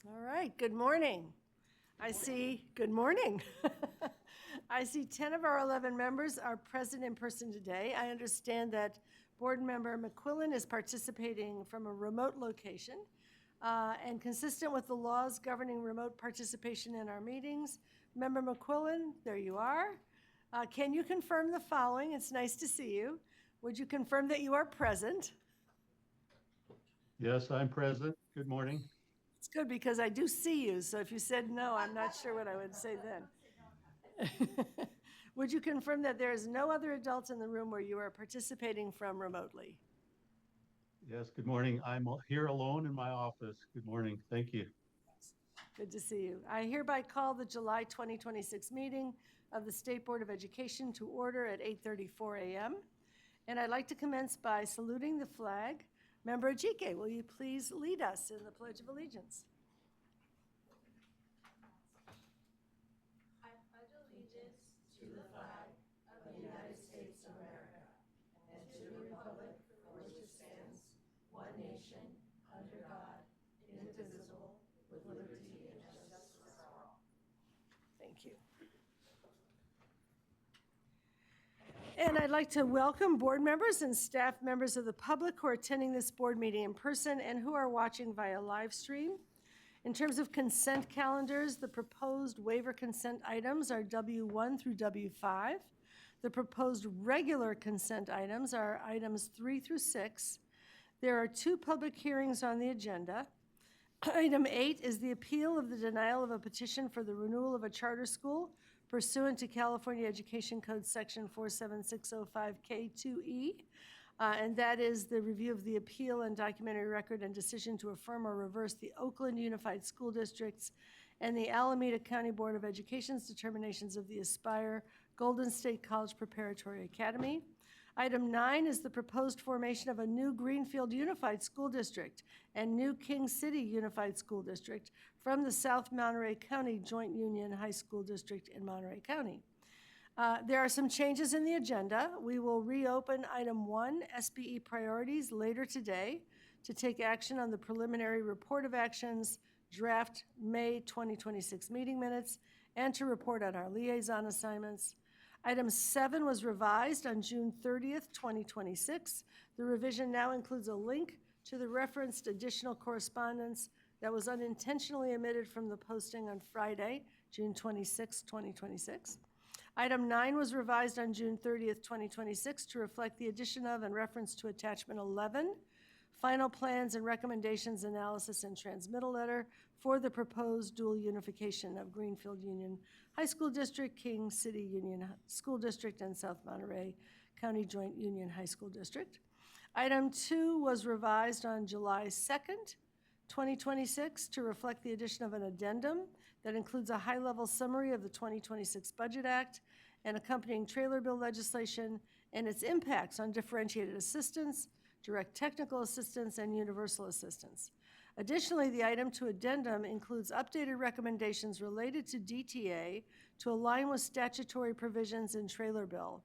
All right, good morning. Good morning. I see 10 of our 11 members are present in person today. I understand that Board Member McQuillan is participating from a remote location. And consistent with the laws governing remote participation in our meetings, Member McQuillan, there you are. Can you confirm the following? It's nice to see you. Would you confirm that you are present? Yes, I'm present. Good morning. It's good because I do see you, so if you said no, I'm not sure what I would say then. Would you confirm that there is no other adults in the room where you are participating from remotely? Yes, good morning. I'm here alone in my office. Good morning. Thank you. Good to see you. I hereby call the July 2026 meeting of the State Board of Education to order at 8:34 a.m. And I'd like to commence by saluting the flag. Member Ajike, will you please lead us in the Pledge of Allegiance? I pledge allegiance to the flag of the United States of America and to the republic for which it stands, one nation, under God, indivisible, with liberty and justice for all. Thank you. And I'd like to welcome board members and staff members of the public who are attending this board meeting in person and who are watching via live stream. In terms of consent calendars, the proposed waiver consent items are W1 through W5. The proposed regular consent items are items 3 through 6. There are 2 public hearings on the agenda. Item 8 is the appeal of the denial of a petition for the renewal of a charter school pursuant to California Education Code Section 47605K2E. And that is the review of the appeal and documentary record and decision to affirm or reverse the Oakland Unified School District's and the Alameda County Board of Education's determinations of the Aspire Golden State College Preparatory Academy. Item 9 is the proposed formation of a new Greenfield Unified School District and new King City Unified School District from the South Monterey County Joint Union High School District in Monterey County. There are some changes in the agenda. We will reopen item 1, SBE priorities, later today to take action on the preliminary report of actions, draft May 2026 meeting minutes, and to report on our liaison assignments. Item 7 was revised on June 30th, 2026. The revision now includes a link to the referenced additional correspondence that was unintentionally omitted from the posting on Friday, June 26, 2026. Item 9 was revised on June 30th, 2026 to reflect the addition of and reference to attachment 11, final plans and recommendations analysis and transmittal letter for the proposed dual unification of Greenfield Union High School District, King City Union School District, and South Monterey County Joint Union High School District. Item 2 was revised on July 2nd, 2026 to reflect the addition of an addendum that includes a high-level summary of the 2026 Budget Act and accompanying trailer bill legislation and its impacts on differentiated assistance, direct technical assistance, and universal assistance. Additionally, the item to addendum includes updated recommendations related to DTA to align with statutory provisions in trailer bill,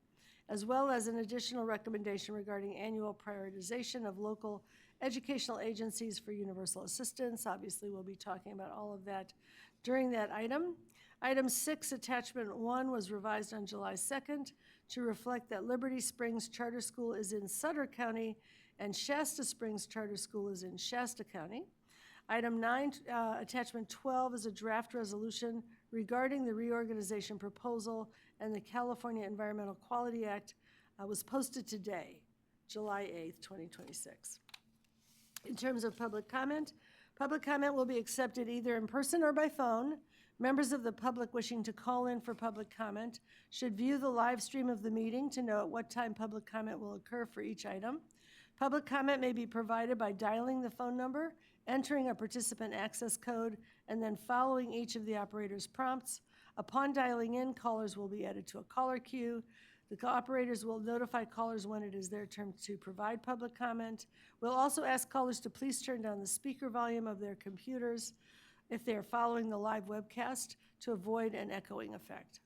as well as an additional recommendation regarding annual prioritization of local educational agencies for universal assistance. Obviously, we'll be talking about all of that during that item. Item 6, attachment 1, was revised on July 2nd to reflect that Liberty Springs Charter School is in Sutter County and Shasta Springs Charter School is in Shasta County. Item 9, attachment 12, is a draft resolution regarding the reorganization proposal, and the California Environmental Quality Act was posted today, July 8th, 2026. In terms of public comment will be accepted either in person or by phone. Members of the public wishing to call in for public comment should view the live stream of the meeting to know at what time public comment will occur for each item. Public comment may be provided by dialing the phone number, entering a participant access code, and then following each of the operator's prompts. Upon dialing in, callers will be added to a caller queue. The operators will notify callers when it is their turn to provide public comment. We'll also ask callers to please turn down the speaker volume of their computers if they are following the live webcast to avoid an echoing effect.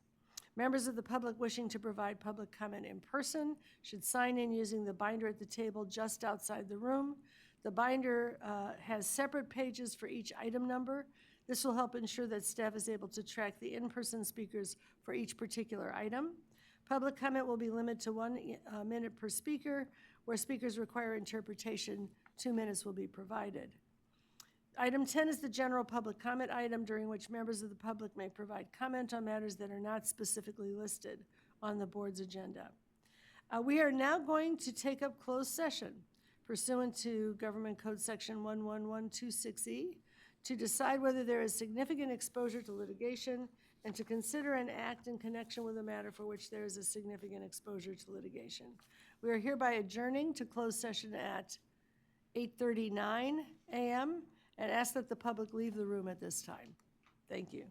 Members of the public wishing to provide public comment in person should sign in using the binder at the table just outside the room. The binder has separate pages for each item number. This will help ensure that staff is able to track the in-person speakers for each particular item. Public comment will be limited to 1 minute per speaker. Where speakers require interpretation, 2 minutes will be provided. Item 10 is the general public comment item, during which members of the public may provide comment on matters that are not specifically listed on the board's agenda. We are now going to take up closed session pursuant to Government Code Section 11126E to decide whether there is significant exposure to litigation and to consider an act in connection with a matter for which there is a significant exposure to litigation. We are hereby adjourning to closed session at 8:39 a.m. and ask that the public leave the room at this time. Thank you.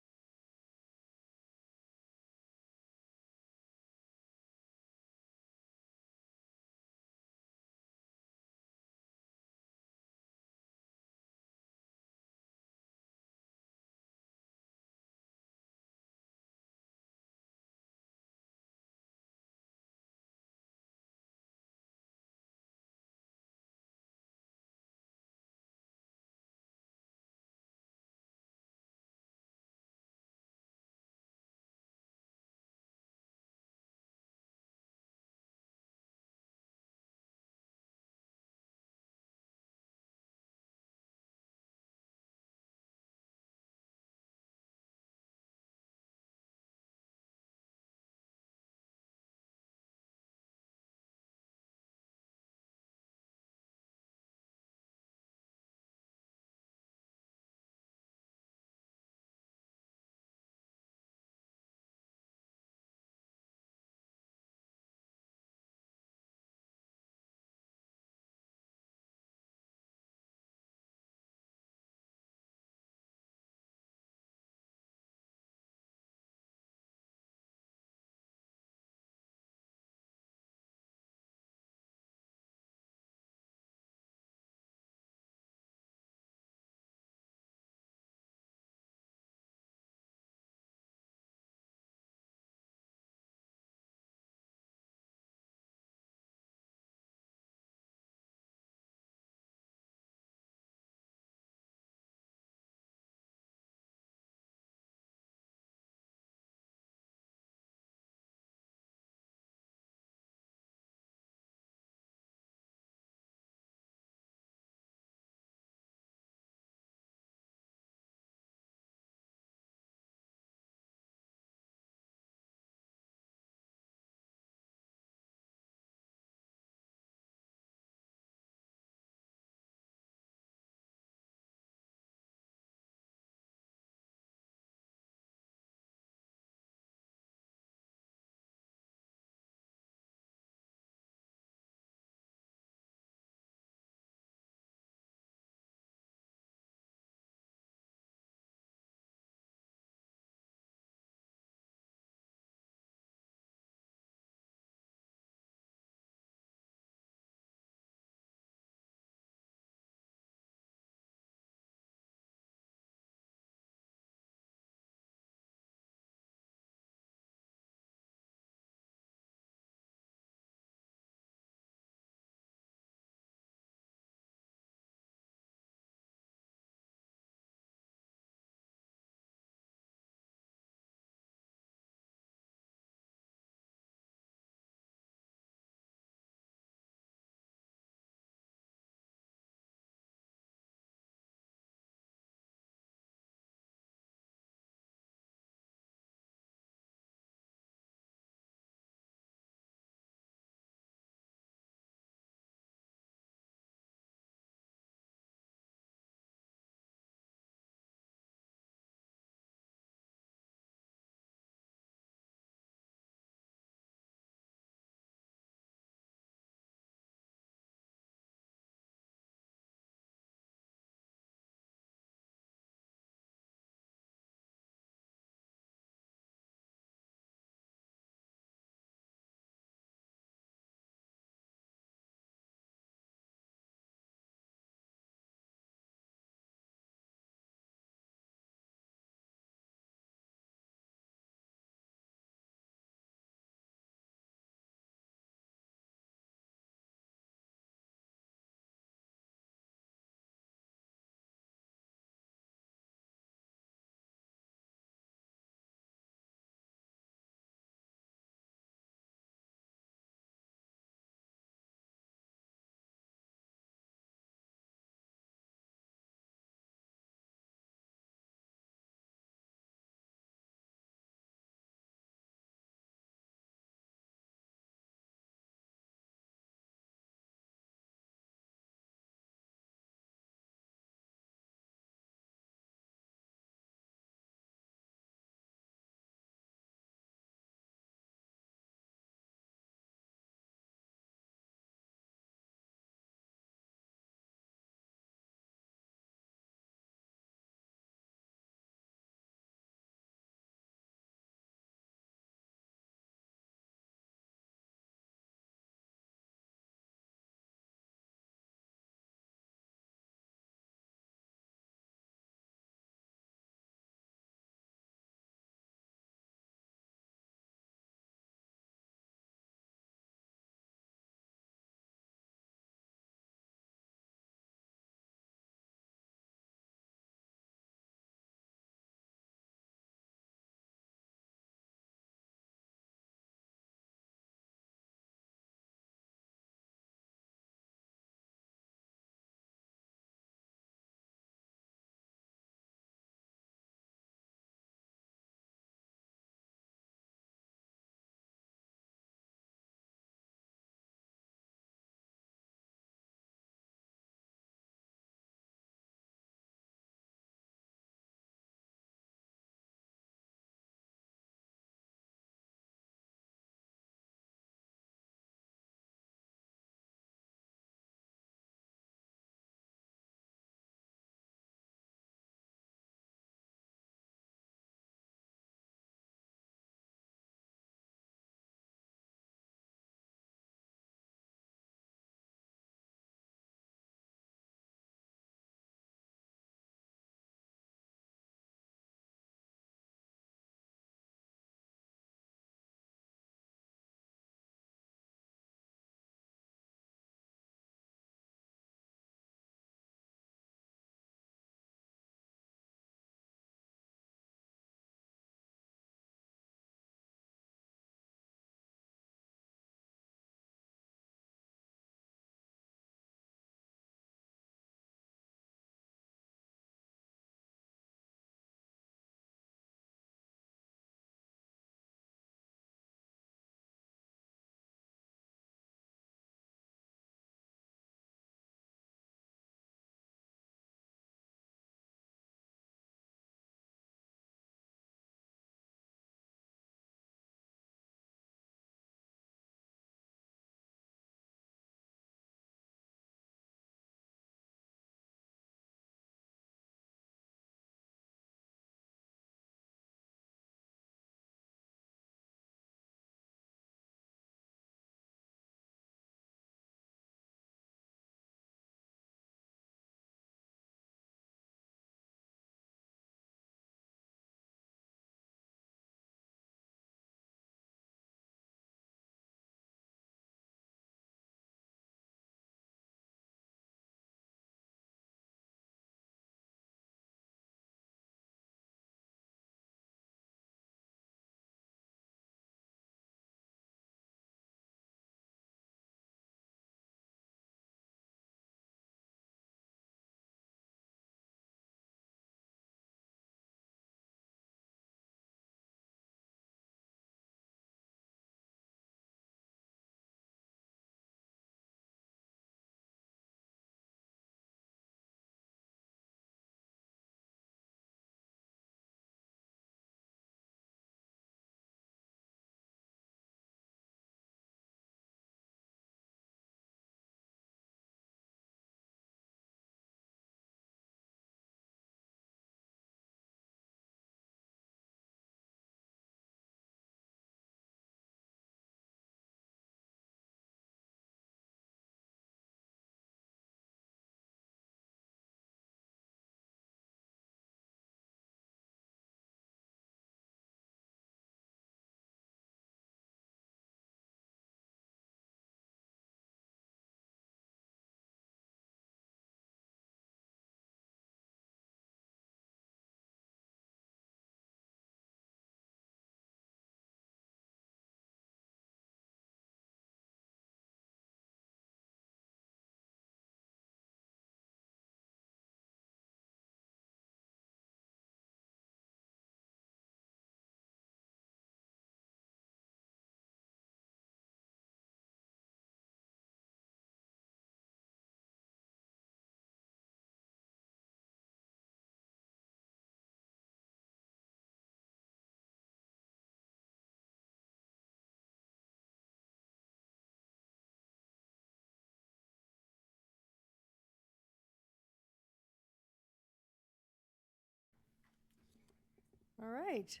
right.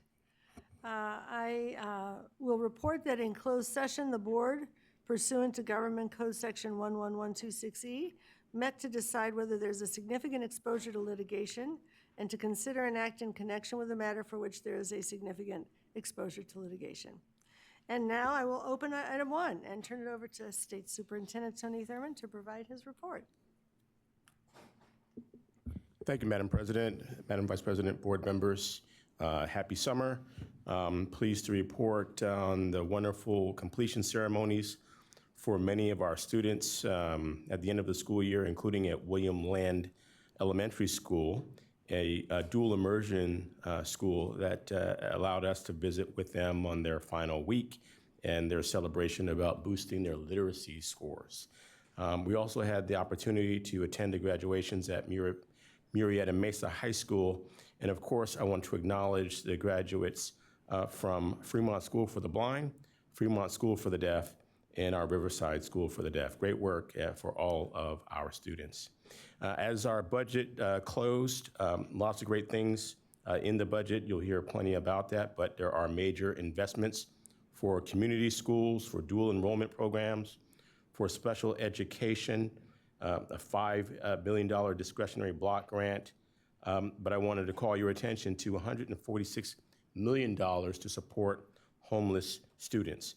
I will report that in closed session, the board, pursuant to Government Code Section 11126E, met to decide whether there's a significant exposure to litigation and to consider an act in connection with a matter for which there is a significant exposure to litigation. And now I will open item 1 and turn it over to State Superintendent Tony Thurmond to provide his report. Thank you, Madam President, Madam Vice President, board members. Happy summer. Pleased to report on the wonderful completion ceremonies for many of our students at the end of the school year, including at William Land Elementary School, a dual immersion school that allowed us to visit with them on their final week and their celebration about boosting their literacy scores. We also had the opportunity to attend the graduations at Murrieta Mesa High School. And of course, I want to acknowledge the graduates from Fremont School for the Blind, Fremont School for the Deaf, and our Riverside School for the Deaf. Great work for all of our students. As our budget closed, lots of great things in the budget. You'll hear plenty about that, but there are major investments for community schools, for dual enrollment programs, for special education, a $5 billion discretionary block grant. But I wanted to call your attention to $146 million to support homeless students.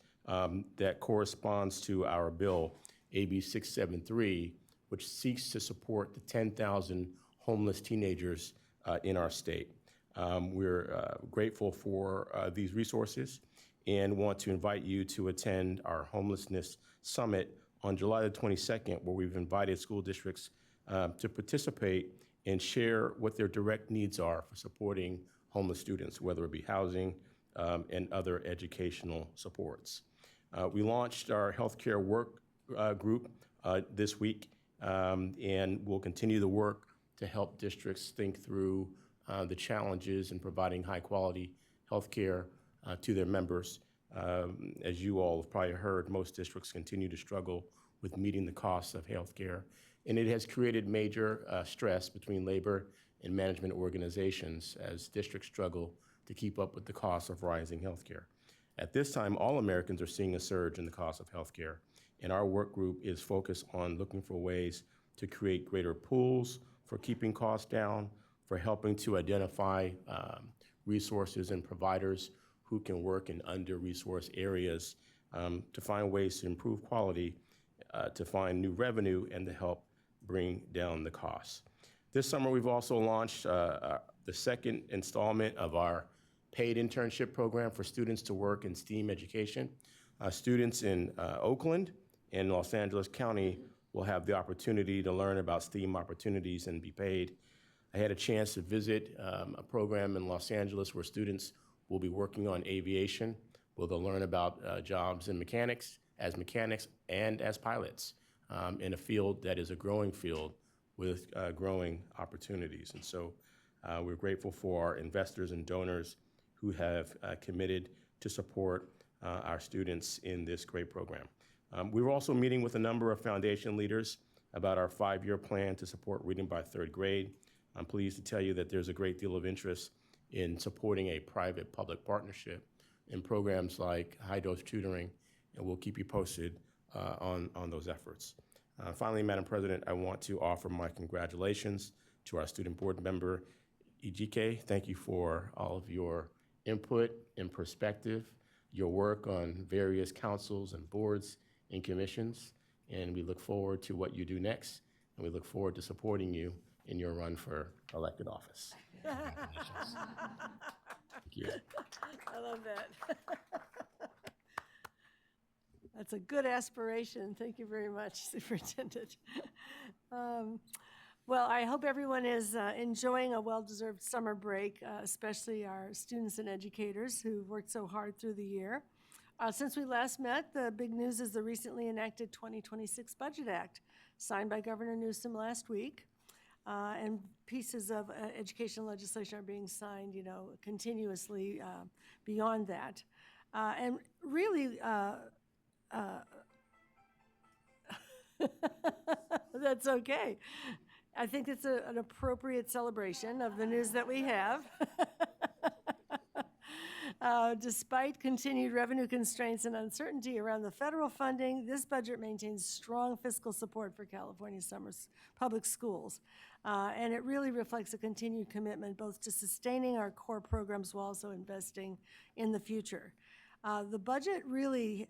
That corresponds to our bill, AB 673, which seeks to support the 10,000 homeless teenagers in our state. We're grateful for these resources and want to invite you to attend our homelessness summit on July the 22nd, where we've invited school districts to participate and share what their direct needs are for supporting homeless students, whether it be housing and other educational supports. We launched our healthcare work group this week, and we'll continue the work to help districts think through the challenges in providing high-quality healthcare to their members. As you all have probably heard, most districts continue to struggle with meeting the costs of healthcare, and it has created major stress between labor and management organizations as districts struggle to keep up with the costs of rising healthcare. At this time, all Americans are seeing a surge in the cost of healthcare, and our work group is focused on looking for ways to create greater pools for keeping costs down, for helping to identify resources and providers who can work in under-resourced areas, to find ways to improve quality, to find new revenue, and to help bring down the costs. This summer, we've also launched the second installment of our paid internship program for students to work in STEAM education. Students in Oakland and Los Angeles County will have the opportunity to learn about STEAM opportunities and be paid. I had a chance to visit a program in Los Angeles where students will be working on aviation, where they'll learn about jobs in mechanics and as pilots in a field that is a growing field with growing opportunities. And so we're grateful for our investors and donors who have committed to support our students in this great program. We were also meeting with a number of foundation leaders about our 5-year plan to support reading by 3rd grade. I'm pleased to tell you that there's a great deal of interest in supporting a private-public partnership in programs like high-dose tutoring, and we'll keep you posted on those efforts. Finally, Madam President, I want to offer my congratulations to our student board member, Ejike. Thank you for all of your input and perspective, your work on various councils and boards and commissions, and we look forward to what you do next, and we look forward to supporting you in your run for elected office. Congratulations. Thank you. I love that. That's a good aspiration. Thank you very much, Superintendent. Well, I hope everyone is enjoying a well-deserved summer break, especially our students and educators who've worked so hard through the year. Since we last met, the big news is the recently enacted 2026 Budget Act, signed by Governor Newsom last week. And pieces of education legislation are being signed, continuously beyond that. And really, that's okay. I think it's an appropriate celebration of the news that we have. Despite continued revenue constraints and uncertainty around the federal funding, this budget maintains strong fiscal support for California public schools. And it really reflects a continued commitment both to sustaining our core programs while also investing in the future. The budget really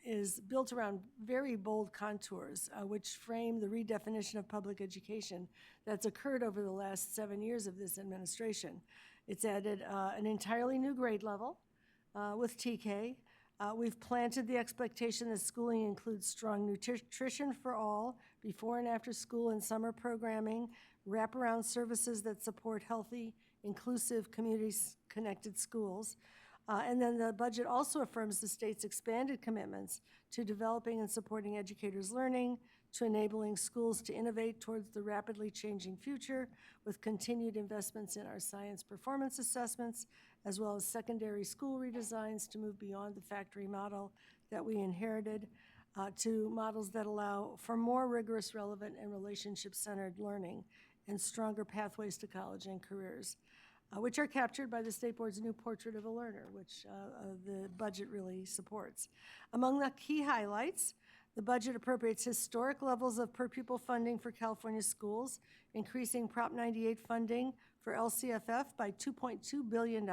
is built around very bold contours, which frame the redefinition of public education that's occurred over the last 7 years of this administration. It's added an entirely new grade level with TK. We've planted the expectation that schooling includes strong nutrition for all, before and after school and summer programming, wraparound services that support healthy, inclusive, community-connected schools. And then the budget also affirms the state's expanded commitments to developing and supporting educators' learning, to enabling schools to innovate towards the rapidly changing future with continued investments in our science performance assessments, as well as secondary school redesigns to move beyond the factory model that we inherited to models that allow for more rigorous, relevant, and relationship-centered learning and stronger pathways to college and careers, which are captured by the State Board's new Portrait of a Learner, which the budget really supports. Among the key highlights, the budget appropriates historic levels of per-pupil funding for California schools, increasing Prop 98 funding for LCFF by $2.2 billion,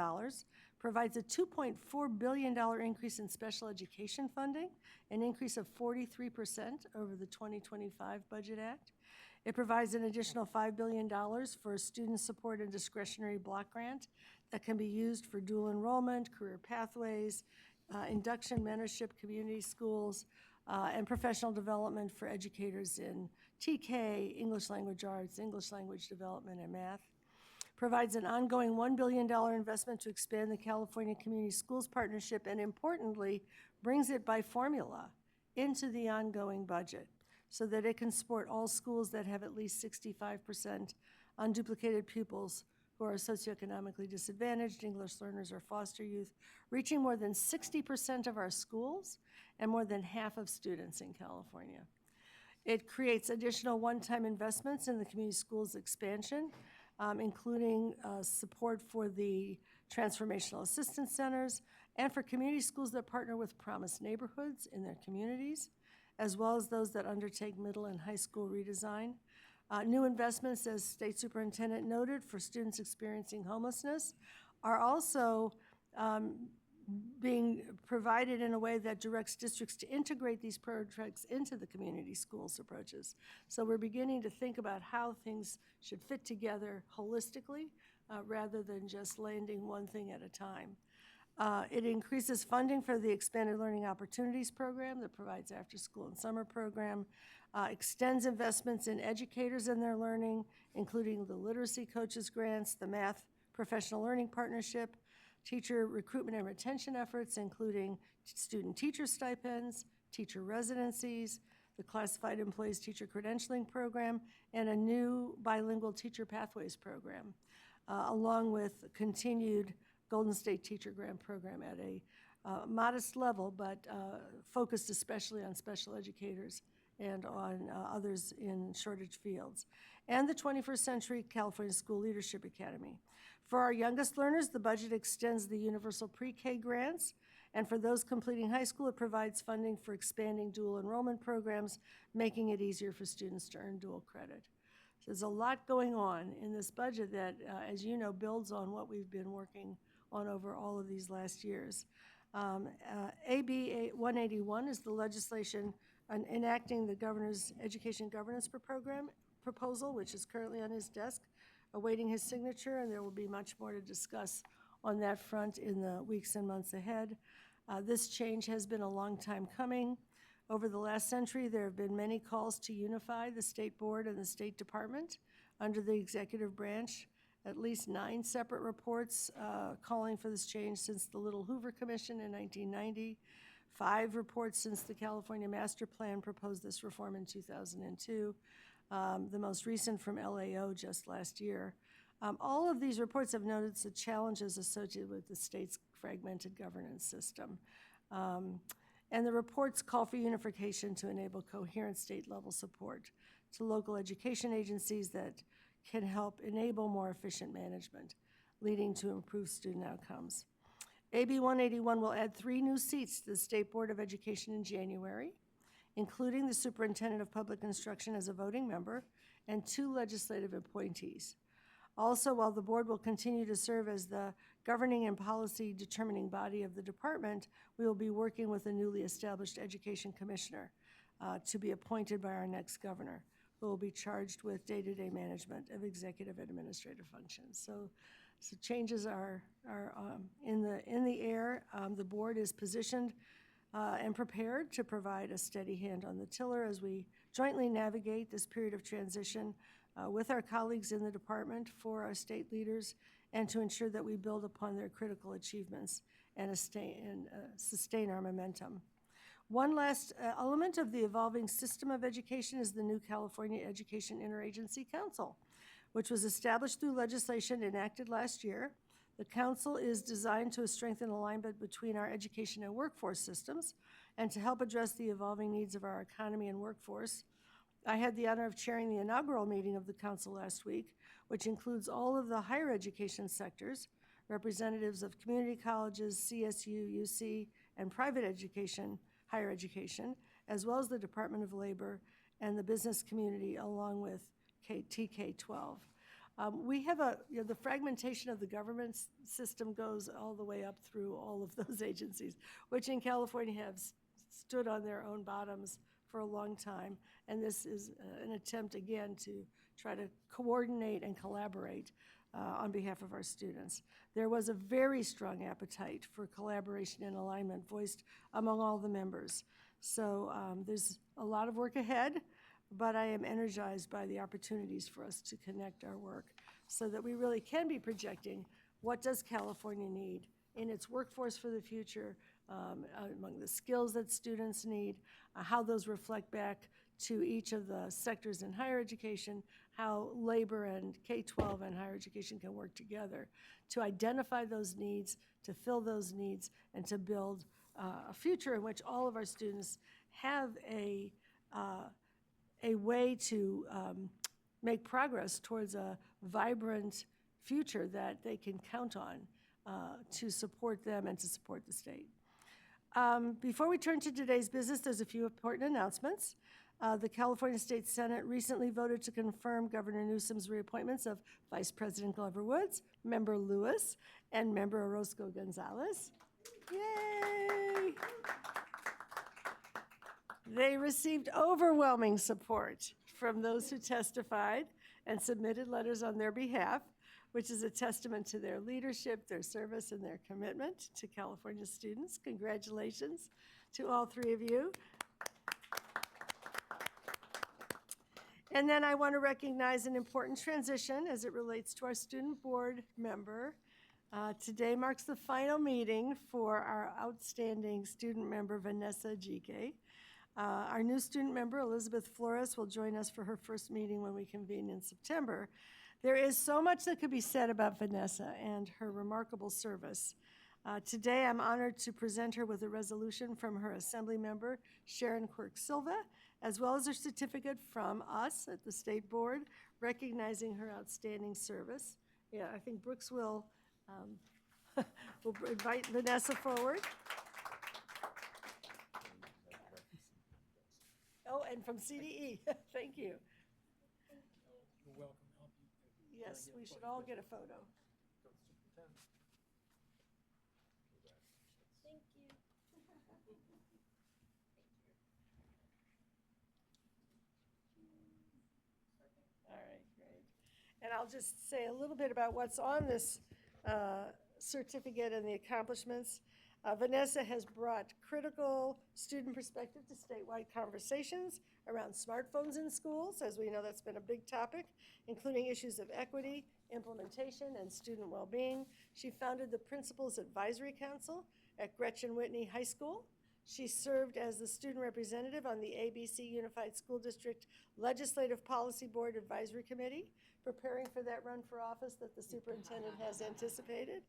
provides a $2.4 billion increase in special education funding, an increase of 43% over the 2025 Budget Act. It provides an additional $5 billion for a student support and discretionary block grant that can be used for dual enrollment, career pathways, induction, mentorship, community schools, and professional development for educators in TK, English language arts, English language development, and math. Provides an ongoing $1 billion investment to expand the California Community Schools Partnership, and importantly, brings it by formula into the ongoing budget so that it can support all schools that have at least 65% unduplicated pupils who are socioeconomically disadvantaged, English learners, or foster youth, reaching more than 60% of our schools and more than half of students in California. It creates additional one-time investments in the community schools expansion, including support for the transformational assistance centers and for community schools that partner with Promise neighborhoods in their communities, as well as those that undertake middle and high school redesign. New investments, as State Superintendent noted, for students experiencing homelessness are also being provided in a way that directs districts to integrate these projects into the community schools approaches. So we're beginning to think about how things should fit together holistically rather than just landing one thing at a time. It increases funding for the Expanded Learning Opportunities Program that provides after-school and summer program, extends investments in educators and their learning, including the literacy coaches grants, the math professional learning partnership, teacher recruitment and retention efforts, including student-teacher stipends, teacher residencies, the Classified Employees Teacher Credentialing Program, and a new bilingual teacher pathways program, along with continued Golden State Teacher Grant Program at a modest level, but focused especially on special educators and on others in shortage fields, and the 21st Century California School Leadership Academy. For our youngest learners, the budget extends the universal pre-K grants, and for those completing high school, it provides funding for expanding dual enrollment programs, making it easier for students to earn dual credit. So there's a lot going on in this budget that, as you know, builds on what we've been working on over all of these last years. AB 181 is the legislation enacting the Governor's Education Governance proposal, which is currently on his desk, awaiting his signature, and there will be much more to discuss on that front in the weeks and months ahead. This change has been a long time coming. Over the last century, there have been many calls to unify the State Board and the State Department under the executive branch. At least 9 separate reports calling for this change since the Little Hoover Commission in 1990, 5 reports since the California Master Plan proposed this reform in 2002, the most recent from LAO just last year. All of these reports have noted the challenges associated with the state's fragmented governance system. And the reports call for unification to enable coherent state-level support to local education agencies that can help enable more efficient management, leading to improved student outcomes. AB 181 will add 3 new seats to the State Board of Education in January, including the Superintendent of Public Instruction as a voting member and 2 legislative appointees. Also, while the board will continue to serve as the governing and policy determining body of the department, we will be working with a newly established education commissioner to be appointed by our next governor, who will be charged with day-to-day management of executive administrative functions. So changes are in the air. The board is positioned and prepared to provide a steady hand on the tiller as we jointly navigate this period of transition with our colleagues in the department, for our state leaders, and to ensure that we build upon their critical achievements and sustain our momentum. One last element of the evolving system of education is the new California Education Interagency Council, which was established through legislation enacted last year. The council is designed to strengthen alignment between our education and workforce systems and to help address the evolving needs of our economy and workforce. I had the honor of chairing the inaugural meeting of the council last week, which includes all of the higher education sectors, representatives of community colleges, CSU, UC, and private education, higher education, as well as the Department of Labor and the business community, along with TK-12. We have the fragmentation of the government system goes all the way up through all of those agencies, which in California have stood on their own bottoms for a long time. And this is an attempt, again, to try to coordinate and collaborate on behalf of our students. There was a very strong appetite for collaboration and alignment voiced among all the members. So there's a lot of work ahead, but I am energized by the opportunities for us to connect our work so that we really can be projecting what does California need in its workforce for the future, among the skills that students need, how those reflect back to each of the sectors in higher education, how labor and K-12 and higher education can work together to identify those needs, to fill those needs, and to build a future in which all of our students have a way to make progress towards a vibrant future that they can count on to support them and to support the state. Before we turn to today's business, there's a few important announcements. The California State Senate recently voted to confirm Governor Newsom's reappointments of Vice President Glover Woods, Member Lewis, and Member Orozco Gonzalez. Yay! They received overwhelming support from those who testified and submitted letters on their behalf, which is a testament to their leadership, their service, and their commitment to California students. Congratulations to all 3 of you. And then I want to recognize an important transition as it relates to our student board member. Today marks the final meeting for our outstanding student member, Vanessa Gike. Our new student member, Elizabeth Flores, will join us for her first meeting when we convene in September. There is so much that could be said about Vanessa and her remarkable service. Today, I'm honored to present her with a resolution from her Assembly member, Sharon Quirk Silva, as well as her certificate from us at the State Board, recognizing her outstanding service. Yeah, I think Brooks will invite Vanessa forward. Oh, and from CDE, thank you. You're welcome. Yes, we should all get a photo. Thank you. All right, great. And I'll just say a little bit about what's on this certificate and the accomplishments. Vanessa has brought critical student perspective to statewide conversations around smartphones in schools, as we know that's been a big topic, including issues of equity, implementation, and student well-being. She founded the Principals Advisory Council at Gretchen Whitney High School. She served as the student representative on the ABC Unified School District Legislative Policy Board Advisory Committee, preparing for that run for office that the superintendent has anticipated.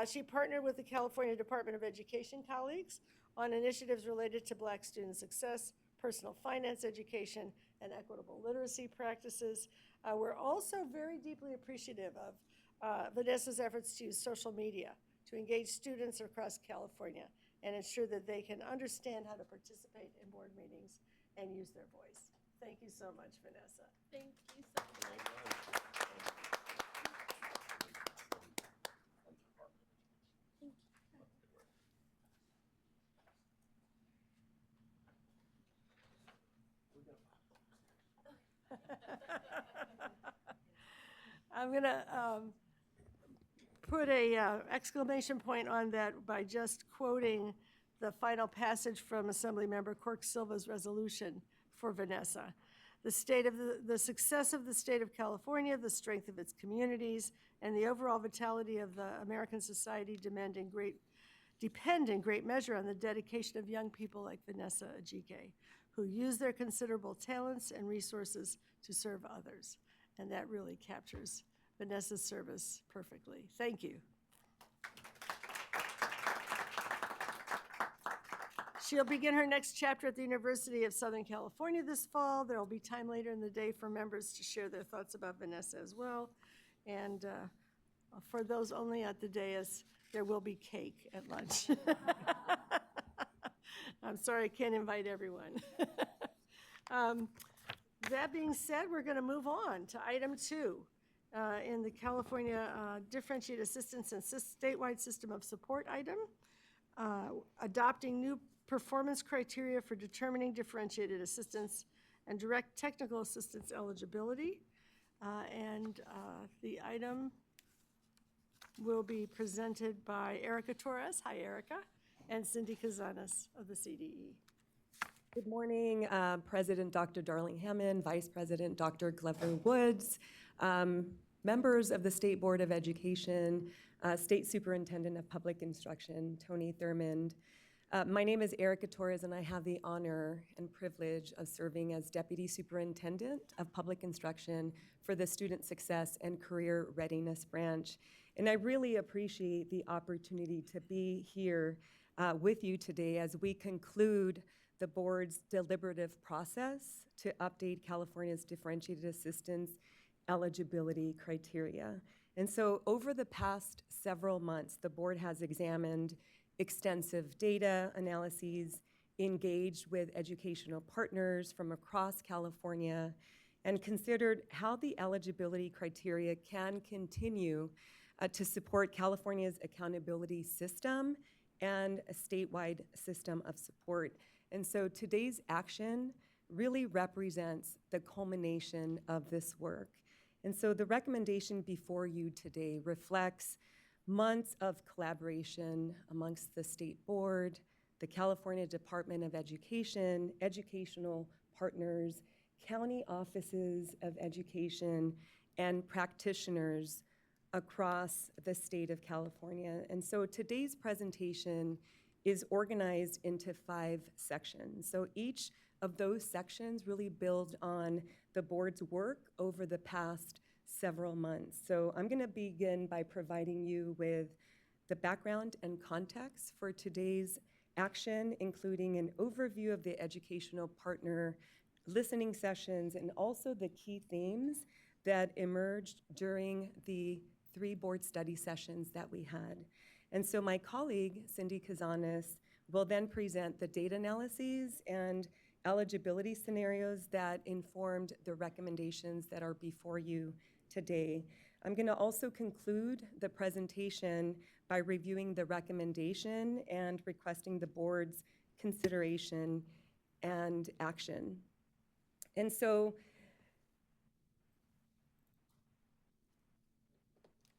She partnered with the California Department of Education colleagues on initiatives related to Black student success, personal finance education, and equitable literacy practices. We're also very deeply appreciative of Vanessa's efforts to use social media to engage students across California and ensure that they can understand how to participate in board meetings and use their voice. Thank you so much, Vanessa. Thank you so much. I'm going to put a exclamation point on that by just quoting the final passage from Assemblymember Quirk Silva's resolution for Vanessa. The success of the state of California, the strength of its communities, and the overall vitality of the American society depend in great measure on the dedication of young people like Vanessa Ajike, who use their considerable talents and resources to serve others. And that really captures Vanessa's service perfectly. Thank you. She'll begin her next chapter at the University of Southern California this fall. There will be time later in the day for members to share their thoughts about Vanessa as well. And for those only at the dais, there will be cake at lunch. I'm sorry I can't invite everyone. That being said, we're going to move on to item 2 in the California Differentiated Assistance and Statewide System of Support item, adopting new performance criteria for determining differentiated assistance and direct technical assistance eligibility. The item will be presented by Erica Torres. Hi, Erica. And Cindy Kazanis of the CDE. Good morning, President Dr. Darling Hammond, Vice President Dr. Glover Woods, members of the State Board of Education, State Superintendent of Public Instruction, Tony Thurmond. My name is Erica Torres, and I have the honor and privilege of serving as Deputy Superintendent of Public Instruction for the Student Success and Career Readiness Branch. And I really appreciate the opportunity to be here with you today as we conclude the board's deliberative process to update California's differentiated assistance eligibility criteria. And so over the past several months, the board has examined extensive data analyses, engaged with educational partners from across California, and considered how the eligibility criteria can continue to support California's accountability system and a statewide system of support. And so today's action really represents the culmination of this work. And so the recommendation before you today reflects months of collaboration amongst the state board, the California Department of Education, educational partners, county offices of education, and practitioners across the state of California. And so today's presentation is organized into 5 sections. So each of those sections really build on the board's work over the past several months. So I'm going to begin by providing you with the background and context for today's action, including an overview of the educational partner listening sessions and also the key themes that emerged during the 3 board study sessions that we had. And so my colleague, Cindy Kazanis, will then present the data analyses and eligibility scenarios that informed the recommendations that are before you today. I'm going to also conclude the presentation by reviewing the recommendation and requesting the board's consideration and action. And so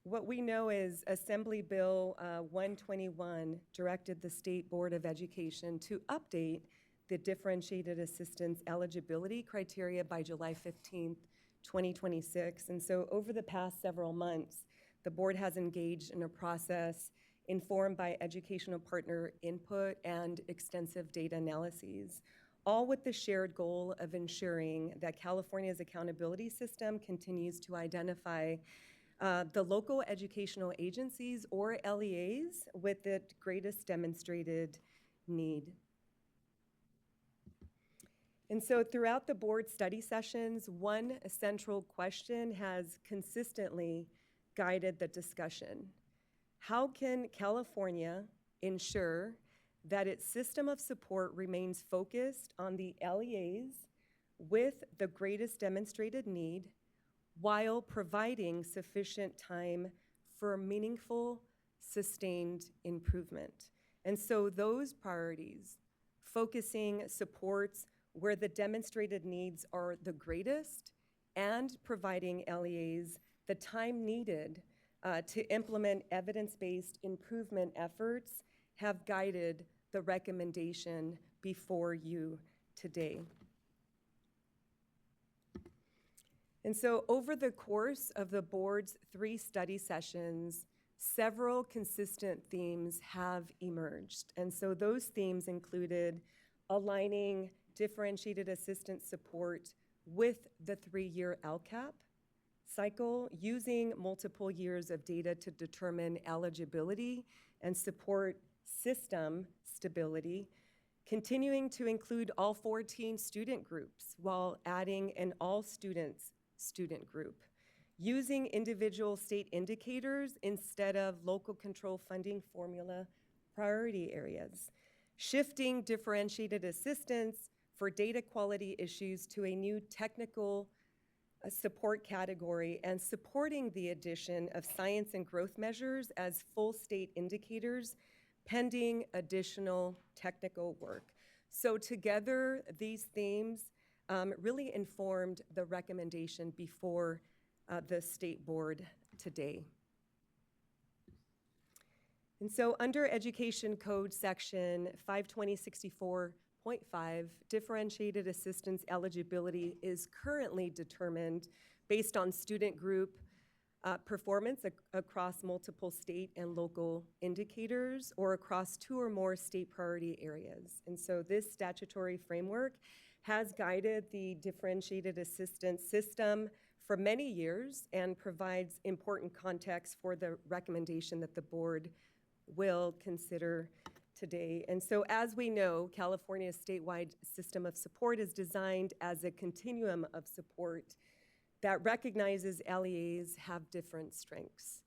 what we know is Assembly Bill 121 directed the State Board of Education to update the differentiated assistance eligibility criteria by July 15th, 2026. And so over the past several months, the board has engaged in a process informed by educational partner input and extensive data analyses, all with the shared goal of ensuring that California's accountability system continues to identify the local educational agencies or LEAs with the greatest demonstrated need. And so throughout the board study sessions, one central question has consistently guided the discussion. How can California ensure that its system of support remains focused on the LEAs with the greatest demonstrated need while providing sufficient time for meaningful, sustained improvement? And so those priorities, focusing supports where the demonstrated needs are the greatest and providing LEAs the time needed to implement evidence-based improvement efforts, have guided the recommendation before you today. And so over the course of the board's 3 study sessions, several consistent themes have emerged. And so those themes included aligning differentiated assistance support with the 3-year LCAP cycle, using multiple years of data to determine eligibility and support system stability, continuing to include all 14 student groups while adding an all students student group, using individual state indicators instead of local control funding formula priority areas, shifting differentiated assistance for data quality issues to a new technical support category, and supporting the addition of science and growth measures as full state indicators pending additional technical work. So together, these themes really informed the recommendation before the state board today. And so under Education Code Section 52064.5, differentiated assistance eligibility is currently determined based on student group performance across multiple state and local indicators or across 2 or more state priority areas. And so this statutory framework has guided the differentiated assistance system for many years and provides important context for the recommendation that the board will consider today. And so as we know, California's statewide system of support is designed as a continuum of support that recognizes LEAs have different strengths,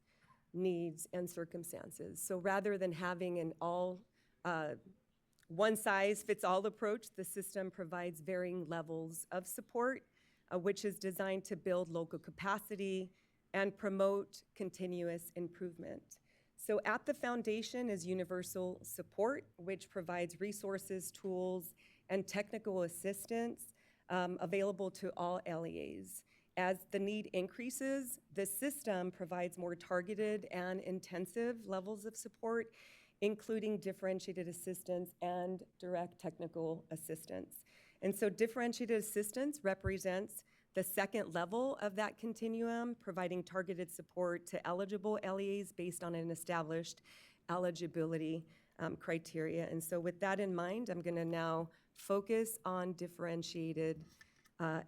needs, and circumstances. So rather than having an all one-size-fits-all approach, the system provides varying levels of support, which is designed to build local capacity and promote continuous improvement. So at the foundation is universal support, which provides resources, tools, and technical assistance available to all LEAs. As the need increases, the system provides more targeted and intensive levels of support, including differentiated assistance and direct technical assistance. And so differentiated assistance represents the second level of that continuum, providing targeted support to eligible LEAs based on an established eligibility criteria. And so with that in mind, I'm going to now focus on differentiated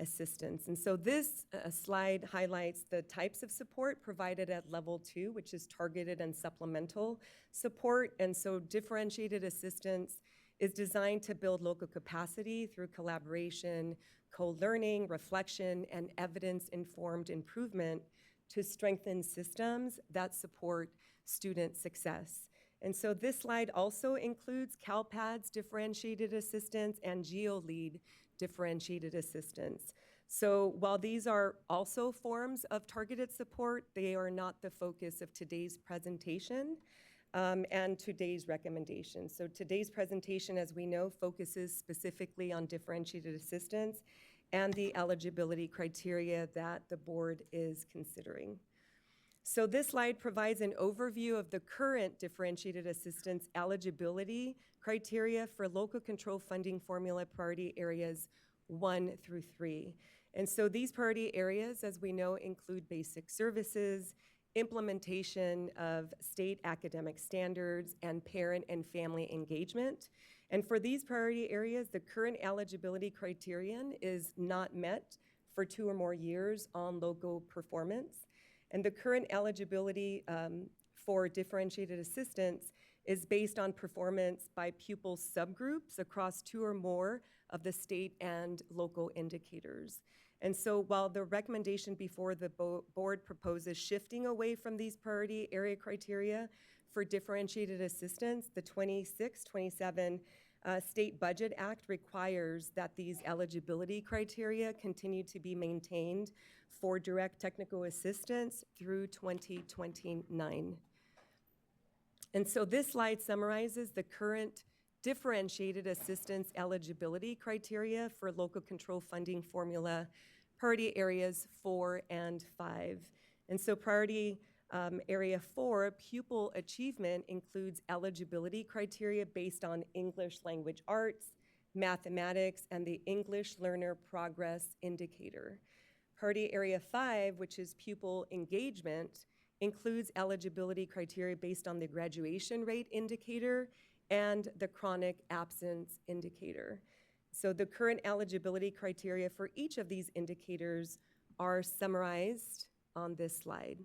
assistance. And so this slide highlights the types of support provided at level 2, which is targeted and supplemental support. And so differentiated assistance is designed to build local capacity through collaboration, co-learning, reflection, and evidence-informed improvement to strengthen systems that support student success. And so this slide also includes CalPADS differentiated assistance and GeoLead differentiated assistance. So while these are also forms of targeted support, they are not the focus of today's presentation and today's recommendation. So today's presentation, as we know, focuses specifically on differentiated assistance and the eligibility criteria that the board is considering. So this slide provides an overview of the current differentiated assistance eligibility criteria for local control funding formula priority areas 1 through 3. And so these priority areas, as we know, include basic services, implementation of state academic standards, and parent and family engagement. And for these priority areas, the current eligibility criterion is not met for 2 or more years on local performance. And the current eligibility for differentiated assistance is based on performance by pupil subgroups across 2 or more of the state and local indicators. And so while the recommendation before the board proposes shifting away from these priority area criteria for differentiated assistance, the 26-27 State Budget Act requires that these eligibility criteria continue to be maintained for direct technical assistance through 2029. And so this slide summarizes the current differentiated assistance eligibility criteria for local control funding formula priority areas 4 and 5. And so priority area 4, pupil achievement, includes eligibility criteria based on English language arts, mathematics, and the English Learner Progress Indicator. Priority area 5, which is pupil engagement, includes eligibility criteria based on the graduation rate indicator and the chronic absence indicator. So the current eligibility criteria for each of these indicators are summarized on this slide.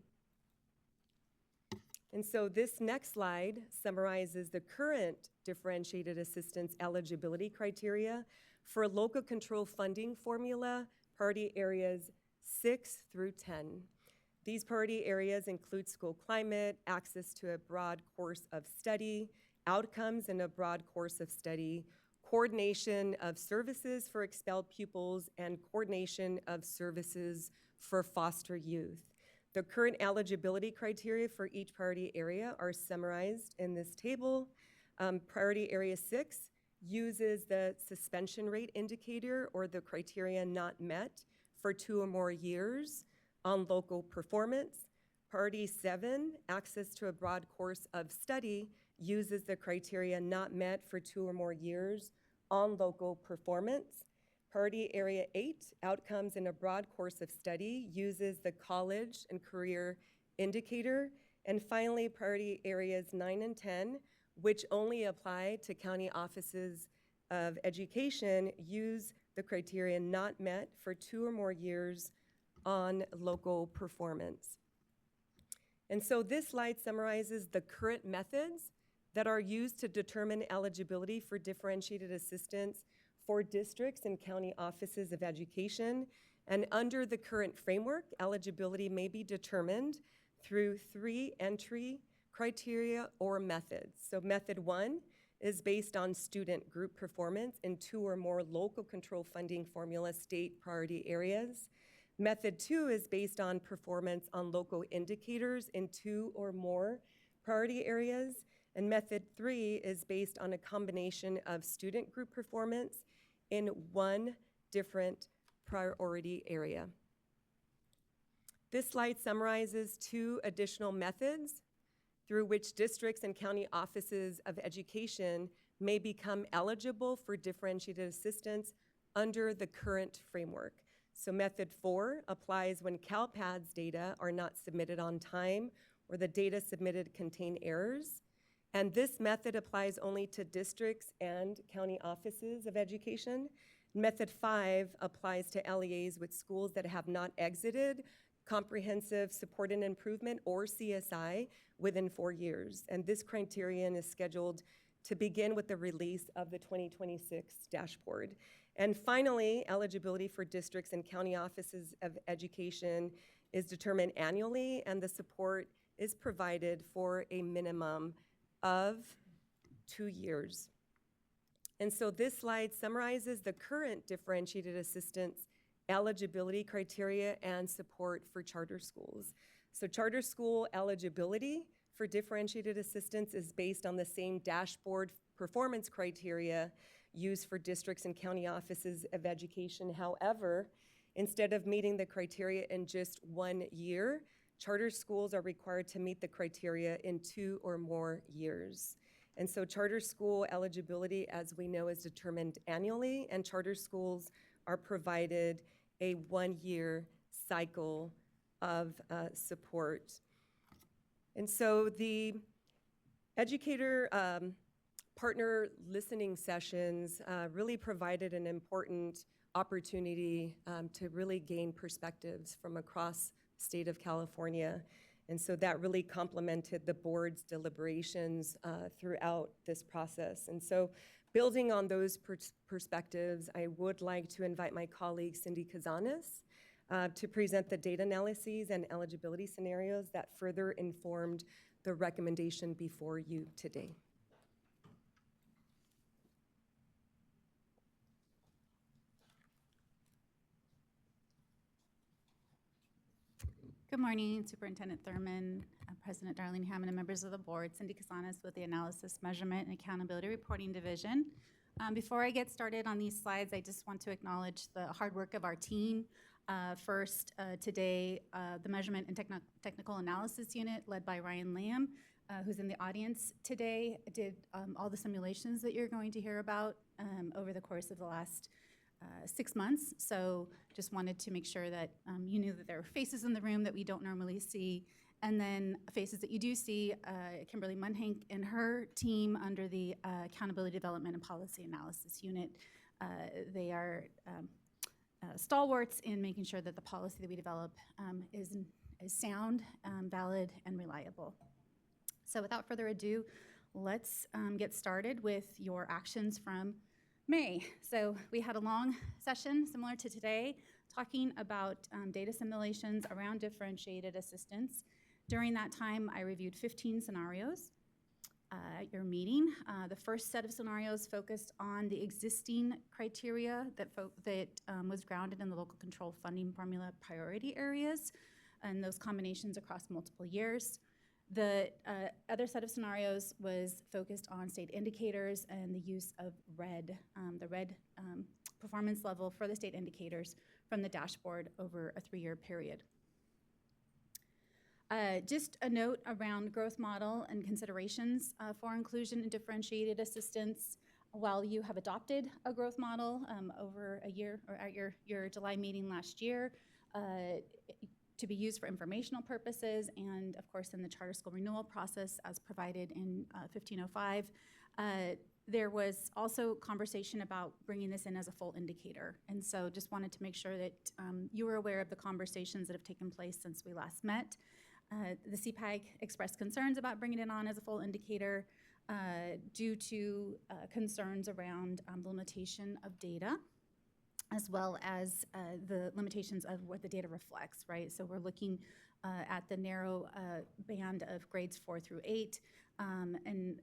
And so this next slide summarizes the current differentiated assistance eligibility criteria for local control funding formula priority areas 6 through 10. These priority areas include school climate, access to a broad course of study, outcomes in a broad course of study, coordination of services for expelled pupils, and coordination of services for foster youth. The current eligibility criteria for each priority area are summarized in this table. Priority area 6 uses the suspension rate indicator or the criteria not met for 2 or more years on local performance. Priority 7, access to a broad course of study, uses the criteria not met for 2 or more years on local performance. Priority area 8, outcomes in a broad course of study, uses the college and career indicator. And finally, priority areas 9 and 10, which only apply to county offices of education, use the criteria not met for 2 or more years on local performance. And so this slide summarizes the current methods that are used to determine eligibility for differentiated assistance for districts and county offices of education. And under the current framework, eligibility may be determined through 3 entry criteria or methods. So method 1 is based on student group performance in 2 or more local control funding formula state priority areas. Method 2 is based on performance on local indicators in 2 or more priority areas. And method 3 is based on a combination of student group performance in 1 different priority area. This slide summarizes 2 additional methods through which districts and county offices of education may become eligible for differentiated assistance under the current framework. So method 4 applies when CalPADS data are not submitted on time or the data submitted contain errors. And this method applies only to districts and county offices of education. Method 5 applies to LEAs with schools that have not exited comprehensive support and improvement or CSI within 4 years. And this criterion is scheduled to begin with the release of the 2026 dashboard. And finally, eligibility for districts and county offices of education is determined annually, and the support is provided for a minimum of 2 years. And so this slide summarizes the current differentiated assistance eligibility criteria and support for charter schools. So charter school eligibility for differentiated assistance is based on the same dashboard performance criteria used for districts and county offices of education. However, instead of meeting the criteria in just 1 year, charter schools are required to meet the criteria in 2 or more years. And so charter school eligibility, as we know, is determined annually, and charter schools are provided a 1-year cycle of support. And so the educator partner listening sessions really provided an important opportunity to really gain perspectives from across the state of California. And so that really complemented the board's deliberations throughout this process. And so building on those perspectives, I would like to invite my colleague Cindy Cazanes to present the data analyses and eligibility scenarios that further informed the recommendation before you today. Good morning, Superintendent Thurman, President Darlene Hammond, and members of the board. Cindy Casanas with the Analysis, Measurement, and Accountability Reporting Division. Before I get started on these slides, I just want to acknowledge the hard work of our team. First, today, the Measurement and Technical Analysis Unit, led by Ryan Lamb, who's in the audience today, did all the simulations that you're going to hear about over the course of the last 6 months. So just wanted to make sure that you knew that there were faces in the room that we don't normally see. And then faces that you do see, Kimberly Munhank and her team under the Accountability Development and Policy Analysis Unit. They are stalwarts in making sure that the policy that we develop is sound, valid, and reliable. So without further ado, let's get started with your actions from May. So we had a long session similar to today talking about data simulations around differentiated assistance. During that time, I reviewed 15 scenarios at your meeting. The first set of scenarios focused on the existing criteria that was grounded in the local control funding formula priority areas and those combinations across multiple years. The other set of scenarios was focused on state indicators and the use of the red performance level for the state indicators from the dashboard over a 3-year period. Just a note around growth model and considerations for inclusion and differentiated assistance. While you have adopted a growth model over a year or at your July meeting last year, to be used for informational purposes and, of course, in the charter school renewal process as provided in 1505. There was also conversation about bringing this in as a full indicator. And so just wanted to make sure that you were aware of the conversations that have taken place since we last met. The CPAG expressed concerns about bringing it on as a full indicator due to concerns around the limitation of data, as well as the limitations of what the data reflects, right? So we're looking at the narrow band of grades 4 through 8, and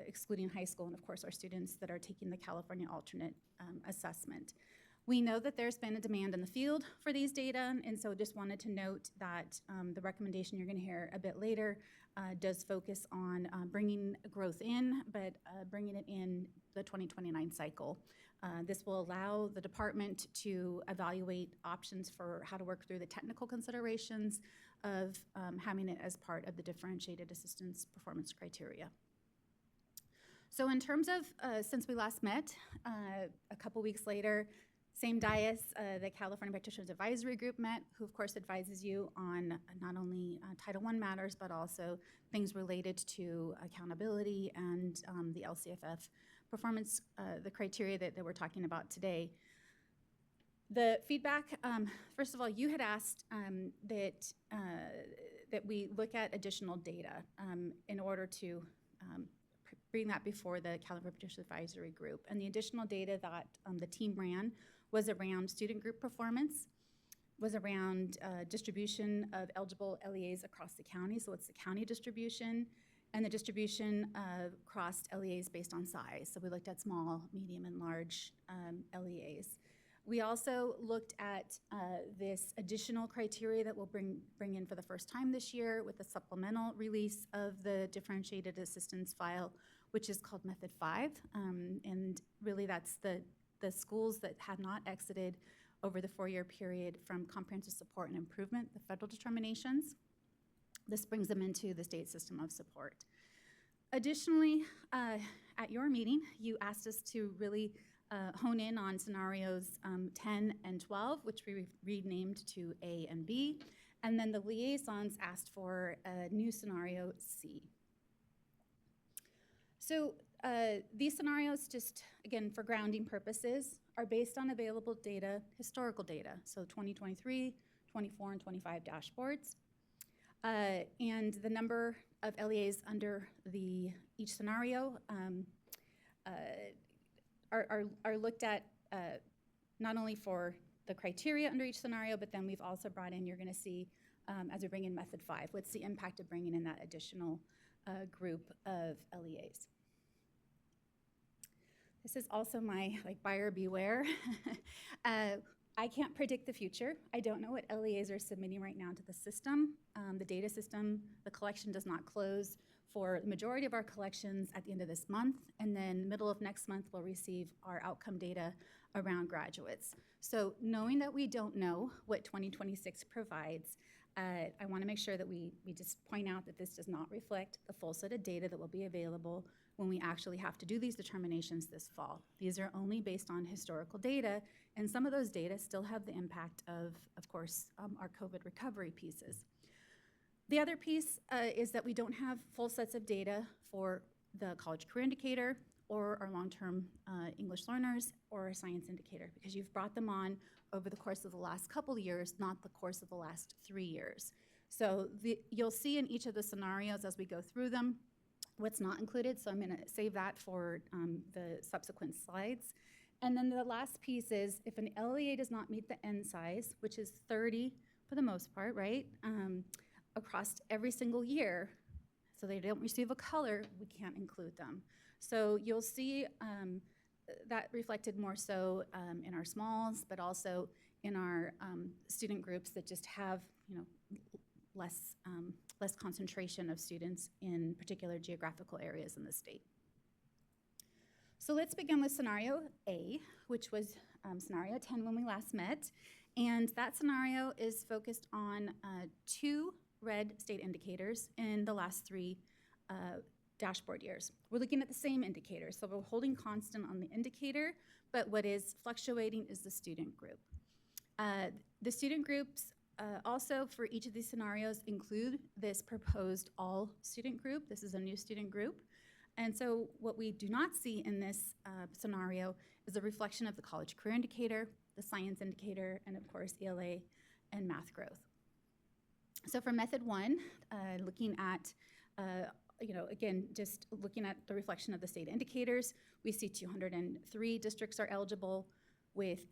excluding high school, and of course our students that are taking the California alternate assessment. We know that there's been a demand in the field for these data, and so just wanted to note that the recommendation you're gonna hear a bit later does focus on bringing growth in, but bringing it in the 2029 cycle. This will allow the department to evaluate options for how to work through the technical considerations of having it as part of the differentiated assistance performance criteria. So in terms of, since we last met, a couple weeks later, same dais, the California Practitioners Advisory Group met, who of course advises you on not only Title I matters, but also things related to accountability and the LCFF performance, the criteria that we're talking about today. The feedback, first of all, you had asked that we look at additional data in order to bring that before the California Practitioners Advisory Group. And the additional data that the team ran was around student group performance, was around distribution of eligible LEAs across the county, so it's the county distribution, and the distribution across LEAs based on size. So we looked at small, medium, and large LEAs. We also looked at this additional criteria that we'll bring in for the first time this year with the supplemental release of the differentiated assistance file, which is called Method 5. And really that's the schools that have not exited over the 4-year period from comprehensive support and improvement, the federal determinations. This brings them into the state system of support. Additionally, at your meeting, you asked us to really hone in on scenarios 10 and 12, which we renamed to A and B. And then the liaisons asked for a new scenario C. So these scenarios, just again for grounding purposes, are based on available data, historical data, so 2023, 24, and 25 dashboards. And the number of LEAs under each scenario are looked at not only for the criteria under each scenario, but then we've also brought in, you're gonna see, as we bring in Method 5, what's the impact of bringing in that additional group of LEAs. This is also my buyer beware. I can't predict the future. I don't know what LEAs are submitting right now to the system. The data system, the collection does not close for the majority of our collections at the end of this month, and then middle of next month we'll receive our outcome data around graduates. So knowing that we don't know what 2026 provides, I want to make sure that we just point out that this does not reflect the full set of data that will be available when we actually have to do these determinations this fall. These are only based on historical data, and some of those data still have the impact of course, our COVID recovery pieces. The other piece is that we don't have full sets of data for the college career indicator or our long-term English learners or our science indicator, because you've brought them on over the course of the last couple of years, not the course of the last 3 years. So you'll see in each of the scenarios as we go through them what's not included, so I'm gonna save that for the subsequent slides. And then the last piece is if an LEA does not meet the N size, which is 30 for the most part, right, across every single year, so they don't receive a color, we can't include them. So you'll see that reflected more so in our smalls, but also in our student groups that just have, less concentration of students in particular geographical areas in the state. So let's begin with scenario A, which was scenario 10 when we last met. And that scenario is focused on 2 red state indicators in the last 3 dashboard years. We're looking at the same indicator, so we're holding constant on the indicator, but what is fluctuating is the student group. The student groups also for each of these scenarios include this proposed all student group. This is a new student group. And so what we do not see in this scenario is a reflection of the college career indicator, the science indicator, and of course ELA and math growth. So for method 1, looking at again, just looking at the reflection of the state indicators, we see 203 districts are eligible with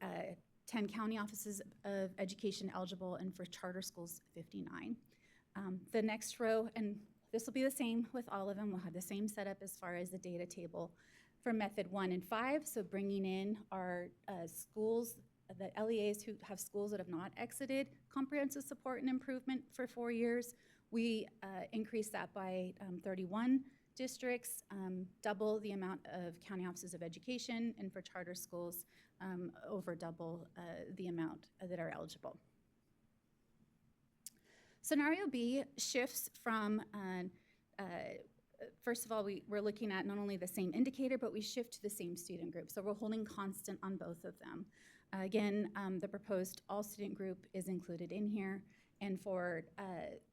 10 county offices of education eligible, and for charter schools, 59. The next row, and this will be the same with all of them, we'll have the same setup as far as the data table for method 1 and 5, so bringing in our schools, the LEAs who have schools that have not exited comprehensive support and improvement for 4 years. We increased that by 31 districts, double the amount of county offices of education, and for charter schools, over double the amount that are eligible. Scenario B shifts from, first of all, we're looking at not only the same indicator, but we shift to the same student group. So we're holding constant on both of them. Again, the proposed all student group is included in here. And for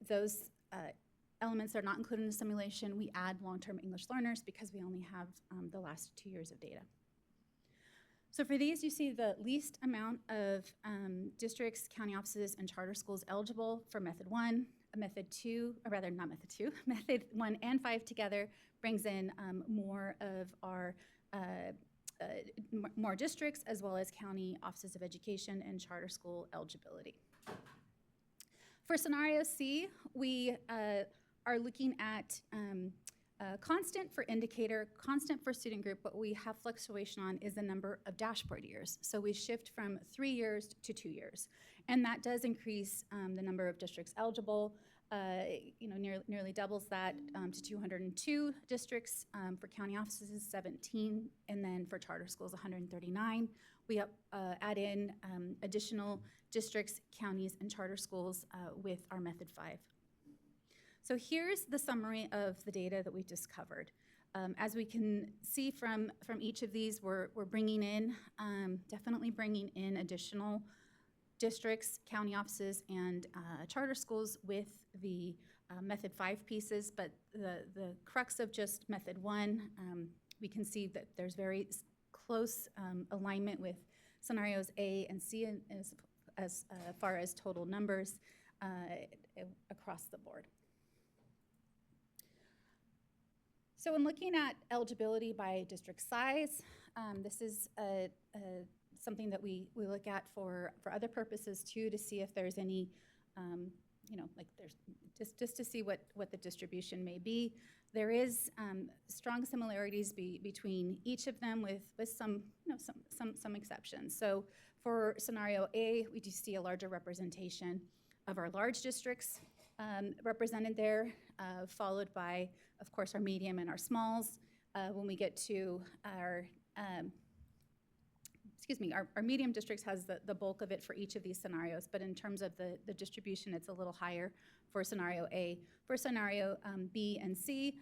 those elements that are not included in the simulation, we add long-term English learners because we only have the last 2 years of data. So for these, you see the least amount of districts, county offices, and charter schools eligible for method 1. Method 2, or rather not method 2, method 1 and 5 together brings in more of our more districts, as well as county offices of education and charter school eligibility. For scenario C, we are looking at constant for indicator, constant for student group. What we have fluctuation on is the number of dashboard years. So we shift from 3 years to 2 years. And that does increase the number of districts eligible, nearly doubles that to 202 districts. For county offices, 17, and then for charter schools, 139. We add in additional districts, counties, and charter schools with our method 5. So here's the summary of the data that we just covered. As we can see from each of these, we're bringing in, definitely bringing in additional districts, county offices, and charter schools with the method 5 pieces, but the crux of just method 1, we can see that there's very close alignment with scenarios A and C as far as total numbers across the board. So when looking at eligibility by district size, this is something that we look at for other purposes too, to see if there's any like there's just to see what the distribution may be. There is strong similarities between each of them with some, some exceptions. So for scenario A, we do see a larger representation of our large districts represented there, followed by, of course, our medium and our smalls. When we get to our our medium districts has the bulk of it for each of these scenarios, but in terms of the distribution, it's a little higher for scenario A. For scenario B and C,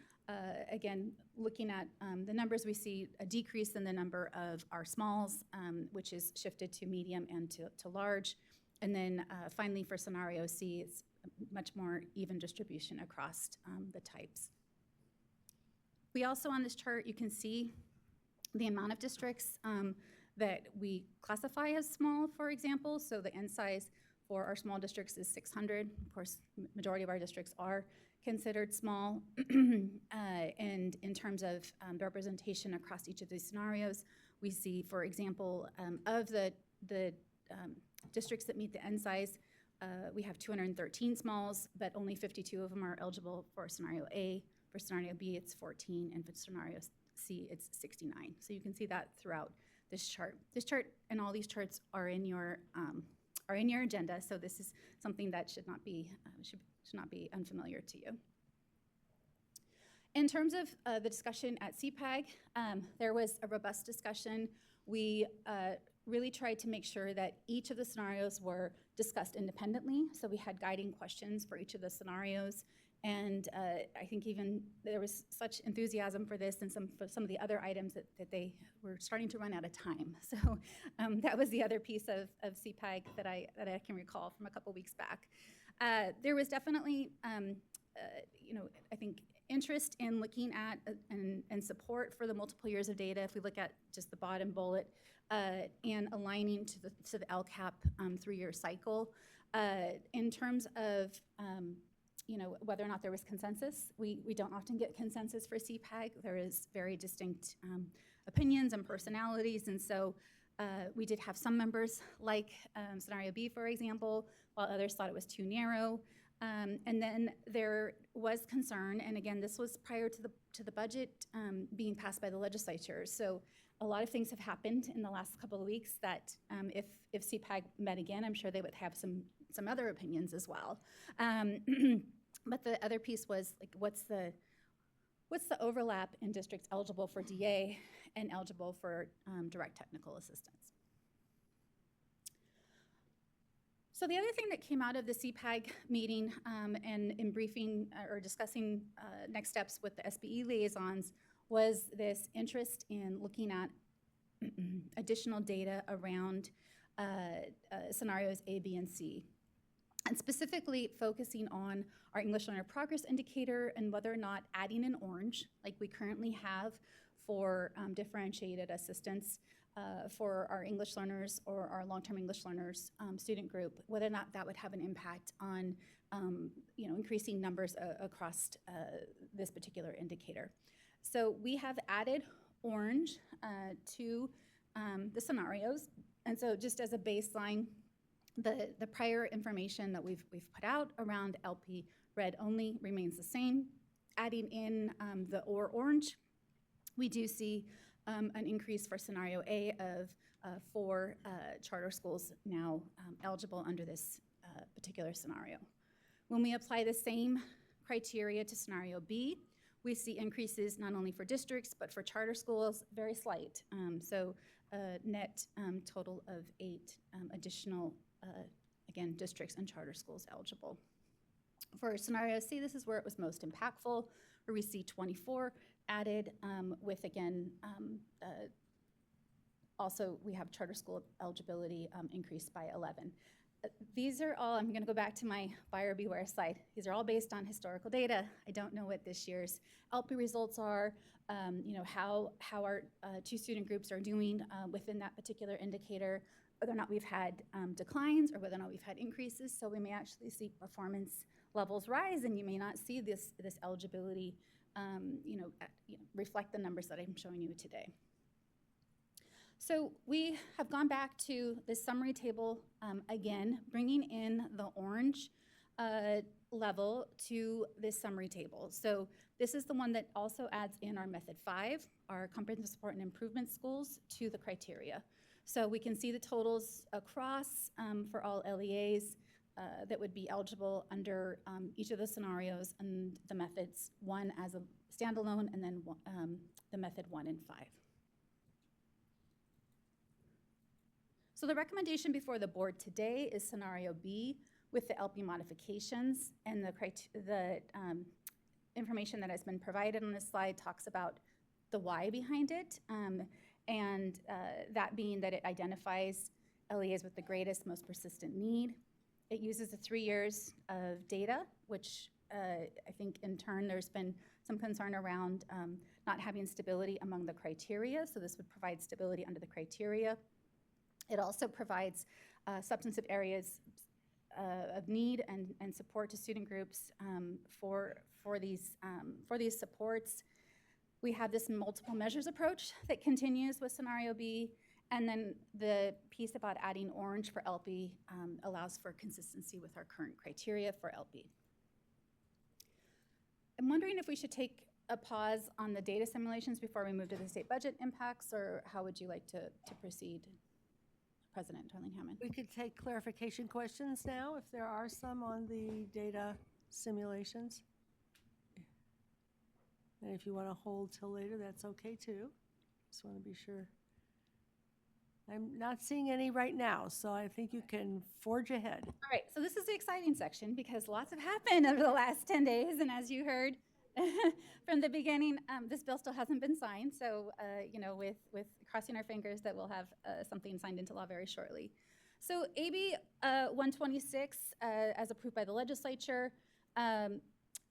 again, looking at the numbers, we see a decrease in the number of our smalls, which is shifted to medium and to large. And then finally, for scenario C, it's much more even distribution across the types. We also, on this chart, you can see the amount of districts that we classify as small, for example. So the N size for our small districts is 600. Of course, majority of our districts are considered small. And in terms of the representation across each of these scenarios, we see, for example, of the districts that meet the N size, we have 213 smalls, but only 52 of them are eligible for scenario A. For scenario B, it's 14, and for scenario C, it's 69. So you can see that throughout this chart. This chart and all these charts are in your agenda. So this is something that should not be unfamiliar to you. In terms of the discussion at CPAG, there was a robust discussion. We really tried to make sure that each of the scenarios were discussed independently. So we had guiding questions for each of the scenarios. And I think even there was such enthusiasm for this and for some of the other items that they were starting to run out of time. So that was the other piece of CPAG that I can recall from a couple weeks back. There was definitely, I think, interest in looking at and support for the multiple years of data. If we look at just the bottom bullet and aligning to the LCAP 3-year cycle. In terms of whether or not there was consensus. We don't often get consensus for CPAG. There is very distinct opinions and personalities, and so we did have some members like scenario B, for example, while others thought it was too narrow. And then there was concern, and again, this was prior to the budget being passed by the legislature. So a lot of things have happened in the last couple of weeks that if CPAG met again, I'm sure they would have some other opinions as well. But the other piece was like, what's the overlap in districts eligible for DA and eligible for direct technical assistance? So the other thing that came out of the CPAG meeting and in briefing or discussing next steps with the SBE liaisons was this interest in looking at additional data around scenarios A, B, and C. And specifically focusing on our English Learner Progress Indicator and whether or not adding an orange, like we currently have for differentiated assistance for our English learners or our long-term English learners student group, whether or not that would have an impact on increasing numbers across this particular indicator. So we have added orange to the scenarios. And so just as a baseline, the prior information that we've put out around LP red only remains the same. Adding in the orange, we do see an increase for scenario A of 4 charter schools now eligible under this particular scenario. When we apply the same criteria to scenario B, we see increases not only for districts but for charter schools, very slight. So net total of 8 additional again, districts and charter schools eligible. For scenario C, this is where it was most impactful, where we see 24 added with, again, also we have charter school eligibility increased by 11. These are all, I'm gonna go back to my buyer beware slide. These are all based on historical data. I don't know what this year's LP results are, how our 2 student groups are doing within that particular indicator, whether or not we've had declines or whether or not we've had increases. So we may actually see performance levels rise, and you may not see this eligibility reflect the numbers that I'm showing you today. So we have gone back to the summary table again, bringing in the orange level to this summary table. So this is the one that also adds in our method 5, our comprehensive support and improvement schools, to the criteria. So we can see the totals across for all LEAs that would be eligible under each of the scenarios and the methods, one as a standalone and then the method 1 and 5. So the recommendation before the board today is scenario B with the LP modifications, and the information that has been provided on this slide talks about the why behind it, and that being that it identifies LEAs with the greatest, most persistent need. It uses the 3 years of data, which I think in turn there's been some concern around not having stability among the criteria, so this would provide stability under the criteria. It also provides substantive areas of need and support to student groups for these supports. We have this multiple measures approach that continues with scenario B, and then the piece about adding orange for LP allows for consistency with our current criteria for LP. I'm wondering if we should take a pause on the data simulations before we move to the state budget impacts, or how would you like to proceed, President Darling-Hammond? We could take clarification questions now, if there are some on the data simulations. And if you want to hold till later, that's okay too. Just want to be sure. I'm not seeing any right now, so I think you can forge ahead. All right, so this is the exciting section because lots have happened over the last 10 days, and as you heard from the beginning, this bill still hasn't been signed, so you know, with crossing our fingers that we'll have something signed into law very shortly. So AB 126, as approved by the legislature,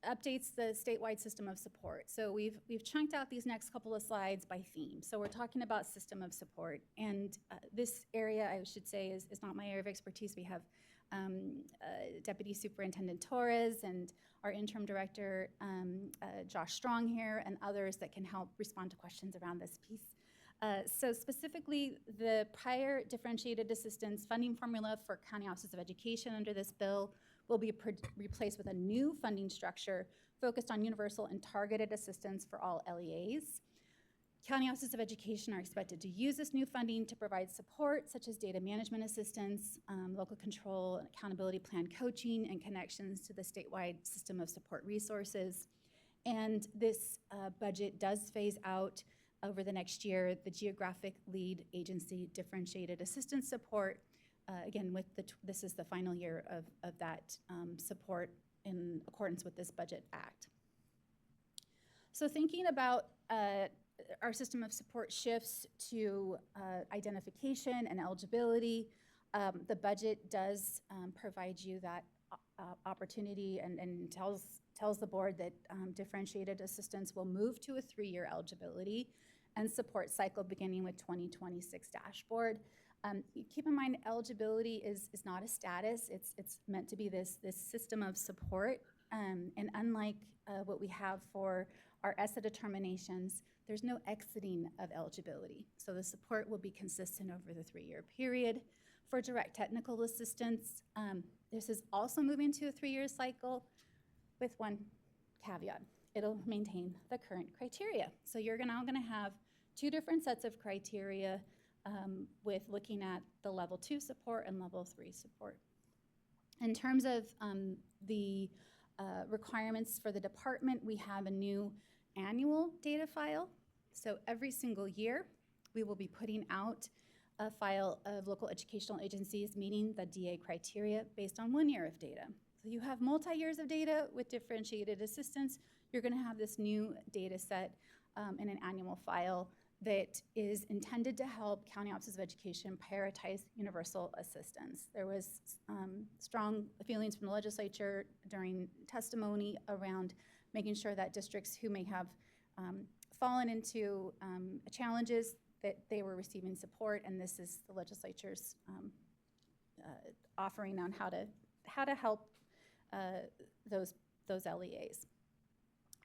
updates the statewide system of support. So we've chunked out these next couple of slides by theme. So we're talking about system of support, and this area, I should say, is not my area of expertise. We have Deputy Superintendent Torres and our interim director, Josh Strong here, and others that can help respond to questions around this piece. So specifically, the prior differentiated assistance funding formula for county offices of education under this bill will be replaced with a new funding structure focused on universal and targeted assistance for all LEAs. County offices of education are expected to use this new funding to provide support such as data management assistance, local control and accountability plan coaching, and connections to the statewide system of support resources. And this budget does phase out over the next year the geographic lead agency differentiated assistance support. Again, this is the final year of that support in accordance with this Budget Act. So thinking about our system of support shifts to identification and eligibility, the budget does provide you that opportunity and tells the board that differentiated assistance will move to a 3-year eligibility and support cycle beginning with 2026 dashboard. Keep in mind, eligibility is not a status. It's meant to be this system of support. And unlike what we have for our ESSA determinations, there's no exiting of eligibility. So the support will be consistent over the 3-year period. For direct technical assistance, this is also moving to a 3-year cycle with one caveat. It'll maintain the current criteria. So you're now gonna have 2 different sets of criteria with looking at the level 2 support and level 3 support. In terms of the requirements for the department, we have a new annual data file. So every single year, we will be putting out a file of local educational agencies meeting the DA criteria based on 1 year of data. So you have multi-years of data with differentiated assistance. You're gonna have this new data set in an annual file that is intended to help county offices of education prioritize universal assistance. There was strong feelings from the legislature during testimony around making sure that districts who may have fallen into challenges that they were receiving support, and this is the legislature's offering on how to help those LEAs.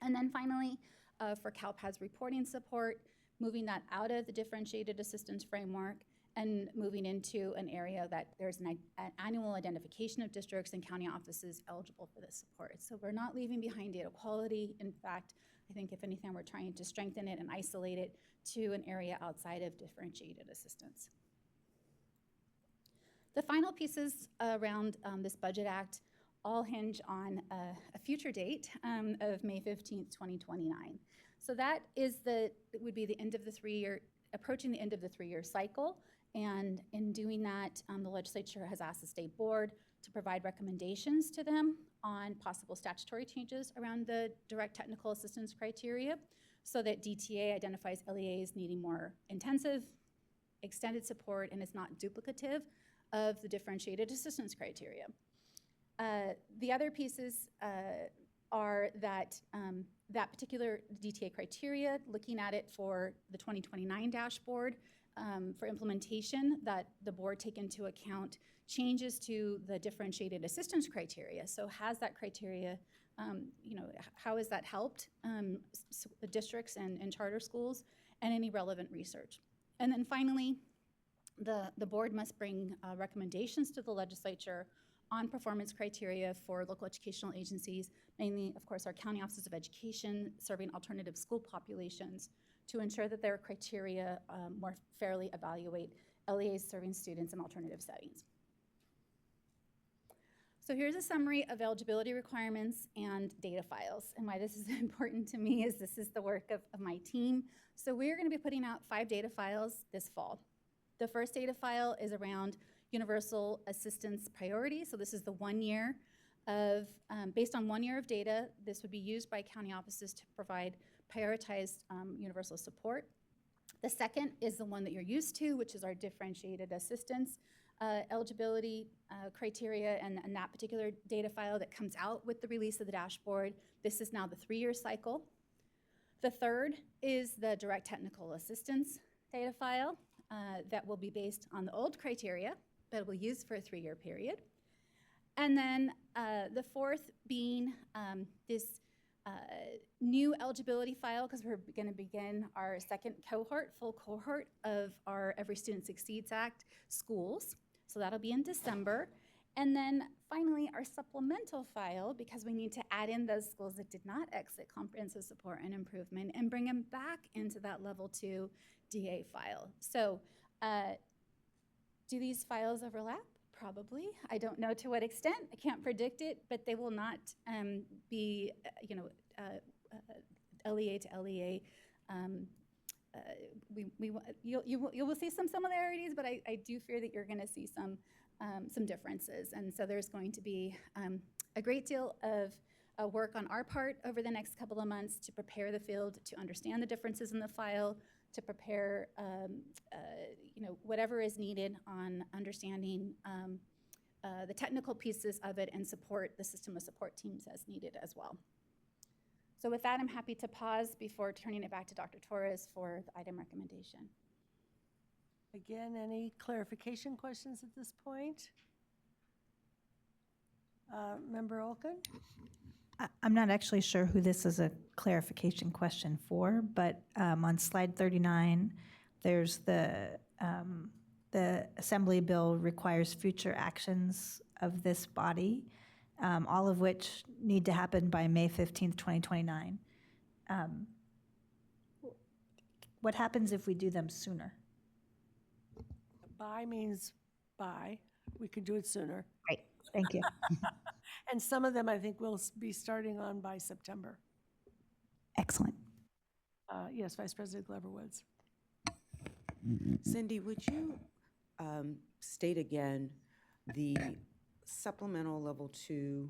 And then finally, for CalPAD's reporting support, moving that out of the differentiated assistance framework and moving into an area that there's an annual identification of districts and county offices eligible for this support. So we're not leaving behind data quality. In fact, I think if anything, we're trying to strengthen it and isolate it to an area outside of differentiated assistance. The final pieces around this Budget Act all hinge on a future date of May 15th, 2029. So that is would be the end of the 3-year, approaching the end of the 3-year cycle. And in doing that, the legislature has asked the state board to provide recommendations to them on possible statutory changes around the direct technical assistance criteria so that DTA identifies LEAs needing more intensive, extended support, and is not duplicative of the differentiated assistance criteria. The other pieces are that that particular DTA criteria, looking at it for the 2029 dashboard for implementation, that the board take into account changes to the differentiated assistance criteria. So has that criteria, how has that helped the districts and charter schools, and any relevant research? And then finally, the board must bring recommendations to the legislature on performance criteria for local educational agencies, mainly, of course, our county offices of education serving alternative school populations, to ensure that their criteria more fairly evaluate LEAs serving students in alternative settings. So here's a summary of eligibility requirements and data files. And why this is important to me is this is the work of my team. So we're going to be putting out 5 data files this fall. The first data file is around universal assistance priority. So this is the 1 year of, based on 1 year of data, this would be used by county offices to provide prioritized universal support. The second is the one that you're used to, which is our differentiated assistance eligibility criteria, and that particular data file that comes out with the release of the dashboard. This is now the 3-year cycle. The third is the direct technical assistance data file that will be based on the old criteria, but will use for a 3-year period. And then the fourth being this new eligibility file, because we're going to begin our second cohort, full cohort of our Every Student Succeeds Act schools. So that'll be in December. And then finally, our supplemental file, because we need to add in those schools that did not exit comprehensive support and improvement and bring them back into that level 2 DA file. So do these files overlap? Probably. I don't know to what extent. I can't predict it, but they will not be, LEA to LEA. You will see some similarities, but I do fear that you're going to see some differences. And so there's going to be a great deal of work on our part over the next couple of months to prepare the field to understand the differences in the file, to prepare whatever is needed on understanding the technical pieces of it and support the system of support teams as needed as well. So with that, I'm happy to pause before turning it back to Dr. Torres for the item recommendation. Again, any clarification questions at this point? Member Olken? I'm not actually sure who this is a clarification question for, but on slide 39, there's the Assembly bill requires future actions of this body, all of which need to happen by May 15th, 2029. What happens if we do them sooner? By means by. We could do it sooner. Great, thank you. And some of them, I think, we'll be starting on by September. Excellent. Yes, Vice President Glover Woods. Cindy, would you state again the supplemental level 2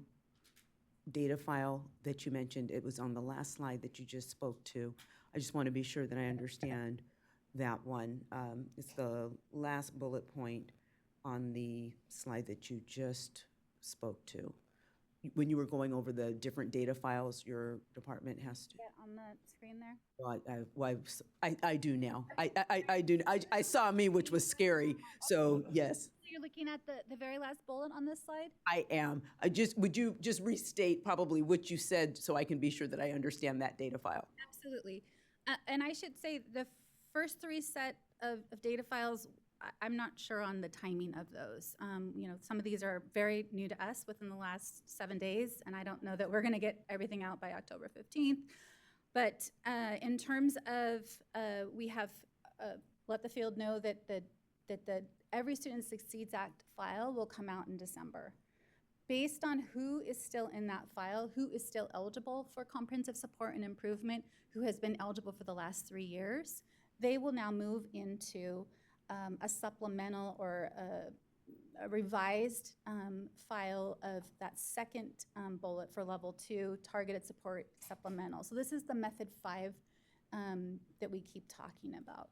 data file that you mentioned? It was on the last slide that you just spoke to. I just want to be sure that I understand that one. It's the last bullet point on the slide that you just spoke to. When you were going over the different data files your department has to. Yeah, on the screen there. Well, I do now. I do. I saw me, which was scary. So yes. So you're looking at the very last bullet on this slide? I am. Would you just restate probably what you said so I can be sure that I understand that data file? Absolutely. And I should say the first 3 set of data files I'm not sure on the timing of those. Some of these are very new to us within the last 7 days, and I don't know that we're going to get everything out by October 15th. But in terms of, we have let the field know that the Every Student Succeeds Act file will come out in December. Based on who is still in that file, who is still eligible for comprehensive support and improvement, who has been eligible for the last 3 years, they will now move into a supplemental or a revised file of that second bullet for level 2, targeted support supplemental. So this is the method 5 that we keep talking about.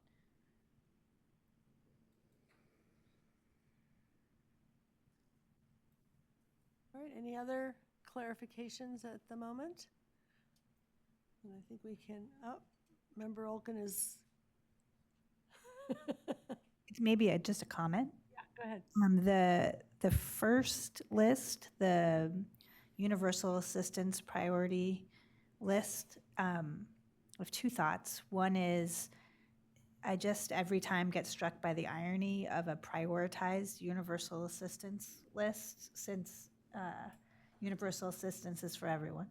All right, any other clarifications at the moment? And I think we can, Member Olken is. It's maybe just a comment. Go ahead. The first list, the universal assistance priority list, of 2 thoughts. One is, I just every time get struck by the irony of a prioritized universal assistance list, since universal assistance is for everyone.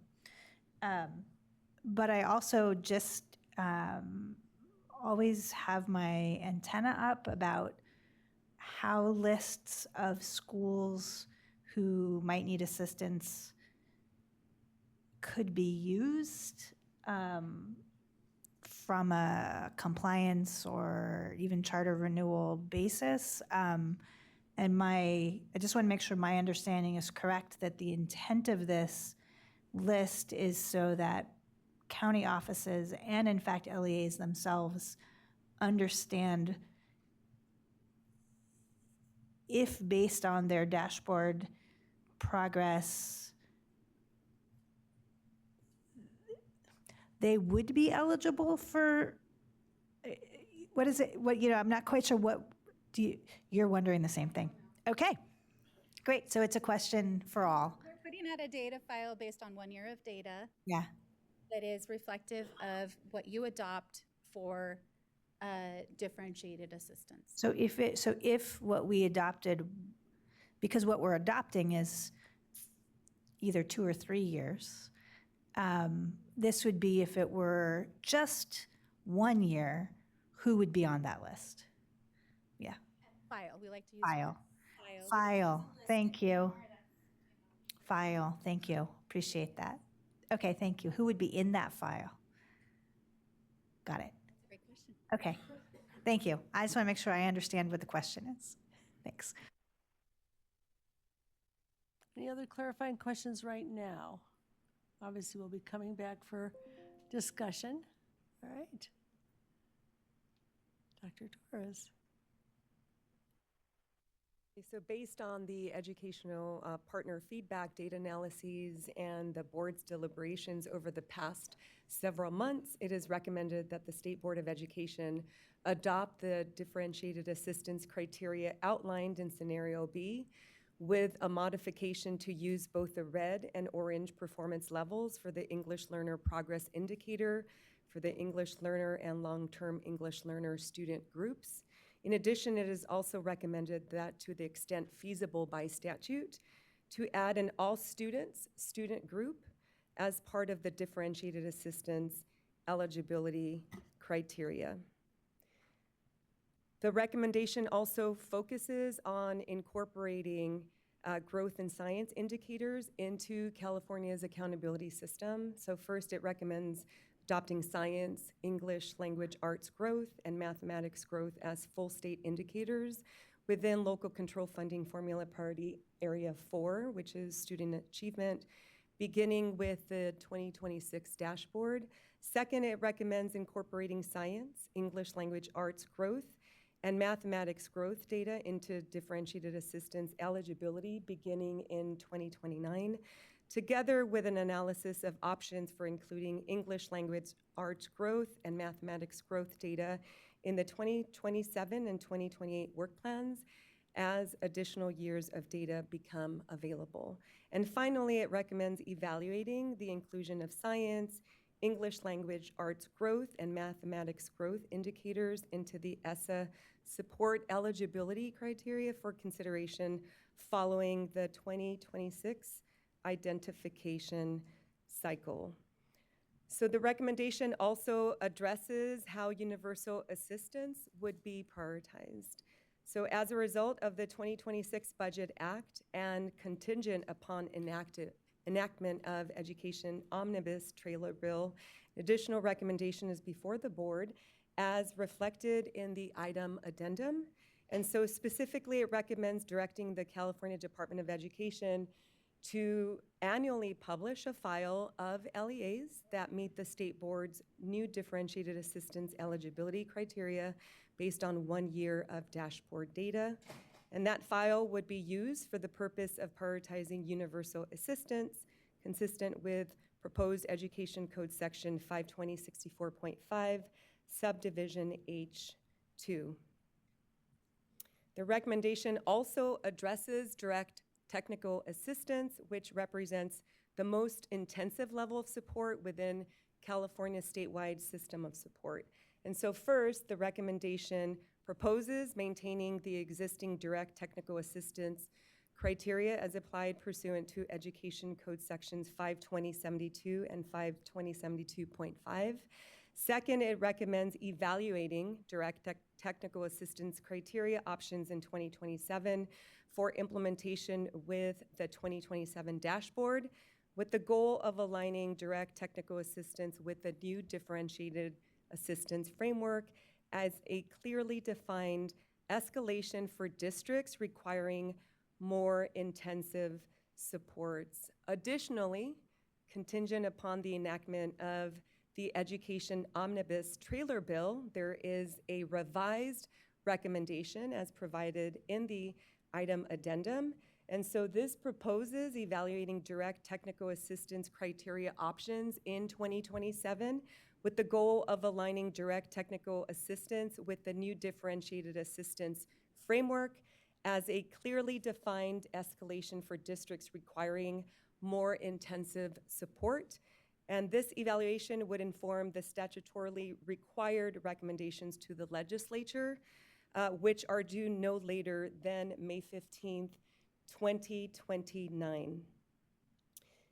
But I also just always have my antenna up about how lists of schools who might need assistance could be used from a compliance or even charter renewal basis. And I just want to make sure my understanding is correct, that the intent of this list is so that county offices and in fact LEAs themselves understand if, based on their dashboard progress, they would be eligible for, what is it, I'm not quite sure you're wondering the same thing. Okay, great, so it's a question for all. We're putting out a data file based on 1 year of data. Yeah. That is reflective of what you adopt for differentiated assistance. So if what we adopted, because what we're adopting is either 2 or 3 years, this would be if it were just 1 year, who would be on that list? Yeah. File, we like to use File. file. File, thank you. File, thank you. Appreciate that. Okay, thank you. Who would be in that file? Got it. That's a great question. Okay, thank you. I just want to make sure I understand what the question is. Thanks. Any other clarifying questions right now? Obviously, we'll be coming back for discussion. All right. Dr. Torres. So based on the educational partner feedback, data analyses, and the board's deliberations over the past several months, it is recommended that the State Board of Education adopt the differentiated assistance criteria outlined in Scenario B, with a modification to use both the red and orange performance levels for the English Learner Progress Indicator for the English Learner and Long-Term English Learner student groups. In addition, it is also recommended that, to the extent feasible by statute, to add an all students student group as part of the differentiated assistance eligibility criteria. The recommendation also focuses on incorporating growth and science indicators into California's accountability system. So first, it recommends adopting science, English, language arts growth, and mathematics growth as full state indicators within local control funding formula priority area 4, which is student achievement, beginning with the 2026 dashboard. Second, it recommends incorporating science, English, language arts growth, and mathematics growth data into differentiated assistance eligibility beginning in 2029. Together with an analysis of options for including English language arts growth and mathematics growth data in the 2027 and 2028 work plans as additional years of data become available. And finally, it recommends evaluating the inclusion of science, English language arts growth and mathematics growth indicators into the ESSA support eligibility criteria for consideration following the 2026 identification cycle. So the recommendation also addresses how universal assistance would be prioritized. So as a result of the 2026 Budget Act and contingent upon enactment of Education Omnibus Trailer Bill, additional recommendation is before the board as reflected in the item addendum. And so specifically, it recommends directing the California Department of Education to annually publish a file of LEAs that meet the state board's new differentiated assistance eligibility criteria based on 1 year of dashboard data. And that file would be used for the purpose of prioritizing universal assistance consistent with proposed Education Code Section 52064.5, subdivision H2. The recommendation also addresses direct technical assistance, which represents the most intensive level of support within California's statewide system of support. And so first, the recommendation proposes maintaining the existing direct technical assistance criteria as applied pursuant to Education Code Sections 52072 and 52072.5. Second, it recommends evaluating direct technical assistance criteria options in 2027 for implementation with the 2027 dashboard, with the goal of aligning direct technical assistance with the new differentiated assistance framework as a clearly defined escalation for districts requiring more intensive supports. Additionally, contingent upon the enactment of the Education Omnibus Trailer Bill, there is a revised recommendation as provided in the item addendum. And so this proposes evaluating direct technical assistance criteria options in 2027 with the goal of aligning direct technical assistance with the new differentiated assistance framework as a clearly defined escalation for districts requiring more intensive support. And this evaluation would inform the statutorily required recommendations to the legislature, which are due no later than May 15th, 2029.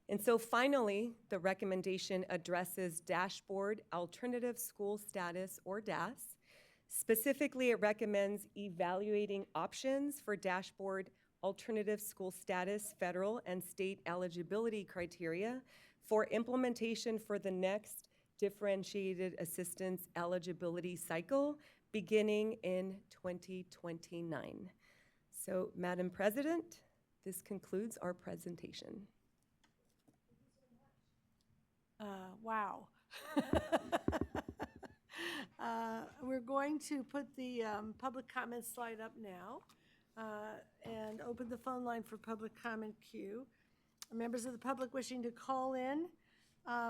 And so finally, the recommendation addresses dashboard alternative school status or DAS. Specifically, it recommends evaluating options for dashboard alternative school status, federal and state eligibility criteria for implementation for the next differentiated assistance eligibility cycle beginning in 2029. So, Madam President, this concludes our presentation. Wow. We're going to put the public comment slide up now and open the phone line for public comment queue. Members of the public wishing to call in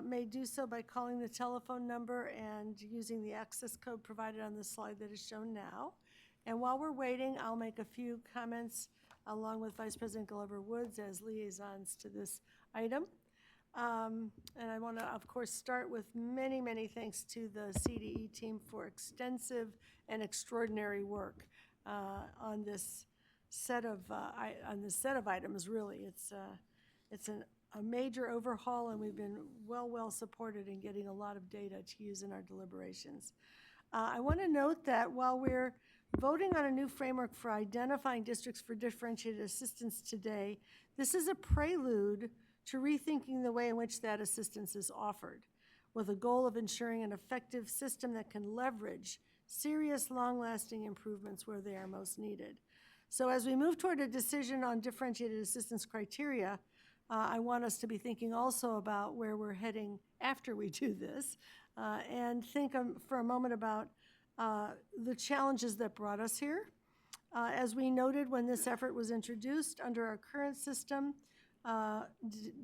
may do so by calling the telephone number and using the access code provided on the slide that is shown now. And while we're waiting, I'll make a few comments along with Vice President Glover Woods as liaisons to this item. And I want to, of course, start with many, many thanks to the CDE team for extensive and extraordinary work on this set of items. Really, it's a major overhaul, and we've been well supported in getting a lot of data to use in our deliberations. I want to note that while we're voting on a new framework for identifying districts for differentiated assistance today, this is a prelude to rethinking the way in which that assistance is offered, with a goal of ensuring an effective system that can leverage serious, long-lasting improvements where they are most needed. So as we move toward a decision on differentiated assistance criteria, I want us to be thinking also about where we're heading after we do this, and think for a moment about the challenges that brought us here. As we noted when this effort was introduced, under our current system,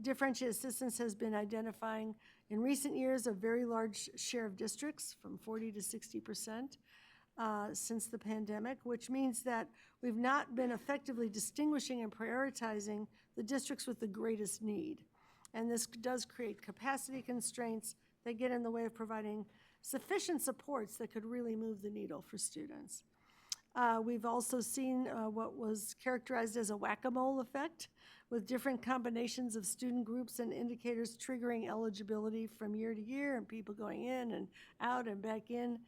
differentiated assistance has been identifying in recent years a very large share of districts, from 40 to 60%, since the pandemic, which means that we've not been effectively distinguishing and prioritizing the districts with the greatest need. And this does create capacity constraints that get in the way of providing sufficient supports that could really move the needle for students. We've also seen what was characterized as a whack-a-mole effect, with different combinations of student groups and indicators triggering eligibility from year to year, and people going in and out and back in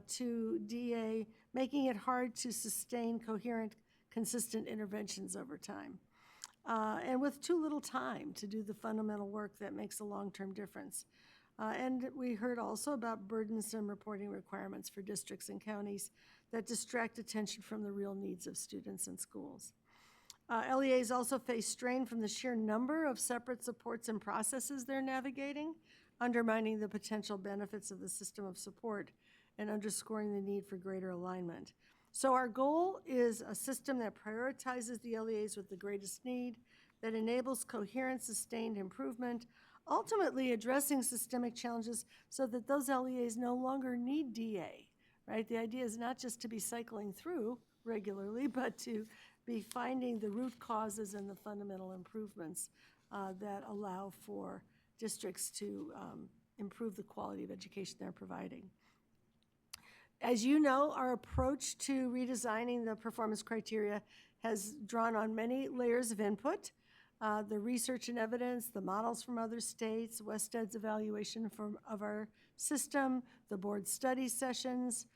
to DA, making it hard to sustain coherent, consistent interventions over time. And with too little time to do the fundamental work that makes a long-term difference. And we heard also about burdensome reporting requirements for districts and counties that distract attention from the real needs of students and schools. LEAs also face strain from the sheer number of separate supports and processes they're navigating, undermining the potential benefits of the system of support and underscoring the need for greater alignment. So our goal is a system that prioritizes the LEAs with the greatest need, that enables coherent, sustained improvement, ultimately addressing systemic challenges so that those LEAs no longer need DA, right? The idea is not just to be cycling through regularly, but to be finding the root causes and the fundamental improvements that allow for districts to improve the quality of education they're providing. As you know, our approach to redesigning the performance criteria has drawn on many layers of input. The research and evidence, the models from other states, WestEd's evaluation of our system, the board study sessions,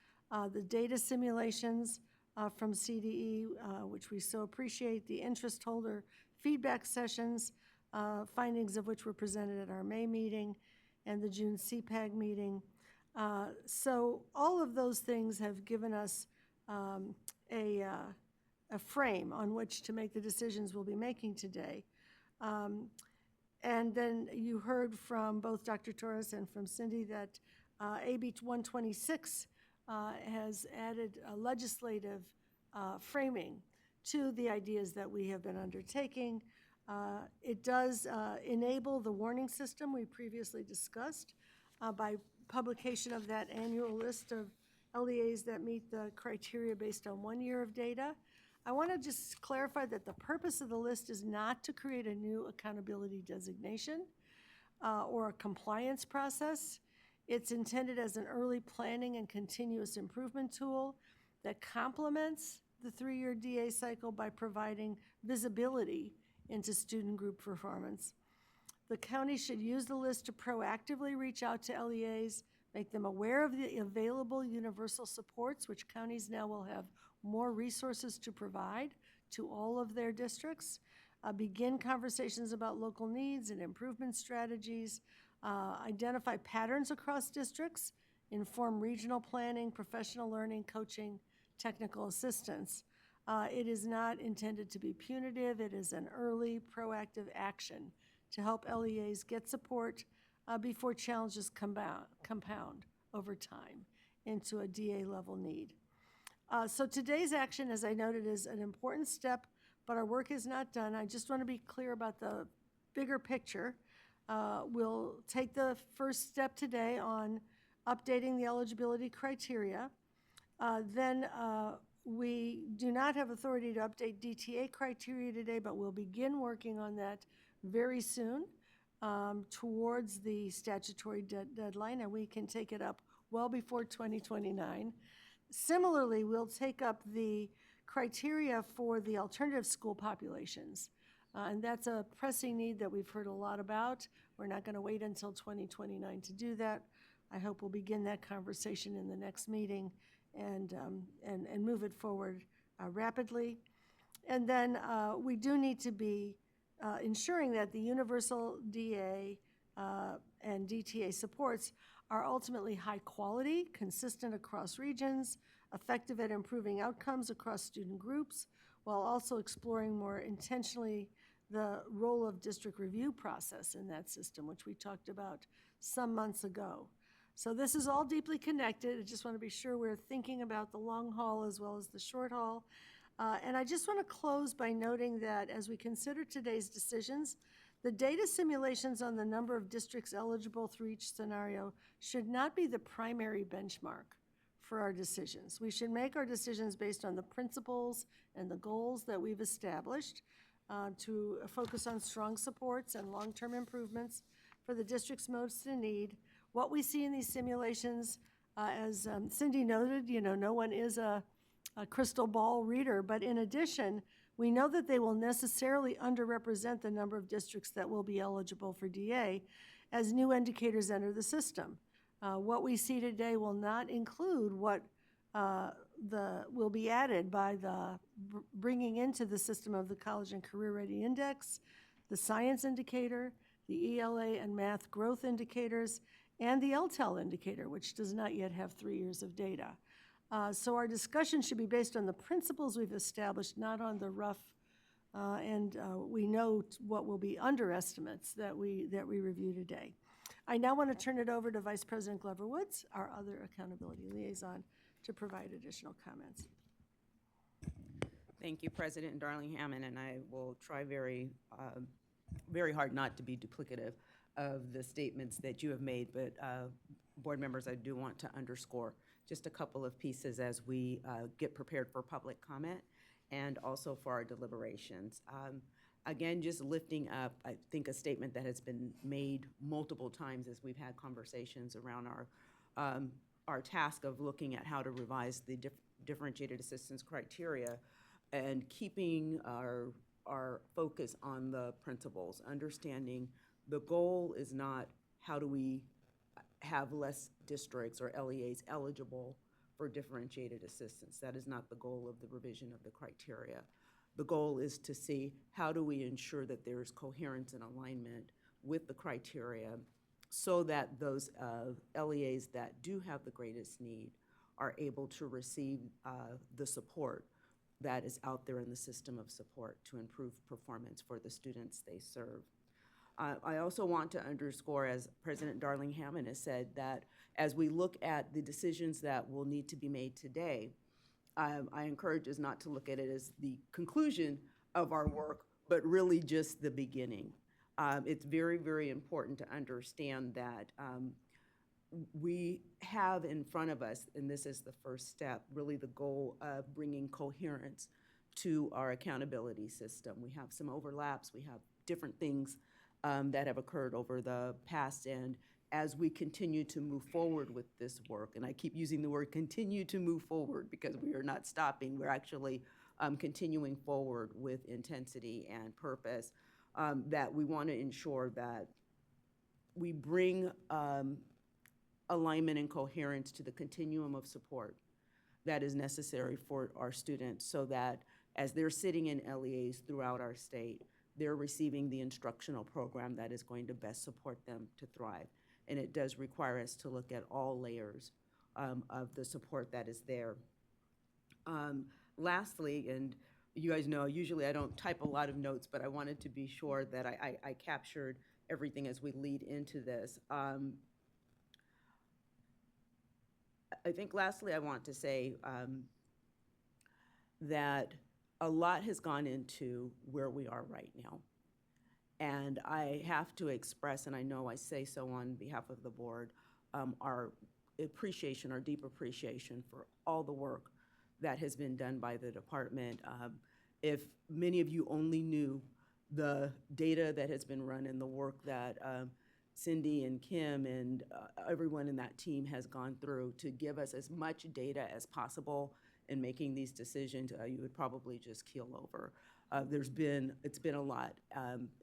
the data simulations from CDE, which we so appreciate, the interest holder feedback sessions, findings of which were presented at our May meeting and the June CPAG meeting. So all of those things have given us a frame on which to make the decisions we'll be making today. And then you heard from both Dr. Torres and from Cindy that AB 126 has added a legislative framing to the ideas that we have been undertaking. It does enable the warning system we previously discussed by publication of that annual list of LEAs that meet the criteria based on 1 year of data. I want to just clarify that the purpose of the list is not to create a new accountability designation or a compliance process. It's intended as an early planning and continuous improvement tool that complements the 3-year DA cycle by providing visibility into student group performance. The county should use the list to proactively reach out to LEAs, make them aware of the available universal supports, which counties now will have more resources to provide to all of their districts, begin conversations about local needs and improvement strategies, identify patterns across districts, inform regional planning, professional learning, coaching, technical assistance. It is not intended to be punitive. It is an early, proactive action to help LEAs get support before challenges compound over time into a DA level need. So today's action, as I noted, is an important step, but our work is not done. I just want to be clear about the bigger picture. We'll take the first step today on updating the eligibility criteria. Then we do not have authority to update DTA criteria today, but we'll begin working on that very soon towards the statutory deadline, and we can take it up well before 2029. Similarly, we'll take up the criteria for the alternative school populations, and that's a pressing need that we've heard a lot about. We're not going to wait until 2029 to do that. I hope we'll begin that conversation in the next meeting and move it forward rapidly. And then we do need to be ensuring that the universal DA and DTA supports are ultimately high quality, consistent across regions, effective at improving outcomes across student groups, while also exploring more intentionally the role of district review process in that system, which we talked about some months ago. So this is all deeply connected. I just want to be sure we're thinking about the long haul as well as the short haul. And I just want to close by noting that as we consider today's decisions, the data simulations on the number of districts eligible through each scenario should not be the primary benchmark for our decisions. We should make our decisions based on the principles and the goals that we've established to focus on strong supports and long-term improvements for the districts most in need, What we see in these simulations, as Cindy noted, no one is a crystal ball reader, but in addition, we know that they will necessarily underrepresent the number of districts that will be eligible for DA as new indicators enter the system. What we see today will not include what will be added by the bringing into the system of the College and Career Ready Index, the science indicator, the ELA and math growth indicators, and the LTEL indicator, which does not yet have 3 years of data. So our discussion should be based on the principles we've established, not on the rough, and we know what will be underestimates that we review today. I now want to turn it over to Vice President Glover Woods, our other accountability liaison, to provide additional comments. Thank you, President Darling Hammond, and I will try very hard not to be duplicative of the statements that you have made, but board members, I do want to underscore just a couple of pieces as we get prepared for public comment and also for our deliberations. Again, just lifting up, I think, a statement that has been made multiple times as we've had conversations around our task of looking at how to revise the differentiated assistance criteria and keeping our focus on the principles, understanding the goal is not how do we have less districts or LEAs eligible for differentiated assistance. That is not the goal of the revision of the criteria. The goal is to see how do we ensure that there is coherence and alignment with the criteria so that those LEAs that do have the greatest need are able to receive the support that is out there in the system of support to improve performance for the students they serve. I also want to underscore, as President Darling Hammond has said, that as we look at the decisions that will need to be made today, I encourage us not to look at it as the conclusion of our work, but really just the beginning. It's very, very important to understand that we have in front of us, and this is the first step, really the goal of bringing coherence to our accountability system. We have some overlaps, we have different things that have occurred over the past, and as we continue to move forward with this work, and I keep using the word continue to move forward because we are not stopping, we're actually continuing forward with intensity and purpose, that we want to ensure that we bring alignment and coherence to the continuum of support that is necessary for our students so that as they're sitting in LEAs throughout our state, they're receiving the instructional program that is going to best support them to thrive. And it does require us to look at all layers of the support that is there. Lastly, and you guys know, usually I don't type a lot of notes, but I wanted to be sure that I captured everything as we lead into this. I think lastly, I want to say that a lot has gone into where we are right now. And I have to express, and I know I say so on behalf of the board, our appreciation, our deep appreciation for all the work that has been done by the department. If many of you only knew the data that has been run and the work that Cindy and Kim and everyone in that team has gone through to give us as much data as possible in making these decisions, you would probably just keel over. It's been a lot.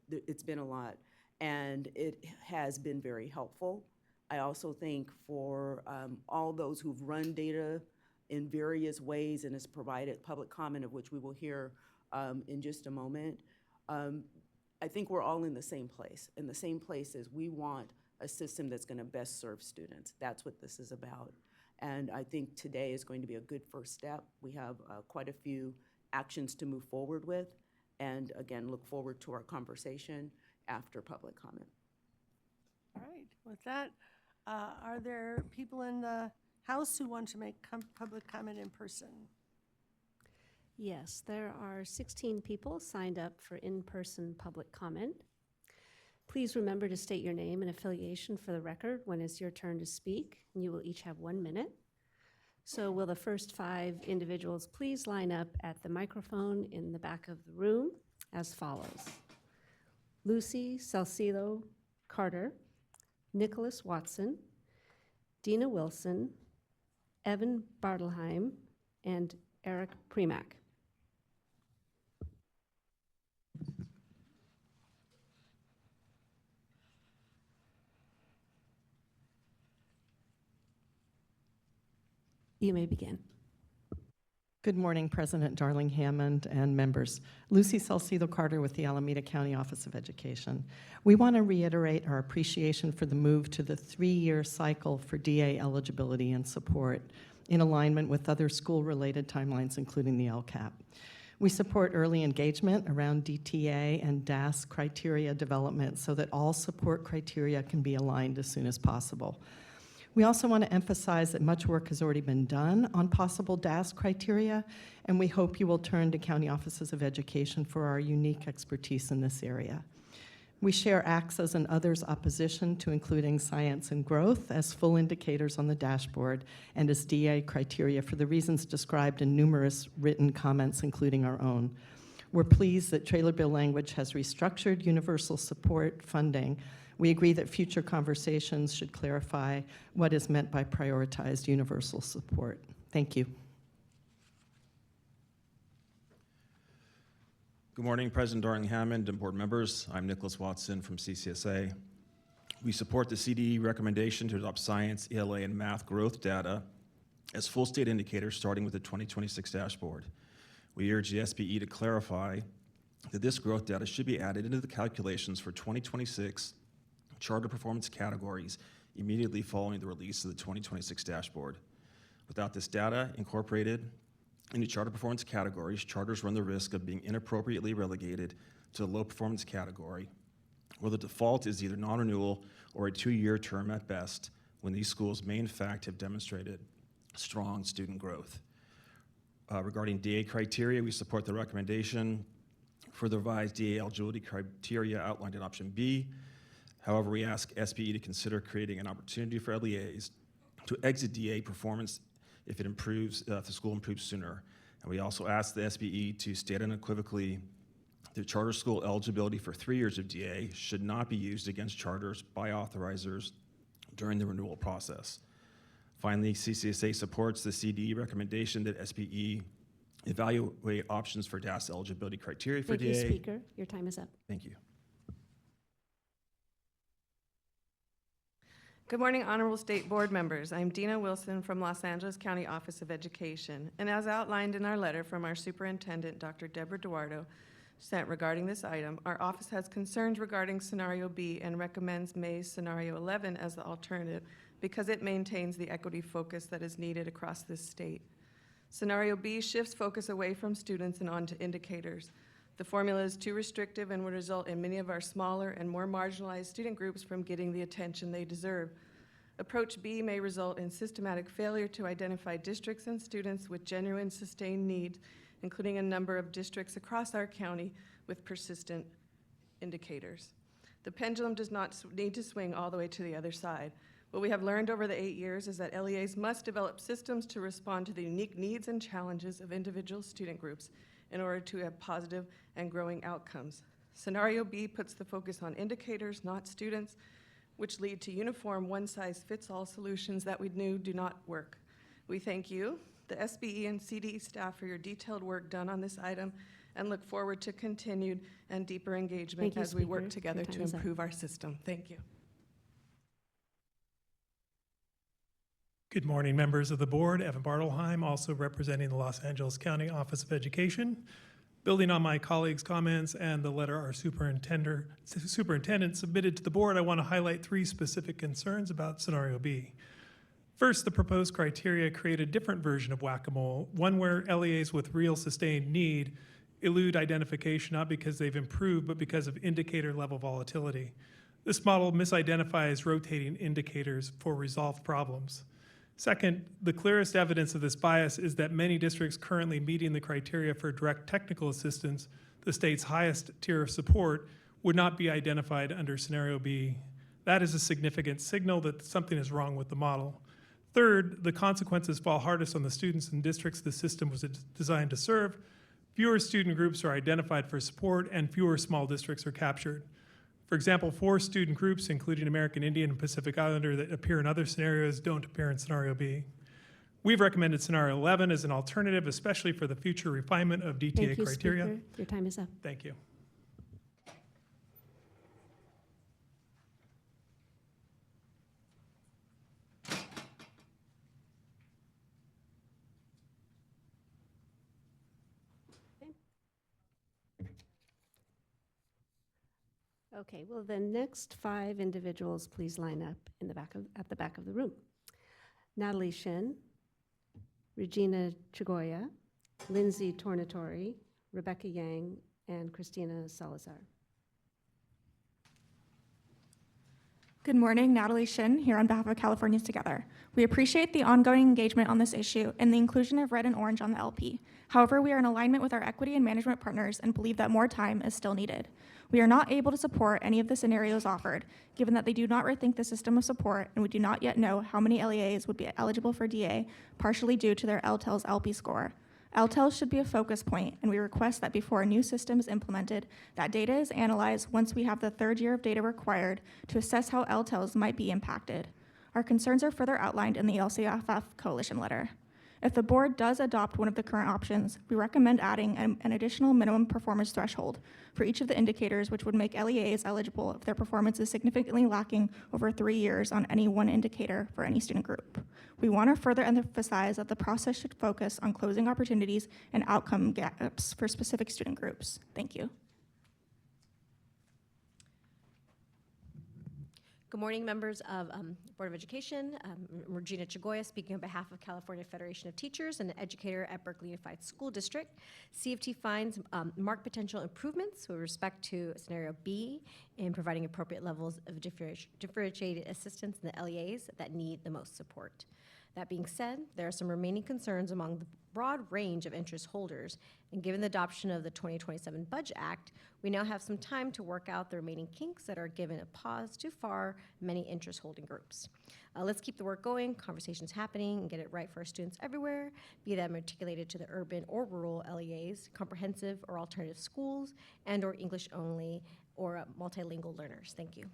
It's been a lot, and it has been very helpful. I also think for all those who've run data in various ways and has provided public comment, of which we will hear in just a moment, I think we're all in the same place. And the same place is we want a system that's going to best serve students. That's what this is about. And I think today is going to be a good first step. We have quite a few actions to move forward with. And again, look forward to our conversation after public comment. All right, with that, are there people in the House who want to make public comment in person? Yes, there are 16 people signed up for in-person public comment. Please remember to state your name and affiliation for the record when it's your turn to speak. You will each have 1 minute. So will the first 5 individuals please line up at the microphone in the back of the room as follows. Lucy Salcido Carter, Nicholas Watson, Dina Wilson, Evan Bartelheim, and Eric Premack. You may begin. Good morning, President Darling Hammond and members. Lucy Salcido Carter with the Alameda County Office of Education. We want to reiterate our appreciation for the move to the 3-year cycle for DA eligibility and support in alignment with other school-related timelines, including the LCAP. We support early engagement around DTA and DAS criteria development so that all support criteria can be aligned as soon as possible. We also want to emphasize that much work has already been done on possible DAS criteria, and we hope you will turn to county offices of education for our unique expertise in this area. We share AXA's and others' opposition to including science and growth as full indicators on the dashboard and as DA criteria for the reasons described in numerous written comments, including our own. We're pleased that trailer bill language has restructured universal support funding. We agree that future conversations should clarify what is meant by prioritized universal support. Thank you. Good morning, President Darling Hammond and board members. I'm Nicholas Watson from CCSA. We support the CDE recommendation to adopt science, ELA, and math growth data as full state indicators starting with the 2026 dashboard. We urge the SBE to clarify that this growth data should be added into the calculations for 2026 charter performance categories immediately following the release of the 2026 dashboard. Without this data incorporated into charter performance categories, charters run the risk of being inappropriately relegated to the low performance category, where the default is either non-renewal or a 2-year term at best, when these schools may in fact have demonstrated strong student growth. Regarding DA criteria, we support the recommendation for the revised DA eligibility criteria outlined in option B. However, we ask SBE to consider creating an opportunity for LEAs to exit DA performance if it improves, if the school improves sooner. And we also ask the SBE to state unequivocally that charter school eligibility for 3 years of DA should not be used against charters by authorizers during the renewal process. Finally, CCSA supports the CDE recommendation that SBE evaluate options for DAS eligibility criteria for DA. Thank you, Speaker. Your time is up. Thank you. Good morning, Honorable State Board members. I'm Dina Wilson from Los Angeles County Office of Education, and as outlined in our letter from our Superintendent, Dr. Deborah Duardo, sent regarding this item, our office has concerns regarding Scenario B and recommends May's Scenario 11 as the alternative because it maintains the equity focus that is needed across this state. Scenario B shifts focus away from students and onto indicators. The formula is too restrictive and would result in many of our smaller and more marginalized student groups from getting the attention they deserve. Approach B may result in systematic failure to identify districts and students with genuine sustained needs, including a number of districts across our county with persistent indicators. The pendulum does not need to swing all the way to the other side. What we have learned over the 8 years is that LEAs must develop systems to respond to the unique needs and challenges of individual student groups in order to have positive and growing outcomes. Scenario B puts the focus on indicators, not students, which lead to uniform one-size-fits-all solutions that we knew do not work. We thank you, the SBE and CDE staff, for your detailed work done on this item and look forward to continued and deeper engagement as we work together to improve our system. Thank you. Good morning, members of the board. Evan Bartelheim, also representing the Los Angeles County Office of Education. Building on my colleagues' comments and the letter our superintendent submitted to the board, I want to highlight 3 specific concerns about Scenario B. First, the proposed criteria create a different version of whack-a-mole, one where LEAs with real sustained need elude identification not because they've improved, but because of indicator-level volatility. This model misidentifies rotating indicators for resolved problems. Second, the clearest evidence of this bias is that many districts currently meeting the criteria for direct technical assistance, the state's highest tier of support, would not be identified under Scenario B. That is a significant signal that something is wrong with the model. Third, the consequences fall hardest on the students and districts the system was designed to serve. Fewer student groups are identified for support and fewer small districts are captured. For example, 4 student groups, including American Indian and Pacific Islander, that appear in other scenarios don't appear in scenario B. We've recommended scenario 11 as an alternative, especially for the future refinement of DTA Thank you, criteria. Speaker. Your time is up. Thank you. Okay, will the next 5 individuals please line up in the at the back of the room? Natalie Shin, Regina Chagoya, Lindsay Tornatori, Rebecca Yang, and Christina Salazar. Good morning, Natalie Shin, here on behalf of Californians Together. We appreciate the ongoing engagement on this issue and the inclusion of red and orange on the LP. However, we are in alignment with our equity and management partners and believe that more time is still needed. We are not able to support any of the scenarios offered, given that they do not rethink the system of support, and we do not yet know how many LEAs would be eligible for DA, partially due to their LTEL's LP score. LTEL should be a focus point, and we request that before a new system is implemented, that data is analyzed once we have the 3rd year of data required to assess how LTELs might be impacted. Our concerns are further outlined in the LCFF coalition letter. If the board does adopt one of the current options, we recommend adding an additional minimum performance threshold for each of the indicators, which would make LEAs eligible if their performance is significantly lacking over 3 years on any one indicator for any student group. We want to further emphasize that the process should focus on closing opportunities and outcome gaps for specific student groups. Thank you. Good morning, members of Board of Education. I'm Regina Chagoya, speaking on behalf of California Federation of Teachers and an educator at Berkeley Unified School District. CFT finds marked potential improvements with respect to scenario B in providing appropriate levels of differentiated assistance in the LEAs that need the most support. That being said, there are some remaining concerns among the broad range of interest holders, and given the adoption of the 2027 Budget Act, we now have some time to work out the remaining kinks that are given a pause to far many interest holding groups. Let's keep the work going, conversations happening, and get it right for our students everywhere, be them articulated to the urban or rural LEAs, comprehensive or alternative schools, and or English only or multilingual learners. Thank you.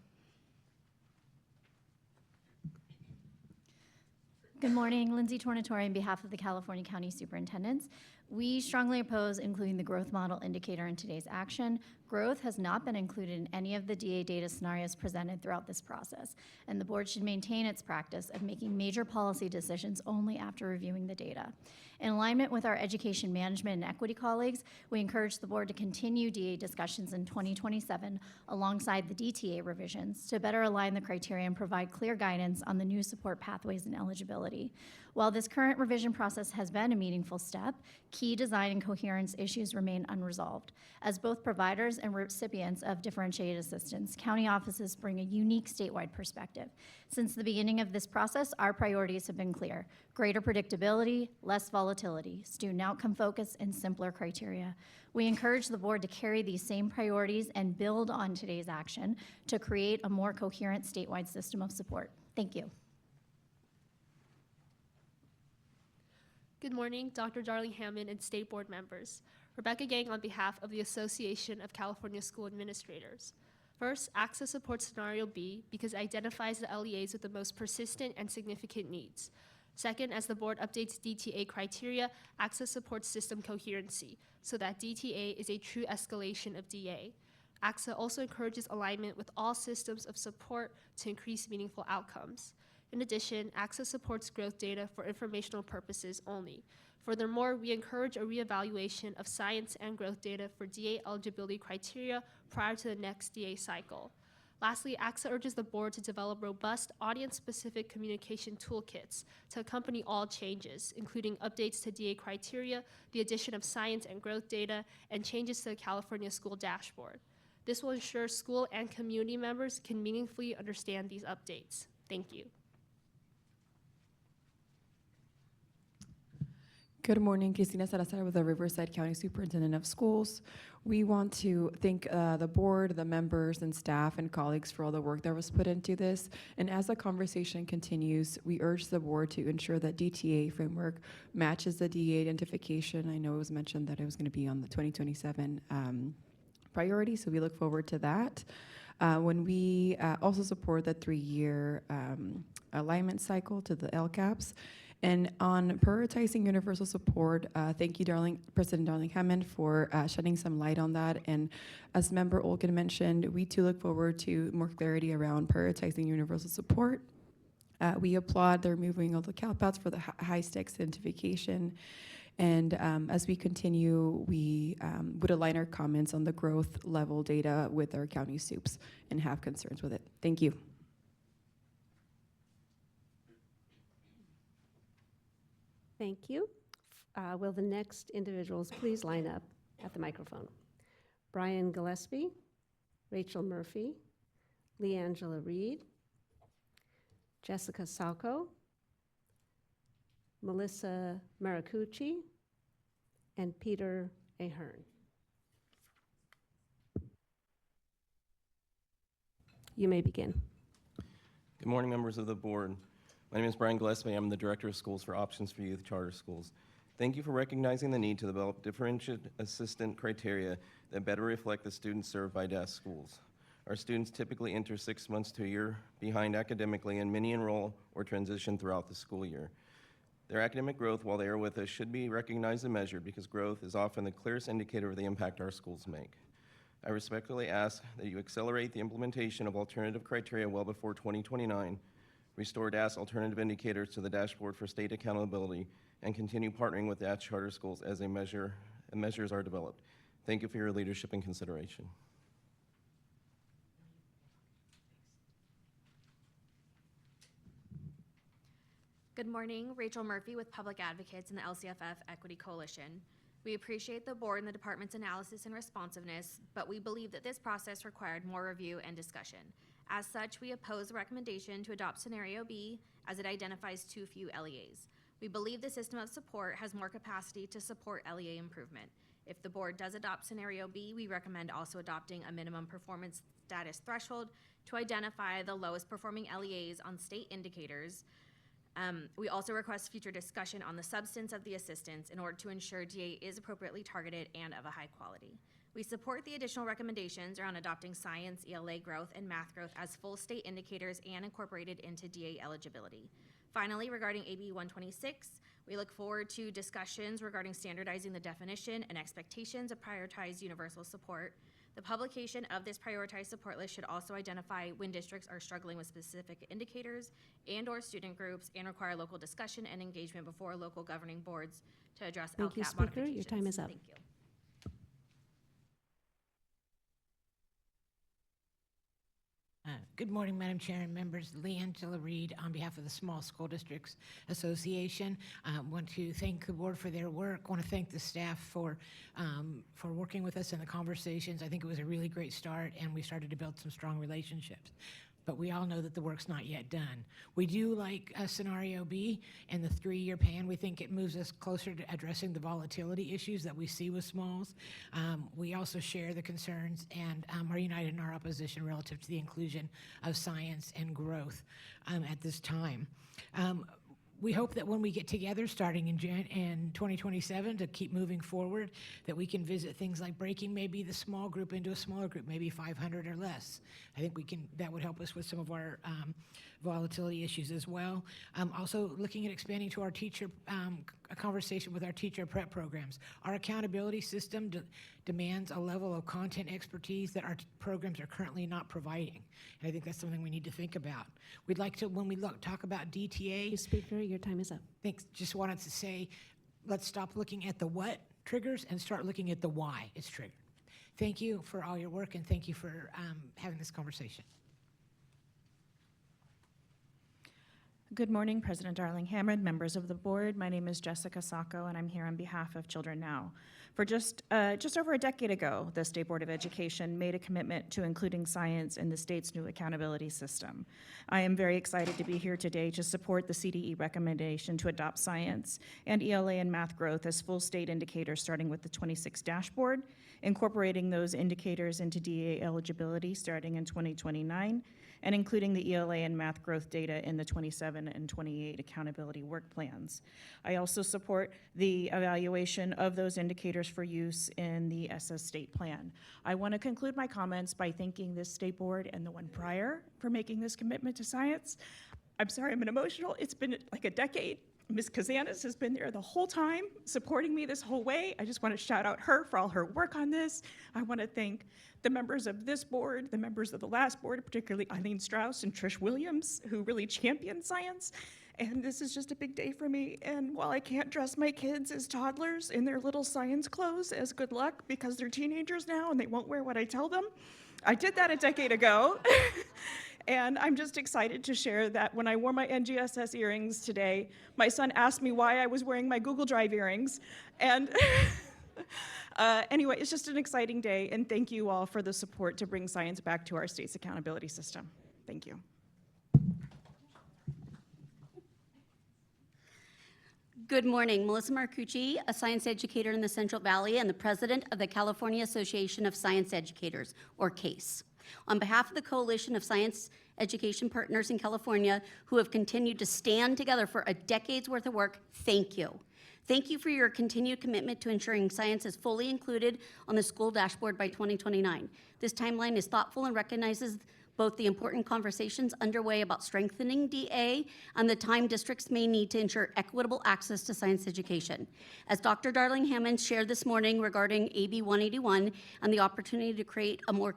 Good morning, Lindsay Tornatori on behalf of the California County Superintendents. We strongly oppose including the growth model indicator in today's action. Growth has not been included in any of the DA data scenarios presented throughout this process, and the board should maintain its practice of making major policy decisions only after reviewing the data. In alignment with our education management and equity colleagues, we encourage the board to continue DA discussions in 2027 alongside the DTA revisions to better align the criteria and provide clear guidance on the new support pathways and eligibility. While this current revision process has been a meaningful step, key design and coherence issues remain unresolved. As both providers and recipients of differentiated assistance, county offices bring a unique statewide perspective. Since the beginning of this process, our priorities have been clear: greater predictability, less volatility, student outcome focus, and simpler criteria. We encourage the board to carry these same priorities and build on today's action to create a more coherent statewide system of support. Thank you. Good morning, Dr. Darling Hammond and State Board members. Rebecca Yang on behalf of the Association of California School Administrators. First, ACSA supports scenario B because it identifies the LEAs with the most persistent and significant needs. Second, as the board updates DTA criteria, ACSA supports system coherency so that DTA is a true escalation of DA. ACSA also encourages alignment with all systems of support to increase meaningful outcomes. In addition, ACSA supports growth data for informational purposes only. Furthermore, we encourage a reevaluation of science and growth data for DA eligibility criteria prior to the next DA cycle. Lastly, ACSA urges the board to develop robust audience-specific communication toolkits to accompany all changes, including updates to DA criteria, the addition of science and growth data, and changes to the California School Dashboard. This will ensure school and community members can meaningfully understand these updates. Thank you. Good morning, Christina Salazar with the Riverside County Superintendent of Schools. We want to thank the board, the members and staff and colleagues for all the work that was put into this. And as the conversation continues, we urge the board to ensure that DTA framework matches the DA identification. I know it was mentioned that it was going to be on the 2027 priority, so we look forward to that. When we also support the 3-year alignment cycle to the LCAPs. And on prioritizing universal support, thank you, President Darling Hammond, for shedding some light on that. And as Member Olkin mentioned, we too look forward to more clarity around prioritizing universal support. We applaud the removing of the CalPATs for the high-stakes identification. And as we continue, we would align our comments on the growth level data with our county SUPs and have concerns with it. Thank you. Thank you. Will the next individuals please line up at the microphone? Brian Gillespie, Rachel Murphy, Leangela Reed, Jessica Salco, Melissa Maracucci, and Peter Ahern. You may begin. Good morning, members of the board. My name is Brian Gillespie. I'm the Director of Schools for Options for Youth Charter Schools. Thank you for recognizing the need to develop differentiated assistant criteria that better reflect the students served by DAS schools. Our students typically enter 6 months to a year behind academically, and many enroll or transition throughout the school year. Their academic growth while they are with us should be recognized and measured because growth is often the clearest indicator of the impact our schools make. I respectfully ask that you accelerate the implementation of alternative criteria well before 2029, restore DAS alternative indicators to the dashboard for state accountability, and continue partnering with DAS charter schools as measures are developed. Thank you for your leadership and consideration. Good morning, Rachel Murphy with Public Advocates and the LCFF Equity Coalition. We appreciate the board and the department's analysis and responsiveness, but we believe that this process required more review and discussion. As such, we oppose the recommendation to adopt scenario B as it identifies too few LEAs. We believe the system of support has more capacity to support LEA improvement. If the board does adopt scenario B, we recommend also adopting a minimum performance status threshold to identify the lowest performing LEAs on state indicators. We also request future discussion on the substance of the assistance in order to ensure DA is appropriately targeted and of a high quality. We support the additional recommendations around adopting science, ELA growth, and math growth as full state indicators and incorporated into DA eligibility. Finally, regarding AB 126, we look forward to discussions regarding standardizing the definition and expectations of prioritized universal support. The publication of this prioritized support list should also identify when districts are struggling with specific indicators and/or student groups and require local discussion and engagement before local governing boards to address Thank you, LCAP Speaker. modifications. Your time is up. Thank you. Good morning, Madam Chair and members. Leangela Reed on behalf of the Small School Districts Association. Want to thank the board for their work. Want to thank the staff for working with us in the conversations. I think it was a really great start, and we started to build some strong relationships. But we all know that the work's not yet done. We do like scenario B and the 3-year pan. We think it moves us closer to addressing the volatility issues that we see with smalls. We also share the concerns and are united in our opposition relative to the inclusion of science and growth at this time. We hope that when we get together starting in 2027 to keep moving forward, that we can visit things like breaking maybe the small group into a smaller group, maybe 500 or less. I think that would help us with some of our volatility issues as well. Also looking at expanding to our teacher, a conversation with our teacher prep programs. Our accountability system demands a level of content expertise that our programs are currently not providing. And I think that's something we need to think about. We'd like to, when we talk about DTA. Speaker, your time is up. Thanks. Just wanted to say, let's stop looking at the what triggers and start looking at the why it's triggered. Thank you for all your work, and thank you for having this conversation. Good morning, President Darling Hammond, members of the board. My name is Jessica Sacco, and I'm here on behalf of Children Now. For just over a decade ago, the State Board of Education made a commitment to including science in the state's new accountability system. I am very excited to be here today to support the CDE recommendation to adopt science and ELA and math growth as full state indicators starting with the 26 dashboard, incorporating those indicators into DA eligibility starting in 2029, and including the ELA and math growth data in the 27 27 and 28 accountability work plans. I also support the evaluation of those indicators for use in the SS state plan. I want to conclude my comments by thanking this state board and the one prior for making this commitment to science. I'm sorry, I'm emotional. It's been like a decade. Ms. Kazanis has been there the whole time, supporting me this whole way. I just want to shout out her for all her work on this. I want to thank the members of this board, the members of the last board, particularly Eileen Strauss and Trish Williams, who really championed science. And this is just a big day for me. And while I can't dress my kids as toddlers in their little science clothes as good luck because they're teenagers now and they won't wear what I tell them, I did that a decade ago. And I'm just excited to share that when I wore my NGSS earrings today, my son asked me why I was wearing my Google Drive earrings. And anyway, it's just an exciting day, and thank you all for the support to bring science back to our state's accountability system. Thank you. Good morning. Melissa Marcucci, a science educator in the Central Valley and the president of the California Association of Science Educators, or CASE. On behalf of the Coalition of Science Education Partners in California, who have continued to stand together for a decade's worth of work, thank you. Thank you for your continued commitment to ensuring science is fully included on the school dashboard by 2029. This timeline is thoughtful and recognizes both the important conversations underway about strengthening DA and the time districts may need to ensure equitable access to science education. As Dr. Darling Hammond shared this morning regarding AB 181 and the opportunity to create a more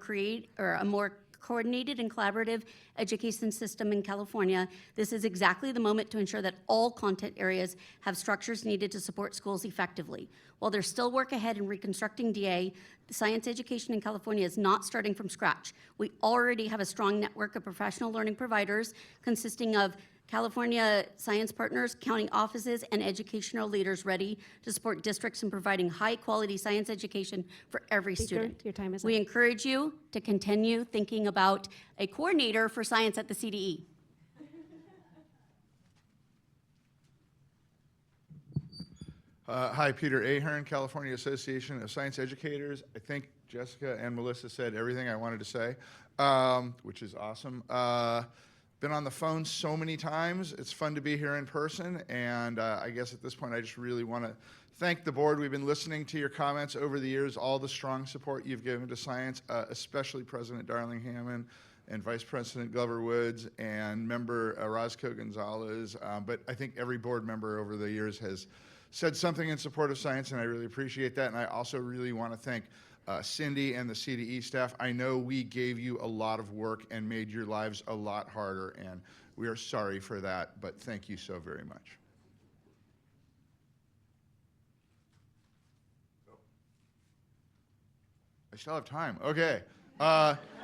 coordinated and collaborative education system in California, this is exactly the moment to ensure that all content areas have structures needed to support schools effectively. While there's still work ahead in reconstructing DA, science education in California is not starting from scratch. We already have a strong network of professional learning providers consisting of California Science Partners, county offices, and educational leaders ready to support districts in providing high-quality science education for every student. Your time is up. We encourage you to continue thinking about a coordinator for science at the CDE. Hi, Peter Ahern, California Association of Science Educators. I think Jessica and Melissa said everything I wanted to say, which is awesome. Been on the phone so many times. It's fun to be here in person, and I guess at this point I just really want to thank the board. We've been listening to your comments over the years, all the strong support you've given to science, especially President Darling Hammond and Vice President Glover Woods and member Roscoe Gonzalez. But I think every board member over the years has said something in support of science, and I really appreciate that. And I also really want to thank Cindy and the CDE staff. I know we gave you a lot of work and made your lives a lot harder, and we are sorry for that, but thank you so very much. I still have time. Okay.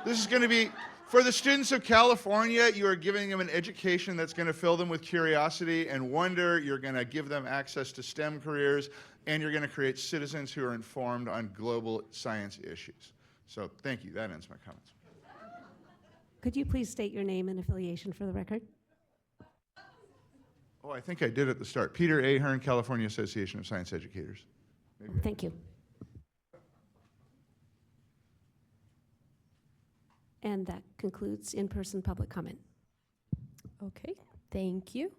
This is going to be, for the students of California, you are giving them an education that's going to fill them with curiosity and wonder. You're going to give them access to STEM careers, and you're going to create citizens who are informed on global science issues. So thank you. That ends my comments. Could you please state your name and affiliation for the record? Oh, I think I did at the start. Peter Ahern, California Association of Science Educators. Thank you. And that concludes in-person public comment. Okay, thank you.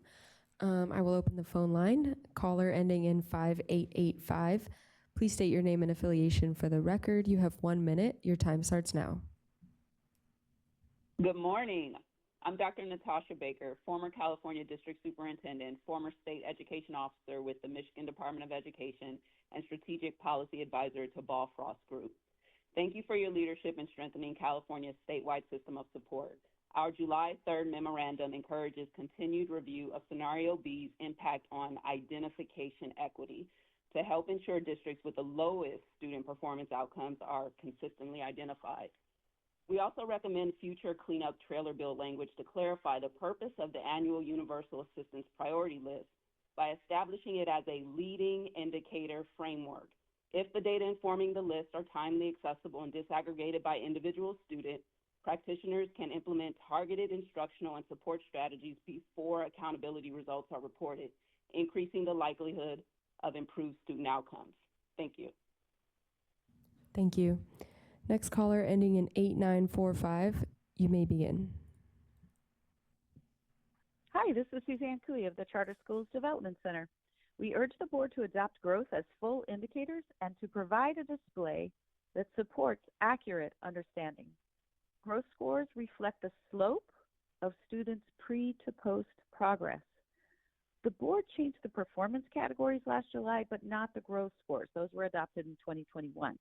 I will open the phone line. Caller ending in 5885. Please state your name and affiliation for the record. You have 1 minute. Your time starts now. Good morning. I'm Dr. Natasha Baker, former California District Superintendent, former State Education Officer with the Michigan Department of Education, and Strategic Policy Advisor to Ball Frost Group. Thank you for your leadership in strengthening California's statewide system of support. Our July 3rd memorandum encourages continued review of Scenario B's impact on identification equity to help ensure districts with the lowest student performance outcomes are consistently identified. We also recommend future cleanup trailer bill language to clarify the purpose of the annual Universal Assistance Priority List by establishing it as a leading indicator framework. If the data informing the list are timely, accessible, and disaggregated by individual student, practitioners can implement targeted instructional and support strategies before accountability results are reported, increasing the likelihood of improved student outcomes. Thank you. Thank you. Next caller ending in 8945. You may begin. Hi, this is Suzanne Cooey of the Charter Schools Development Center. We urge the board to adopt growth as full indicators and to provide a display that supports accurate understanding. Growth scores reflect the slope of students' pre to post progress. The board changed the performance categories last July, but not the growth scores. Those were adopted in 2021.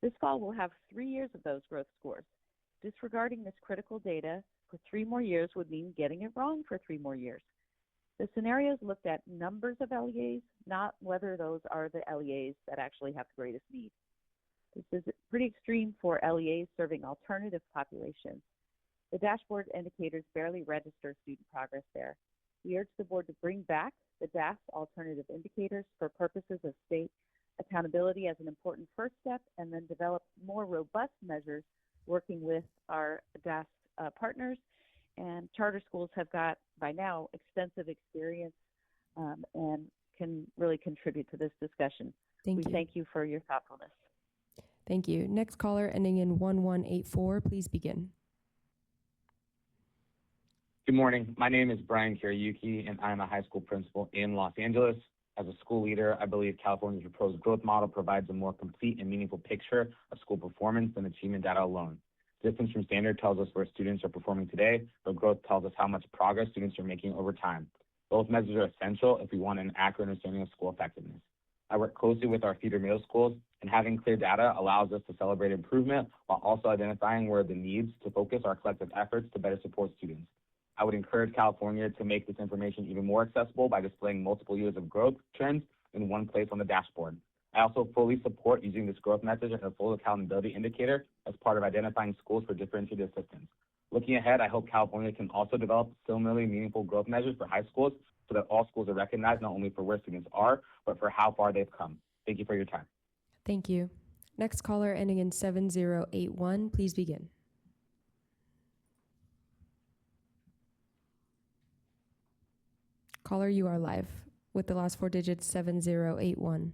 This fall, we'll have 3 years of those growth scores. Disregarding this critical data for 3 more years would mean getting it wrong for 3 more years. The scenarios looked at numbers of LEAs, not whether those are the LEAs that actually have the greatest need. This is pretty extreme for LEAs serving alternative populations. The dashboard indicators barely register student progress there. We urge the board to bring back the DAS alternative indicators for purposes of state accountability as an important first step, and then develop more robust measures working with our DAS partners. And charter schools have got, by now, extensive experience and can really contribute to this discussion. Thank We you. thank you for your thoughtfulness. Thank you. Next caller ending in 1184, please begin. Good morning. My name is Brian Kiriyuki, and I'm a high school principal in Los Angeles. As a school leader, I believe California's proposed growth model provides a more complete and meaningful picture of school performance than achievement data alone. Distance from standard tells us where students are performing today, but growth tells us how much progress students are making over time. Both measures are essential if we want an accurate understanding of school effectiveness. I work closely with our feeder middle schools, and having clear data allows us to celebrate improvement while also identifying where the needs to focus our collective efforts to better support students. I would encourage California to make this information even more accessible by displaying multiple years of growth trends in one place on the dashboard. I also fully support using this growth message as a full accountability indicator as part of identifying schools for differentiated assistance. Looking ahead, I hope California can also develop similarly meaningful growth measures for high schools so that all schools are recognized not only for where students are, but for how far they've come. Thank you for your time. Thank you. Next caller ending in 7081, please begin. Caller, you are live with the last 4 digits 7081.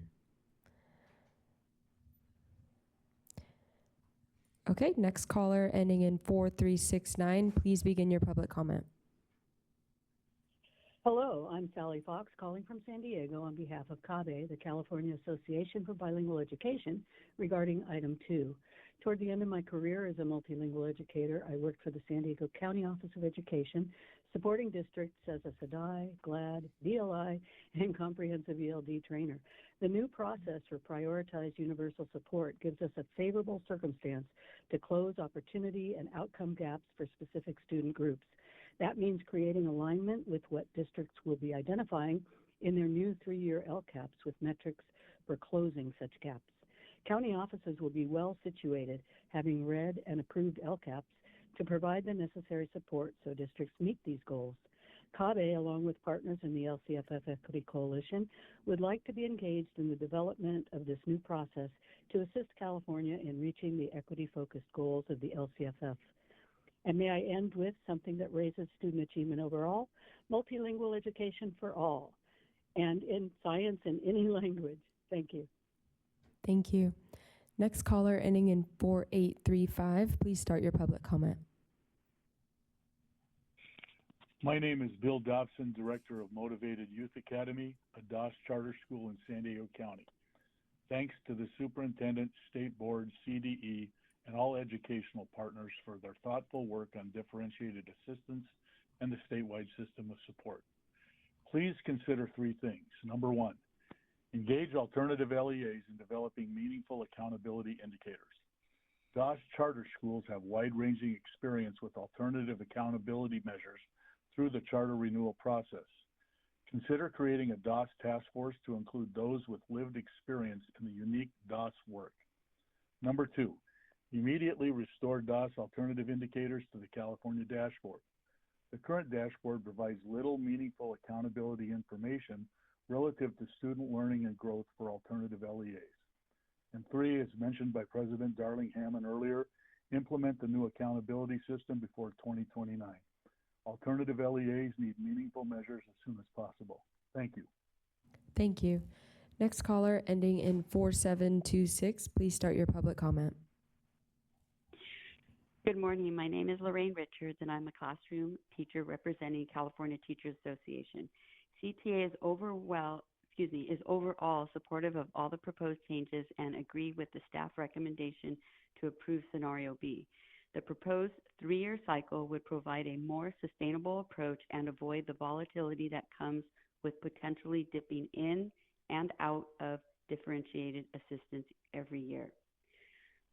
Okay, next caller ending in 4369, please begin your public comment. Hello, I'm Sally Fox calling from San Diego on behalf of CABE, the California Association for Bilingual Education, regarding item 2. Toward the end of my career as a multilingual educator, I worked for the San Diego County Office of Education, supporting districts as a SADI, GLAD, DLI, and comprehensive ELD trainer. The new process for prioritized universal support gives us a favorable circumstance to close opportunity and outcome gaps for specific student groups. That means creating alignment with what districts will be identifying in their new 3-year LCAPs with metrics for closing such gaps. County offices will be well situated, having read and approved LCAPs, to provide the necessary support so districts meet these goals. CABE, along with partners in the LCFF Equity Coalition, would like to be engaged in the development of this new process to assist California in reaching the equity-focused goals of the LCFF. And may I end with something that raises student achievement overall: multilingual education for all, and in science in any language. Thank you. Thank you. Next caller ending in 4835, please start your public comment. My name is Bill Dobson, Director of Motivated Youth Academy, a DOS charter school in San Diego County. Thanks to the Superintendent, State Board, CDE, and all educational partners for their thoughtful work on differentiated assistance and the statewide system of support. Please consider 3 things. Number 1, engage alternative LEAs in developing meaningful accountability indicators. DOS charter schools have wide-ranging experience with alternative accountability measures through the charter renewal process. Consider creating a DOS task force to include those with lived experience in the unique DOS work. Number 2, immediately restore DOS alternative indicators to the California dashboard. The current dashboard provides little meaningful accountability information relative to student learning and growth for alternative LEAs. And 3, as mentioned by President Darling Hammond earlier, implement the new accountability system before 2029. Alternative LEAs need meaningful measures as soon as possible. Thank you. Thank you. Next caller ending in 4726, please start your public comment. Good morning. My name is Lorraine Richards, and I'm a classroom teacher representing California Teachers Association. CTA is overall supportive of all the proposed changes and agree with the staff recommendation to approve Scenario B. The proposed 3-year cycle would provide a more sustainable approach and avoid the volatility that comes with potentially dipping in and out of differentiated assistance every year.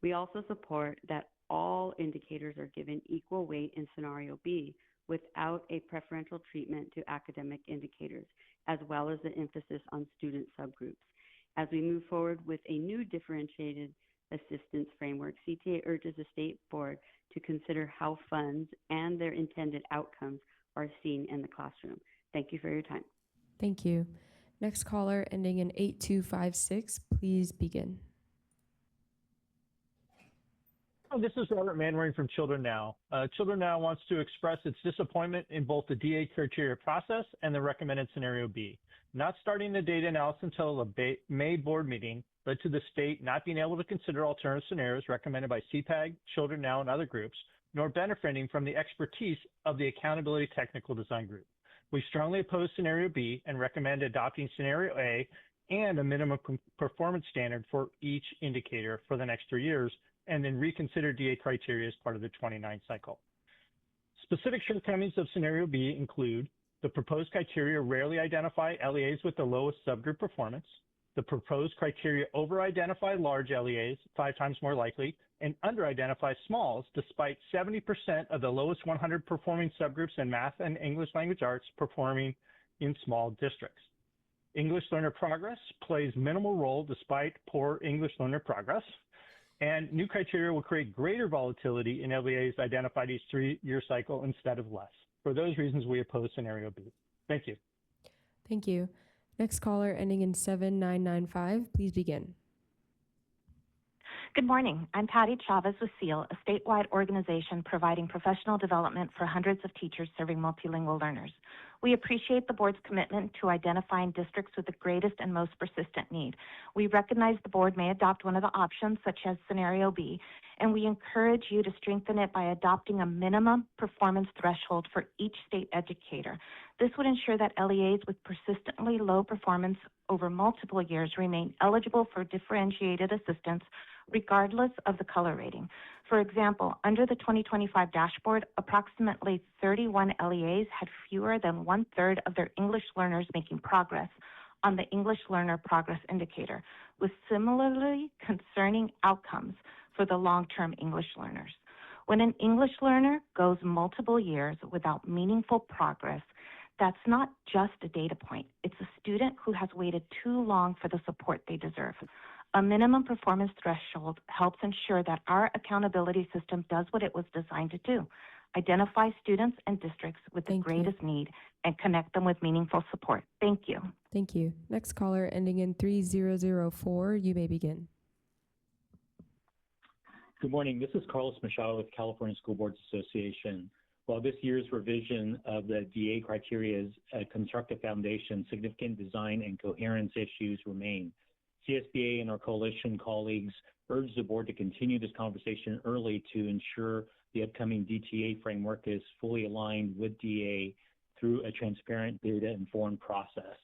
We also support that all indicators are given equal weight in Scenario B without a preferential treatment to academic indicators, as well as the emphasis on student subgroups. As we move forward with a new differentiated assistance framework, CTA urges the State Board to consider how funds and their intended outcomes are seen in the classroom. Thank you for your time. Thank you. Next caller ending in 8256, please begin. This is Robert Manwaring from Children Now. Children Now wants to express its disappointment in both the DA criteria process and the recommended Scenario B. Not starting the data analysis until the May board meeting led to the state not being able to consider alternative scenarios recommended by CPAG, Children Now, and other groups, nor benefiting from the expertise of the Accountability Technical Design Group. We strongly oppose Scenario B and recommend adopting Scenario A and a minimum performance standard for each indicator for the next 3 years, and then reconsider DA criteria as part of the 29 cycle. Specific shortcomings of Scenario B include the proposed criteria rarely identify LEAs with the lowest subgroup performance. The proposed criteria over-identify large LEAs, 5 times more likely, and under-identify smalls, despite 70% of the lowest 100 performing subgroups in math and English language arts performing in small districts. English learner progress plays minimal role despite poor English learner progress. And new criteria will create greater volatility in LEAs identified each 3-year cycle instead of less. For those reasons, we oppose Scenario B. Thank you. Thank you. Next caller ending in 7995, please begin. Good morning. I'm Patty Chavez with SEAL, a statewide organization providing professional development for hundreds of teachers serving multilingual learners. We appreciate the board's commitment to identifying districts with the greatest and most persistent need. We recognize the board may adopt one of the options, such as Scenario B, and we encourage you to strengthen it by adopting a minimum performance threshold for each state educator. This would ensure that LEAs with persistently low performance over multiple years remain eligible for differentiated assistance regardless of the color rating. For example, under the 2025 dashboard, approximately 31 LEAs had fewer than 1/3 of their English learners making progress on the English Learner Progress Indicator, with similarly concerning outcomes for the long-term English learners. When an English learner goes multiple years without meaningful progress, that's not just a data point. It's a student who has waited too long for the support they deserve. A minimum performance threshold helps ensure that our accountability system does what it was designed to do: identify students and districts with the greatest need and connect them with meaningful support. Thank you. Thank you. Next caller ending in 3004, you may begin. Good morning. This is Carlos Machado with California School Boards Association. While this year's revision of the DA criteria is a constructive foundation, significant design and coherence issues remain. CSBA and our coalition colleagues urge the board to continue this conversation early to ensure the upcoming DTA framework is fully aligned with DA through a transparent, data-informed process.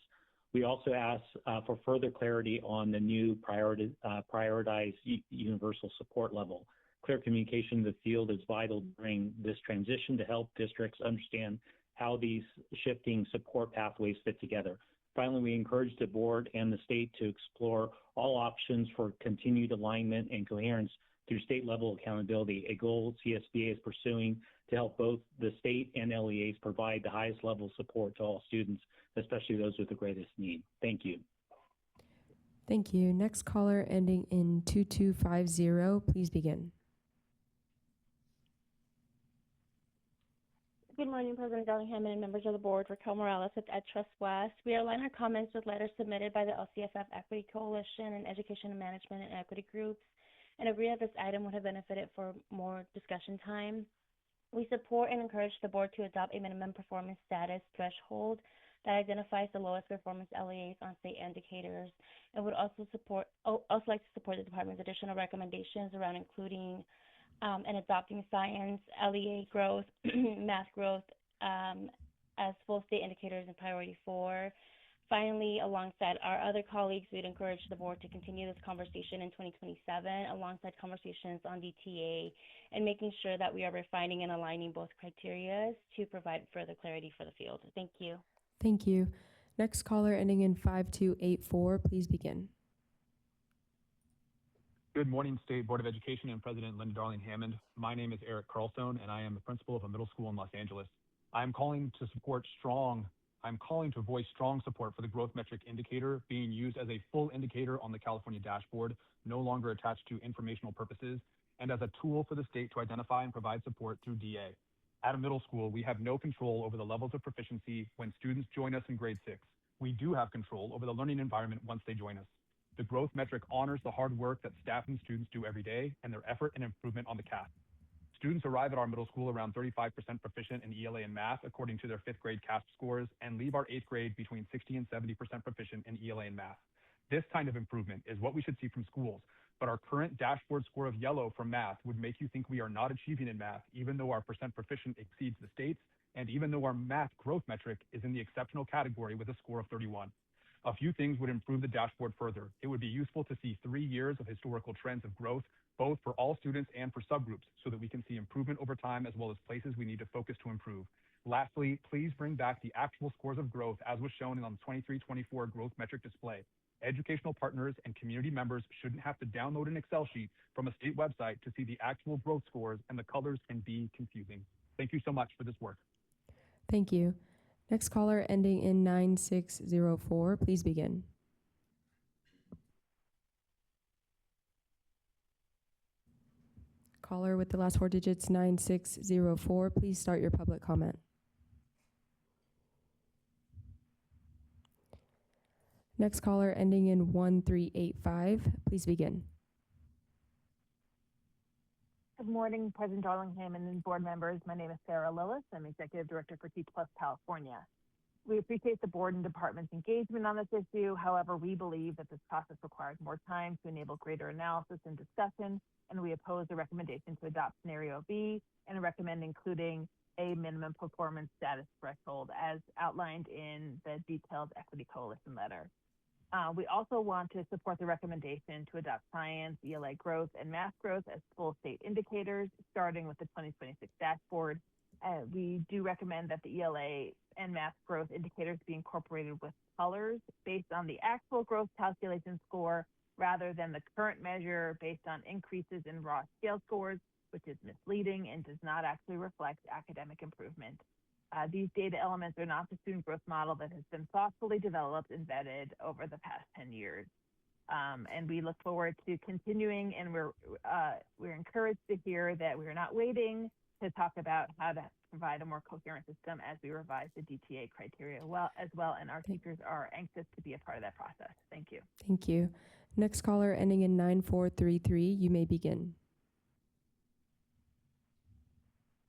We also ask for further clarity on the new prioritized universal support level. Clear communication in the field is vital during this transition to help districts understand how these shifting support pathways fit together. Finally, we encourage the board and the state to explore all options for continued alignment and coherence through state-level accountability, a goal CSBA is pursuing to help both the state and LEAs provide the highest level of support to all students, especially those with the greatest need. Thank you. Thank you. Next caller ending in 2250, please begin. Good morning, President Darling Hammond and members of the board. Raquel Morales with Ed Trust West. We align our comments with letters submitted by the LCFF Equity Coalition and Education and Management and Equity Groups, and agree that this item would have benefited for more discussion time. We support and encourage the board to adopt a minimum performance status threshold that identifies the lowest performance LEAs on state indicators, and would also like to support the department's additional recommendations around including and adopting science, LEA growth, math growth as full state indicators in priority 4. Finally, alongside our other colleagues, we'd encourage the board to continue this conversation in 2027 alongside conversations on DTA and making sure that we are refining and aligning both criteria to provide further clarity for the field. Thank you. Thank you. Next caller ending in 5284, please begin. Good morning, State Board of Education and President Linda Darling Hammond. My name is Eric Carlstone, and I am the principal of a middle school in Los Angeles. I'm calling to voice strong support for the growth metric indicator being used as a full indicator on the California dashboard, no longer attached to informational purposes, and as a tool for the state to identify and provide support through DA. At a middle school, we have no control over the levels of proficiency when students join us in grade 6. We do have control over the learning environment once they join us. The growth metric honors the hard work that staff and students do every day and their effort and improvement on the CAP. Students arrive at our middle school around 35% proficient in ELA and math according to their 5th grade CASP scores and leave our 8th grade between 60 and 70% proficient in ELA and math. This kind of improvement is what we should see from schools, but our current dashboard score of yellow for math would make you think we are not achieving in math even though our percent proficient exceeds the state's and even though our math growth metric is in the exceptional category with a score of 31. A few things would improve the dashboard further. It would be useful to see 3 years of historical trends of growth, both for all students and for subgroups, so that we can see improvement over time as well as places we need to focus to improve. Lastly, please bring back the actual scores of growth as was shown on the 23-24 growth metric display. Educational partners and community members shouldn't have to download an Excel sheet from a state website to see the actual growth scores, and the colors can be confusing. Thank you so much for this work. Thank you. Next caller ending in 9604, please begin. Caller with the last 4 digits 9604, please start your public comment. Next caller ending in 1385, please begin. Good morning, President Darling Hammond and board members. My name is Sarah Lillis. I'm Executive Director for Teach Plus California. We appreciate the board and department's engagement on this issue. However, we believe that this process requires more time to enable greater analysis and discussion, and we oppose the recommendation to adopt scenario B and recommend including a minimum performance status threshold as outlined in the detailed Equity Coalition letter. We also want to support the recommendation to adopt science, ELA growth, and math growth as full state indicators, starting with the 2026 dashboard. We do recommend that the ELA and math growth indicators be incorporated with colors based on the actual growth calculation score rather than the current measure based on increases in raw scale scores, which is misleading and does not actually reflect academic improvement. These data elements are not the student growth model that has been thoughtfully developed and vetted over the past 10 years. And we look forward to continuing, and we're encouraged to hear that we're not waiting to talk about how to provide a more coherent system as we revise the DTA criteria as well, and our teachers are anxious to be a part of that process. Thank you. Thank you. Next caller ending in 9433, you may begin.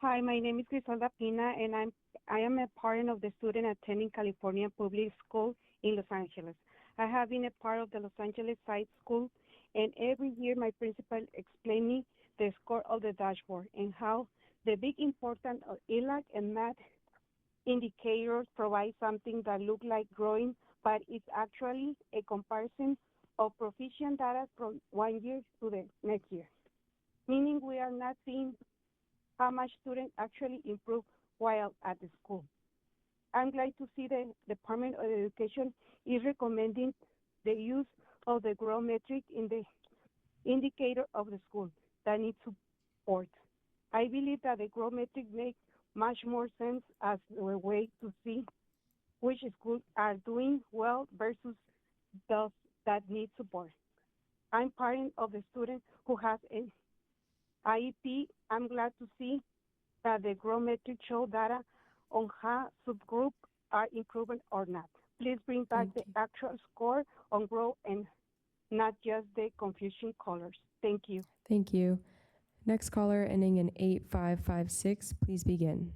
Hi, my name is Griselda Pina, and I am a parent of the student attending California Public School in Los Angeles. I have been a part of the Los Angeles Side School, and every year my principal explained me the score of the dashboard and how the big importance of ELAC and math indicators provide something that look like growing, but it's actually a comparison of proficient data from one year to the next year, meaning we are not seeing how much students actually improve while at the school. I'm glad to see the Department of Education is recommending the use of the growth metric in the indicator of the school that needs support. I believe that the growth metric makes much more sense as a way to see which schools are doing well versus those that need support. I'm parent of the student who has an IEP. I'm glad to see that the growth metric show data on how subgroups are improving or not. Please bring back the actual score on growth and not just the confusing colors. Thank you. Thank you. Next caller ending in 8556, please begin.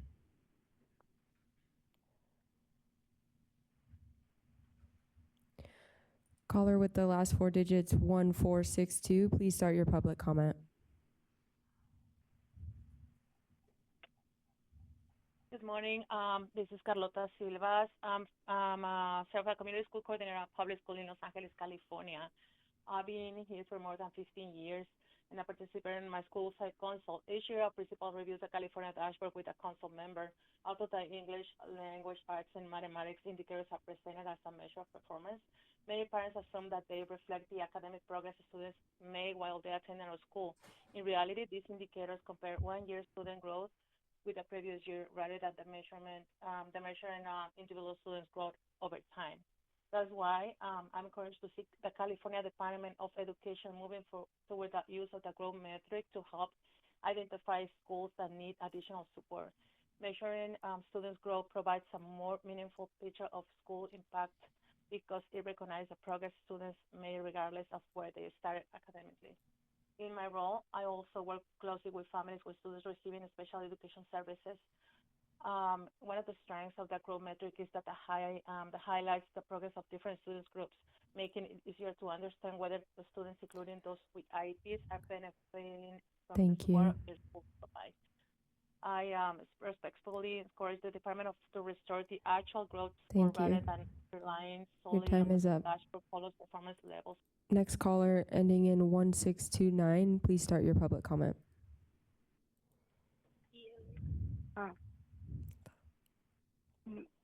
Caller with the last 4 digits 1462, please start your public comment. Good morning. This is Carlota Silvas. I'm a Certified Community School Coordinator at Public School in Los Angeles, California. I've been here for more than 15 years, and I participate in my school site consult. Each year, a principal reviews the California dashboard with a consult member. Although the English, language arts, and mathematics indicators are presented as a measure of performance, many parents assume that they reflect the academic progress students make while they attend our school. In reality, these indicators compare 1 year student growth with the previous year rather than the measuring individual students' growth over time. That's why I'm encouraged to see the California Department of Education moving toward the use of the growth metric to help identify schools that need additional support. Measuring students' growth provides a more meaningful picture of school impact because it recognizes the progress students made regardless of where they started academically. In my role, I also work closely with families with students receiving special education services. One of the strengths of the growth metric is that the highlights the progress of different students groups, making it easier to understand whether the students, including those with IEPs, are benefiting from the support their schools provide. I respectfully encourage the department to restore the actual growth score rather than relying solely on the dashboard follows performance levels. Next caller ending in 1629, please start your public comment.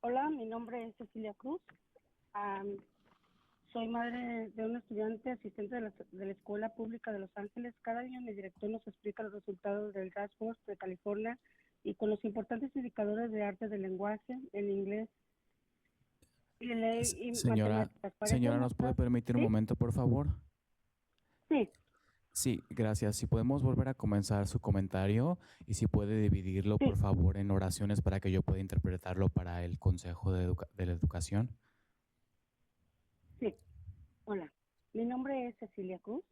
Hola, mi nombre es Cecilia Cruz. Soy madre de un estudiante asistente de la Escuela Pública de Los Ángeles. Cada año mi director nos explica los resultados del dashboard de California y con los importantes indicadores de arte del lenguaje, en inglés, y ley y matemáticas. Señora, ¿nos puede permitir un momento, por favor? Sí. Sí, gracias. Si podemos volver a comenzar su comentario y si puede dividirlo, por favor, en oraciones para que yo pueda interpretarlo para el Consejo de la Educación. Sí. Hola. Mi nombre es Cecilia Cruz.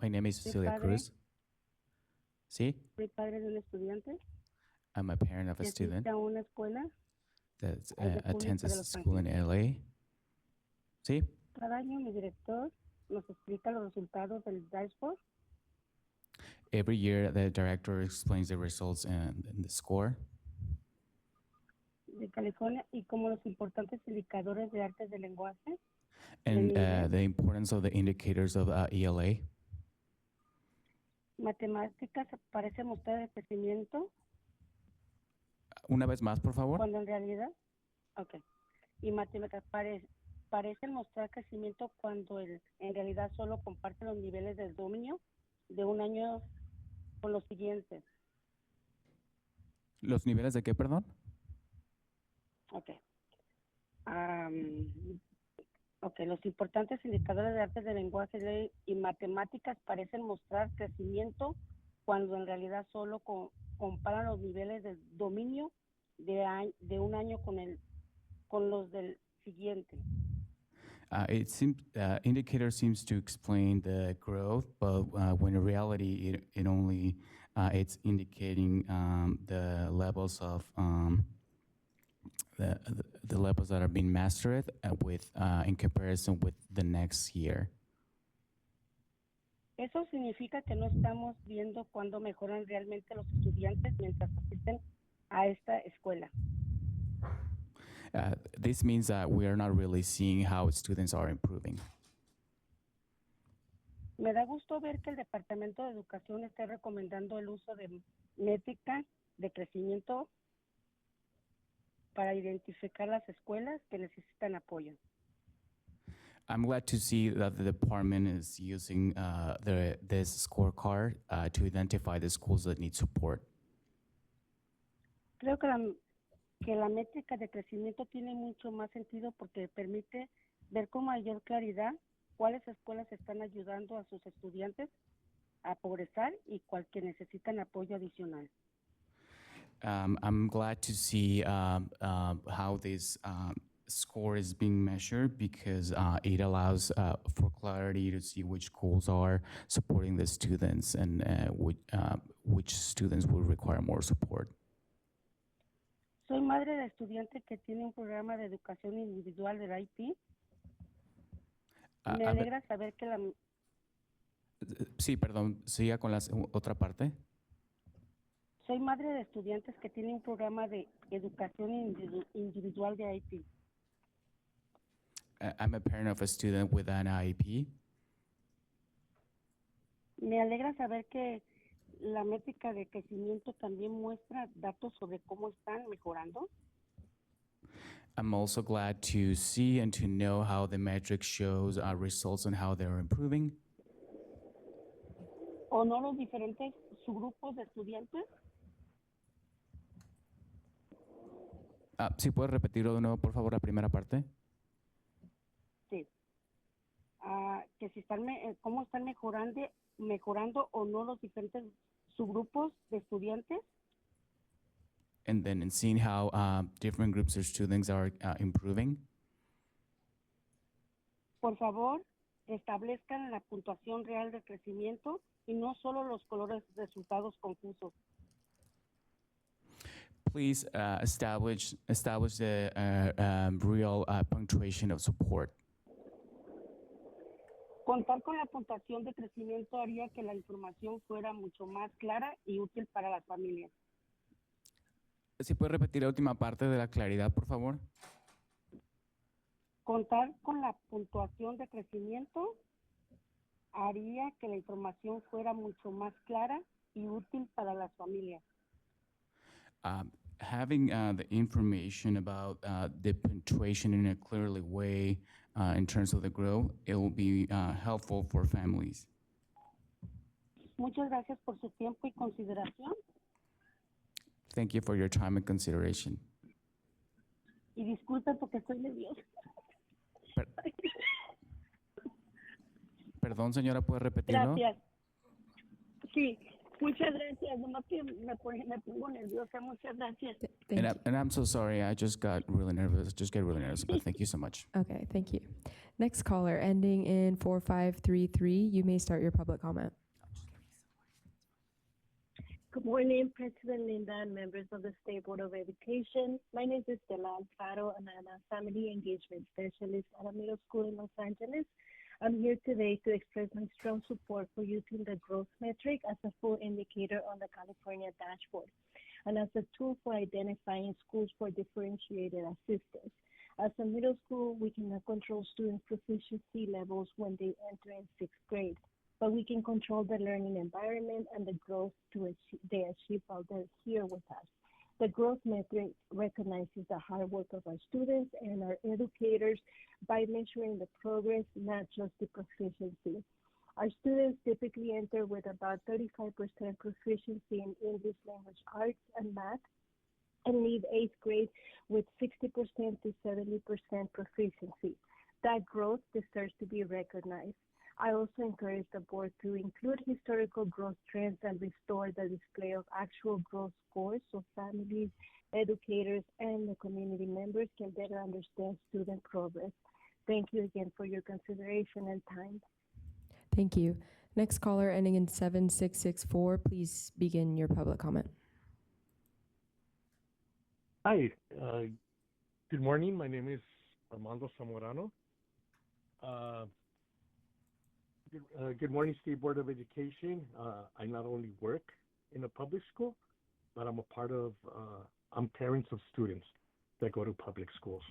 My name is Cecilia Cruz. Sí. Soy padre de un estudiante. I'm a parent of a student a una escuela that attends a school in LA. Sí. Cada año mi director nos explica los resultados del dashboard. Every year, the director explains the results and the score. De California y como los importantes indicadores de artes del lenguaje. And the importance of the indicators of ELA. Matemáticas parece mostrar el crecimiento. Una vez más, por favor. Cuando en realidad, y matemáticas parecen mostrar crecimiento cuando en realidad solo comparten los niveles del dominio de un año con los siguientes. ¿Los niveles de qué, perdón? Los importantes indicadores de artes de lenguaje y matemáticas parecen mostrar crecimiento cuando en realidad solo comparan los niveles de dominio de un año con los del siguiente. It seems indicator seems to explain the growth, but when in reality it only it's indicating the levels of the levels that are being mastered with in comparison with the next year. Eso significa que no estamos viendo cuándo mejoran realmente los estudiantes mientras asisten a esta escuela. This means that we are not really seeing how students are improving. Me da gusto ver que el Departamento de Educación esté recomendando el uso de métrica de crecimiento para identificar las escuelas que necesitan apoyo. I'm glad to see that the department is using this scorecard to identify the schools that need support. Creo que la métrica de crecimiento tiene mucho más sentido porque permite ver con mayor claridad cuáles escuelas están ayudando a sus estudiantes a progresar y cuáles que necesitan apoyo adicional. I'm glad to see how this score is being measured because it allows for clarity to see which schools are supporting the students and which students will require more support. Soy madre de estudiante que tiene un programa de educación individual del IP. Me alegra saber que Sí, perdón, siga con la otra parte. Soy madre de estudiantes que tienen un programa de educación individual de IT. I'm a parent of a student with an IEP. Me alegra saber que la métrica de crecimiento también muestra datos sobre cómo están mejorando. I'm also glad to see and to know how the metric shows results on how they're improving. ¿O no los diferentes subgrupos de estudiantes? ¿Sí puedes repetirlo de nuevo, por favor, la primera parte? Sí. Que si están, cómo están mejorando o no los diferentes subgrupos de estudiantes. And then seeing how different groups of students are improving. Por favor, establezcan la puntuación real de crecimiento y no solo los colores resultados confusos. Please establish the real punctuation of support. Contar con la puntuación de crecimiento haría que la información fuera mucho más clara y útil para las familias. ¿Sí puede repetir la última parte de la claridad, por favor? Contar con la puntuación de crecimiento haría que la información fuera mucho más clara y útil para las familias. Having the information about the punctuation in a clearly way in terms of the growth, it will be helpful for families. Muchas gracias por su tiempo y consideración. Thank you for your time and consideration. Y disculpen porque estoy nerviosa. Perdón, señora, ¿puede repetirlo? Gracias. Sí, muchas gracias. Nomás que me pongo nerviosa. Muchas gracias. And I'm so sorry. I just got really nervous. Just get really nervous. But thank you so much. Okay, thank you. Next caller, ending in 4533. You may start your public comment. Good morning, President Linda and members of the State Board of Education. My name is Stella Alfaro, and I'm a family engagement specialist at a middle school in Los Angeles. I'm here today to express my strong support for using the growth metric as a full indicator on the California dashboard and as a tool for identifying schools for differentiated assistance. As a middle school, we cannot control students' proficiency levels when they enter in sixth grade, but we can control the learning environment and the growth they achieve while they're here with us. The growth metric recognizes the hard work of our students and our educators by measuring the progress, not just the proficiency. Our students typically enter with about 35% proficiency in English language arts and math and leave eighth grade with 60% to 70% proficiency. That growth deserves to be recognized. I also encourage the board to include historical growth trends and restore the display of actual growth scores so families, educators, and the community members can better understand student progress. Thank you again for your consideration and time. Thank you. Next caller, ending in 7664. Please begin your public comment. Hi. Good morning. My name is Armando Zamorano. Good morning, State Board of Education. I not only work in a public school, but I'm I'm parents of students that go to public schools.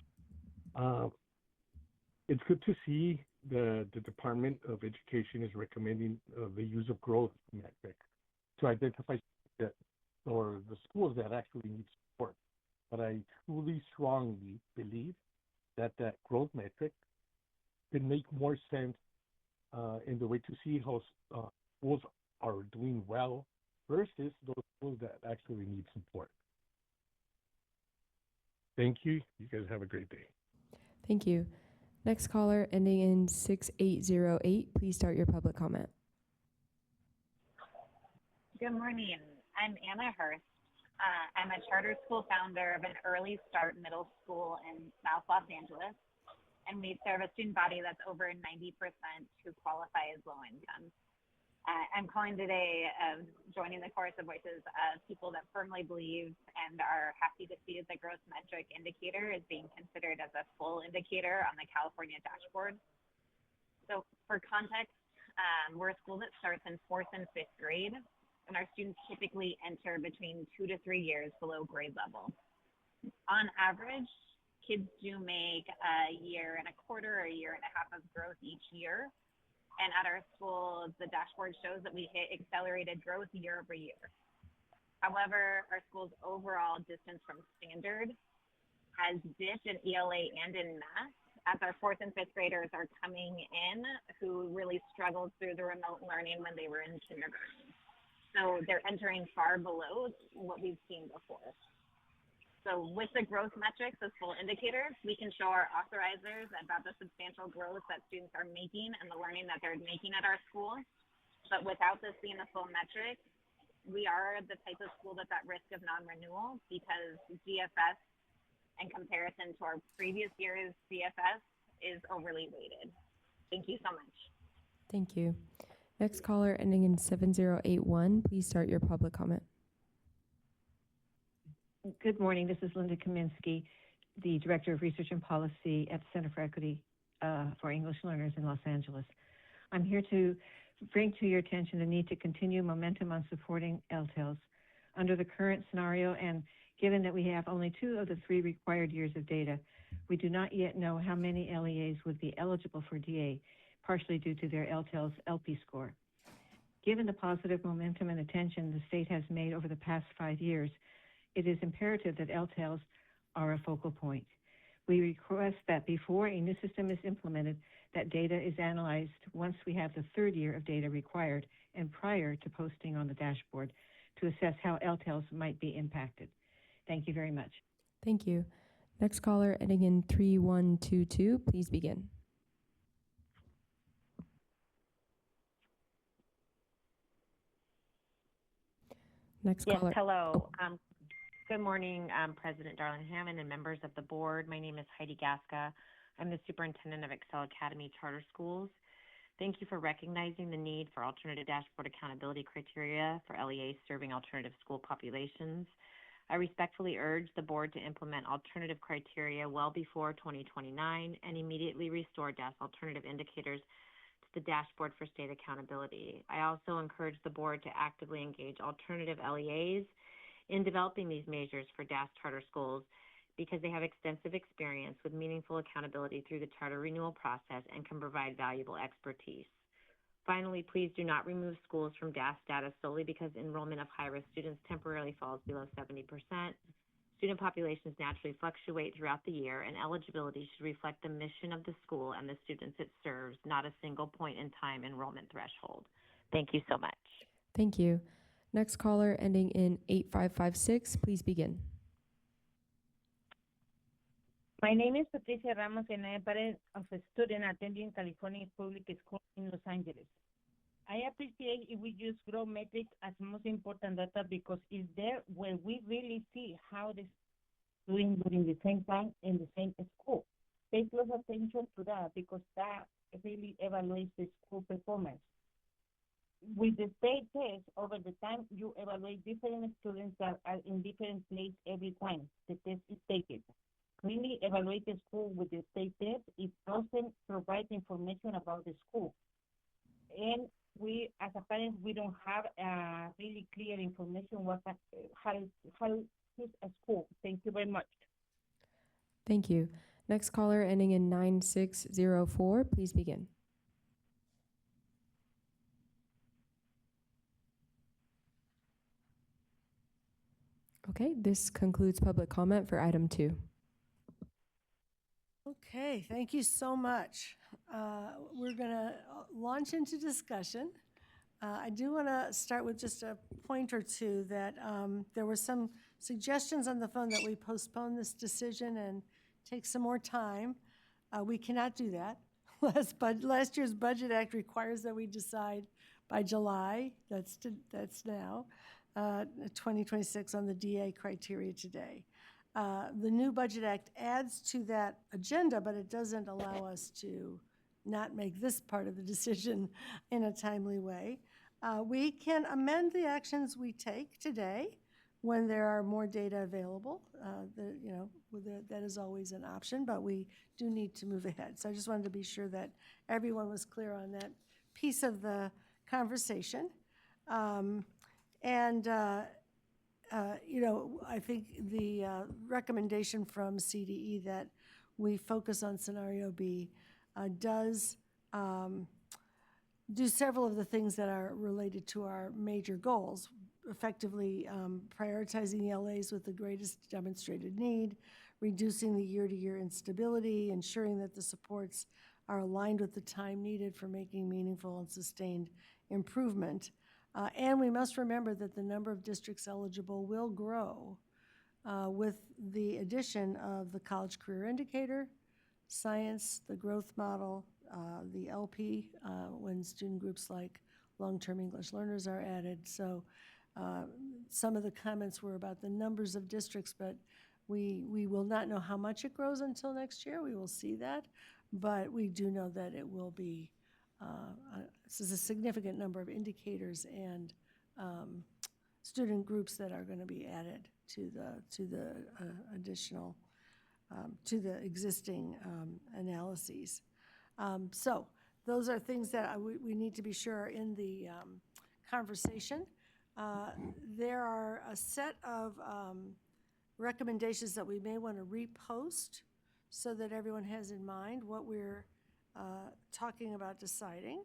It's good to see the Department of Education is recommending the use of growth metric to identify the schools that actually need support. But I truly, strongly believe that growth metric could make more sense in the way to see how schools are doing well versus those schools that actually need support. Thank you. You guys have a great day. Thank you. Next caller, ending in 6808. Please start your public comment. Good morning. I'm Anna Hurst. I'm a charter school founder of an early start middle school in South Los Angeles, and we serve a student body that's over 90% who qualify as low income. I'm calling today joining the chorus of voices of people that firmly believe and are happy to see the growth metric indicator is being considered as a full indicator on the California dashboard. So for context, we're a school that starts in 4th and 5th grade and our students typically enter between 2 to 3 years below grade level. On average, kids do make a year and a quarter or a year and a half of growth each year. And at our school, the dashboard shows that we hit accelerated growth year over year. However, our school's overall distance from standard has dipped in ELA and in math as our 4th and 5th graders are coming in who really struggled through the remote learning when they were in kindergarten. So they're entering far below what we've seen before. So with the growth metrics as full indicators, we can show our authorizers about the substantial growth that students are making and the learning that they're making at our school. But without this being a full metric, we are the type of school that's at risk of non-renewal because GFS, in comparison to our previous year's CFS, is overly weighted. Thank you so much. Thank you. Next caller ending in 7081, please start your public comment. Good morning. This is Linda Kaminsky, the Director of Research and Policy at the Center for Equity for English Learners in Los Angeles. I'm here to bring to your attention the need to continue momentum on supporting LTELs. Under the current scenario, and given that we have only 2 of the 3 required years of data, we do not yet know how many LEAs would be eligible for DA, partially due to their LTEL's LP score. Given the positive momentum and attention the state has made over the past 5 years, it is imperative that LTELs are a focal point. We request that before a new system is implemented, that data is analyzed once we have the 3rd year of data required and prior to posting on the dashboard to assess how LTELs might be impacted. Thank you very much. Thank you. Next caller ending in 3122, please begin. Next yes, caller. Hello. Good morning, President Darling Hammond and members of the board. My name is Heidi Gaska. I'm the Superintendent of Excel Academy Charter Schools. Thank you for recognizing the need for alternative dashboard accountability criteria for LEAs serving alternative school populations. I respectfully urge the board to implement alternative criteria well before 2029 and immediately restore DAS alternative indicators to the dashboard for state accountability. I also encourage the board to actively engage alternative LEAs in developing these measures for DAS charter schools because they have extensive experience with meaningful accountability through the charter renewal process and can provide valuable expertise. Finally, please do not remove schools from DAS status solely because enrollment of high-risk students temporarily falls below 70%. Student populations naturally fluctuate throughout the year, and eligibility should reflect the mission of the school and the students it serves, not a single point in time enrollment threshold. Thank you so much. Thank you. Next caller ending in 8556, please begin. My name is Patricia Ramos, and I am parent of a student attending California Public School in Los Angeles. I appreciate if we use growth metrics as most important data because it's there where we really see how the doing during the same time in the same school. Pay close attention to that because that really evaluates the school performance. With the state test, over the time, you evaluate different students that are in different places every time the test is taken. Really evaluate the school with the state test. It doesn't provide information about the school. And we, as a parent, we don't have really clear information how is a school. Thank you very much. Thank you. Next caller ending in 9604, please begin. Okay, this concludes public comment for item 2. Okay, thank you so much. We're going to launch into discussion. I do want to start with just a point or two that there were some suggestions on the phone that we postpone this decision and take some more time. We cannot do that. Last year's Budget Act requires that we decide by July, that's now, 2026 on the DA criteria today. The new Budget Act adds to that agenda, but it doesn't allow us to not make this part of the decision in a timely way. We can amend the actions we take today when there are more data available. That is always an option, but we do need to move ahead. So I just wanted to be sure that everyone was clear on that piece of the conversation. And, I think the recommendation from CDE that we focus on scenario B does do several of the things that are related to our major goals, effectively prioritizing ELAs with the greatest demonstrated need, reducing the year-to-year instability, ensuring that the supports are aligned with the time needed for making meaningful and sustained improvement. And we must remember that the number of districts eligible will grow with the addition of the college career indicator, science, the growth model, the LP, when student groups like long-term English learners are added. So some of the comments were about the numbers of districts, but we will not know how much it grows until next year. We will see that, but we do know that it will be, this is a significant number of indicators and student groups that are going to be added to the additional, to the existing analyses. So those are things that we need to be sure are in the conversation. There are a set of recommendations that we may want to repost so that everyone has in mind what we're talking about deciding.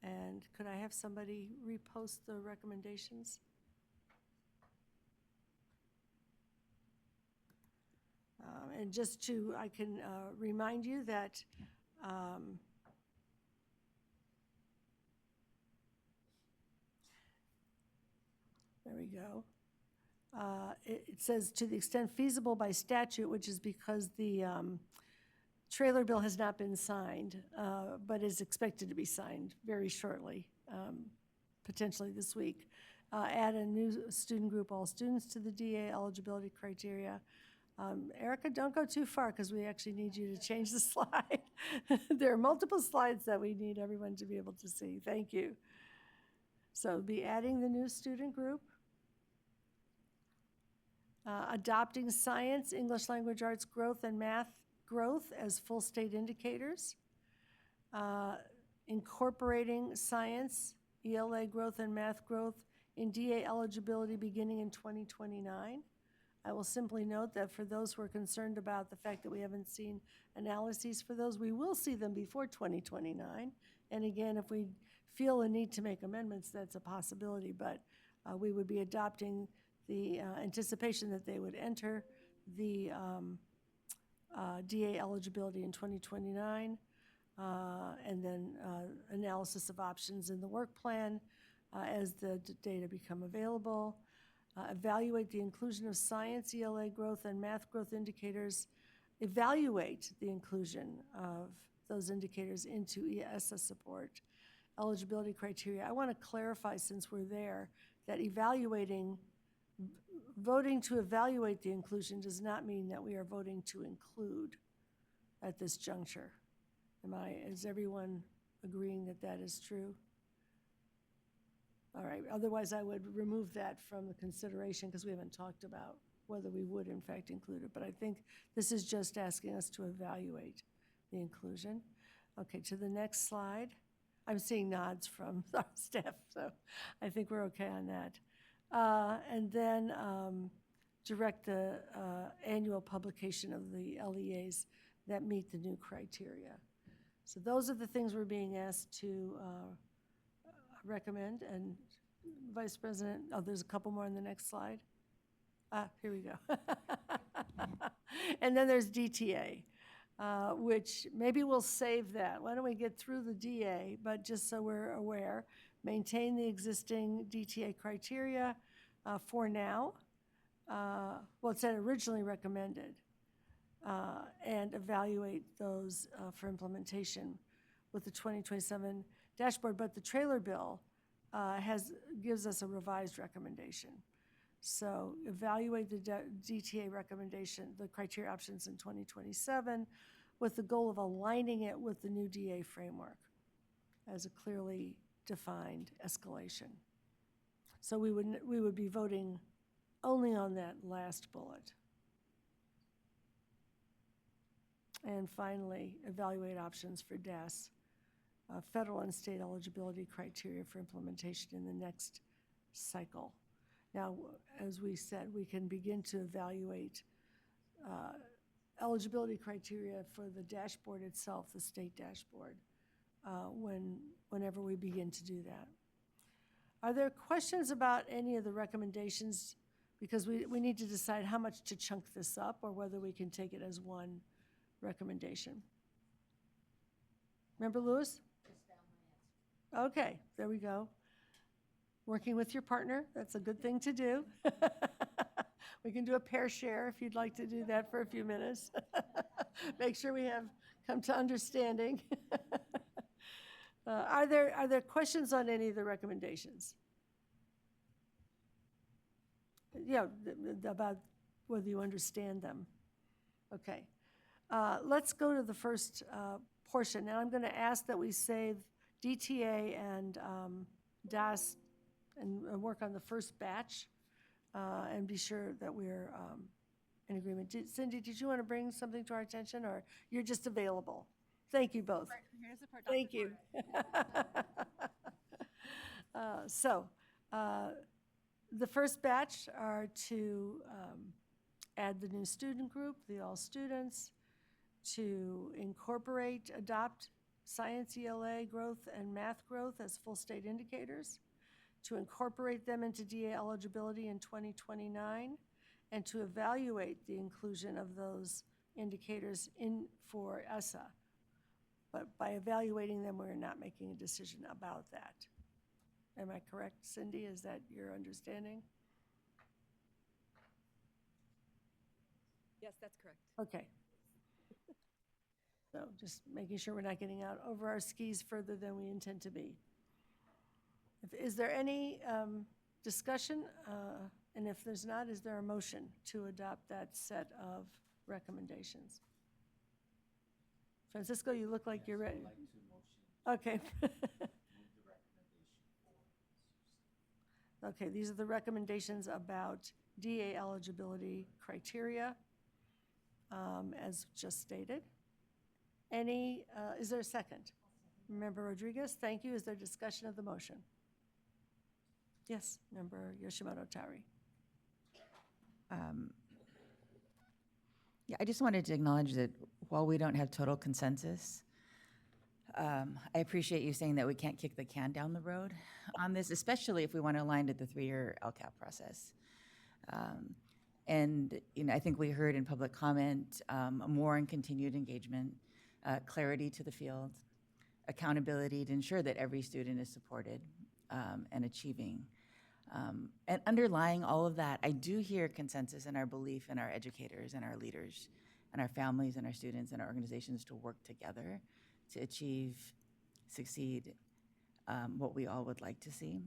And could I have somebody repost the recommendations? And just to, I can remind you that there we go. It says to the extent feasible by statute, which is because the trailer bill has not been signed, but is expected to be signed very shortly, potentially this week. Add a new student group, all students, to the DA eligibility criteria. Erica, don't go too far because we actually need you to change the slide. There are multiple slides that we need everyone to be able to see. Thank you. So be adding the new student group. Adopting science, English language arts growth, and math growth as full state indicators. Incorporating science, ELA growth, and math growth in DA eligibility beginning in 2029. I will simply note that for those who are concerned about the fact that we haven't seen analyses for those, we will see them before 2029. And again, if we feel a need to make amendments, that's a possibility, but we would be adopting the anticipation that they would enter the DA eligibility in 2029, and then analysis of options in the work plan as the data become available. Evaluate the inclusion of science, ELA growth, and math growth indicators. Evaluate the inclusion of those indicators into ESS support. Eligibility criteria. I want to clarify, since we're there, that voting to evaluate the inclusion does not mean that we are voting to include at this juncture. Is everyone agreeing that that is true? All right, otherwise I would remove that from the consideration because we haven't talked about whether we would in fact include it, but I think this is just asking us to evaluate the inclusion. Okay, to the next slide. I'm seeing nods from our staff, so I think we're okay on that. And then direct the annual publication of the LEAs that meet the new criteria. So those are the things we're being asked to recommend. And Vice President, there's a couple more on the next slide. Here we go. And then there's DTA, which maybe we'll save that. Why don't we get through the DA, but just so we're aware, maintain the existing DTA criteria for now. Well, it said originally recommended, and evaluate those for implementation with the 2027 dashboard. But the trailer bill gives us a revised recommendation. So evaluate the DTA recommendation, the criteria options in 2027, with the goal of aligning it with the new DA framework as a clearly defined escalation. So we would be voting only on that last bullet. And finally, evaluate options for DAS, federal and state eligibility criteria for implementation in the next cycle. Now, as we said, we can begin to evaluate eligibility criteria for the dashboard itself, the state dashboard, whenever we begin to do that. Are there questions about any of the recommendations? Because we need to decide how much to chunk this up or whether we can take it as one recommendation. Member Lewis? Okay, there we go. Working with your partner, that's a good thing to do. We can do a pair share if you'd like to do that for a few minutes. Make sure we have come to understanding. Are there questions on any of the recommendations? Yeah, about whether you understand them. Okay. Let's go to the first portion. Now I'm going to ask that we save DTA and DAS and work on the first batch and be sure that we're in agreement. Cindy, did you want to bring something to our attention, or you're just available? Thank you both. Here's the part. Thank you. The first batch are to add the new student group, the all students, to incorporate, adopt science ELA growth and math growth as full state indicators, to incorporate them into DA eligibility in 2029, and to evaluate the inclusion of those indicators for ESSA. But by evaluating them, we're not making a decision about that. Am I correct, Cindy? Is that your understanding? Yes, that's correct. Okay. So just making sure we're not getting out over our skis further than we intend to be. Is there any discussion? And if there's not, is there a motion to adopt that set of recommendations? Francisco, you look like you're ready. Okay. Okay, these are the recommendations about DA eligibility criteria, as just stated. Is there a second? Member Rodriguez, thank you. Is there discussion of the motion? Yes, Member Yoshimoto-Tari. Yeah, I just wanted to acknowledge that while we don't have total consensus, I appreciate you saying that we can't kick the can down the road on this, especially if we want to align to the 3-year LCAP process. And I think we heard in public comment more on continued engagement, clarity to the field, accountability to ensure that every student is supported and achieving. And underlying all of that, I do hear consensus in our belief in our educators and our leaders and our families and our students and our organizations to work together to achieve, succeed, what we all would like to see.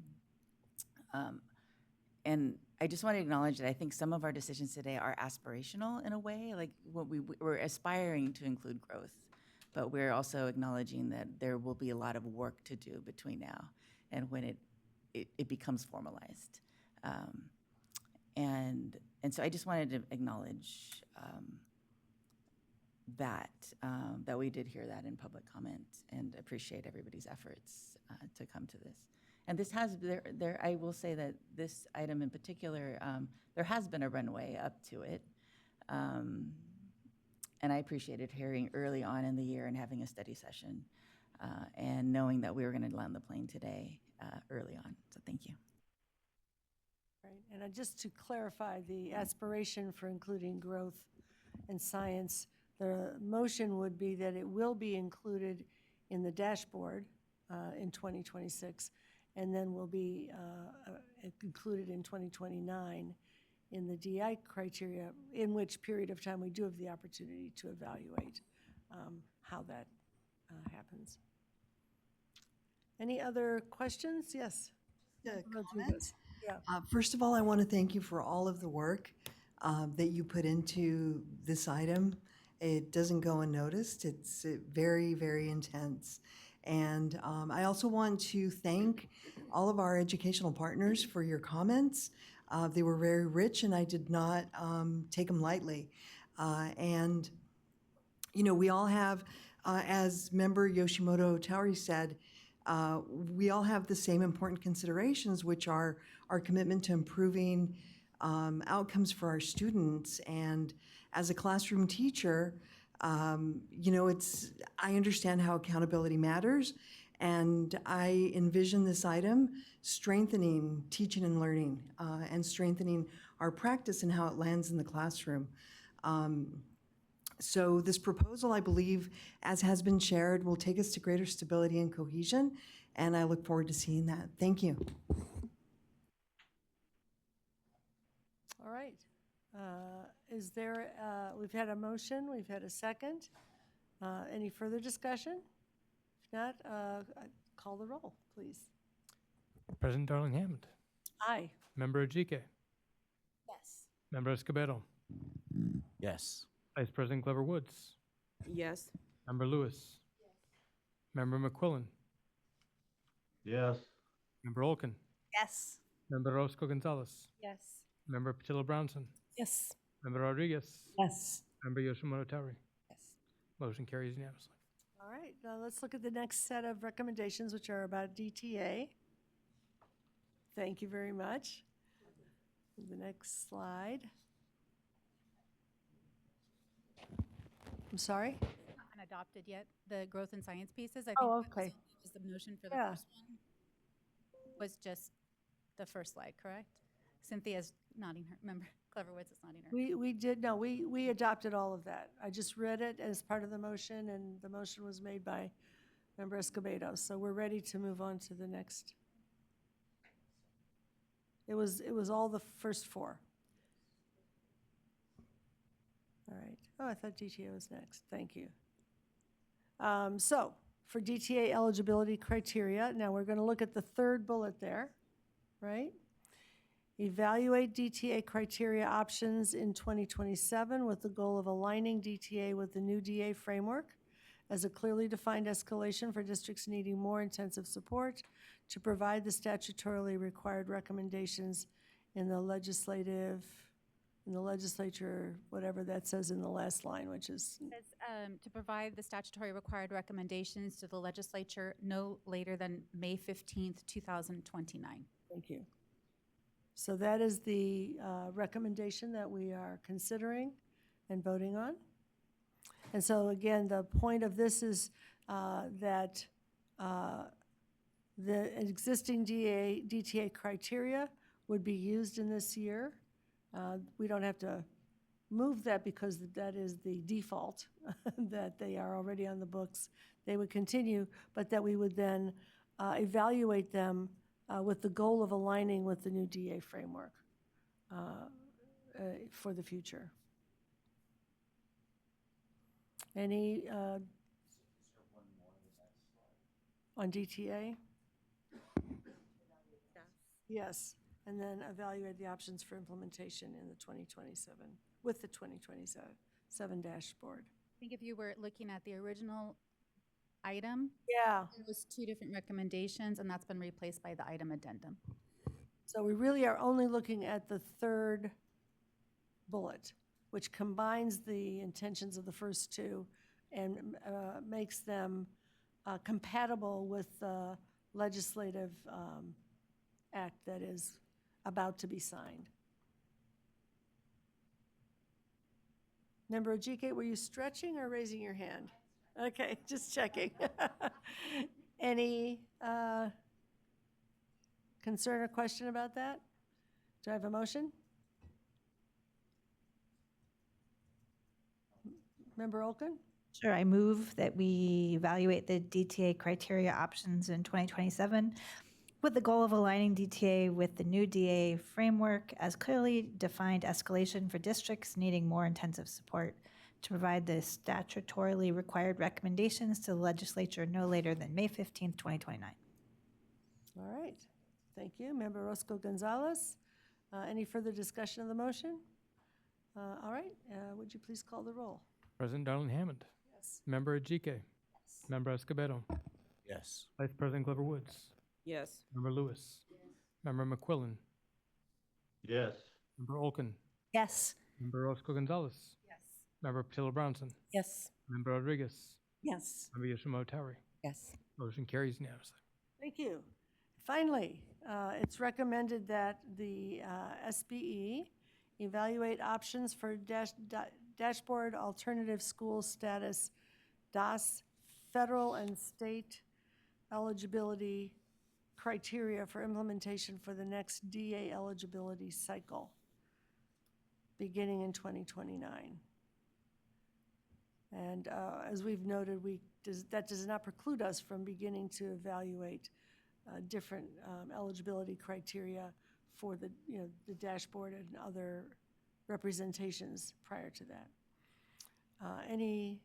And I just want to acknowledge that I think some of our decisions today are aspirational in a way, like what we're aspiring to include growth, but we're also acknowledging that there will be a lot of work to do between now and when it becomes formalized. And so I just wanted to acknowledge that we did hear that in public comment and appreciate everybody's efforts to come to this. And this has, I will say that this item in particular, there has been a runway up to it. And I appreciated hearing early on in the year and having a study session and knowing that we were going to land the plane today early on. So thank you. Right, and just to clarify the aspiration for including growth and science, the motion would be that it will be included in the dashboard in 2026, and then will be included in 2029 in the DI criteria, in which period of time we do have the opportunity to evaluate how that happens. Any other questions? Yes. Comments? Yeah. First of all, I want to thank you for all of the work that you put into this item. It doesn't go unnoticed. It's very, very intense. And I also want to thank all of our educational partners for your comments. They were very rich, and I did not take them lightly. And, we all have, as Member Yoshimoto-Tari said, we all have the same important considerations, which are our commitment to improving outcomes for our students. And as a classroom teacher, I understand how accountability matters, and I envision this item strengthening teaching and learning and strengthening our practice and how it lands in the classroom. So this proposal, I believe, as has been shared, will take us to greater stability and cohesion, and I look forward to seeing that. Thank you. All right. We've had a motion, we've had a second. Any further discussion? If not, call the roll, please. President Darling Hammond. Aye. Member Ajike. Yes. Member Escobedo. Yes. Vice President Glover Woods. Yes. Member Lewis. Yes. Member McQuillan. Yes. Member Olkin. Yes. Member Roscoe Gonzalez. Yes. Member Patillo Brownson. Yes. Member Rodriguez. Yes. Member Yoshimoto Tari. Yes. Motion carries unanimously. All right, now let's look at the next set of recommendations, which are about DTA. Thank you very much. The next slide. I'm sorry? Not adopted yet, the growth and science pieces. I think Oh, okay. that was the motion for the Yeah. first one. Was just the first slide, correct? Cynthia's nodding her, remember, Clever Woods is nodding her. We adopted all of that. I just read it as part of the motion, and the motion was made by Member Escobedo. So we're ready to move on to the next. It was all the first four. All right. Oh, I thought DTA was next. Thank you. So for DTA eligibility criteria, now we're going to look at the third bullet there, right? Evaluate DTA criteria options in 2027 with the goal of aligning DTA with the new DA framework as a clearly defined escalation for districts needing more intensive support to provide the statutorily required recommendations in the legislature, whatever that says in the last line, which is. It says, to provide the statutory required recommendations to the legislature no later than May 15th, 2029. Thank you. So that is the recommendation that we are considering and voting on. And so again, the point of this is that the existing DTA criteria would be used in this year. We don't have to move that because that is the default, that they are already on the books. They would continue, but that we would then evaluate them with the goal of aligning with the new DA framework for the future. Any on DTA? Yes, and then evaluate the options for implementation in the 2027, with the 2027 dashboard. I think if you were looking at the original item, yeah, there was two different recommendations, and that's been replaced by the item addendum. So we really are only looking at the third bullet, which combines the intentions of the first two and makes them compatible with the legislative act that is about to be signed. Member Ajike, were you stretching or raising your hand? Okay, just checking. Any concern or question about that? Do I have a motion? Member Olkin? Sure, I move that we evaluate the DTA criteria options in 2027 with the goal of aligning DTA with the new DA framework as clearly defined escalation for districts needing more intensive support to provide the statutorily required recommendations to the legislature no later than May 15th, 2029. All right, thank you. Member Roscoe Gonzalez. Any further discussion of the motion? All right, would you please call the roll? President Darling Hammond. Yes. Member Ajike. Yes. Member Escobedo. Yes. Vice President Glover Woods. Yes. Member Lewis. Yes. Member McQuillan. Yes. Member Olkin. Yes. Member Roscoe Gonzalez. Yes. Member Patillo Brownson. Yes. Member Rodriguez. Yes. Member Yoshimoto Tari. Yes. Motion carries unanimously. Thank you. Finally, it's recommended that the SBE evaluate options for dashboard alternative school status, DAS, federal and state eligibility criteria for implementation for the next DA eligibility cycle, beginning in 2029. And as we've noted, that does not preclude us from beginning to evaluate different eligibility criteria for the dashboard and other representations prior to that. Any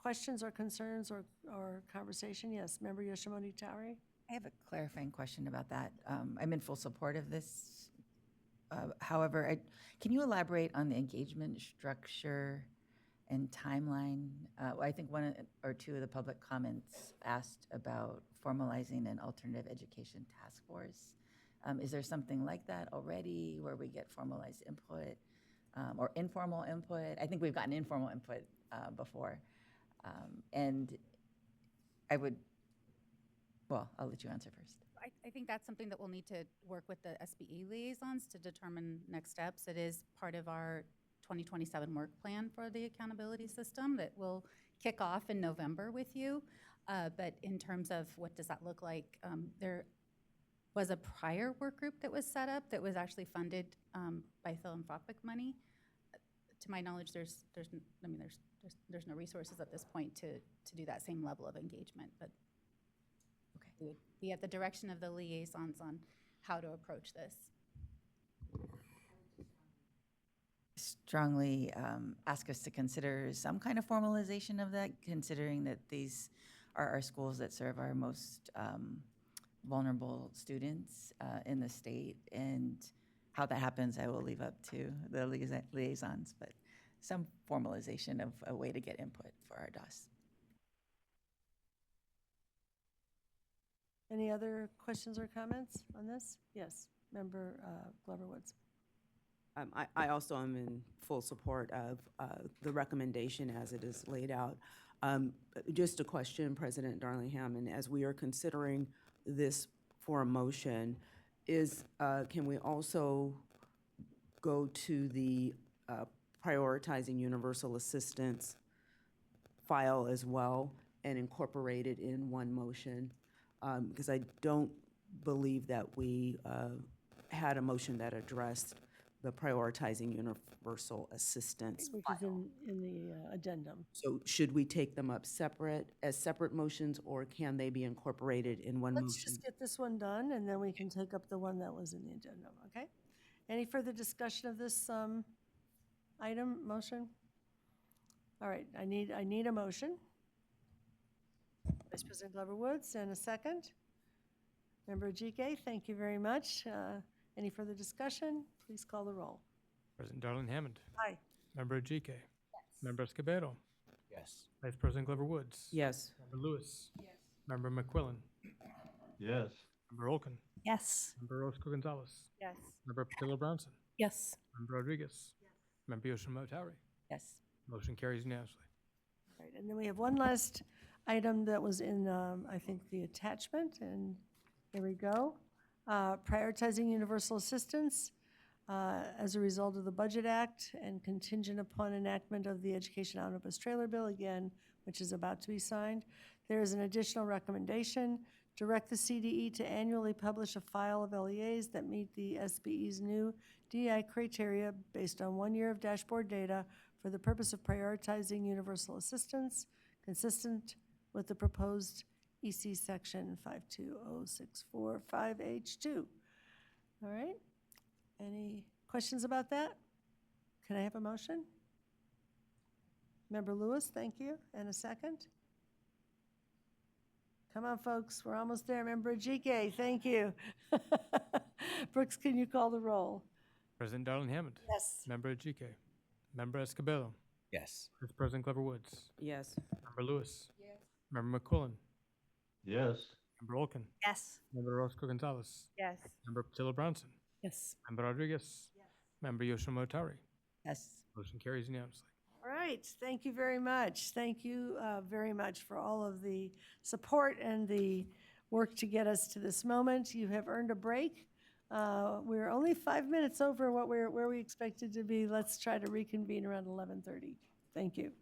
questions or concerns or conversation? Yes, Member Yoshimori Tari? I have a clarifying question about that. I'm in full support of this. However, can you elaborate on the engagement structure and timeline? I think one or two of the public comments asked about formalizing an alternative education task force. Is there something like that already where we get formalized input or informal input? I think we've gotten informal input before. And I would, well, I'll let you answer first. I think that's something that we'll need to work with the SBE liaisons to determine next steps. It is part of our 2027 work plan for the accountability system that will kick off in November with you. But in terms of what does that look like, there was a prior work group that was set up that was actually funded by philanthropic money. To my knowledge, there's no resources at this point to do that same level of engagement. But okay, we would be at the direction of the liaisons on how to approach this. Strongly ask us to consider some kind of formalization of that, considering that these are our schools that serve our most vulnerable students in the state. And how that happens, I will leave up to the liaisons, but some formalization of a way to get input for our DOS. Any other questions or comments on this? Yes, Member Glover Woods. I also am in full support of the recommendation as it is laid out. Just a question, President Darling-Hammond, as we are considering this for a motion, can we also go to the prioritizing universal assistance file as well and incorporate it in one motion? Because I don't believe that we had a motion that addressed the prioritizing universal assistance Which file. is in the addendum. So should we take them up as separate motions, or can they be incorporated in one motion? Let's just get this one done, and then we can take up the one that was in the addendum, okay? Any further discussion of this motion? All right, I need a motion. Vice President Glover Woods, and a second. Member Ajike, thank you very much. Any further discussion? Please call the roll. President Darling-Hammond. Aye. Member Ajike. Yes. Member Escobedo. Yes. Vice President Glover Woods. Yes. Member Lewis. Yes. Member McQuillan. Yes. Member Olken. Yes. Member Roscoe Gonzalez. Yes. Member Patillo Brownson. Yes. Member Rodriguez. Yes. Member Yoshimoto Tari. Yes. Motion carries unanimously. All right, and then we have one last item that was in, I think, the attachment, and here we go. Prioritizing universal assistance as a result of the Budget Act and contingent upon enactment of the Education Omnibus Trailer Bill, again, which is about to be signed. There is an additional recommendation. Direct the CDE to annually publish a file of LEAs that meet the SBE's new DEI criteria based on 1 year of dashboard data for the purpose of prioritizing universal assistance, consistent with the proposed EC section 52064-5H2. All right. Any questions about that? Can I have a motion? Member Lewis, thank you. And a second? Come on, folks. We're almost there. Member Ajike, thank you. Brooks, can you call the roll? President Darling-Hammond. Yes. Member Ajike. Member Escobedo. Yes. Vice President Glover Woods. Yes. Member Lewis. Yes. Member McQuillan. Yes. Member Olken. Yes. Member Roscoe Gonzalez. Yes. Member Patillo Brownson. Yes. Member Rodriguez. Yes. Member Yoshimoto Tari. Yes. Motion carries unanimously. All right. Thank you very much. Thank you very much for all of the support and the worked to get us to this moment. You have earned a break. We're only 5 minutes over where we expected to be. Let's try to reconvene around 11:30. Thank you.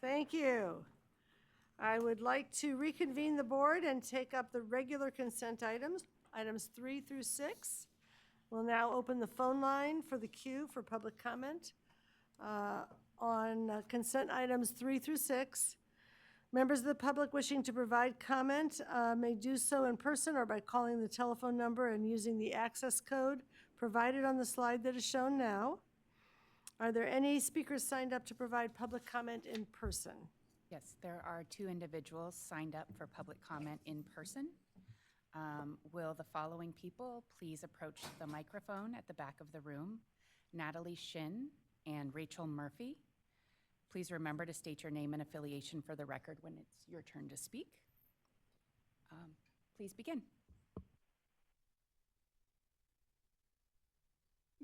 Thank you. I would like to reconvene the board and take up the regular consent items, items 3 through 6. We'll now open the phone line for the queue for public comment on consent items 3 through 6. Members of the public wishing to provide comment may do so in person or by calling the telephone number and using the access code provided on the slide that is shown now. Are there any speakers signed up to provide public comment in person? Yes, there are 2 individuals signed up for public comment in person. Will the following people please approach the microphone at the back of the room? Natalie Shin and Rachel Murphy. Please remember to state your name and affiliation for the record when it's your turn to speak. Please begin.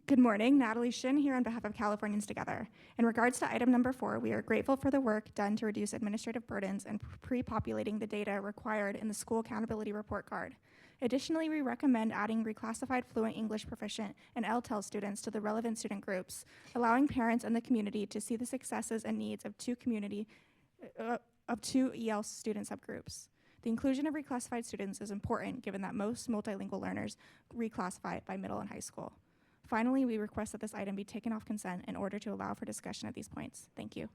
Good morning, Natalie Shin here on behalf of Californians Together. In regards to item number 4, we are grateful for the work done to reduce administrative burdens and pre-populating the data required in the school accountability report card. Additionally, we recommend adding reclassified fluent English proficient and LTEL students to the relevant student groups, allowing parents and the community to see the successes and needs of 2 EL student subgroups. The inclusion of reclassified students is important given that most multilingual learners reclassify by middle and high school. Finally, we request that this item be taken off consent in order to allow for discussion of these points. Thank you.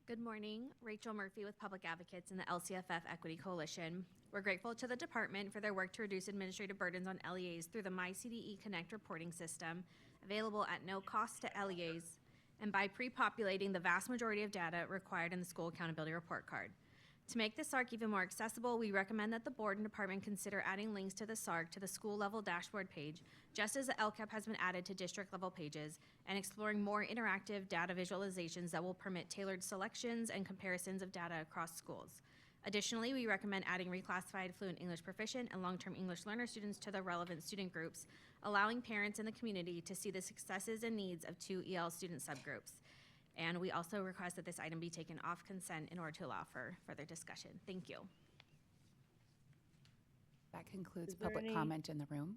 Good morning, Rachel Murphy with Public Advocates and the LCFF Equity Coalition. We're grateful to the department for their work to reduce administrative burdens on LEAs through the MyCDE Connect reporting system, available at no cost to LEAs, and by pre-populating the vast majority of data required in the school accountability report card. To make the SARC even more accessible, we recommend that the board and department consider adding links to the SARC to the school-level dashboard page, just as the LCAP has been added to district-level pages, and exploring more interactive data visualizations that will permit tailored selections and comparisons of data across schools. Additionally, we recommend adding reclassified fluent English proficient and long-term English learner students to the relevant student groups, allowing parents in the community to see the successes and needs of 2 EL student subgroups. And we also request that this item be taken off consent in order to allow for further discussion. Thank you. That concludes public comment in the room.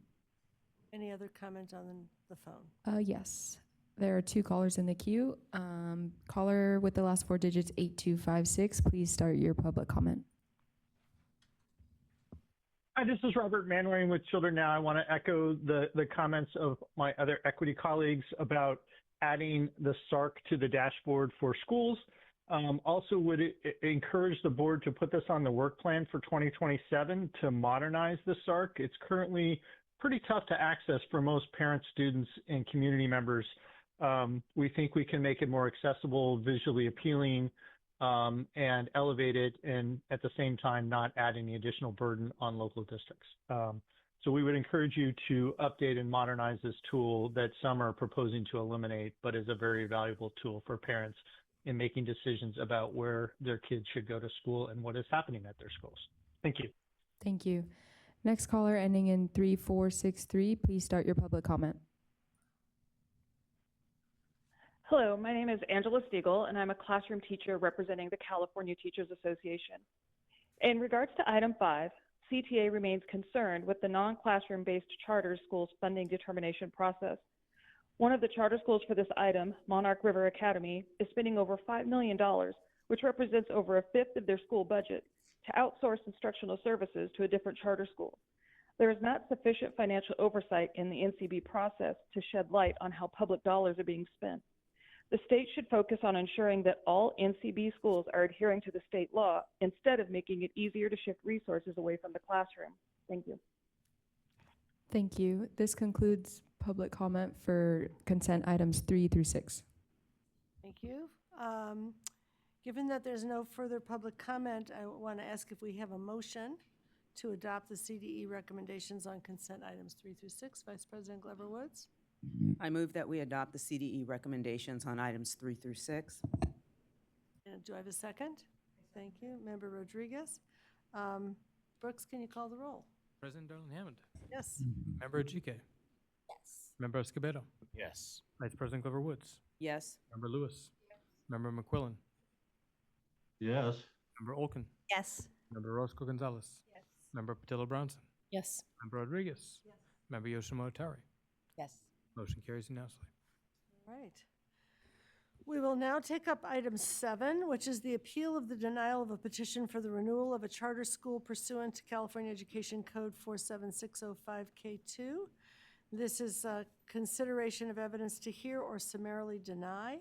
Any other comment on the phone? Yes. There are 2 callers in the queue. Caller with the last 4 digits, 8256, please start your public comment. Hi, this is Robert Manwaring with Children Now. I want to echo the comments of my other equity colleagues about adding the SARC to the dashboard for schools. Also would encourage the board to put this on the work plan for 2027 to modernize the SARC. It's currently pretty tough to access for most parents, students, and community members. We think we can make it more accessible, visually appealing, and elevated, and at the same time not add any additional burden on local districts. So we would encourage you to update and modernize this tool that some are proposing to eliminate, but is a very valuable tool for parents in making decisions about where their kids should go to school and what is happening at their schools. Thank you. Thank you. Next caller ending in 3463, please start your public comment. Hello, my name is Angela Stiegel, and I'm a classroom teacher representing the California Teachers Association. In regards to item 5, CTA remains concerned with the non-classroom-based charter schools funding determination process. One of the charter schools for this item, Monarch River Academy, is spending over $5 million, which represents over a fifth of their school budget, to outsource instructional services to a different charter school. There is not sufficient financial oversight in the NCB process to shed light on how public dollars are being spent. The state should focus on ensuring that all NCB schools are adhering to the state law instead of making it easier to shift resources away from the classroom. Thank you. Thank you. This concludes public comment for consent items 3 through 6. Thank you. Given that there's no further public comment, I want to ask if we have a motion to adopt the CDE recommendations on consent items 3 through 6. Vice President Glover Woods. I move that we adopt the CDE recommendations on items 3 through 6. And do I have a second? Thank you. Member Rodriguez. Brooks, can you call the roll? President Darlene Hammond. Yes. Member Ajike. Yes. Member Escobedo. Yes. Vice President Glover Woods. Yes. Member Lewis. Yes. Member McQuillan. Yes. Member Olkin. Yes. Member Roscoe Gonzalez. Yes. Member Patillo Brownson. Yes. Member Rodriguez. Yes. Member Yoshimo Otari. Yes. Motion carries unanimously. All right. We will now take up item 7, which is the appeal of the denial of a petition for the renewal of a charter school pursuant to California Education Code 47605K2. This is consideration of evidence to hear or summarily deny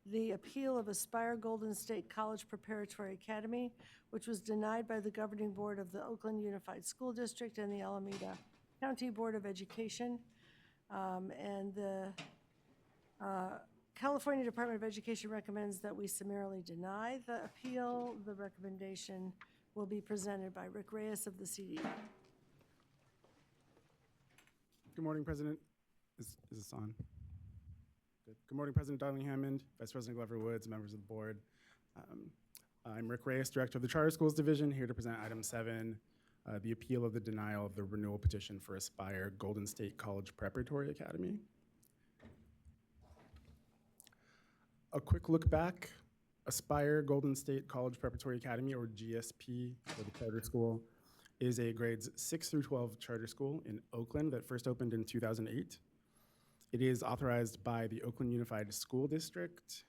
the appeal of Aspire Golden State College Preparatory Academy, which was denied by the governing board of the Oakland Unified School District and the Alameda County Board of Education. And the California Department of Education recommends that we summarily deny the appeal. The recommendation will be presented by Rick Reyes of the CDE. Good morning, President. Is this on? Good. Good morning, President Darling Hammond, Vice President Glover Woods, members of the board. I'm Rick Reyes, Director of the Charter Schools Division, here to present item 7, the appeal of the denial of the renewal petition for Aspire Golden State College Preparatory Academy. A quick look back, Aspire Golden State College Preparatory Academy, or GSP for the charter school, is a grades 6 through 12 charter school in Oakland that first opened in 2008. It is authorized by the Oakland Unified School District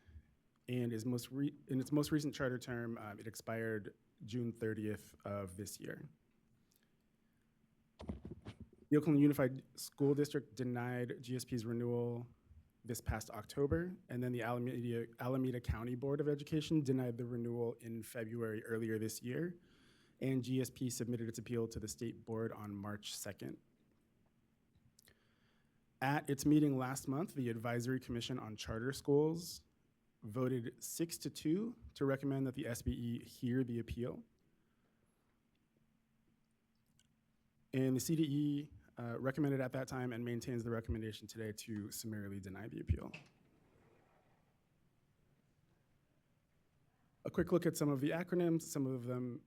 and is in its most recent charter term, it expired June 30th of this year. The Oakland Unified School District denied GSP's renewal this past October, and then the Alameda County Board of Education denied the renewal in February earlier this year, and GSP submitted its appeal to the state board on March 2nd. At its meeting last month, the Advisory Commission on Charter Schools voted 6-2 to recommend that the SBE hear the appeal. And the CDE recommended at that time and maintains the recommendation today to summarily deny the appeal. A quick look at some of the acronyms. Some of them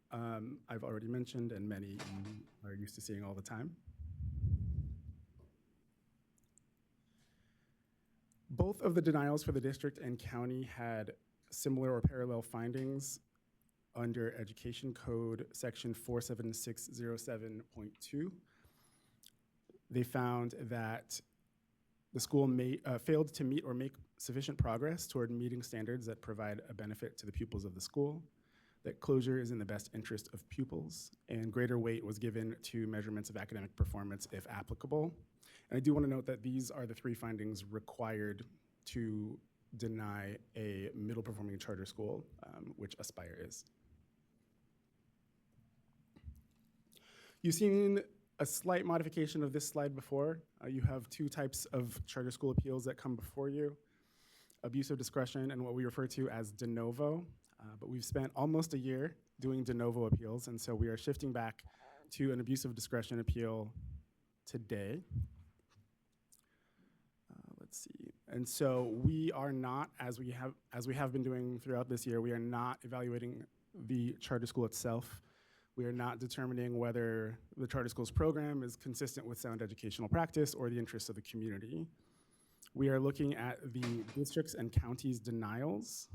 I've already mentioned, and many you are used to seeing all the time. Both of the denials for the district and county had similar or parallel findings under Education Code section 47607.2. They found that the school failed to meet or make sufficient progress toward meeting standards that provide a benefit to the pupils of the school, that closure is in the best interest of pupils, and greater weight was given to measurements of academic performance if applicable. And I do want to note that these are the 3 findings required to deny a middle performing charter school, which Aspire is. You've seen a slight modification of this slide before. You have 2 types of charter school appeals that come before you: abuse of discretion and what we refer to as de novo. But we've spent almost a year doing de novo appeals, and so we are shifting back to an abuse of discretion appeal today. Let's see. And so we are not, as we have been doing throughout this year, we are not evaluating the charter school itself. We are not determining whether the charter school's program is consistent with sound educational practice or the interests of the community. We are looking at the districts and counties' denials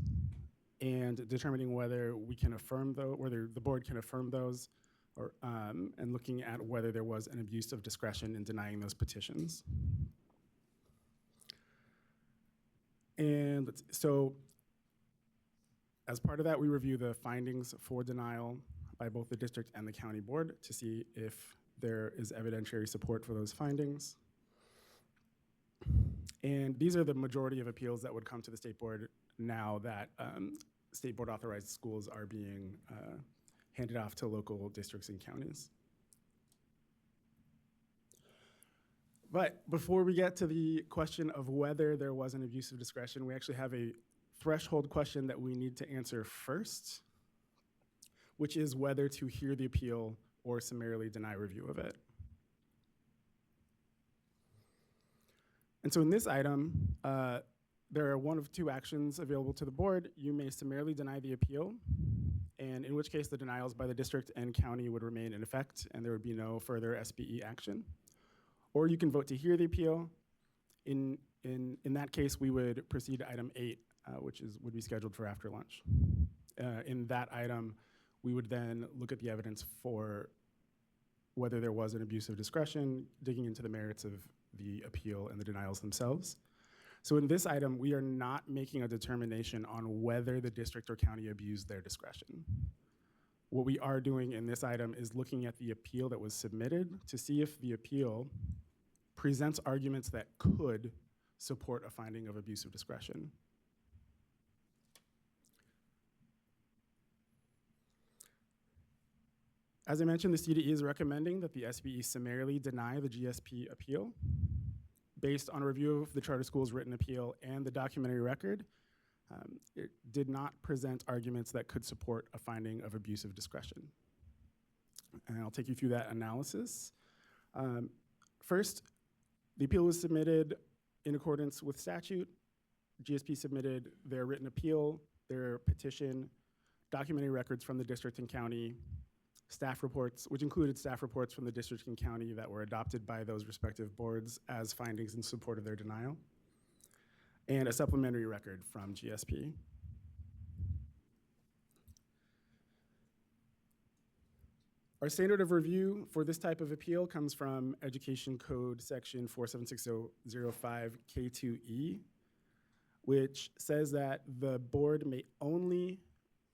and determining whether we can affirm whether the board can affirm those, or and looking at whether there was an abuse of discretion in denying those petitions. And so as part of that, we review the findings for denial by both the district and the county board to see if there is evidentiary support for those findings. And these are the majority of appeals that would come to the state board now that state board authorized schools are being handed off to local districts and counties. But before we get to the question of whether there was an abuse of discretion, we actually have a threshold question that we need to answer first, which is whether to hear the appeal or summarily deny review of it. And so in this item, there are one of 2 actions available to the board. You may summarily deny the appeal, and in which case the denials by the district and county would remain in effect and there would be no further SBE action. Or you can vote to hear the appeal. In that case, we would proceed to item 8, which would be scheduled for after lunch. In that item, we would then look at the evidence for whether there was an abuse of discretion, digging into the merits of the appeal and the denials themselves. So in this item, we are not making a determination on whether the district or county abused their discretion. What we are doing in this item is looking at the appeal that was submitted to see if the appeal presents arguments that could support a finding of abuse of discretion. As I mentioned, the CDE is recommending that the SBE summarily deny the GSP appeal. Based on a review of the charter school's written appeal and the documentary record, it did not present arguments that could support a finding of abuse of discretion. And I'll take you through that analysis. First, the appeal was submitted in accordance with statute. GSP submitted their written appeal, their petition, documentary records from the district and county, staff reports, which included staff reports from the district and county that were adopted by those respective boards as findings in support of their denial, and a supplementary record from GSP. Our standard of review for this type of appeal comes from Education Code section 476005 K2E, which says that the board may only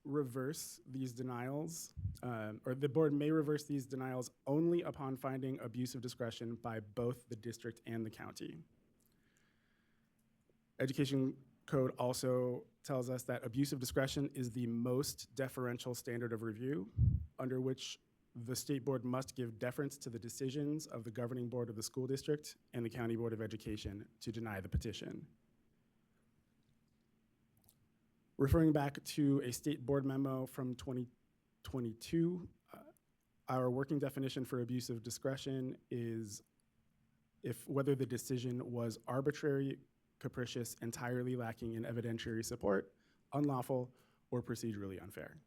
reverse these denials, or the board may reverse these denials only upon finding abuse of discretion by both the district and the county. Education Code also tells us that abuse of discretion is the most deferential standard of review, under which the state board must give deference to the decisions of the governing board of the school district and the county board of education to deny the petition. Referring back to a state board memo from 2022, our working definition for abuse of discretion is whether the decision was arbitrary, capricious, entirely lacking in evidentiary support, unlawful, or procedurally unfair.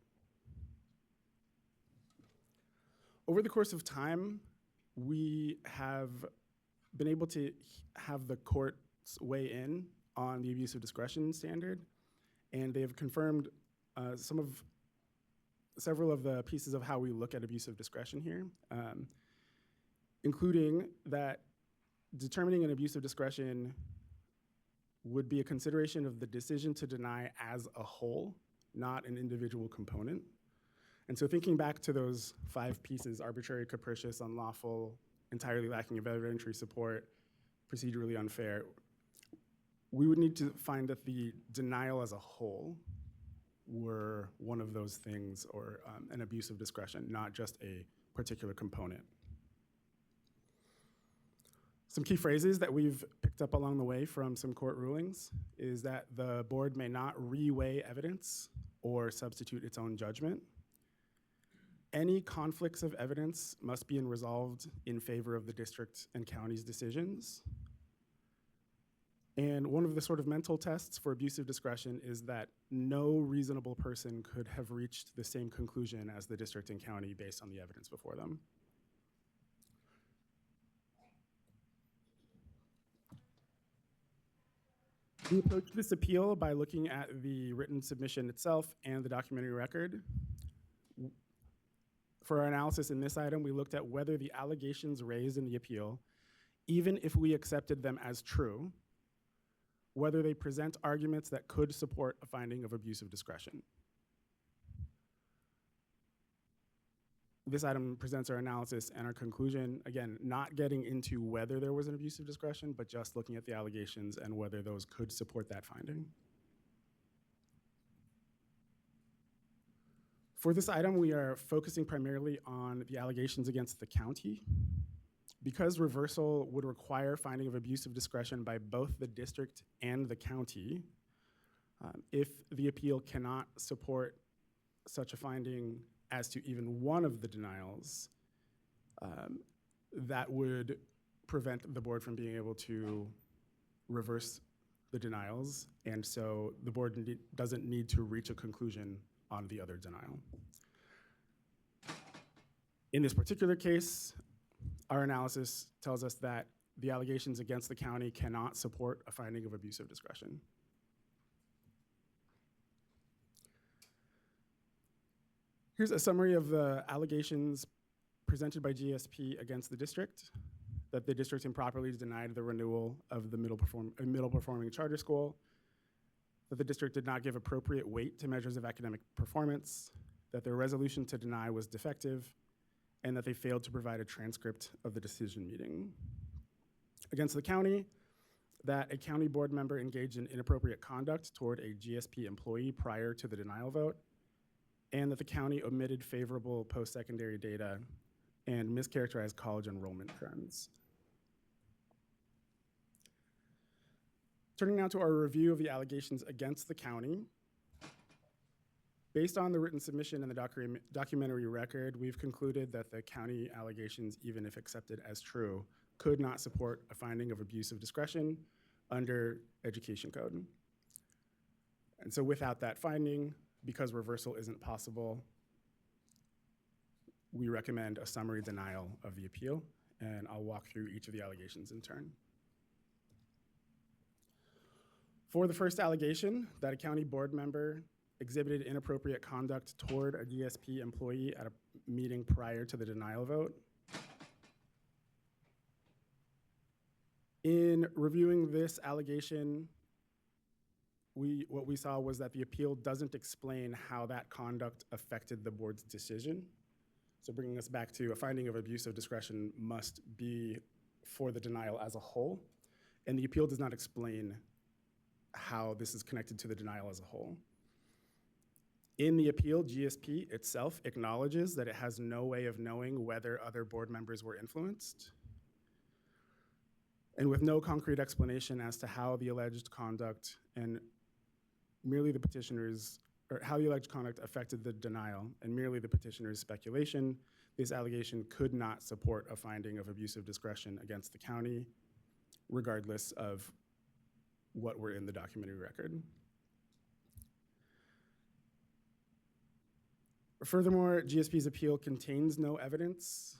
Over the course of time, we have been able to have the courts weigh in on the abuse of discretion standard, and they have confirmed several of the pieces of how we look at abuse of discretion here, including that determining an abuse of discretion would be a consideration of the decision to deny as a whole, not an individual component. And so thinking back to those 5 pieces, arbitrary, capricious, unlawful, entirely lacking of evidentiary support, procedurally unfair, we would need to find that the denial as a whole were one of those things, or an abuse of discretion, not just a particular component. Some key phrases that we've picked up along the way from some court rulings is that the board may not reweigh evidence or substitute its own judgment. Any conflicts of evidence must be resolved in favor of the district and county's decisions. And one of the sort of mental tests for abuse of discretion is that no reasonable person could have reached the same conclusion as the district and county based on the evidence before them. We approached this appeal by looking at the written submission itself and the documentary record. For our analysis in this item, we looked at whether the allegations raised in the appeal, even if we accepted them as true, whether they present arguments that could support a finding of abuse of discretion. This item presents our analysis and our conclusion, again, not getting into whether there was an abuse of discretion, but just looking at the allegations and whether those could support that finding. For this item, we are focusing primarily on the allegations against the county. Because reversal would require finding of abuse of discretion by both the district and the county, if the appeal cannot support such a finding as to even one of the denials, that would prevent the board from being able to reverse the denials, and so the board doesn't need to reach a conclusion on the other denial. In this particular case, our analysis tells us that the allegations against the county cannot support a finding of abuse of discretion. Here's a summary of the allegations presented by GSP against the district. that the district improperly denied the renewal of the middle performing charter school, that the district did not give appropriate weight to measures of academic performance, that their resolution to deny was defective, and that they failed to provide a transcript of the decision meeting. Against the county, that a county board member engaged in inappropriate conduct toward a GSP employee prior to the denial vote, and that the county omitted favorable post-secondary data and mischaracterized college enrollment trends. Turning now to our review of the allegations against the county. Based on the written submission and the documentary record, we've concluded that the county allegations, even if accepted as true, could not support a finding of abuse of discretion under Education Code. And so without that finding, because reversal isn't possible, we recommend a summary denial of the appeal, and I'll walk through each of the allegations in turn. For the first allegation, that a county board member exhibited inappropriate conduct toward a GSP employee at a meeting prior to the denial vote. In reviewing this allegation, what we saw was that the appeal doesn't explain how that conduct affected the board's decision. So bringing us back to a finding of abuse of discretion must be for the denial as a whole, and the appeal does not explain how this is connected to the denial as a whole. In the appeal, GSP itself acknowledges that it has no way of knowing whether other board members were influenced, and with no concrete explanation as to how the alleged conduct and merely the petitioner's, or how the alleged conduct affected the denial and merely the petitioner's speculation, this allegation could not support a finding of abuse of discretion against the county, regardless of what were in the documentary record. Furthermore, GSP's appeal contains no evidence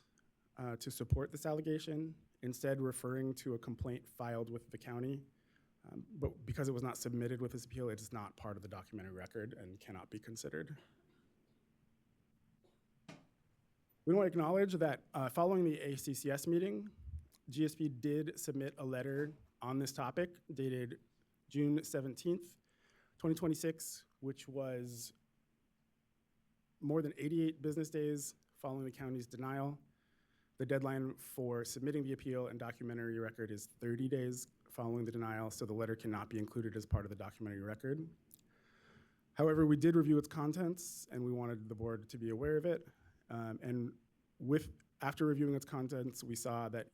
to support this allegation, instead referring to a complaint filed with the county. But because it was not submitted with this appeal, it is not part of the documentary record and cannot be considered. We want to acknowledge that following the ACCS meeting, GSP did submit a letter on this topic dated June 17th, 2026, which was more than 88 business days following the county's denial. The deadline for submitting the appeal and documentary record is 30 days following the denial, so the letter cannot be included as part of the documentary record. However, we did review its contents, and we wanted the board to be aware of it. After reviewing its contents, we saw that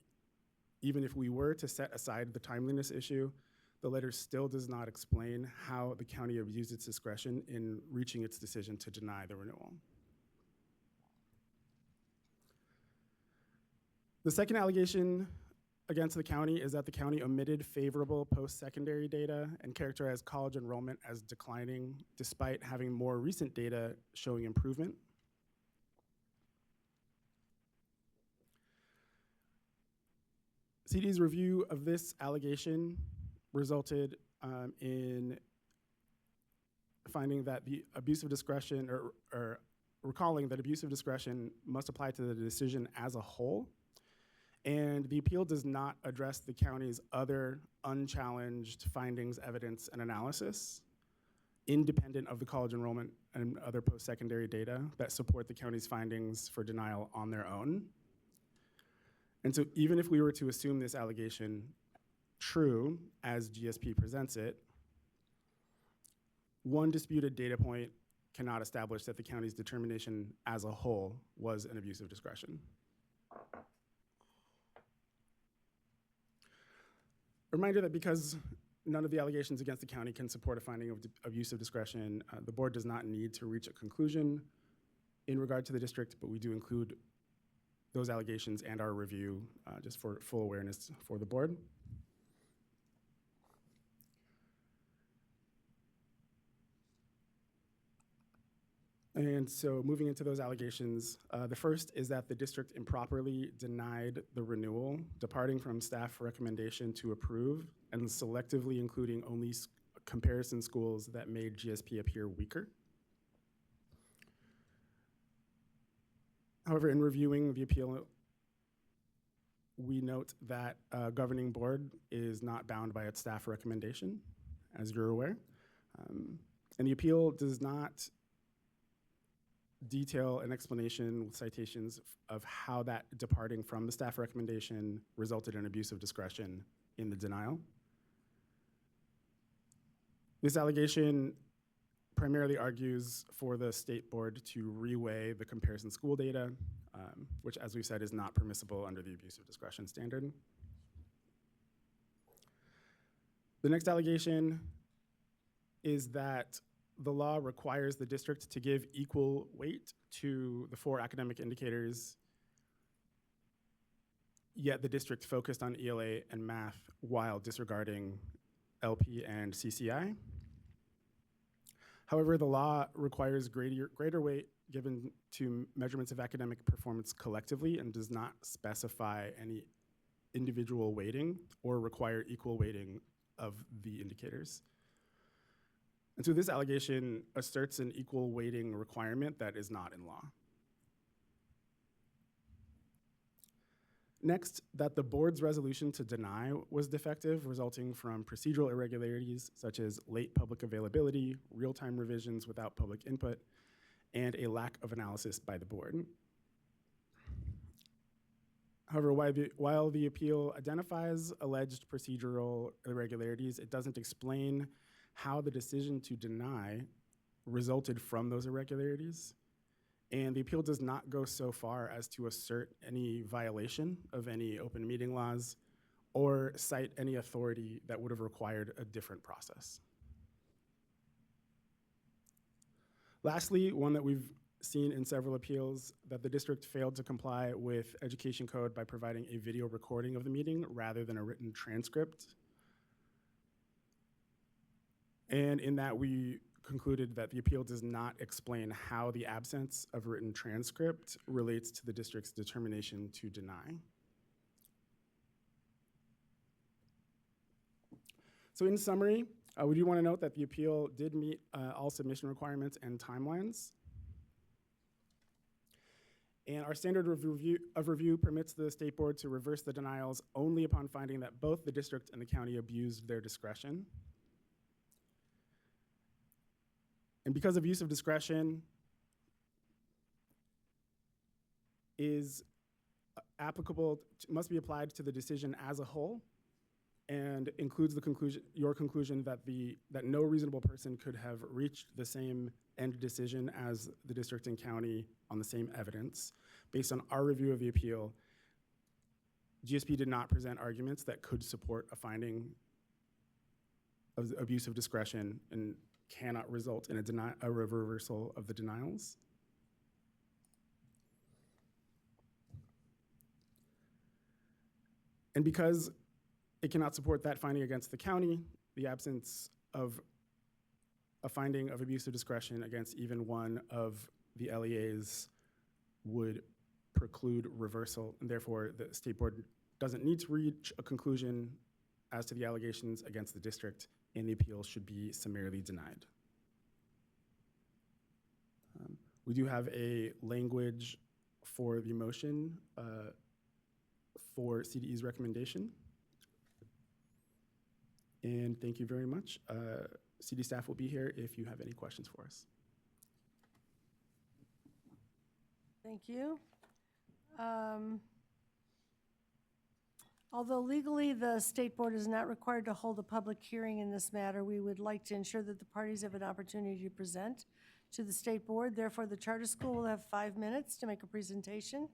even if we were to set aside the timeliness issue, the letter still does not explain how the county abused its discretion in reaching its decision to deny the renewal. The second allegation against the county is that the county omitted favorable post-secondary data and characterized college enrollment as declining despite having more recent data showing improvement. CD's review of this allegation resulted in finding that the abuse of discretion, or recalling that abuse of discretion must apply to the decision as a whole. And the appeal does not address the county's other unchallenged findings, evidence, and analysis, independent of the college enrollment and other post-secondary data that support the county's findings for denial on their own. And so even if we were to assume this allegation true as GSP presents it, one disputed data point cannot establish that the county's determination as a whole was an abuse of discretion. A reminder that because none of the allegations against the county can support a finding of abuse of discretion, the board does not need to reach a conclusion in regard to the district, but we do include those allegations and our review just for full awareness for the board. And so moving into those allegations, the first is that the district improperly denied the renewal, departing from staff recommendation to approve and selectively including only comparison schools that made GSP appear weaker. However, in reviewing the appeal we note that governing board is not bound by its staff recommendation, as you're aware. And the appeal does not detail an explanation with citations of how that departing from the staff recommendation resulted in abuse of discretion in the denial. This allegation primarily argues for the state board to reweigh the comparison school data, which, as we've said, is not permissible under the abuse of discretion standard. The next allegation is that the law requires the district to give equal weight to the 4 academic indicators, yet the district focused on ELA and math while disregarding LP and CCI. However, the law requires greater weight given to measurements of academic performance collectively and does not specify any individual weighting or require equal weighting of the indicators. And so this allegation asserts an equal weighting requirement that is not in law. Next, that the board's resolution to deny was defective, resulting from procedural irregularities such as late public availability, real-time revisions without public input, and a lack of analysis by the board. However, while the appeal identifies alleged procedural irregularities, it doesn't explain how the decision to deny resulted from those irregularities. And the appeal does not go so far as to assert any violation of any open meeting laws or cite any authority that would have required a different process. Lastly, one that we've seen in several appeals, that the district failed to comply with education code by providing a video recording of the meeting rather than a written transcript. And in that, we concluded that the appeal does not explain how the absence of written transcript relates to the district's determination to deny. So in summary, we do want to note that the appeal did meet all submission requirements and timelines. And our standard of review permits the state board to reverse the denials only upon finding that both the district and the county abused their discretion. And because abuse of discretion is applicable, must be applied to the decision as a whole, and includes the conclusion, your conclusion that no reasonable person could have reached the same end decision as the district and county on the same evidence. Based on our review of the appeal, GSP did not present arguments that could support a finding of abuse of discretion and cannot result in a reversal of the denials. And because it cannot support that finding against the county, the absence of a finding of abuse of discretion against even one of the LEAs would preclude reversal, and therefore the state board doesn't need to reach a conclusion as to the allegations against the district, and the appeal should be summarily denied. We do have a language for the motion for CDE's recommendation. And thank you very much. CD staff will be here if you have any questions for us. Thank you. Although legally the state board is not required to hold a public hearing in this matter, we would like to ensure that the parties have an opportunity to present to the state board. Therefore, the charter school will have 5 minutes to make a presentation.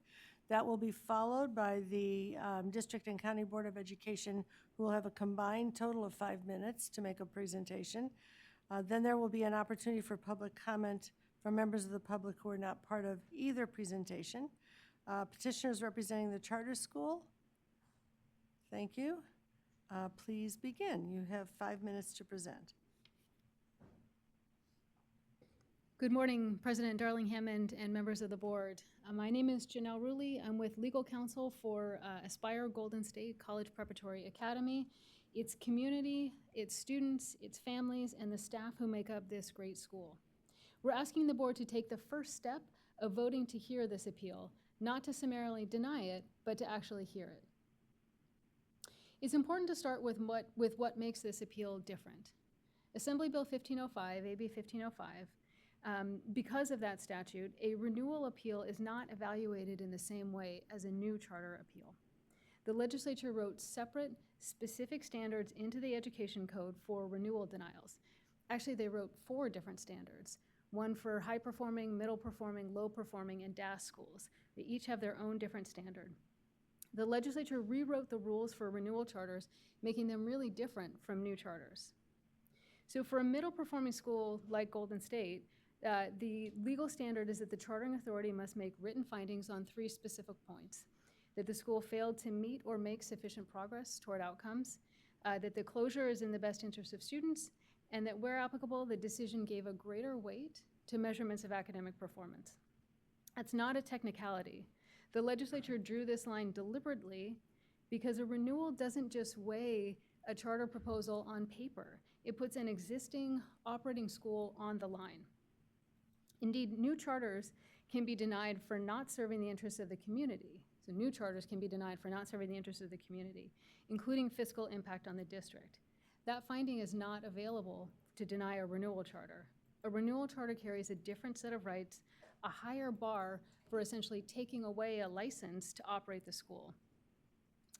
That will be followed by the District and County Board of Education, who will have a combined total of 5 minutes to make a presentation. Then there will be an opportunity for public comment from members of the public who are not part of either presentation. Petitioners representing the charter school, thank you. Please begin. You have 5 minutes to present. Good morning, President Darling Hammond and members of the board. My name is Janelle Ruley. I'm with legal counsel for Aspire Golden State College Preparatory Academy. Its community, its students, its families, and the staff who make up this great school. We're asking the board to take the first step of voting to hear this appeal, not to summarily deny it, but to actually hear it. It's important to start with what makes this appeal different. Assembly Bill 1505, AB 1505, because of that statute, a renewal appeal is not evaluated in the same way as a new charter appeal. The legislature wrote separate, specific standards into the education code for renewal denials. Actually, they wrote 4 different standards, one for high-performing, middle-performing, low-performing, and DAS schools. They each have their own different standard. The legislature rewrote the rules for renewal charters, making them really different from new charters. So for a middle-performing school like Golden State, the legal standard is that the chartering authority must make written findings on 3 specific points: that the school failed to meet or make sufficient progress toward outcomes, that the closure is in the best interest of students, and that where applicable, the decision gave a greater weight to measurements of academic performance. That's not a technicality. The legislature drew this line deliberately because a renewal doesn't just weigh a charter proposal on paper. It puts an existing operating school on the line. Indeed, new charters can be denied for not serving the interests of the community. So new charters can be denied for not serving the interests of the community, including fiscal impact on the district. That finding is not available to deny a renewal charter. A renewal charter carries a different set of rights, a higher bar for essentially taking away a license to operate the school.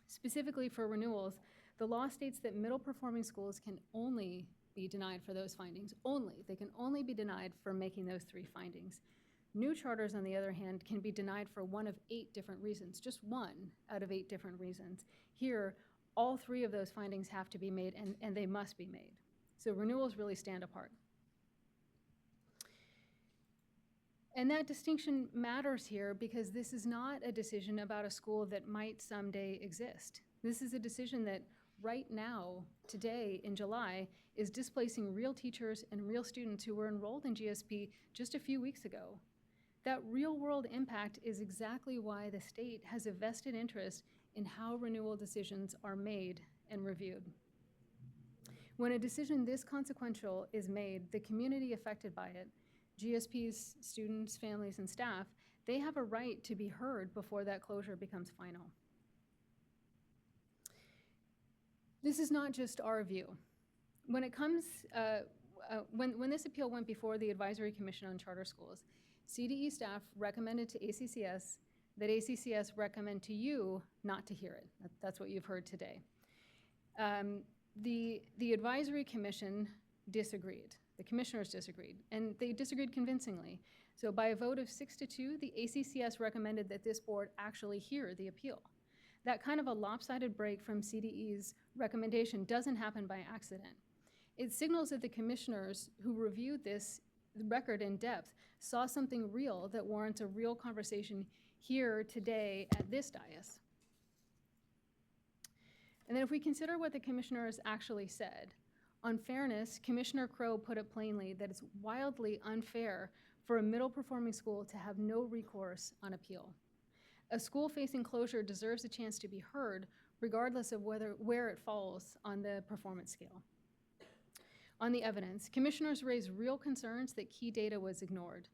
Specifically for renewals, the law states that middle-performing schools can only be denied for those findings. Only. They can only be denied for making those 3 findings. New charters, on the other hand, can be denied for one of 8 different reasons, just 1 out of 8 different reasons. Here, all 3 of those findings have to be made, and they must be made. So renewals really stand apart. And that distinction matters here because this is not a decision about a school that might someday exist. This is a decision that right now, today, in July, is displacing real teachers and real students who were enrolled in GSP just a few weeks ago. That real-world impact is exactly why the state has a vested interest in how renewal decisions are made and reviewed. When a decision this consequential is made, the community affected by it, GSP's students, families, and staff, they have a right to be heard before that closure becomes final. This is not just our view. When it comes, when this appeal went before the Advisory Commission on Charter Schools, CDE staff recommended to ACCS that ACCS recommend to you not to hear it. That's what you've heard today. The Advisory Commission disagreed. The commissioners disagreed, and they disagreed convincingly. So by a vote of 6-2, the ACCS recommended that this board actually hear the appeal. That kind of a lopsided break from CDE's recommendation doesn't happen by accident. It signals that the commissioners who reviewed this record in depth saw something real that warrants a real conversation here today at this dais. And then if we consider what the commissioners actually said, on fairness, Commissioner Crow put it plainly that it's wildly unfair for a middle-performing school to have no recourse on appeal. A school facing closure deserves a chance to be heard regardless of where it falls on the performance scale. On the evidence, commissioners raised real concerns that key data was ignored.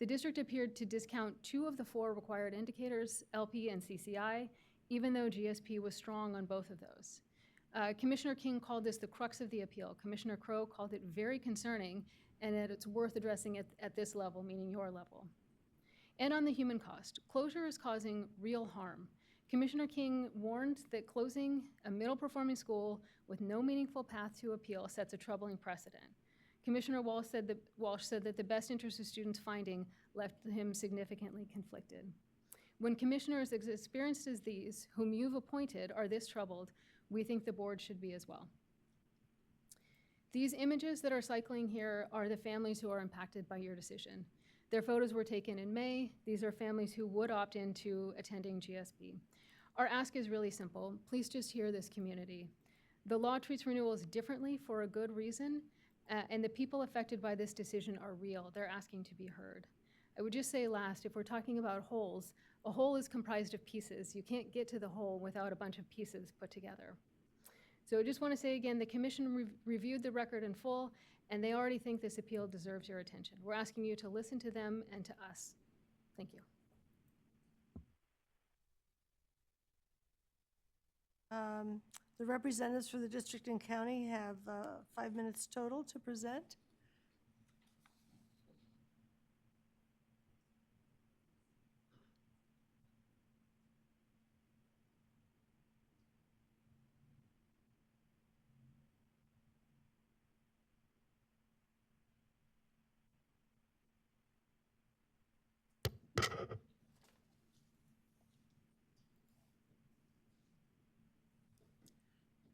The district appeared to discount 2 of the 4 required indicators, LP and CCI, even though GSP was strong on both of those. Commissioner King called this the crux of the appeal. Commissioner Crow called it very concerning and that it's worth addressing at this level, meaning your level. And on the human cost, closure is causing real harm. Commissioner King warned that closing a middle-performing school with no meaningful path to appeal sets a troubling precedent. Commissioner Walsh said that the best interest of students' finding left him significantly conflicted. When commissioners as experienced as these, whom you've appointed, are this troubled, we think the board should be as well. These images that are cycling here are the families who are impacted by your decision. Their photos were taken in May. These are families who would opt into attending GSP. Our ask is really simple. Please just hear this community. The law treats renewals differently for a good reason, and the people affected by this decision are real. They're asking to be heard. I would just say last, if we're talking about wholes, a whole is comprised of pieces. You can't get to the whole without a bunch of pieces put together. So I just want to say again, the commission reviewed the record in full, and they already think this appeal deserves your attention. We're asking you to listen to them and to us. Thank you. The representatives for the district and county have 5 minutes total to present.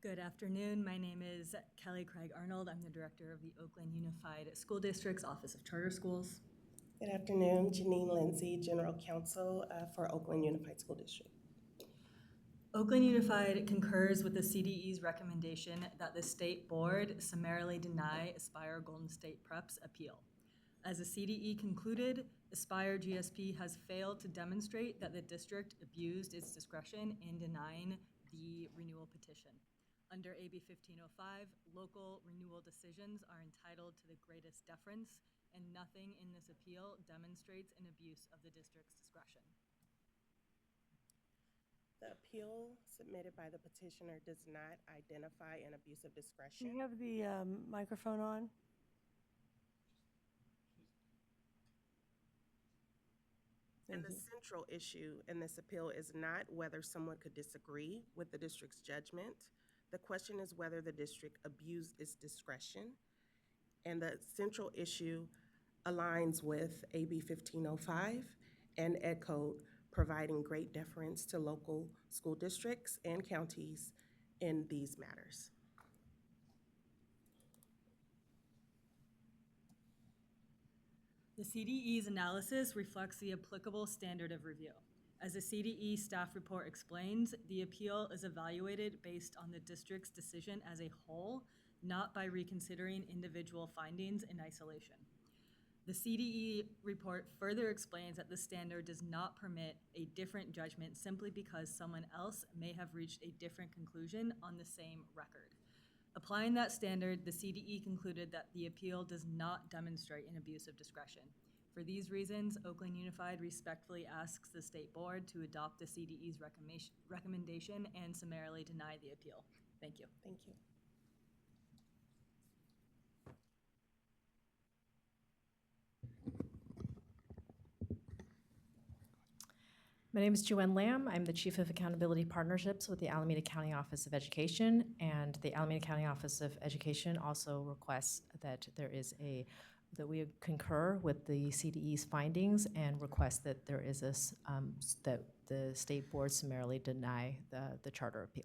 Good afternoon. My name is Kelly Craig Arnold. I'm the director of the Oakland Unified School District's Office of Charter Schools. Good afternoon. Janine Lindsay, General Counsel for Oakland Unified School District. Oakland Unified concurs with the CDE's recommendation that the state board summarily deny Aspire Golden State Prep's appeal. As the CDE concluded, Aspire GSP has failed to demonstrate that the district abused its discretion in denying the renewal petition. Under AB 1505, local renewal decisions are entitled to the greatest deference, and nothing in this appeal demonstrates an abuse of the district's discretion. The appeal submitted by the petitioner does not identify an abuse of Do discretion. you have the microphone on? And the central issue in this appeal is not whether someone could disagree with the district's judgment. The question is whether the district abused its discretion. And the central issue aligns with AB 1505 and Ed Code, providing great deference to local school districts and counties in these matters. The CDE's analysis reflects the applicable standard of review. As the CDE staff report explains, the appeal is evaluated based on the district's decision as a whole, not by reconsidering individual findings in isolation. The CDE report further explains that the standard does not permit a different judgment simply because someone else may have reached a different conclusion on the same record. Applying that standard, the CDE concluded that the appeal does not demonstrate an abuse of discretion. For these reasons, Oakland Unified respectfully asks the State Board to adopt the CDE's recommendation and summarily deny the appeal. Thank you. Thank you. My name is Joanne Lamb. I'm the Chief of Accountability Partnerships with the Alameda County Office of Education, and the Alameda County Office of Education also requests that that we concur with the CDE's findings and request that there is that the State Board summarily deny the charter appeal.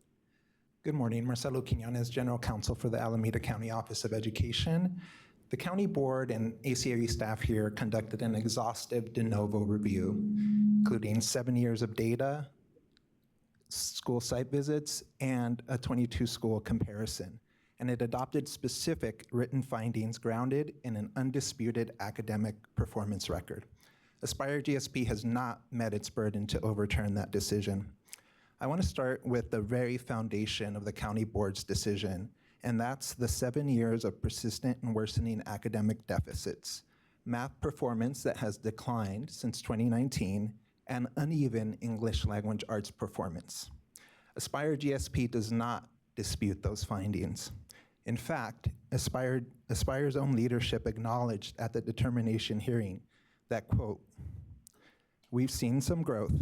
Good morning, Marcelo Quinones, General Counsel for the Alameda County Office of Education. The County Board and ACAE staff here conducted an exhaustive de novo review, including 7 years of data, school site visits, and a 22-school comparison. And it adopted specific written findings grounded in an undisputed academic performance record. Aspire GSP has not met its burden to overturn that decision. I want to start with the very foundation of the County Board's decision, and that's the 7 years of persistent and worsening academic deficits, math performance that has declined since 2019, and uneven English language arts performance. Aspire GSP does not dispute those findings. In fact, Aspire's own leadership acknowledged at the determination hearing that, quote, "We've seen some growth.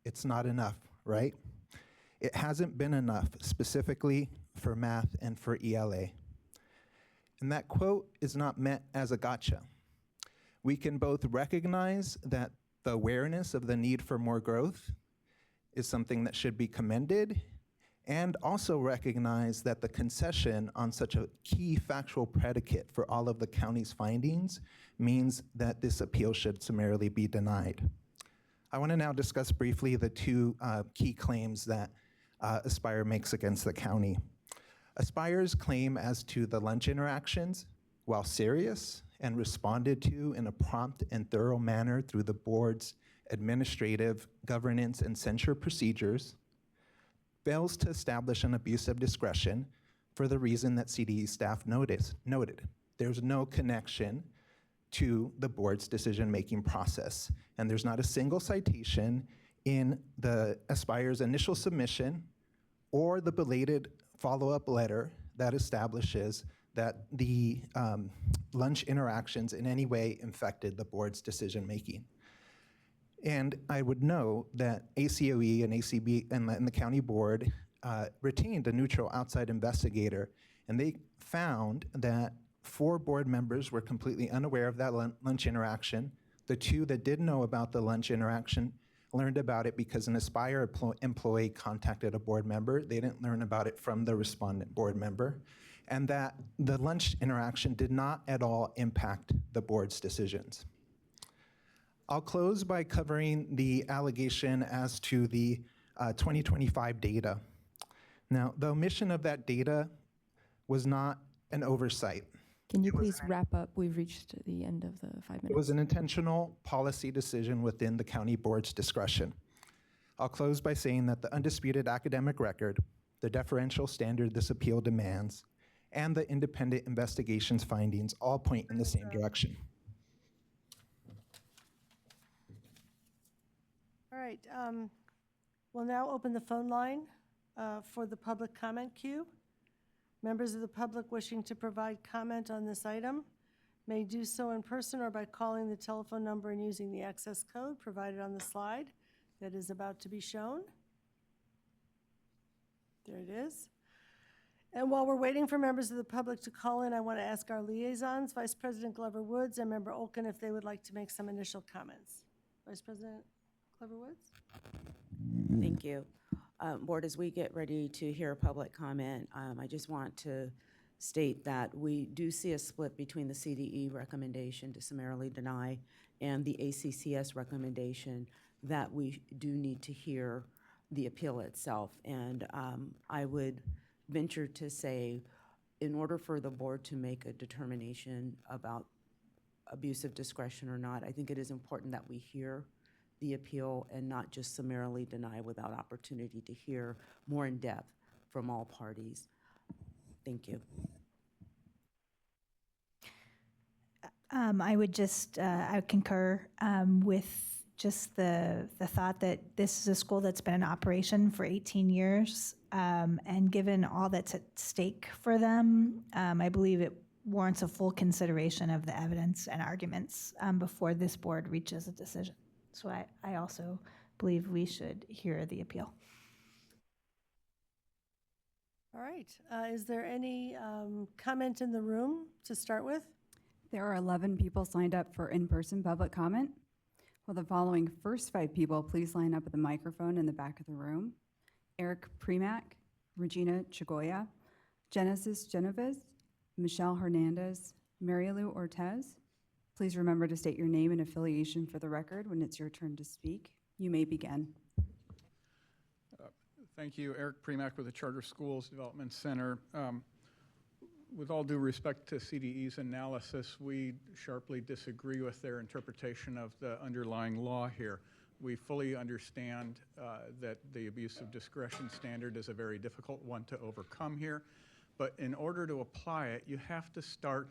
It's not enough, right? It hasn't been enough, specifically for math and for ELA." And that quote is not meant as a gotcha. We can both recognize that the awareness of the need for more growth is something that should be commended, and also recognize that the concession on such a key factual predicate for all of the county's findings means that this appeal should summarily be denied. I want to now discuss briefly the two key claims that Aspire makes against the county. Aspire's claim as to the lunch interactions, while serious and responded to in a prompt and thorough manner through the board's administrative, governance, and censure procedures, fails to establish an abuse of discretion for the reason that CDE staff noted. There's no connection to the board's decision-making process, and there's not a single citation in the Aspire's initial submission or the belated follow-up letter that establishes that the lunch interactions in any way infected the board's decision-making. And I would note that ACOE and ACB and the county board retained a neutral outside investigator, and they found that 4 board members were completely unaware of that lunch interaction. The 2 that did know about the lunch interaction learned about it because an Aspire employee contacted a board member. They didn't learn about it from the respondent board member. And that the lunch interaction did not at all impact the board's decisions. I'll close by covering the allegation as to the 2025 data. Now, the omission of that data was not an oversight. Can you please wrap up? We've reached the end of the 5 minutes. It was an intentional policy decision within the county board's discretion. I'll close by saying that the undisputed academic record, the deferential standard this appeal demands, and the independent investigation's findings all point in the same direction. All right, we'll now open the phone line for the public comment queue. Members of the public wishing to provide comment on this item may do so in person or by calling the telephone number and using the access code provided on the slide that is about to be shown. There it is. And while we're waiting for members of the public to call in, I want to ask our liaisons, Vice President Glover Woods and Member Olken, if they would like to make some initial comments. Vice President Glover Woods? Thank you. Board, as we get ready to hear public comment, I just want to state that we do see a split between the CDE recommendation to summarily deny and the ACCS recommendation that we do need to hear the appeal itself. And I would venture to say, in order for the board to make a determination about abuse of discretion or not, I think it is important that we hear the appeal and not just summarily deny without opportunity to hear more in depth from all parties. Thank you. I would just, I would concur with just the thought that this is a school that's been in operation for 18 years. And given all that's at stake for them, I believe it warrants a full consideration of the evidence and arguments before this board reaches a decision. So I also believe we should hear the appeal. All right, is there any comment in the room to start with? There are 11 people signed up for in-person public comment. Will the following first 5 people please line up at the microphone in the back of the room? Eric Premack, Regina Chagoya, Genesis Genovez, Michelle Hernandez, Mary Lou Ortez. Please remember to state your name and affiliation for the record when it's your turn to speak. You may begin. Thank you. Eric Premack with the Charter Schools Development Center. With all due respect to CDE's analysis, we sharply disagree with their interpretation of the underlying law here. We fully understand that the abuse of discretion standard is a very difficult one to overcome here, but in order to apply it, you have to start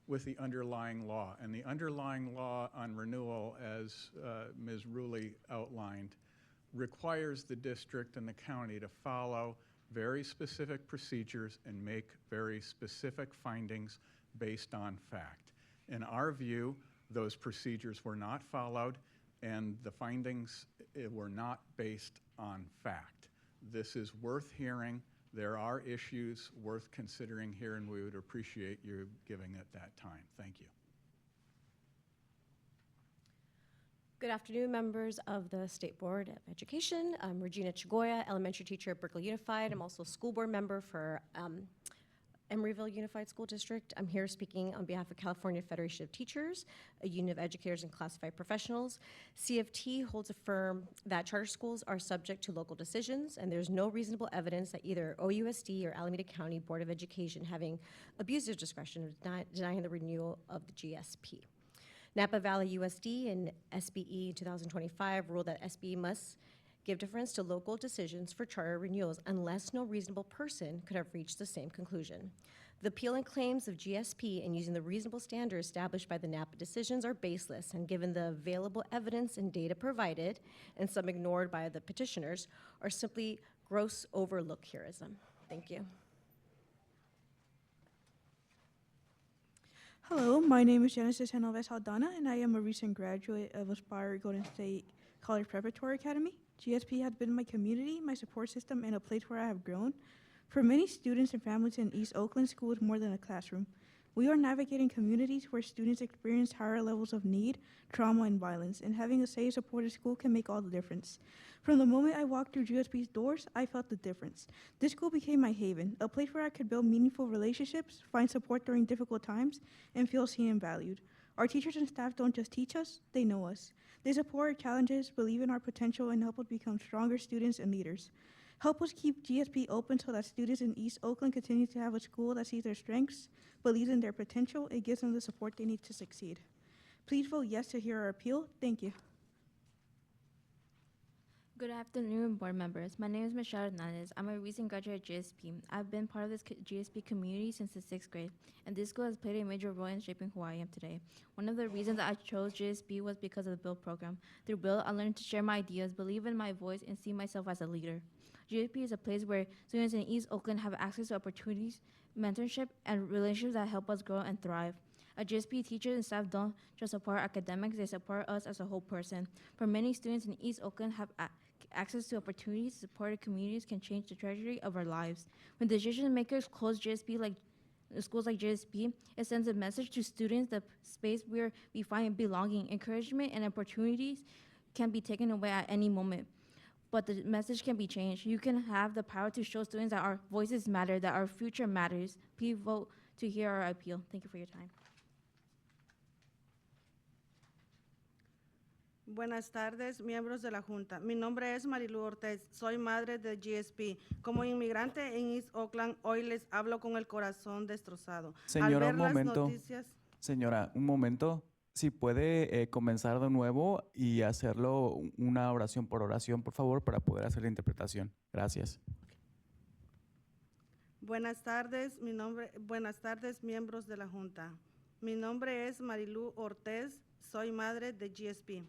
with the underlying law. And the underlying law on renewal, as Ms. Ruley outlined, requires the district and the county to follow very specific procedures and make very specific findings based on fact. In our view, those procedures were not followed and the findings were not based on fact. This is worth hearing. There are issues worth considering here, and we would appreciate you giving it that time. Thank you. Good afternoon, members of the State Board of Education. I'm Regina Chagoya, elementary teacher at Berkeley Unified. I'm also a school board member for Emeryville Unified School District. I'm here speaking on behalf of California Federation of Teachers, a union of educators and classified professionals. CFT holds a firm that charter schools are subject to local decisions, and there's no reasonable evidence that either OUSD or Alameda County Board of Education having abusive discretion of denying the renewal of the GSP. Napa Valley USD and SBE 2025 ruled that SBE must give deference to local decisions for charter renewals unless no reasonable person could have reached the same conclusion. The appeal and claims of GSP and using the reasonable standards established by the Napa decisions are baseless, and given the available evidence and data provided, and some ignored by the petitioners, are simply gross overlook-hereism. Thank you. Hello, my name is Genesis Hanoves Aldana, and I am a recent graduate of Aspire Golden State College Preparatory Academy. GSP has been my community, my support system, and a place where I have grown. For many students and families in East Oakland, school is more than a classroom. We are navigating communities where students experience higher levels of need, trauma, and violence, and having a safe, supportive school can make all the difference. From the moment I walked through GSP's doors, I felt the difference. This school became my haven, a place where I could build meaningful relationships, find support during difficult times, and feel seen and valued. Our teachers and staff don't just teach us, they know us. They support our challenges, believe in our potential, and help us become stronger students and leaders. Help us keep GSP open so that students in East Oakland continue to have a school that sees their strengths, believes in their potential, and gives them the support they need to succeed. Please vote yes to hear our appeal. Thank you. Good afternoon, board members. My name is Michelle Hernandez. I'm a recent graduate at GSP. I've been part of this GSP community since the 6th grade, and this school has played a major role in shaping who I am today. One of the reasons I chose GSP was because of the BUILD program. Through BUILD, I learned to share my ideas, believe in my voice, and see myself as a leader. GSP is a place where students in East Oakland have access to opportunities, mentorship, and relationships that help us grow and thrive. At GSP, teachers and staff don't just support academics, they support us as a whole person. For many students in East Oakland have access to opportunities, supported communities can change the trajectory of our lives. When decision makers close GSP like schools like GSP, it sends a message to students the space where we find belonging, encouragement, and opportunities can be taken away at any moment. But the message can be changed. You can have the power to show students that our voices matter, that our future matters. Please vote to hear our appeal. Thank you for your time. Buenas tardes, miembros de la Junta. Mi nombre es Marilu Ortiz. Soy madre de GSP. Como inmigrante en East Oakland, hoy les hablo con el corazón destrozado. Señora, Al ver un las momento. noticias, Señora, un momento. Si puede comenzar de nuevo y hacerlo una oración, por favor, para poder hacer la interpretación. Gracias. buenas tardes, miembros de la Junta. Mi nombre es Marilu Ortiz. Soy madre de GSP.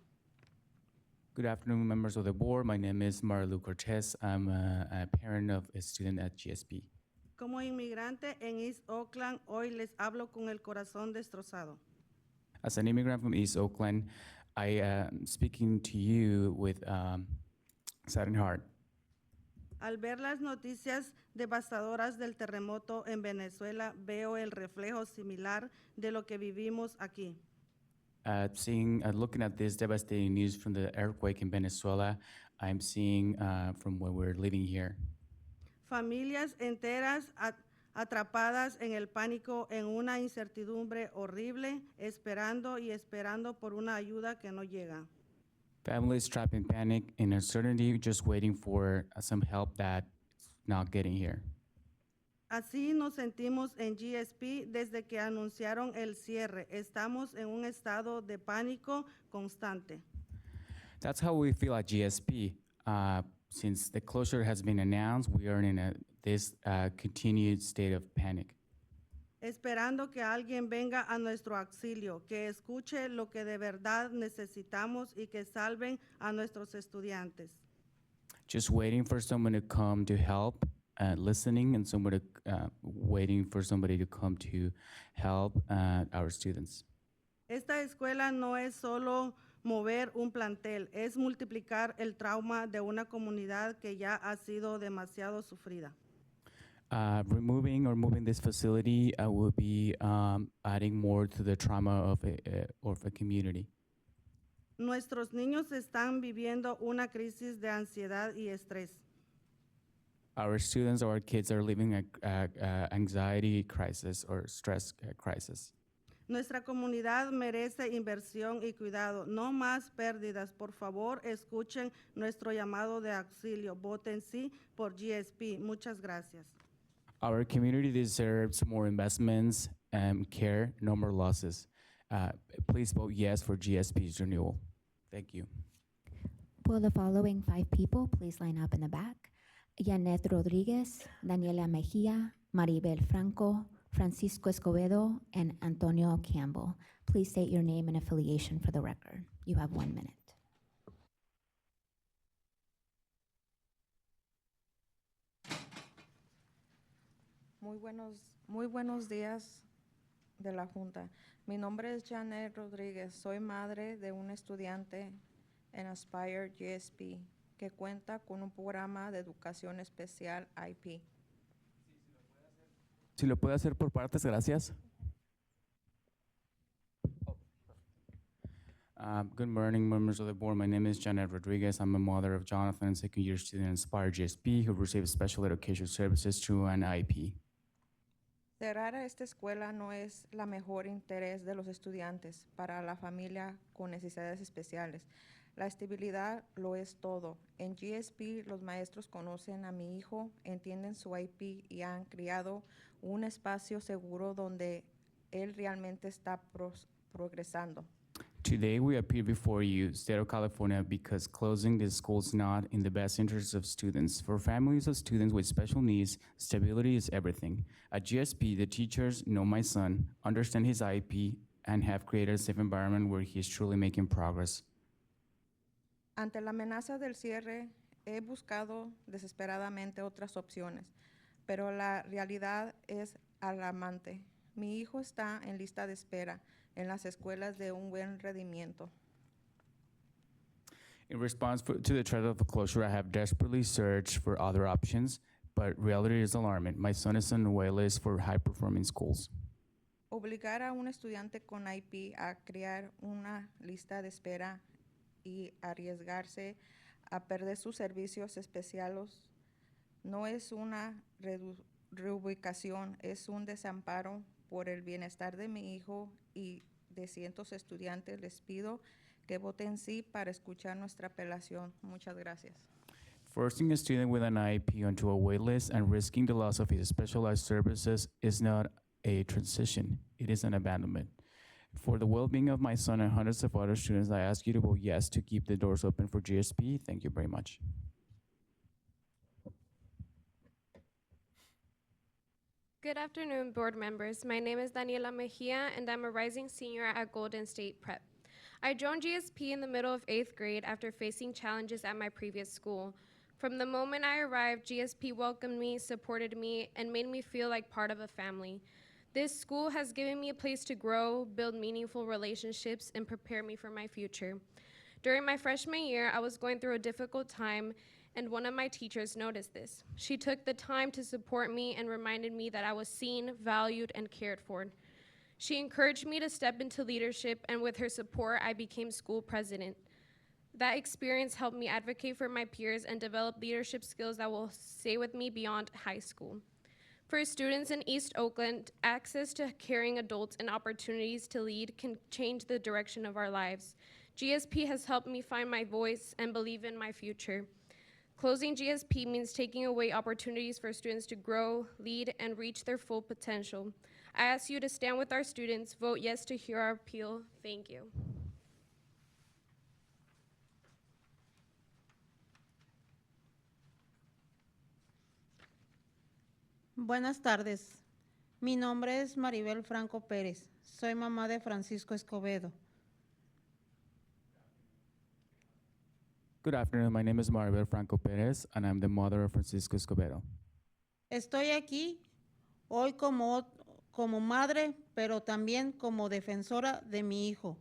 Good afternoon, members of the board. My name is Marilu Cortez. I'm a parent of a student at GSP. Como inmigrante en East Oakland, hoy les hablo con el corazón destrozado. As an immigrant from East Oakland, I am speaking to you with saddened heart. Al ver las noticias devastadoras del terremoto en Venezuela, veo el reflejo similar de lo que vivimos aquí. Looking at this devastating news from the earthquake in Venezuela, I'm seeing from where we're living here. Familias enteras atrapadas en el pánico, en una incertidumbre horrible, esperando y esperando por una ayuda que no llega. Families trapped in panic and uncertainty, just waiting for some help that's not getting here. Así nos sentimos en GSP desde que anunciaron el cierre. Estamos en un estado de pánico constante. That's how we feel at GSP. Since the closure has been announced, we are in this continued state of panic. Esperando que alguien venga a nuestro auxilio, que escuche lo que de verdad necesitamos y que salven a nuestros estudiantes. Just waiting for someone to come to help, listening, and waiting for somebody to come to help our students. Esta escuela no es solo mover un plantel, es multiplicar el trauma de una comunidad que ya ha sido demasiado sufrida. Moving this facility will be adding more to the trauma of a community. Nuestros niños están viviendo una crisis de ansiedad y estrés. Our students, our kids are living a anxiety crisis or stress crisis. Nuestra comunidad merece inversión y cuidado, no más pérdidas. Por favor, escuchen nuestro llamado de auxilio. Voten sí por GSP. Muchas gracias. Our community deserves more investments and care, no more losses. Please vote yes for GSP's renewal. Thank you. Will the following 5 people please line up in the back? Yanet Rodriguez, Daniela Mejia, Maribel Franco, Francisco Escobedo, and Antonio Campbell. Please state your name and affiliation for the record. You have 1 minute. Muy buenos días, de la Junta. Mi nombre es Janet Rodríguez. Soy madre de un estudiante en Aspire GSP que cuenta con un programa de educación especial IP. Si lo puede hacer por partes, gracias. Good morning, members of the board. My name is Janet Rodriguez. I'm a mother of Jonathan, second-year student in Inspire GSP, who receives special education services through an IP. Cerrar a esta escuela no es la mejor interés de los estudiantes para la familia con necesidades especiales. La estabilidad lo es todo. En GSP, los maestros conocen a mi hijo, entienden su IP y han creado un espacio seguro donde él realmente está progresando. Today, we appear before you, State of California, because closing this school is not in the best interest of students. For families of students with special needs, stability is everything. At GSP, the teachers know my son, understand his IP, and have created a safe environment where he is truly making progress. Ante la amenaza del cierre, he buscado desesperadamente otras opciones, pero la realidad es alarmante. Mi hijo está en lista de espera en las escuelas de un buen rendimiento. In response to the threat of a closure, I have desperately searched for other options, but reality is alarming. My son is on the wait list for high-performing schools. Obligar a un estudiante con IP a crear una lista de espera y arriesgarse a perder sus servicios especiales no es una reubicación, es un desamparo por el bienestar de mi hijo y de cientos de estudiantes. Les pido que voten sí para escuchar nuestra apelación. Muchas gracias. Forcing a student with an IEP onto a waitlist and risking the loss of his specialized services is not a transition, it is an abandonment. For the well-being of my son and hundreds of other students, I ask you to vote yes to keep the doors open for GSP. Thank you very much. Good afternoon, board members. My name is Daniela Mejia, and I'm a rising senior at Golden State Prep. I joined GSP in the middle of 8th grade after facing challenges at my previous school. From the moment I arrived, GSP welcomed me, supported me, and made me feel like part of a family. This school has given me a place to grow, build meaningful relationships, and prepare me for my future. During my freshman year, I was going through a difficult time, and one of my teachers noticed this. She took the time to support me and reminded me that I was seen, valued, and cared for. She encouraged me to step into leadership, and with her support, I became school president. That experience helped me advocate for my peers and develop leadership skills that will stay with me beyond high school. For students in East Oakland, access to caring adults and opportunities to lead can change the direction of our lives. GSP has helped me find my voice and believe in my future. Closing GSP means taking away opportunities for students to grow, lead, and reach their full potential. I ask you to stand with our students, vote yes to hear our appeal. Thank you. Buenas tardes. Mi nombre es Maribel Franco Pérez. Soy mamá de Francisco Escobedo. Good afternoon. My name is Maribel Franco Perez, and I'm the mother of Francisco Escobedo. Estoy aquí hoy como madre, pero también como defensora de mi hijo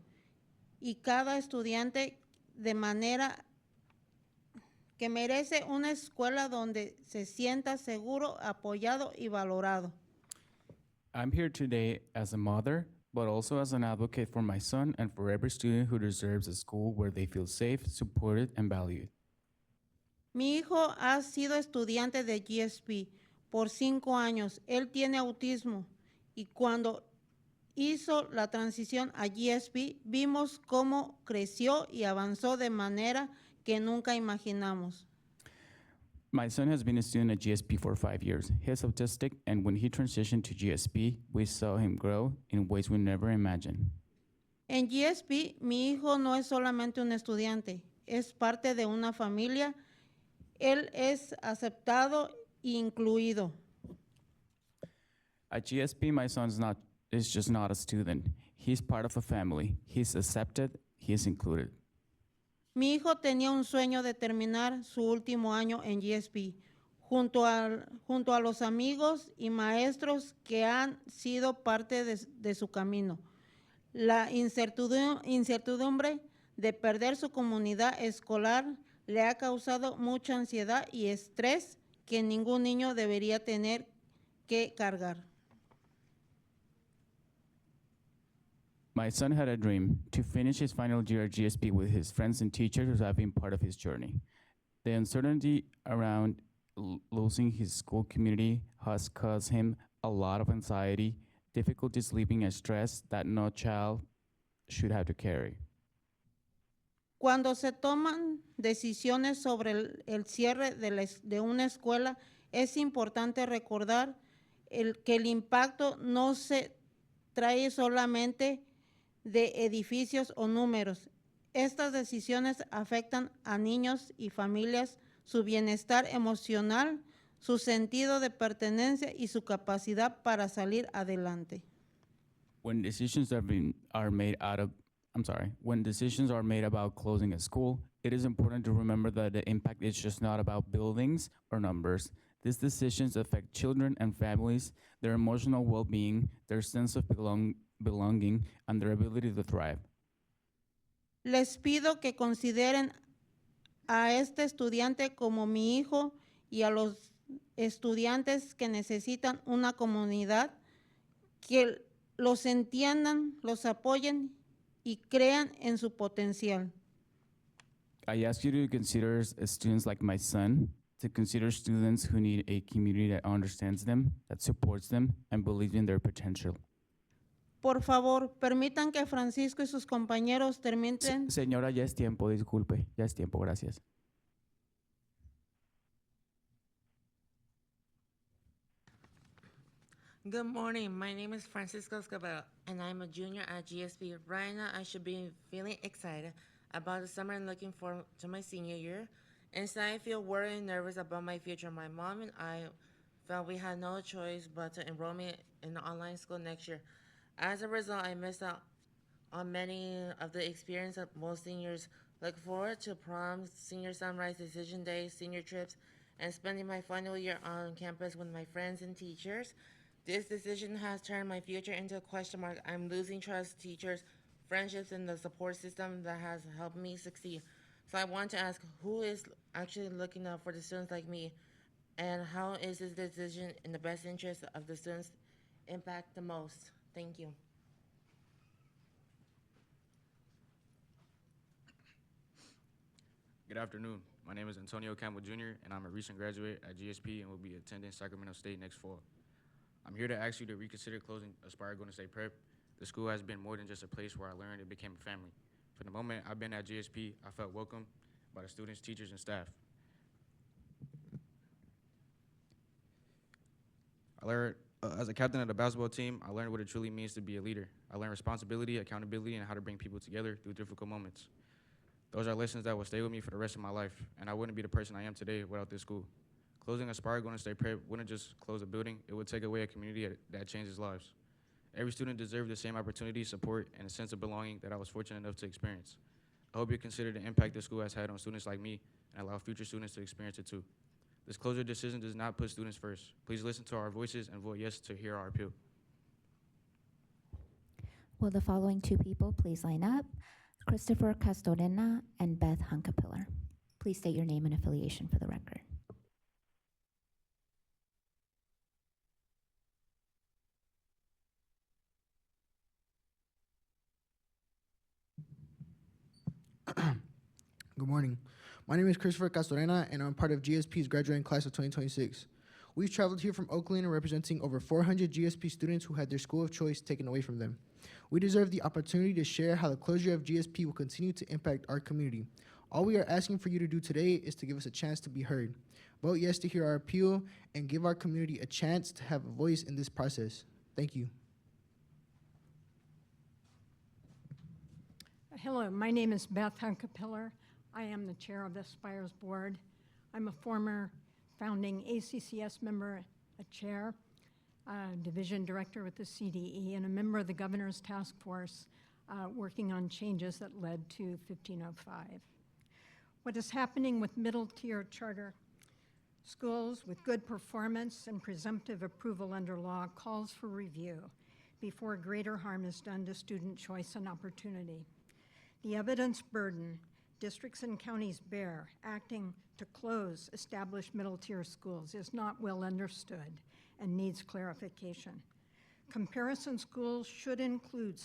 y cada estudiante de manera que merece una escuela donde se sienta seguro, apoyado y valorado. I'm here today as a mother, but also as an advocate for my son and for every student who deserves a school where they feel safe, supported, and valued. Mi hijo ha sido estudiante de GSP por 5 años. Él tiene autismo y cuando hizo la transición a GSP, vimos cómo creció y avanzó de manera que nunca imaginamos. My son has been a student at GSP for 5 years. He is autistic, and when he transitioned to GSP, we saw him grow in ways we never imagined. En GSP, mi hijo no es solamente un estudiante, es parte de una familia. Él es aceptado e incluido. At GSP, my son is just not a student. He's part of a family. He's accepted, he's included. Mi hijo tenía un sueño de terminar su último año en GSP. junto a los amigos y maestros que han sido parte de su camino. La incertidumbre de perder su comunidad escolar le ha causado mucha ansiedad y estrés que ningún niño debería tener que cargar. My son had a dream to finish his final year at GSP with his friends and teachers who have been part of his journey. The uncertainty around losing his school community has caused him a lot of anxiety, difficulty sleeping, and stress that no child should have to carry. Cuando se toman decisiones sobre el cierre de una escuela, es importante recordar que el impacto no se trae solamente de edificios o números. Estas decisiones afectan a niños y familias, su bienestar emocional, su sentido de pertenencia y su capacidad para salir adelante. When decisions are made about closing a school, it is important to remember that the impact is just not about buildings or numbers. These decisions affect children and families, their emotional well-being, their sense of belonging, and their ability to thrive. Les pido que consideren a este estudiante como mi hijo y a los estudiantes que necesitan una comunidad que los entiendan, los apoyen y crean en su potencial. I ask you to consider students like my son, to consider students who need a community that understands them, that supports them, and believes in their potential. Por favor, permitan que Francisco y sus compañeros terminen. Señora, ya es tiempo, disculpe, ya es tiempo, gracias. Good morning. My name is Francisco Escobar, and I'm a junior at GSP. Right now, I should be feeling excited about the summer and looking forward to my senior year. Inside, I feel worried and nervous about my future. My mom and I felt we had no choice but to enroll me in the online school next year. As a result, I missed out on many of the experience that most seniors look forward to: proms, senior sunrise, decision days, senior trips, and spending my final year on campus with my friends and teachers. This decision has turned my future into a question mark. I'm losing trust, teachers, friendships, and the support system that has helped me succeed. So I want to ask, who is actually looking out for the students like me? And how is this decision in the best interest of the students impact the most? Thank you. Good afternoon. My name is Antonio Campbell Jr., and I'm a recent graduate at GSP and will be attending Sacramento State next fall. I'm here to ask you to reconsider closing Aspire Golden State Prep. The school has been more than just a place where I learned; it became a family. From the moment I've been at GSP, I felt welcomed by the students, teachers, and staff. I learned, as a captain of the basketball team, I learned what it truly means to be a leader. I learned responsibility, accountability, and how to bring people together through difficult moments. Those are lessons that will stay with me for the rest of my life, and I wouldn't be the person I am today without this school. Closing Aspire Golden State Prep wouldn't just close a building, it would take away a community that changes lives. Every student deserved the same opportunity, support, and a sense of belonging that I was fortunate enough to experience. I hope you consider the impact this school has had on students like me and allow future students to experience it too. This closure decision does not put students first. Please listen to our voices and vote yes to hear our appeal. Will the following two people please line up? Christopher Castorena and Beth Hunkapiller. Please state your name and affiliation for the record. Good morning. My name is Christopher Castorena, and I'm part of GSP's graduating class of 2026. We've traveled here from Oakland and representing over 400 GSP students who had their school of choice taken away from them. We deserve the opportunity to share how the closure of GSP will continue to impact our community. All we are asking for you to do today is to give us a chance to be heard. Vote yes to hear our appeal and give our community a chance to have a voice in this process. Thank you. Hello, my name is Beth Hunkapiller. I am the chair of Aspire's board. I'm a former founding ACCS member, a chair, division director with the CDE, and a member of the governor's task force working on changes that led to 1505. What is happening with middle tier charter Schools with good performance and presumptive approval under law calls for review before greater harm is done to student choice and opportunity. The evidence burden districts and counties bear acting to close established middle-tier schools is not well understood and needs clarification. Comparison schools should include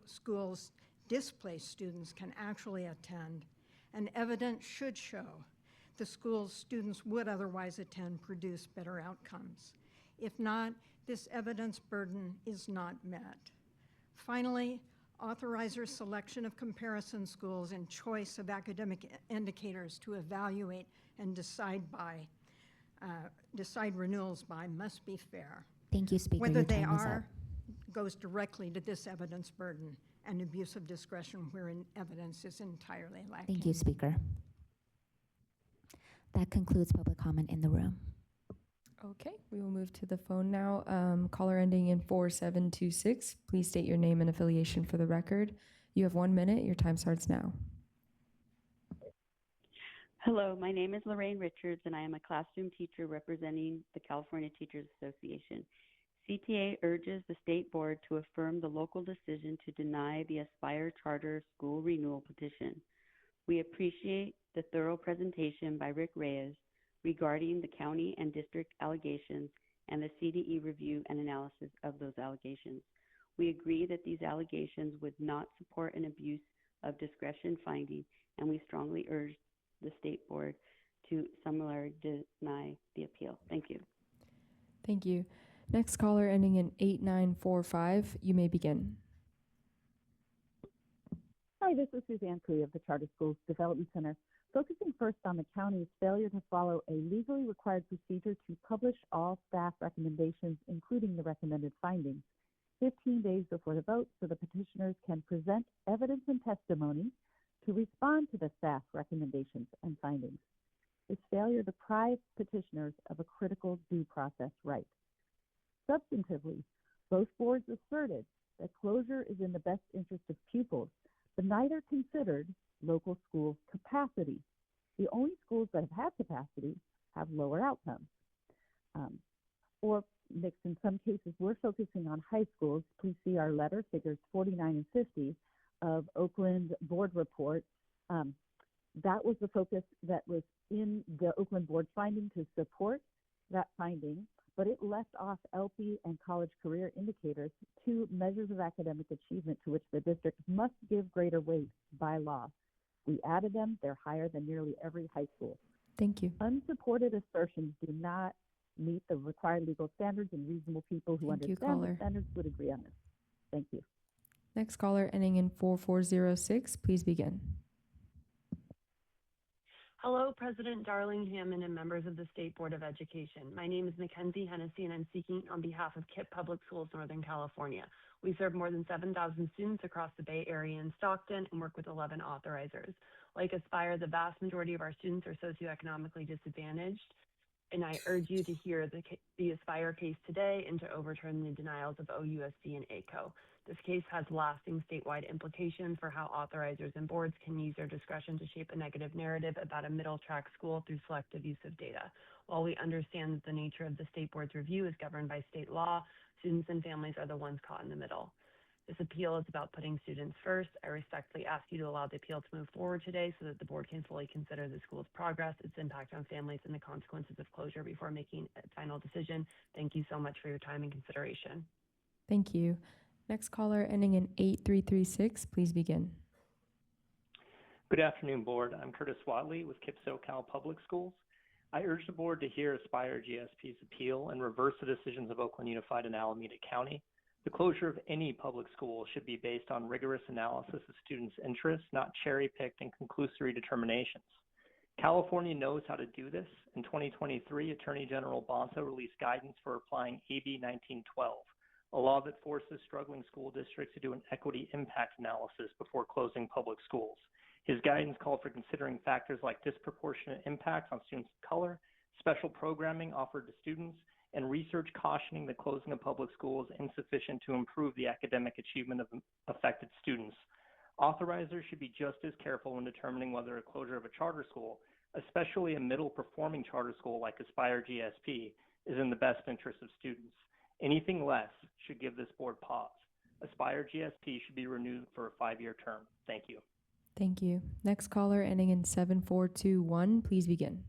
schools displaced students can actually attend, and evidence should show the schools students would otherwise attend produce better outcomes. If not, this evidence burden is not met. Finally, authorizer selection of comparison schools and choice of academic indicators to evaluate and decide renewals by must be fair. Thank you, Speaker. Whether Your they time is up. are goes directly to this evidence burden and abuse of discretion wherein evidence is entirely lacking. Thank you, Speaker. That concludes public comment in the room. Okay, we will move to the phone now. Caller ending in 4726, please state your name and affiliation for the record. You have 1 minute. Your time starts now. Hello, my name is Lorraine Richards, and I am a classroom teacher representing the California Teachers Association. CTA urges the State Board to affirm the local decision to deny the Aspire Charter School Renewal petition. We appreciate the thorough presentation by Rick Reyes regarding the county and district allegations and the CDE review and analysis of those allegations. We agree that these allegations would not support an abuse of discretion finding, and we strongly urge the State Board to summarily deny the appeal. Thank you. Thank you. Next caller ending in 8945, you may begin. Hi, this is Suzanne Cui of the Charter Schools Development Center, focusing first on the county's failure to follow a legally required procedure to publish all staff recommendations, including the recommended findings, 15 days before the vote so the petitioners can present evidence and testimony to respond to the staff recommendations and findings. This failure deprives petitioners of a critical due process right. Substantively, both boards asserted that closure is in the best interest of pupils, but neither considered local school capacity. The only schools that have had capacity have lower outcomes. Or mixed in some cases, we're focusing on high schools. Please see our letter, figures 49 and 50 of Oakland board report. That was the focus that was in the Oakland board finding to support that finding, but it left off LP and college career indicators, two measures of academic achievement to which the district must give greater weight by law. We added them. They're higher than nearly every high school. Thank you. Unsupported assertions do not meet the required legal standards, and reasonable people who Thank you, understand the caller. standards would agree on this. Thank you. Next caller ending in 4406, please begin. Hello, President Darling Hammond and members of the State Board of Education. My name is Mackenzie Hennessy, and I'm speaking on behalf of KIPP Public Schools, Northern California. We serve more than 7,000 students across the Bay Area and Stockton and work with 11 authorizers. Like Aspire, the vast majority of our students are socioeconomically disadvantaged, and I urge you to hear the Aspire case today and to overturn the denials of OUSD and ACO. This case has lasting statewide implications for how authorizers and boards can use their discretion to shape a negative narrative about a middle track school through selective use of data. While we understand that the nature of the State Board's review is governed by state law, students and families are the ones caught in the middle. This appeal is about putting students first. I respectfully ask you to allow the appeal to move forward today so that the board can fully consider the school's progress, its impact on families, and the consequences of closure before making a final decision. Thank you so much for your time and consideration. Thank you. Next caller ending in 8336, please begin. Good afternoon, Board. I'm Curtis Watley with KIPP SoCal Public Schools. I urge the Board to hear Aspire GSP's appeal and reverse the decisions of Oakland Unified and Alameda County. The closure of any public school should be based on rigorous analysis of students' interests, not cherry-picked and conclusory determinations. California knows how to do this. In 2023, Attorney General Bonta released guidance for applying AB 1912, a law that forces struggling school districts to do an equity impact analysis before closing public schools. His guidance called for considering factors like disproportionate impacts on students of color, special programming offered to students, and research cautioning the closing of public schools is insufficient to improve the academic achievement of affected students. Authorizers should be just as careful when determining whether a closure of a charter school especially a middle performing charter school like Aspire GSP, is in the best interest of students. Anything less should give this board pause. Aspire GSP should be renewed for a 5-year term. Thank you. Thank you. Next caller ending in 7421, please begin.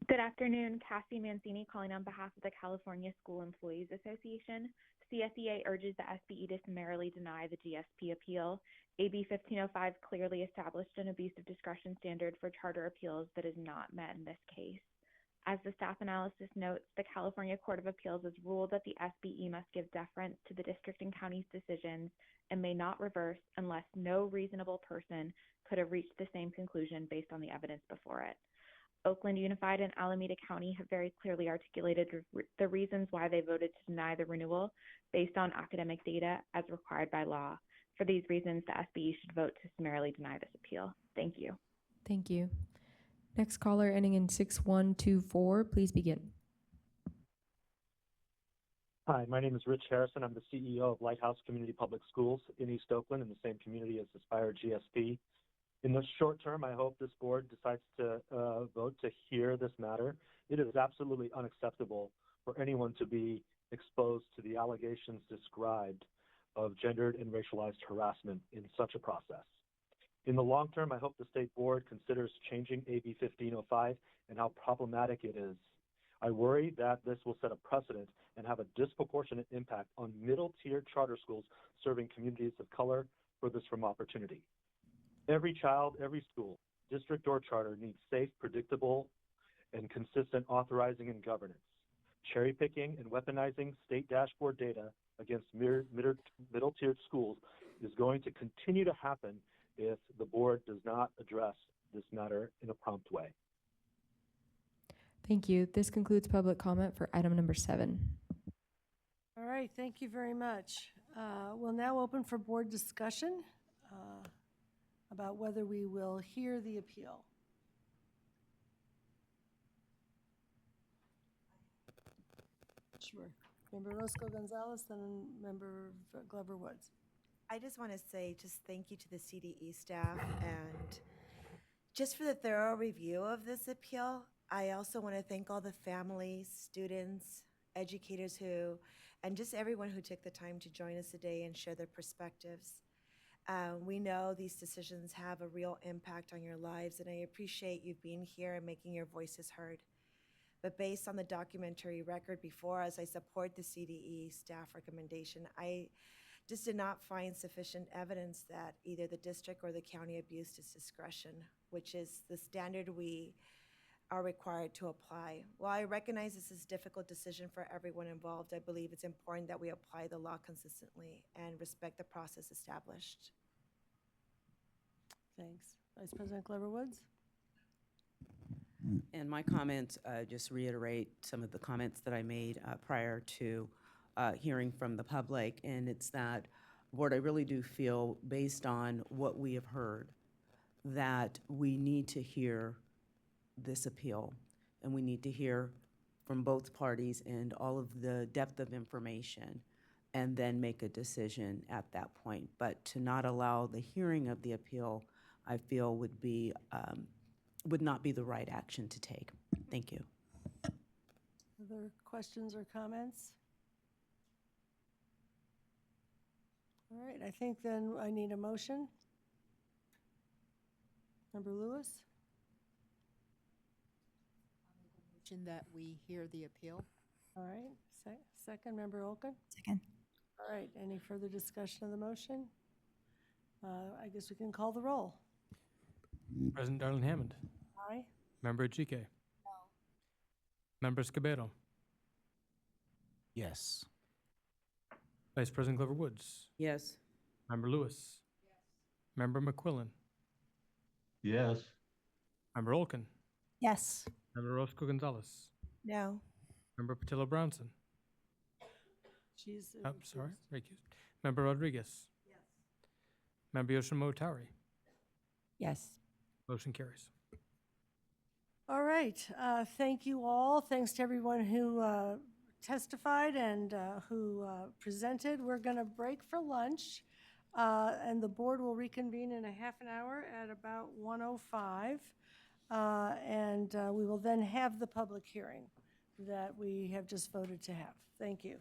Good afternoon, Cassie Mancini calling on behalf of the California School Employees Association. CSEA urges the SBE to summarily deny the GSP appeal. AB 1505 clearly established an abuse of discretion standard for charter appeals that is not met in this case. As the staff analysis notes, the California Court of Appeals has ruled that the SBE must give deference to the district and county's decisions and may not reverse unless no reasonable person could have reached the same conclusion based on the evidence before it. Oakland Unified and Alameda County have very clearly articulated the reasons why they voted to deny the renewal based on academic data as required by law. For these reasons, the SBE should vote to summarily deny this appeal. Thank you. Thank you. Next caller ending in 6124, please begin. Hi, my name is Rich Harrison. I'm the CEO of Lighthouse Community Public Schools in East Oakland in the same community as Aspire GSP. In the short term, I hope this board decides to vote to hear this matter. It is absolutely unacceptable for anyone to be exposed to the allegations described of gendered and racialized harassment in such a process. In the long term, I hope the state board considers changing AB 1505 and how problematic it is. I worry that this will set a precedent and have a disproportionate impact on middle-tier charter schools serving communities of color furthest from opportunity. Every child, every school, district or charter, needs safe, predictable, and consistent authorizing and governance. Cherry picking and weaponizing state dashboard data against middle-tiered schools is going to continue to happen if the board does not address this matter in a prompt way. Thank you. This concludes public comment for item number 7. All right, thank you very much. We'll now open for board discussion about whether we will hear the appeal. Sure. Member Roscoe Gonzalez, then Member Glover Woods. I just want to say just thank you to the CDE staff and just for the thorough review of this appeal. I also want to thank all the families, students, educators and just everyone who took the time to join us today and share their perspectives. We know these decisions have a real impact on your lives, and I appreciate you being here and making your voices heard. But based on the documentary record before us, I support the CDE staff recommendation. I just did not find sufficient evidence that either the district or the county abused its discretion, which is the standard we are required to apply. While I recognize this is a difficult decision for everyone involved, I believe it's important that we apply the law consistently and respect the process established. Thanks. Vice President Glover Woods. And my comments just reiterate some of the comments that I made prior to hearing from the public, and it's that, Board, I really do feel, based on what we have heard, that we need to hear this appeal, and we need to hear from both parties and all of the depth of information, and then make a decision at that point. But to not allow the hearing of the appeal, I feel would not be the right action to take. Thank you. Other questions or comments? All right, I think then I need a motion. Member Lewis? Motion that we hear the appeal. All right, second, Member Olken? Second. All right, any further discussion of the motion? I guess we can call the roll. President Darlene Hammond. Aye. Member Achike. No. Member Escobedo. Yes. Vice President Glover Woods. Yes. Member Lewis. Yes. Member McQuillan. Yes. Member Olken. Yes. Member Roscoe Gonzalez. No. Member Patillo Brownson. She's sorry, recused. Member Rodriguez. Yes. Member Yoshimo Tari. Yes. Motion carries. All right, thank you all. Thanks to everyone who testified and who presented. We're going to break for lunch. and the board will reconvene in a half an hour at about 1:05. And we will then have the public hearing that we have just voted to have. Thank you.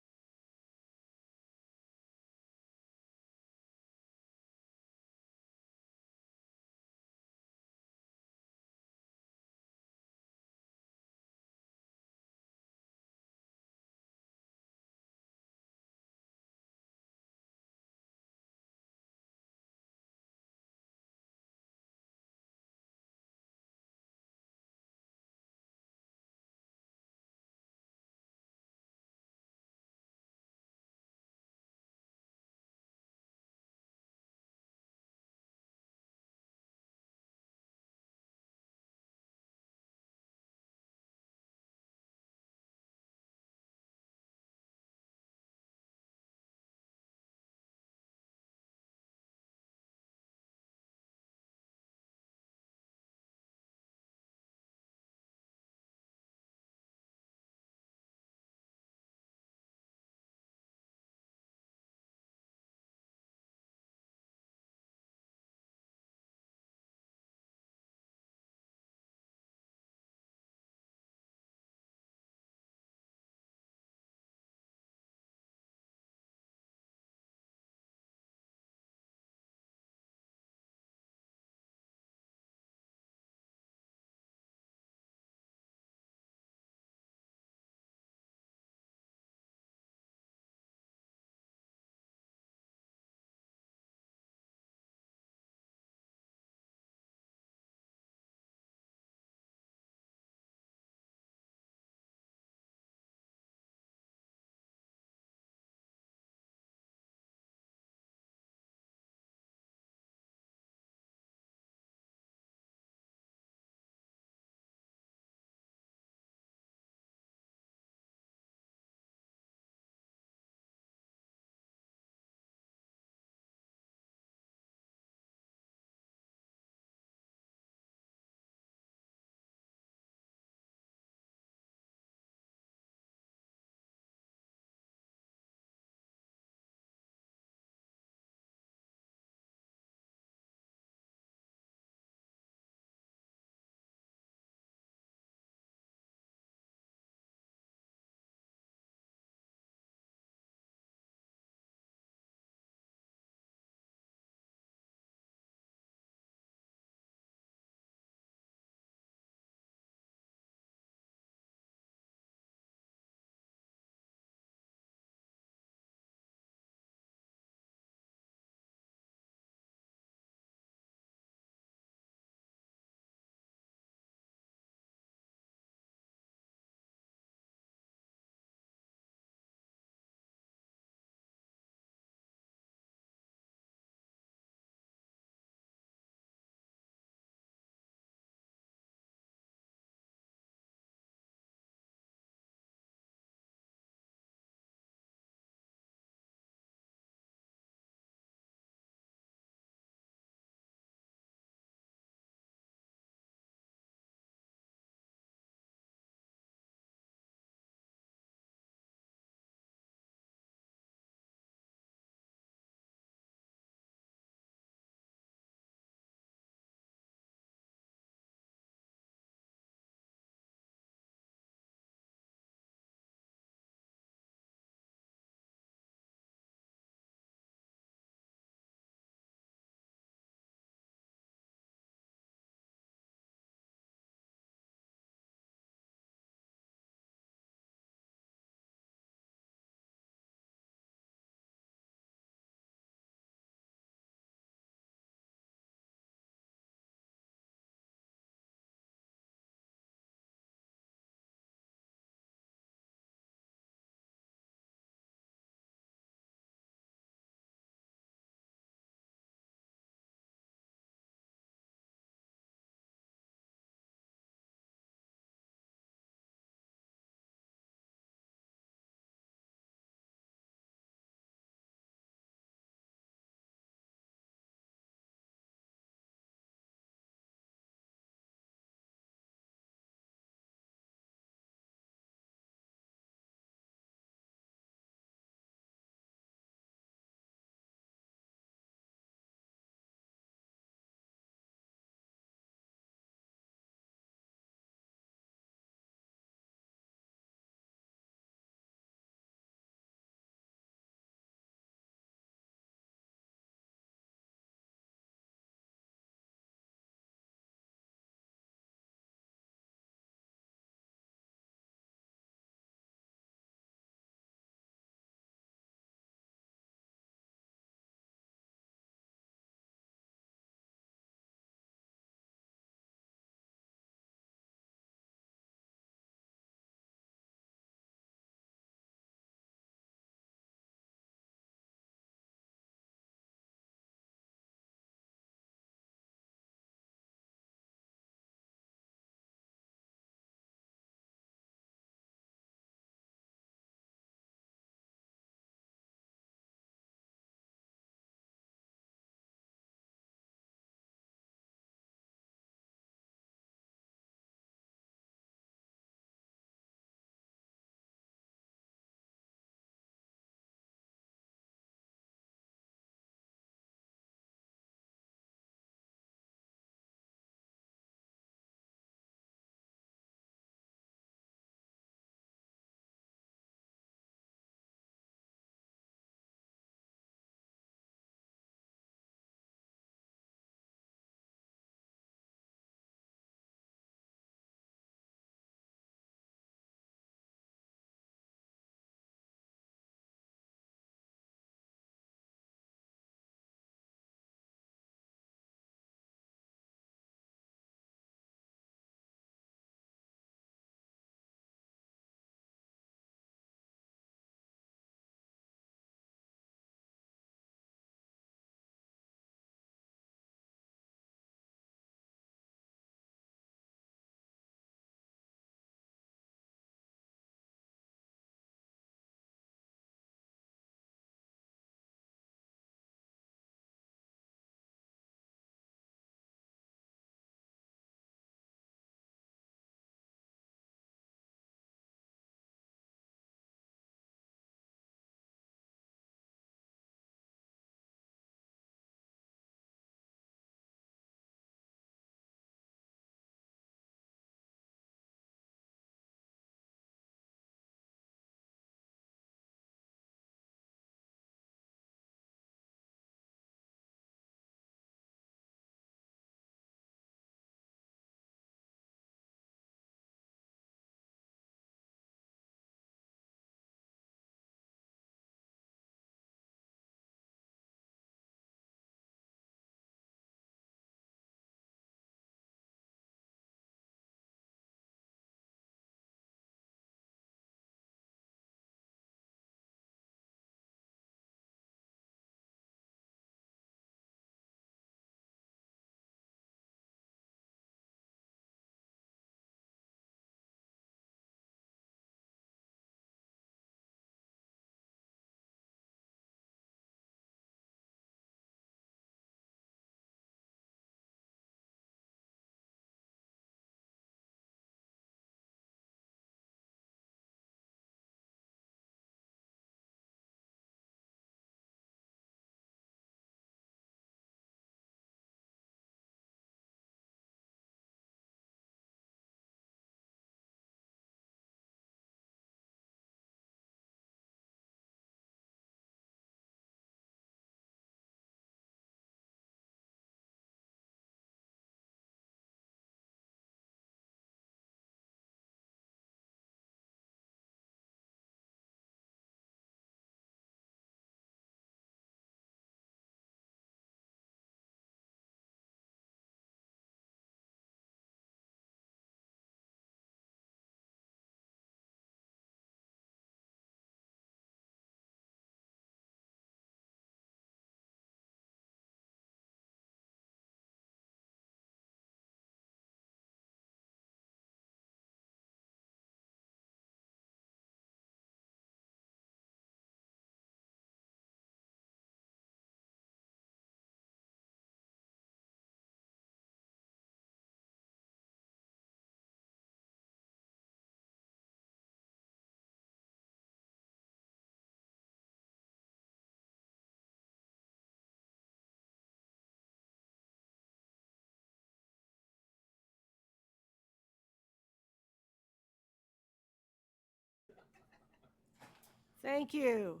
Thank you.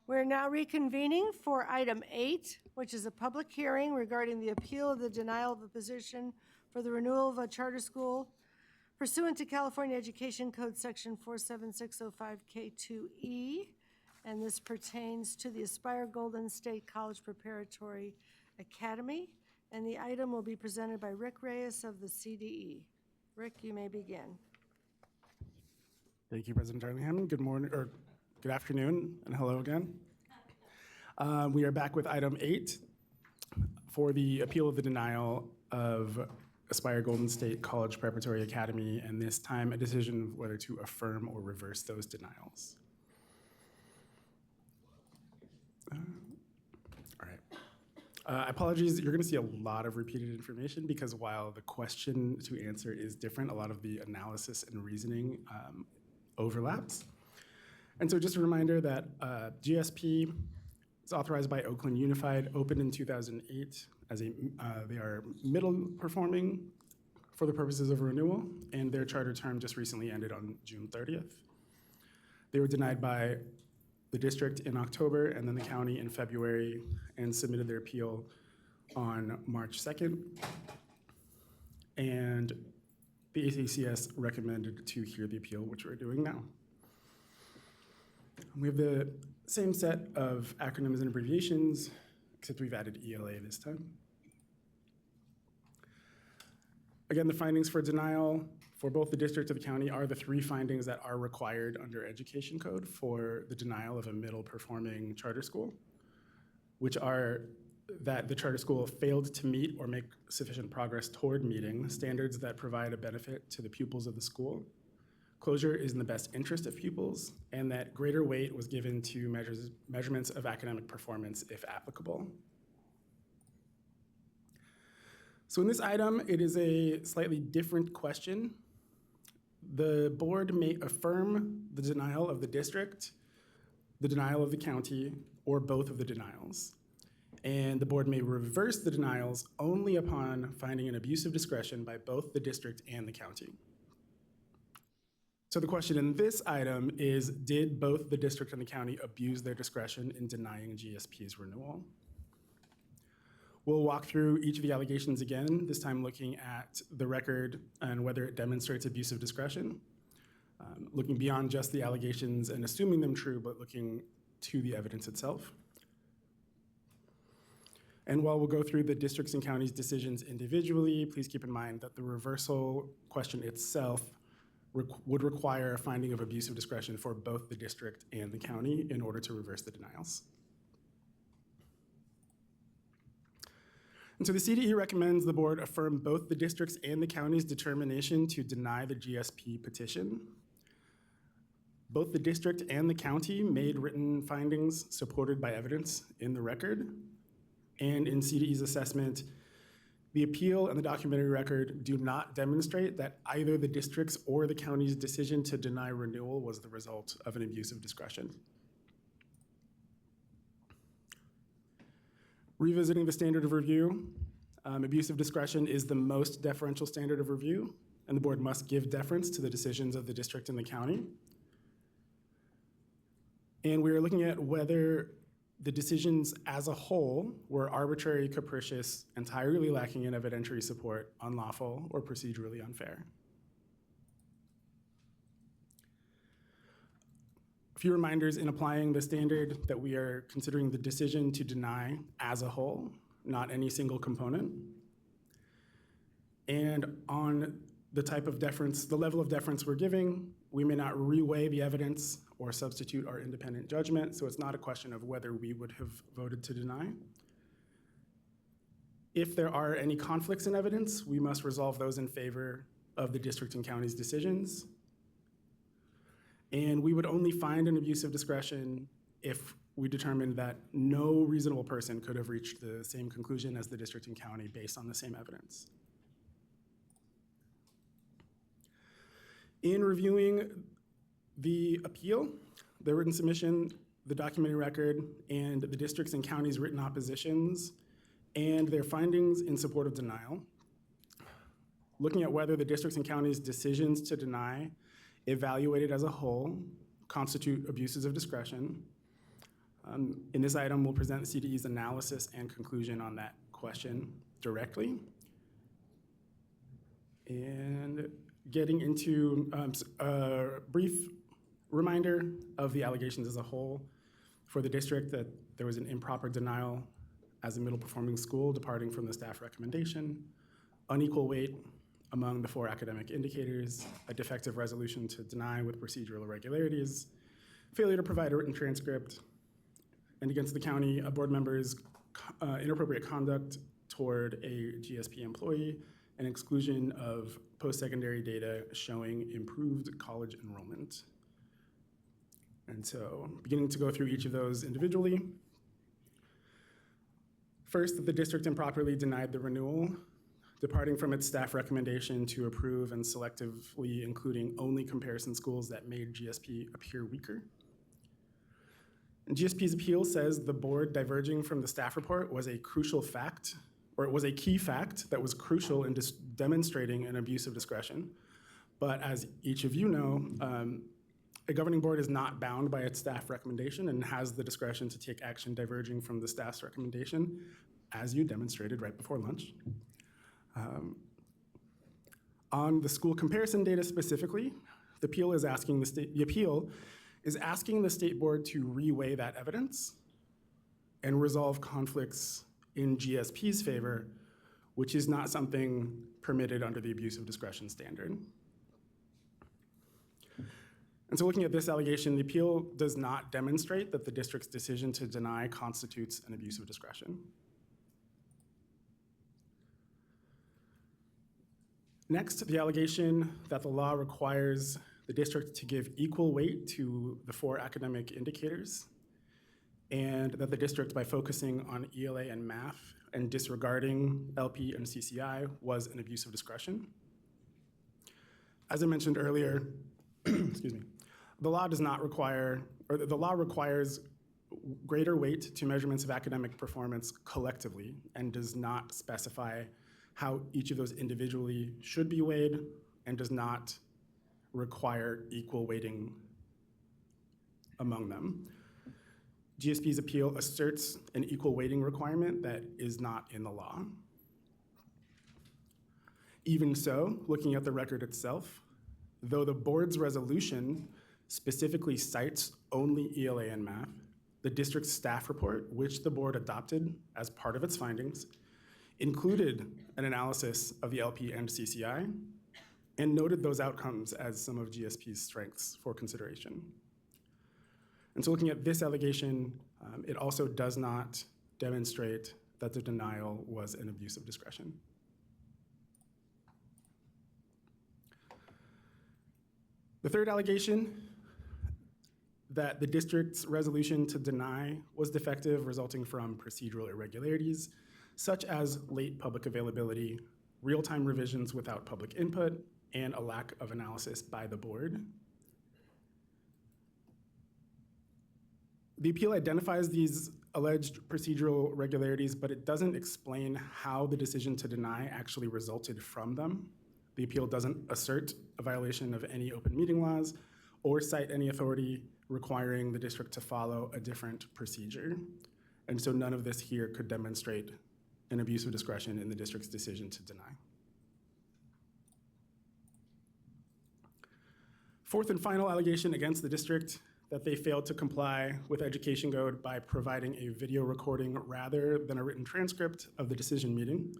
We're now reconvening for item 8, which is a public hearing regarding the appeal of the denial of a position for the renewal of a charter school pursuant to California Education Code Section 47605K2E, and this pertains to the Aspire Golden State College Preparatory Academy, and the item will be presented by Rick Reyes of the CDE. Rick, you may begin. Thank you, President Darlingham. Good morning, or good afternoon, and hello again. We are back with item 8 for the appeal of the denial of Aspire Golden State College Preparatory Academy, and this time a decision of whether to affirm or reverse those denials. All right. Apologies, you're going to see a lot of repeated information because while the question to answer is different, a lot of the analysis and reasoning overlaps. And so just a reminder that GSP is authorized by Oakland Unified, opened in 2008 as they are middle performing for the purposes of renewal, and their charter term just recently ended on June 30th. They were denied by the district in October and then the county in February and submitted their appeal on March 2nd. And the ACCS recommended to hear the appeal, which we're doing now. We have the same set of acronyms and abbreviations, except we've added ELA this time. Again, the findings for denial for both the district and the county are the 3 findings that are required under Education Code for the denial of a middle performing charter school, which are that the charter school failed to meet or make sufficient progress toward meeting standards that provide a benefit to the pupils of the school. Closure is in the best interest of pupils, and that greater weight was given to measurements of academic performance if applicable. So in this item, it is a slightly different question. The board may affirm the denial of the district, the denial of the county, or both of the denials. And the board may reverse the denials only upon finding an abuse of discretion by both the district and the county. So the question in this item is, did both the district and the county abuse their discretion in denying GSP's renewal? We'll walk through each of the allegations again, this time looking at the record and whether it demonstrates abuse of discretion, looking beyond just the allegations and assuming them true, but looking to the evidence itself. And while we'll go through the districts and counties' decisions individually, please keep in mind that the reversal question itself would require a finding of abuse of discretion for both the district and the county in order to reverse the denials. And so the CDE recommends the board affirm both the district's and the county's determination to deny the GSP petition. Both the district and the county made written findings supported by evidence in the record. And in CDE's assessment, the appeal and the documentary record do not demonstrate that either the district's or the county's decision to deny renewal was the result of an abuse of discretion. Revisiting the standard of review, abuse of discretion is the most deferential standard of review, and the board must give deference to the decisions of the district and the county. And we are looking at whether the decisions as a whole were arbitrary, capricious, entirely lacking in evidentiary support, unlawful, or procedurally unfair. A few reminders in applying the standard that we are considering the decision to deny as a whole, not any single component. And on the type of deference, the level of deference we're giving, we may not reweigh the evidence or substitute our independent judgment, so it's not a question of whether we would have voted to deny. If there are any conflicts in evidence, we must resolve those in favor of the district and county's decisions. And we would only find an abuse of discretion if we determined that no reasonable person could have reached the same conclusion as the district and county based on the same evidence. In reviewing the appeal, the written submission, the documentary record, and the districts and counties' written oppositions, and their findings in support of denial, looking at whether the districts and counties' decisions to deny, evaluated as a whole, constitute abuses of discretion. In this item, we'll present CDE's analysis and conclusion on that question directly. And getting into a brief reminder of the allegations as a whole for the district, that there was an improper denial as a middle performing school departing from the staff recommendation, unequal weight among the 4 academic indicators, a defective resolution to deny with procedural irregularities, failure to provide a written transcript, and against the county, a board member's inappropriate conduct toward a GSP employee, and exclusion of post-secondary data showing improved college enrollment. And so, beginning to go through each of those individually. First, the district improperly denied the renewal, departing from its staff recommendation to approve and selectively including only comparison schools that made GSP appear weaker. And GSP's appeal says the board diverging from the staff report was a crucial fact, or it was a key fact that was crucial in demonstrating an abuse of discretion. But as each of you know, a governing board is not bound by its staff recommendation and has the discretion to take action diverging from the staff's recommendation, as you demonstrated right before lunch. On the school comparison data specifically, the appeal is asking the state board to reweigh that evidence and resolve conflicts in GSP's favor, which is not something permitted under the abuse of discretion standard. And so looking at this allegation, the appeal does not demonstrate that the district's decision to deny constitutes an abuse of discretion. Next, the allegation that the law requires the district to give equal weight to the 4 academic indicators, and that the district, by focusing on ELA and math and disregarding LP and CCI, was an abuse of discretion. As I mentioned earlier, excuse me, the law does not require, or the law requires greater weight to measurements of academic performance collectively and does not specify how each of those individually should be weighed, and does not require equal weighting among them. GSP's appeal asserts an equal weighting requirement that is not in the law. Even so, looking at the record itself, though the board's resolution specifically cites only ELA and math, the district's staff report, which the board adopted as part of its findings, included an analysis of the LP and CCI and noted those outcomes as some of GSP's strengths for consideration. And so looking at this allegation, it also does not demonstrate that the denial was an abuse of discretion. The third allegation, that the district's resolution to deny was defective, resulting from procedural irregularities, such as late public availability, real-time revisions without public input, and a lack of analysis by the board. The appeal identifies these alleged procedural irregularities, but it doesn't explain how the decision to deny actually resulted from them. The appeal doesn't assert a violation of any open meeting laws or cite any authority requiring the district to follow a different procedure. And so none of this here could demonstrate an abuse of discretion in the district's decision to deny. Fourth and final allegation against the district, that they failed to comply with Education Code by providing a video recording rather than a written transcript of the decision meeting.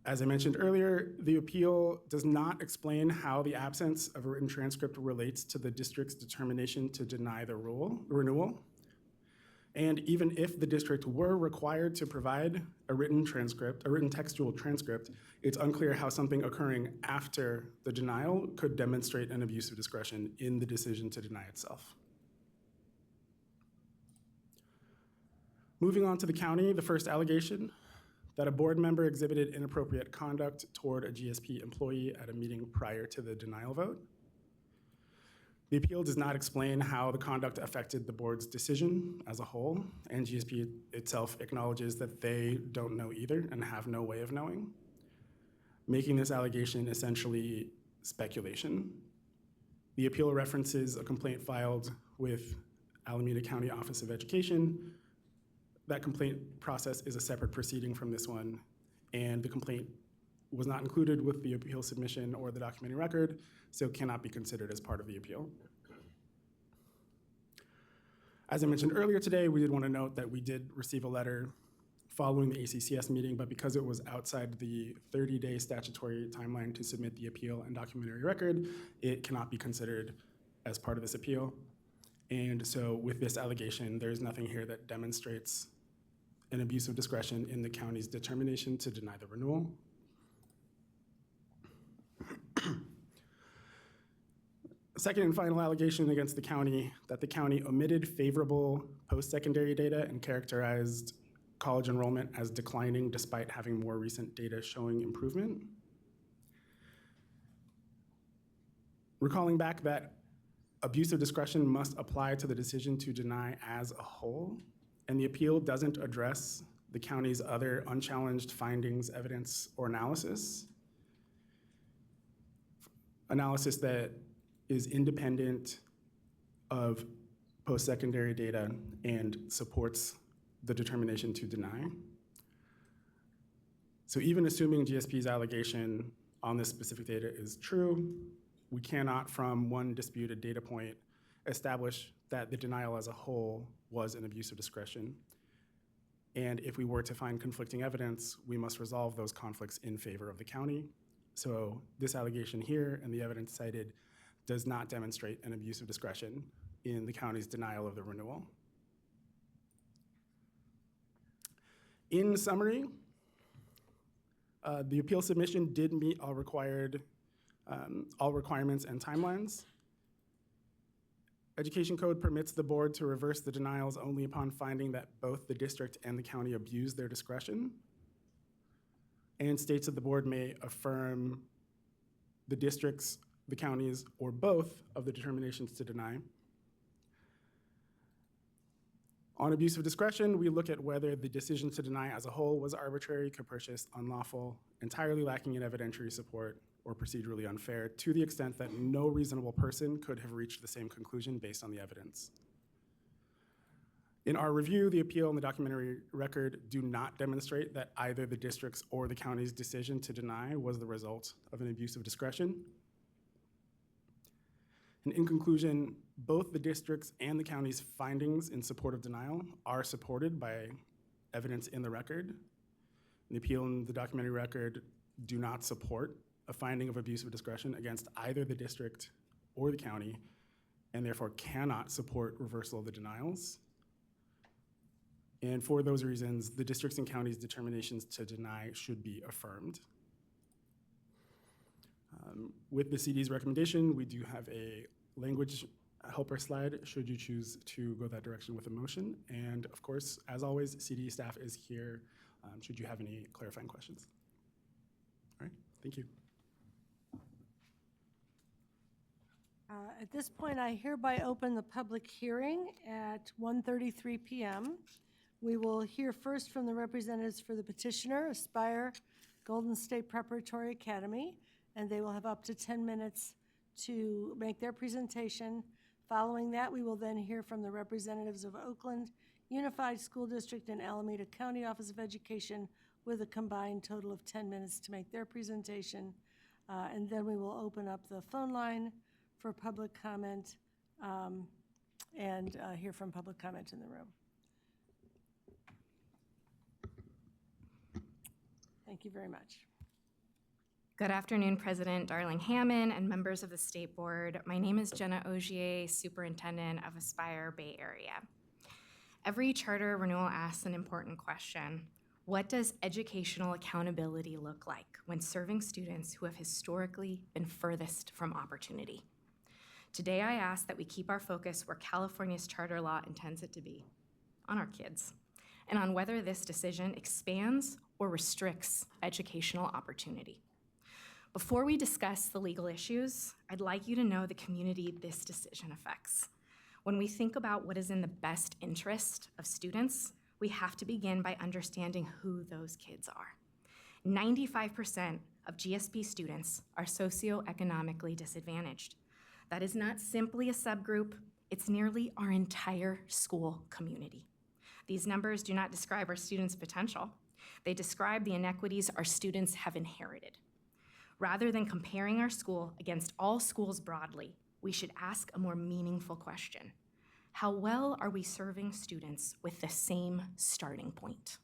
As I mentioned earlier, the appeal does not explain how the absence of a written transcript relates to the district's determination to deny the renewal. And even if the district were required to provide a written transcript, a written textual transcript, it's unclear how something occurring after the denial could demonstrate an abuse of discretion in the decision to deny itself. Moving on to the county, the first allegation, that a board member exhibited inappropriate conduct toward a GSP employee at a meeting prior to the denial vote. The appeal does not explain how the conduct affected the board's decision as a whole, and GSP itself acknowledges that they don't know either and have no way of knowing, making this allegation essentially speculation. The appeal references a complaint filed with Alameda County Office of Education. That complaint process is a separate proceeding from this one, and the complaint was not included with the appeal submission or the documentary record, so cannot be considered as part of the appeal. As I mentioned earlier today, we did want to note that we did receive a letter following the ACCS meeting, but because it was outside the 30-day statutory timeline to submit the appeal and documentary record, it cannot be considered as part of this appeal. And so with this allegation, there's nothing here that demonstrates an abuse of discretion in the county's determination to deny the renewal. Second and final allegation against the county, that the county omitted favorable post-secondary data and characterized college enrollment as declining despite having more recent data showing improvement. Recalling back that abuse of discretion must apply to the decision to deny as a whole, and the appeal doesn't address the county's other unchallenged findings, evidence, or analysis. Analysis that is independent of post-secondary data and supports the determination to deny. So even assuming GSP's allegation on this specific data is true, we cannot, from one disputed data point, establish that the denial as a whole was an abuse of discretion. And if we were to find conflicting evidence, we must resolve those conflicts in favor of the county. So this allegation here and the evidence cited does not demonstrate an abuse of discretion in the county's denial of the renewal. In summary, the appeal submission did meet all requirements and timelines. Education code permits the board to reverse the denials only upon finding that both the district and the county abused their discretion, and states that the board may affirm the district's, the county's, or both of the determinations to deny. On abuse of discretion, we look at whether the decision to deny as a whole was arbitrary, capricious, unlawful, entirely lacking in evidentiary support, or procedurally unfair, to the extent that no reasonable person could have reached the same conclusion based on the evidence. In our review, the appeal and the documentary record do not demonstrate that either the district's or the county's decision to deny was the result of an abuse of discretion. And in conclusion, both the district's and the county's findings in support of denial are supported by evidence in the record. The appeal and the documentary record do not support a finding of abuse of discretion against either the district or the county, and therefore cannot support reversal of the denials. And for those reasons, the district's and county's determinations to deny should be affirmed. With the CD's recommendation, we do have a language helper slide should you choose to go that direction with a motion. And of course, as always, CD staff is here should you have any clarifying questions. All right, thank you. At this point, I hereby open the public hearing at 1:33 p.m. We will hear first from the representatives for the petitioner, Aspire Golden State Preparatory Academy, and they will have up to 10 minutes to make their presentation. Following that, we will then hear from the representatives of Oakland Unified School District and Alameda County Office of Education with a combined total of 10 minutes to make their presentation. And then we will open up the phone line for public comment and hear from public comment in the room. Thank you very much. Good afternoon, President Darling Hammond and members of the State Board. My name is Jenna Ogier, Superintendent of Aspire Bay Area. Every charter renewal asks an important question. What does educational accountability look like when serving students who have historically been furthest from opportunity? Today, I ask that we keep our focus where California's charter law intends it to be, on our kids, and on whether this decision expands or restricts educational opportunity. Before we discuss the legal issues, I'd like you to know the community this decision affects. When we think about what is in the best interest of students, we have to begin by understanding who those kids are. 95% of GSP students are socioeconomically disadvantaged. That is not simply a subgroup, it's nearly our entire school community. These numbers do not describe our students' potential. They describe the inequities our students have inherited. Rather than comparing our school against all schools broadly, we should ask a more meaningful question. How well are we serving students with the same starting point?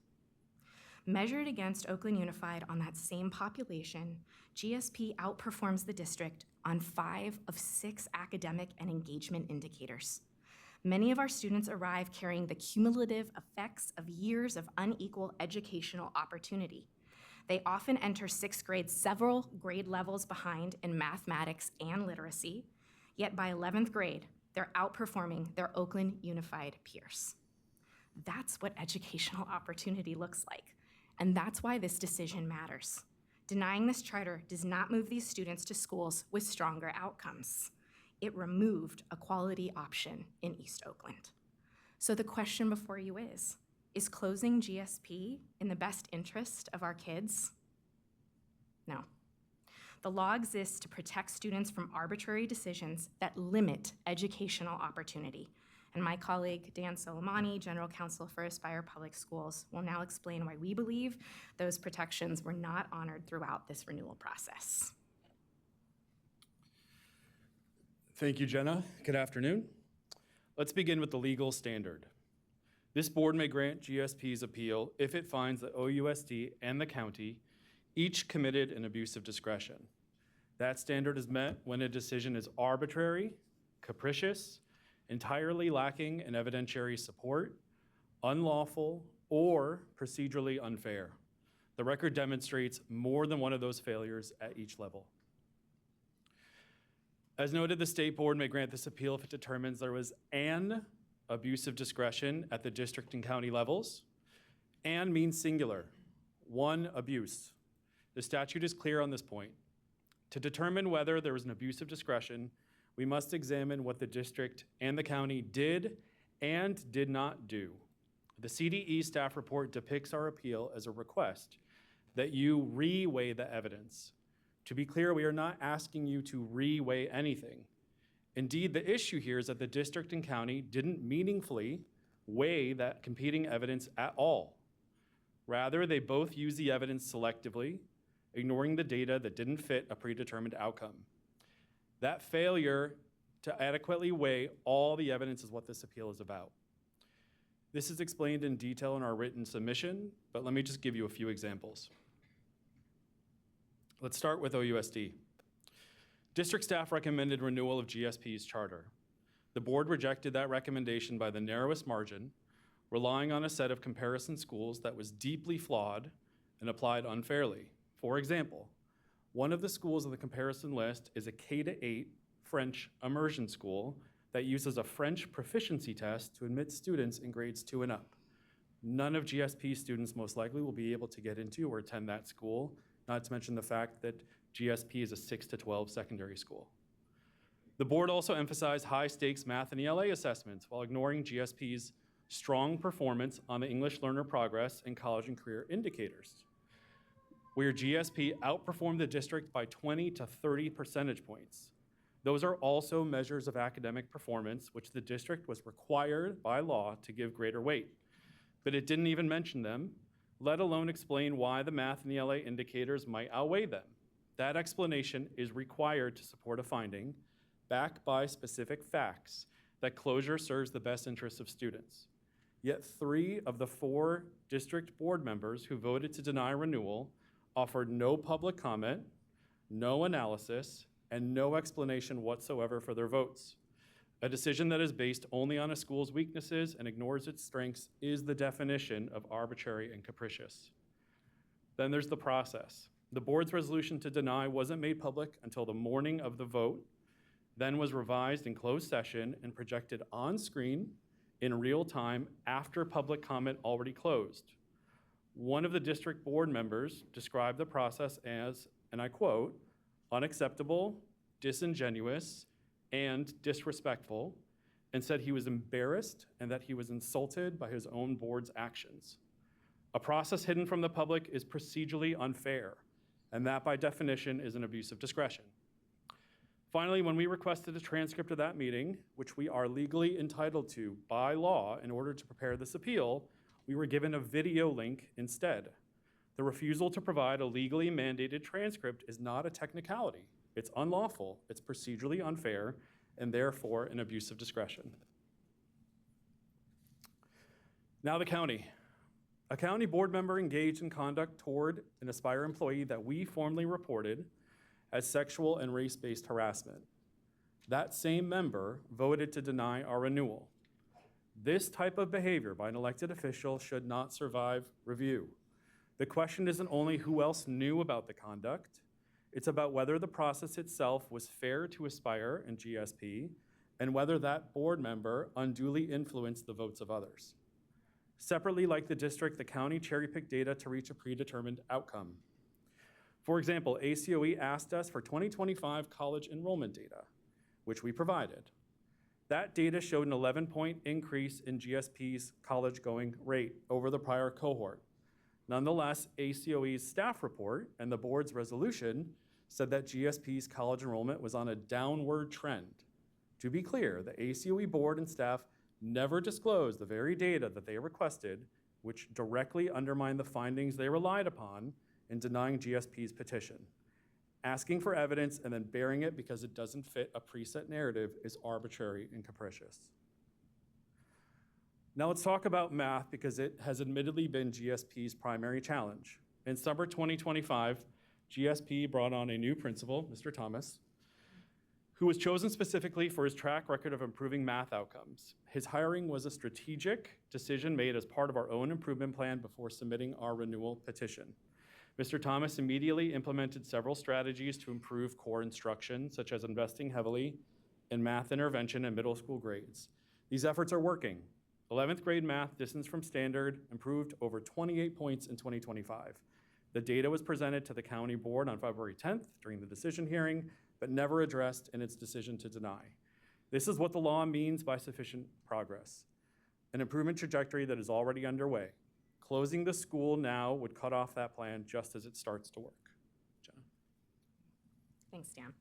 Measured against Oakland Unified on that same population, GSP outperforms the district on 5 of 6 academic and engagement indicators. Many of our students arrive carrying the cumulative effects of years of unequal educational opportunity. They often enter 6th grade several grade levels behind in mathematics and literacy, yet by 11th grade, they're outperforming their Oakland Unified peers. That's what educational opportunity looks like, and that's why this decision matters. Denying this charter does not move these students to schools with stronger outcomes. It removed a quality option in East Oakland. So the question before you is closing GSP in the best interest of our kids? No. The law exists to protect students from arbitrary decisions that limit educational opportunity. And my colleague, Dan Soleimani, General Counsel for Aspire Public Schools, will now explain why we believe those protections were not honored throughout this renewal process. Thank you, Jenna. Good afternoon. Let's begin with the legal standard. This board may grant GSP's appeal if it finds that OUSD and the county each committed an abuse of discretion. That standard is met when a decision is arbitrary, capricious, entirely lacking in evidentiary support, unlawful, or procedurally unfair. The record demonstrates more than one of those failures at each level. As noted, the state board may grant this appeal if it determines there was an abuse of discretion at the district and county levels, and means singular, one abuse. The statute is clear on this point. To determine whether there was an abuse of discretion, we must examine what the district and the county did and did not do. The CDE staff report depicts our appeal as a request that you re-weigh the evidence. To be clear, we are not asking you to re-weigh anything. Indeed, the issue here is that the district and county didn't meaningfully weigh that competing evidence at all. Rather, they both used the evidence selectively, ignoring the data that didn't fit a predetermined outcome. That failure to adequately weigh all the evidence is what this appeal is about. This is explained in detail in our written submission, but let me just give you a few examples. Let's start with OUSD. District staff recommended renewal of GSP's charter. The board rejected that recommendation by the narrowest margin, relying on a set of comparison schools that was deeply flawed and applied unfairly. For example, one of the schools on the comparison list is a K-8 French immersion school that uses a French proficiency test to admit students in grades 2 and up. None of GSP students most likely will be able to get into or attend that school, not to mention the fact that GSP is a 6 to 12 secondary school. The board also emphasized high-stakes math and ELA assessments while ignoring GSP's strong performance on the English learner progress and college and career indicators, where GSP outperformed the district by 20 to 30 percentage points. Those are also measures of academic performance, which the district was required by law to give greater weight. But it didn't even mention them, let alone explain why the math and ELA indicators might outweigh them. That explanation is required to support a finding, backed by specific facts, that closure serves the best interests of students. Yet 3 of the 4 district board members who voted to deny renewal offered no public comment, no analysis, and no explanation whatsoever for their votes. A decision that is based only on a school's weaknesses and ignores its strengths is the definition of arbitrary and capricious. Then there's the process. The board's resolution to deny wasn't made public until the morning of the vote, then was revised in closed session and projected on screen in real time after public comment already closed. One of the district board members described the process as, and I quote, unacceptable, disingenuous, and disrespectful, and said he was embarrassed and that he was insulted by his own board's actions. A process hidden from the public is procedurally unfair, and that by definition is an abuse of discretion. Finally, when we requested a transcript of that meeting, which we are legally entitled to by law in order to prepare this appeal, we were given a video link instead. The refusal to provide a legally mandated transcript is not a technicality. It's unlawful, it's procedurally unfair, and therefore an abuse of discretion. Now the county. A county board member engaged in conduct toward an Aspire employee that we formally reported as sexual and race-based harassment. That same member voted to deny our renewal. This type of behavior by an elected official should not survive review. The question isn't only who else knew about the conduct, it's about whether the process itself was fair to Aspire and GSP, and whether that board member unduly influenced the votes of others. Separately, like the district, the county cherry-picked data to reach a predetermined outcome. For example, ACOE asked us for 2025 college enrollment data, which we provided. That data showed an 11-point increase in GSP's college-going rate over the prior cohort. Nonetheless, ACOE's staff report and the board's resolution said that GSP's college enrollment was on a downward trend. To be clear, the ACOE board and staff never disclosed the very data that they requested, which directly undermined the findings they relied upon in denying GSP's petition. Asking for evidence and then bearing it because it doesn't fit a preset narrative is arbitrary and capricious. Now let's talk about math because it has admittedly been GSP's primary challenge. In summer 2025, GSP brought on a new principal, Mr. Thomas, who was chosen specifically for his track record of improving math outcomes. His hiring was a strategic decision made as part of our own improvement plan before submitting our renewal petition. Mr. Thomas immediately implemented several strategies to improve core instruction, such as investing heavily in math intervention and middle school grades. These efforts are working. 11th grade math distance from standard improved over 28 points in 2025. The data was presented to the county board on February 10th during the decision hearing, but never addressed in its decision to deny. This is what the law means by sufficient progress, an improvement trajectory that is already underway. Closing the school now would cut off that plan just as it starts to work. Jenna. Thanks, Dan.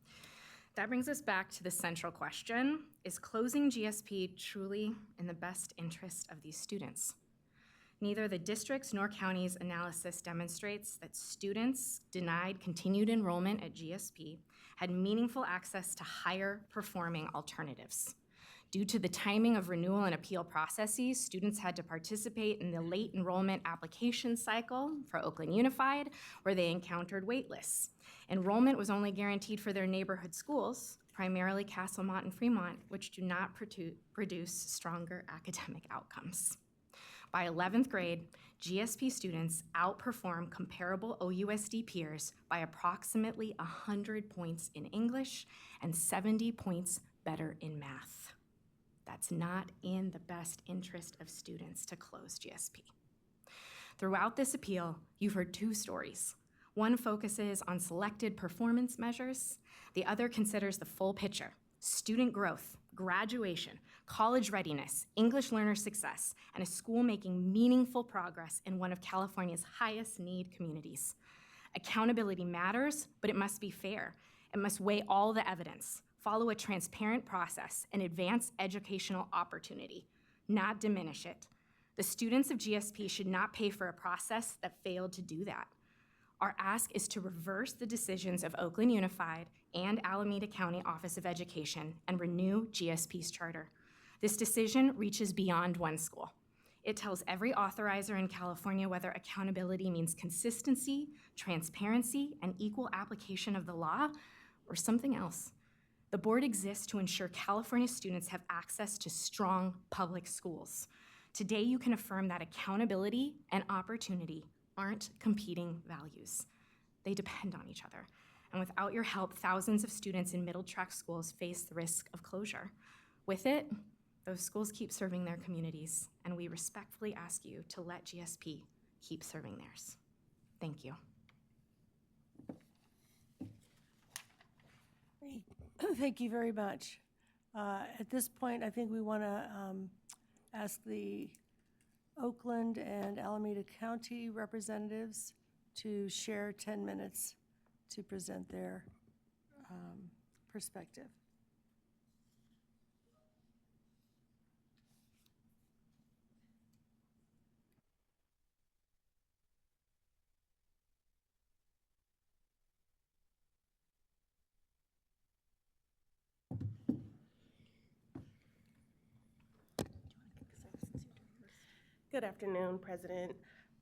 That brings us back to the central question: is closing GSP truly in the best interest of these students? Neither the district's nor county's analysis demonstrates that students denied continued enrollment at GSP had meaningful access to higher performing alternatives. Due to the timing of renewal and appeal processes, students had to participate in the late enrollment application cycle for Oakland Unified, where they encountered wait lists. Enrollment was only guaranteed for their neighborhood schools, primarily Castlemont and Fremont, which do not produce stronger academic outcomes. By 11th grade, GSP students outperform comparable OUSD peers by approximately 100 points in English and 70 points better in math. That's not in the best interest of students to close GSP. Throughout this appeal, you've heard two stories. One focuses on selected performance measures. The other considers the full picture: student growth, graduation, college readiness, English learner success, and a school making meaningful progress in one of California's highest need communities. Accountability matters, but it must be fair. It must weigh all the evidence, follow a transparent process, and advance educational opportunity, not diminish it. The students of GSP should not pay for a process that failed to do that. Our ask is to reverse the decisions of Oakland Unified and Alameda County Office of Education and renew GSP's charter. This decision reaches beyond one school. It tells every authorizer in California whether accountability means consistency, transparency, and equal application of the law, or something else. The board exists to ensure California students have access to strong public schools. Today, you can affirm that accountability and opportunity aren't competing values. They depend on each other. And without your help, thousands of students in middle track schools face the risk of closure. With it, those schools keep serving their communities, and we respectfully ask you to let GSP keep serving theirs. Thank you. Great. Thank you very much. At this point, I think we want to ask the Oakland and Alameda County representatives to share 10 minutes to present their perspective. Good afternoon, President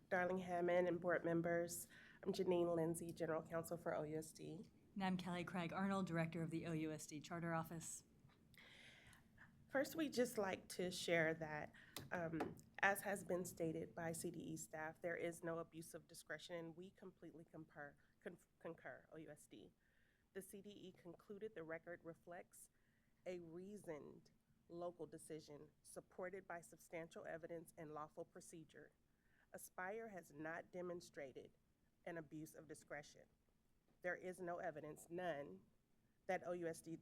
Darling Hammond and board members. I'm Janine Lindsay, General Counsel for OUSD. And I'm Kelly Craig Arnold, Director of the OUSD Charter Office. First, we'd just like to share that, as has been stated by CDE staff, there is no abuse of discretion, and we completely concur, OUSD. The CDE concluded the record reflects a reasoned local decision supported by substantial evidence and lawful procedure. Aspire has not demonstrated an abuse of discretion. There is no evidence, none, that OUSD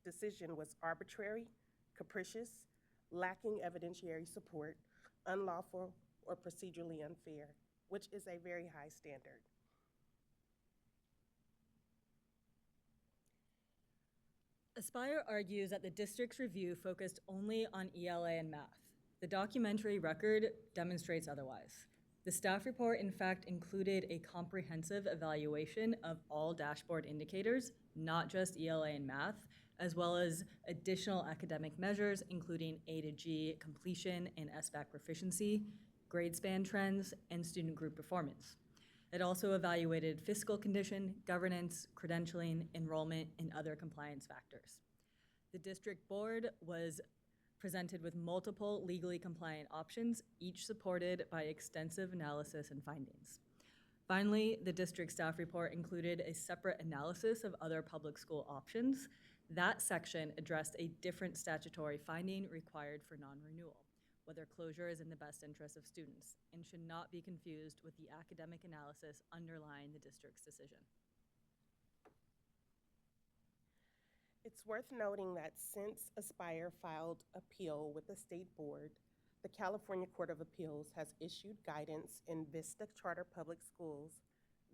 decision was arbitrary, capricious, lacking evidentiary support, unlawful, or procedurally unfair, which is a very high standard. Aspire argues that the district's review focused only on ELA and math. The documentary record demonstrates otherwise. The staff report, in fact, included a comprehensive evaluation of all dashboard indicators, not just ELA and math, as well as additional academic measures, including A to G completion and SBAC proficiency, grade span trends, and student group performance. It also evaluated fiscal condition, governance, credentialing, enrollment, and other compliance factors. The district board was presented with multiple legally compliant options, each supported by extensive analysis and findings. Finally, the district staff report included a separate analysis of other public school options. That section addressed a different statutory finding required for non-renewal, whether closure is in the best interest of students, and should not be confused with the academic analysis underlying the district's decision. It's worth noting that since Aspire filed appeal with the state board, the California Court of Appeals has issued guidance in Vista Charter Public Schools,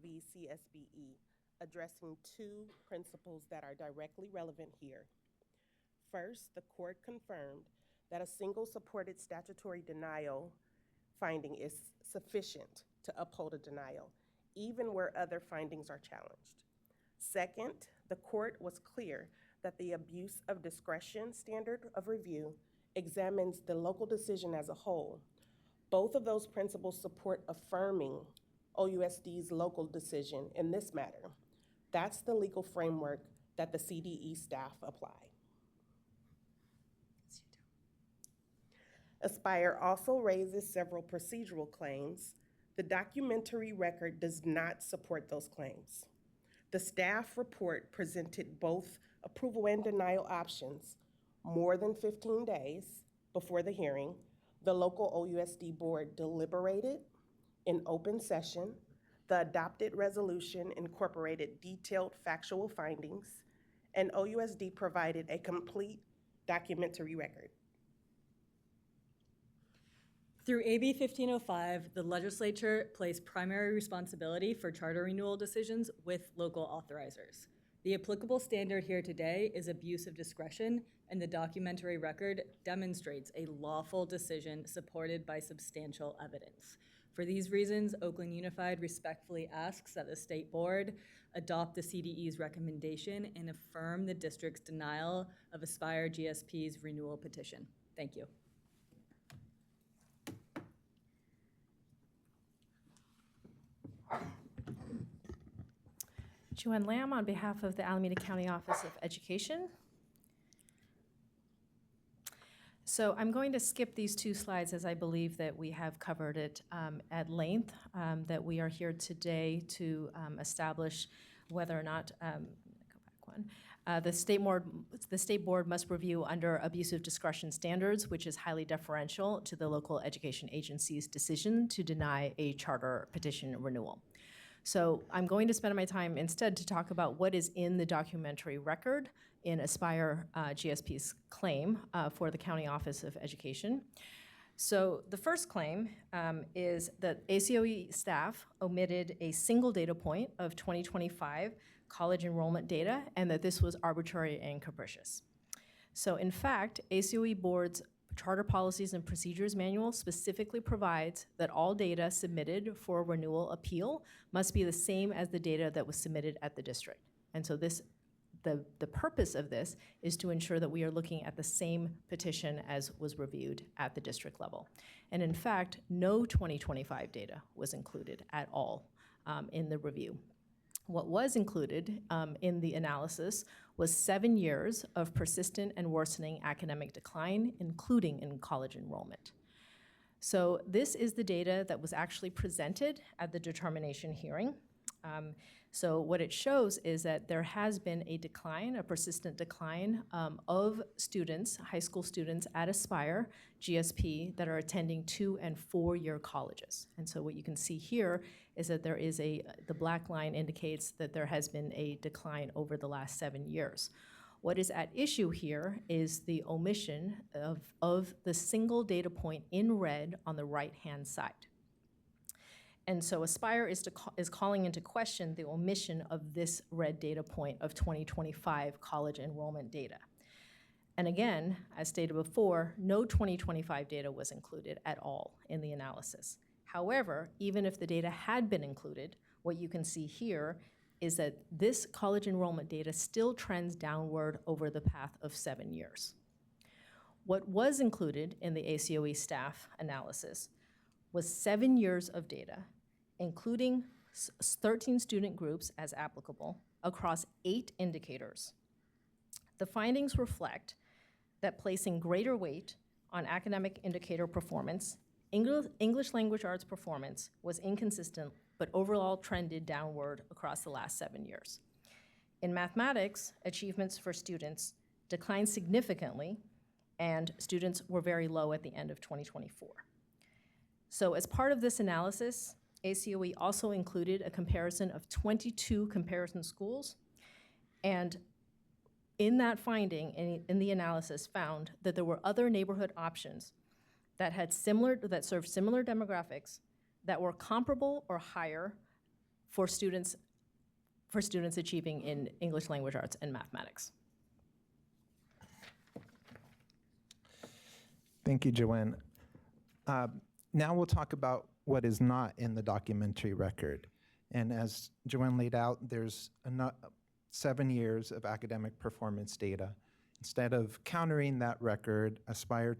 VCSBE, addressing two principles that are directly relevant here. First, the court confirmed that a single supported statutory denial finding is sufficient to uphold a denial, even where other findings are challenged. Second, the court was clear that the abuse of discretion standard of review examines the local decision as a whole. Both of those principles support affirming OUSD's local decision in this matter. That's the legal framework that the CDE staff apply. Aspire also raises several procedural claims. The documentary record does not support those claims. The staff report presented both approval and denial options more than 15 days before the hearing. The local OUSD board deliberated in open session. The adopted resolution incorporated detailed factual findings, and OUSD provided a complete documentary record. Through AB 1505, the legislature placed primary responsibility for charter renewal decisions with local authorizers. The applicable standard here today is abuse of discretion, and the documentary record demonstrates a lawful decision supported by substantial evidence. For these reasons, Oakland Unified respectfully asks that the state board adopt the CDE's recommendation and affirm the district's denial of Aspire GSP's renewal petition. Thank you. Joanne Lamb on behalf of the Alameda County Office of Education. So I'm going to skip these two slides as I believe that we have covered it at length, that we are here today to establish whether or not, the state board must review under abusive discretion standards, which is highly deferential to the local education agency's decision to deny a charter petition renewal. So I'm going to spend my time instead to talk about what is in the documentary record in Aspire GSP's claim for the County Office of Education. So the first claim is that ACOE staff omitted a single data point of 2025 college enrollment data and that this was arbitrary and capricious. So in fact, ACOE Board's Charter Policies and Procedures Manual specifically provides that all data submitted for a renewal appeal must be the same as the data that was submitted at the district. And so the purpose of this is to ensure that we are looking at the same petition as was reviewed at the district level. And in fact, no 2025 data was included at all in the review. What was included in the analysis was 7 years of persistent and worsening academic decline, including in college enrollment. So this is the data that was actually presented at the determination hearing. So what it shows is that there has been a decline, a persistent decline of students, high school students at Aspire GSP that are attending 2- and 4-year colleges. And so what you can see here is that there is the black line indicates that there has been a decline over the last 7 years. What is at issue here is the omission of the single data point in red on the right-hand side. And so Aspire is calling into question the omission of this red data point of 2025 college enrollment data. And again, as stated before, no 2025 data was included at all in the analysis. However, even if the data had been included, what you can see here is that this college enrollment data still trends downward over the path of 7 years. What was included in the ACOE staff analysis was 7 years of data, including 13 student groups as applicable across 8 indicators. The findings reflect that placing greater weight on academic indicator performance, English language arts performance was inconsistent, but overall trended downward across the last 7 years. In mathematics, achievements for students declined significantly, and students were very low at the end of 2024. So as part of this analysis, ACOE also included a comparison of 22 comparison schools, and in that finding, in the analysis, found that there were other neighborhood options that served similar demographics that were comparable or higher for students achieving in English language arts and mathematics. Thank you, Joanne. Now we'll talk about what is not in the documentary record. And as Joanne laid out, there's 7 years of academic performance data. Instead of countering that record, Aspire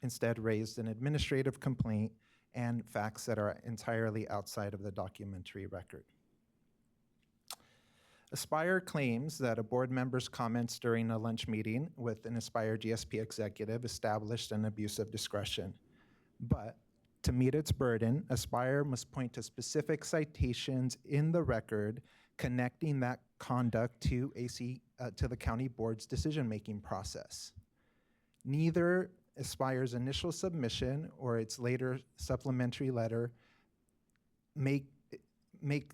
instead raised an administrative complaint and facts that are entirely outside of the documentary record. Aspire claims that a board member's comments during a lunch meeting with an Aspire GSP executive established an abuse of discretion. But to meet its burden, Aspire must point to specific citations in the record connecting that conduct to the county board's decision-making process. Neither Aspire's initial submission or its later supplementary letter make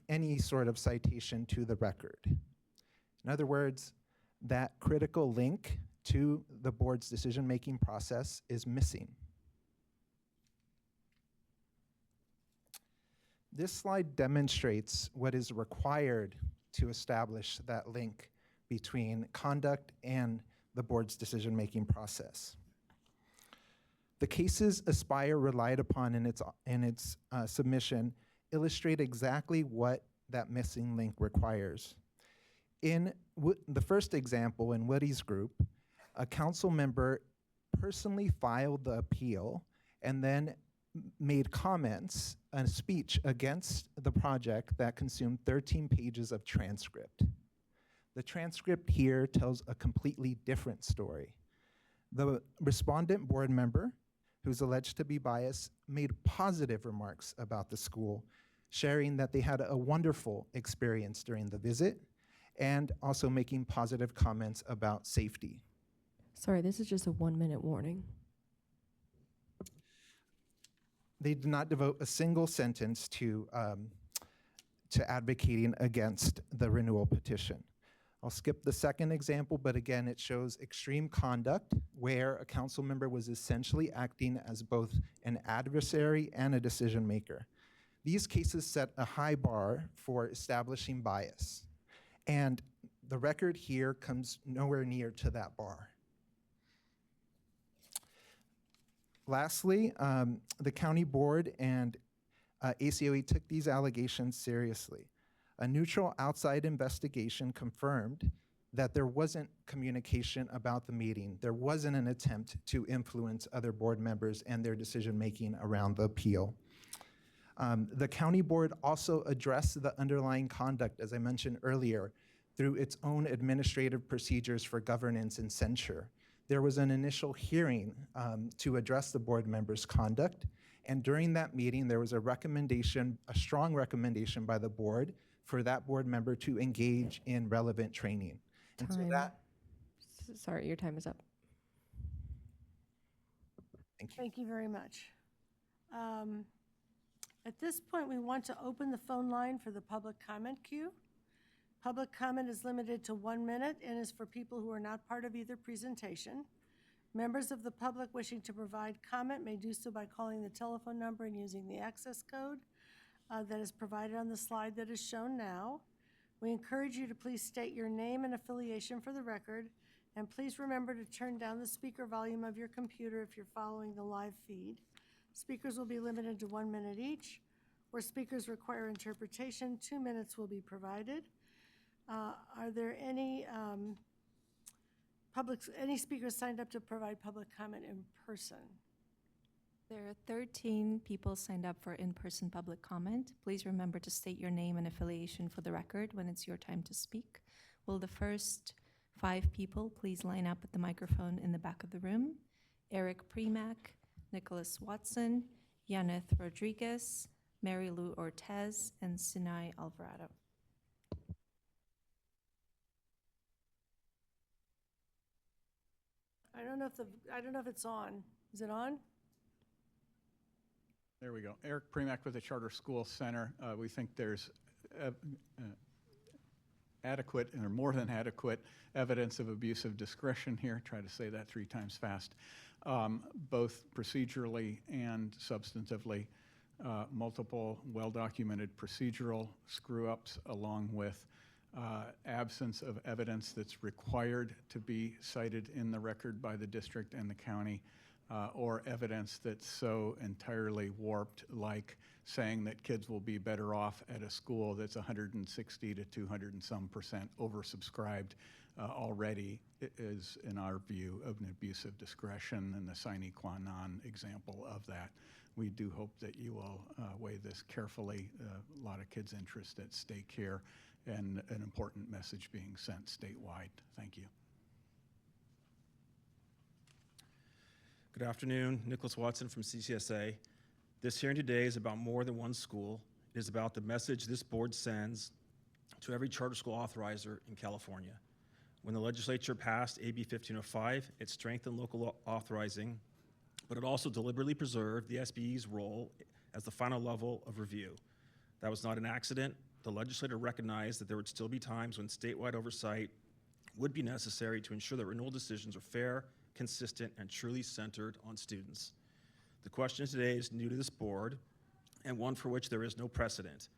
any sort of citation to the record. In other words, that critical link to the board's decision-making process is missing. This slide demonstrates what is required to establish that link between conduct and the board's decision-making process. The cases Aspire relied upon in its submission illustrate exactly what that missing link requires. In the first example, in Woody's group, a council member personally filed the appeal and then made comments, a speech against the project that consumed 13 pages of transcript. The transcript here tells a completely different story. The respondent board member, who's alleged to be biased, made positive remarks about the school, sharing that they had a wonderful experience during the visit and also making positive comments about safety. Sorry, this is just a 1-minute warning. They did not devote a single sentence to advocating against the renewal petition. I'll skip the second example, but again, it shows extreme conduct where a council member was essentially acting as both an adversary and a decision maker. These cases set a high bar for establishing bias. And the record here comes nowhere near to that bar. Lastly, the county board and ACOE took these allegations seriously. A neutral outside investigation confirmed that there wasn't communication about the meeting. There wasn't an attempt to influence other board members and their decision-making around the appeal. The county board also addressed the underlying conduct, as I mentioned earlier, through its own administrative procedures for governance and censure. There was an initial hearing to address the board members' conduct, and during that meeting, there was a recommendation, a strong recommendation by the board for that board member to engage in relevant training. And so that, Sorry, your time is up. thank you. Thank you very much. At this point, we want to open the phone line for the public comment queue. Public comment is limited to 1 minute and is for people who are not part of either presentation. Members of the public wishing to provide comment may do so by calling the telephone number and using the access code that is provided on the slide that is shown now. We encourage you to please state your name and affiliation for the record, and please remember to turn down the speaker volume of your computer if you're following the live feed. Speakers will be limited to 1 minute each. Where speakers require interpretation, 2 minutes will be provided. Are there any any speakers signed up to provide public comment in person? There are 13 people signed up for in-person public comment. Please remember to state your name and affiliation for the record when it's your time to speak. Will the first 5 people please line up at the microphone in the back of the room? Eric Premack, Nicholas Watson, Yaneth Rodriguez, Mary Lou Ortez, and Sinai Alvarado. I don't know if it's on. Is it on? There we go. Eric Premack with the Charter School Center. We think there's adequate or more than adequate evidence of abuse of discretion here. Try to say that 3 times fast. Both procedurally and substantively. Multiple well-documented procedural screw-ups along with absence of evidence that's required to be cited in the record by the district and the county, or evidence that's so entirely warped, like saying that kids will be better off at a school that's 160 to 200 and some % oversubscribed already, is, in our view, of an abuse of discretion and the sine qua non example of that. We do hope that you will weigh this carefully. A lot of kids' interest at stake here, and an important message being sent statewide. Thank you. Good afternoon, Nicholas Watson from CCSA. This hearing today is about more than one school. It is about the message this board sends to every charter school authorizer in California. When the legislature passed AB 1505, it strengthened local authorizing, but it also deliberately preserved the SBE's role as the final level of review. That was not an accident. The legislature recognized that there would still be times when statewide oversight would be necessary to ensure that renewal decisions are fair, consistent, and truly centered on students. The question today is new to this board, and one for which there is no precedent.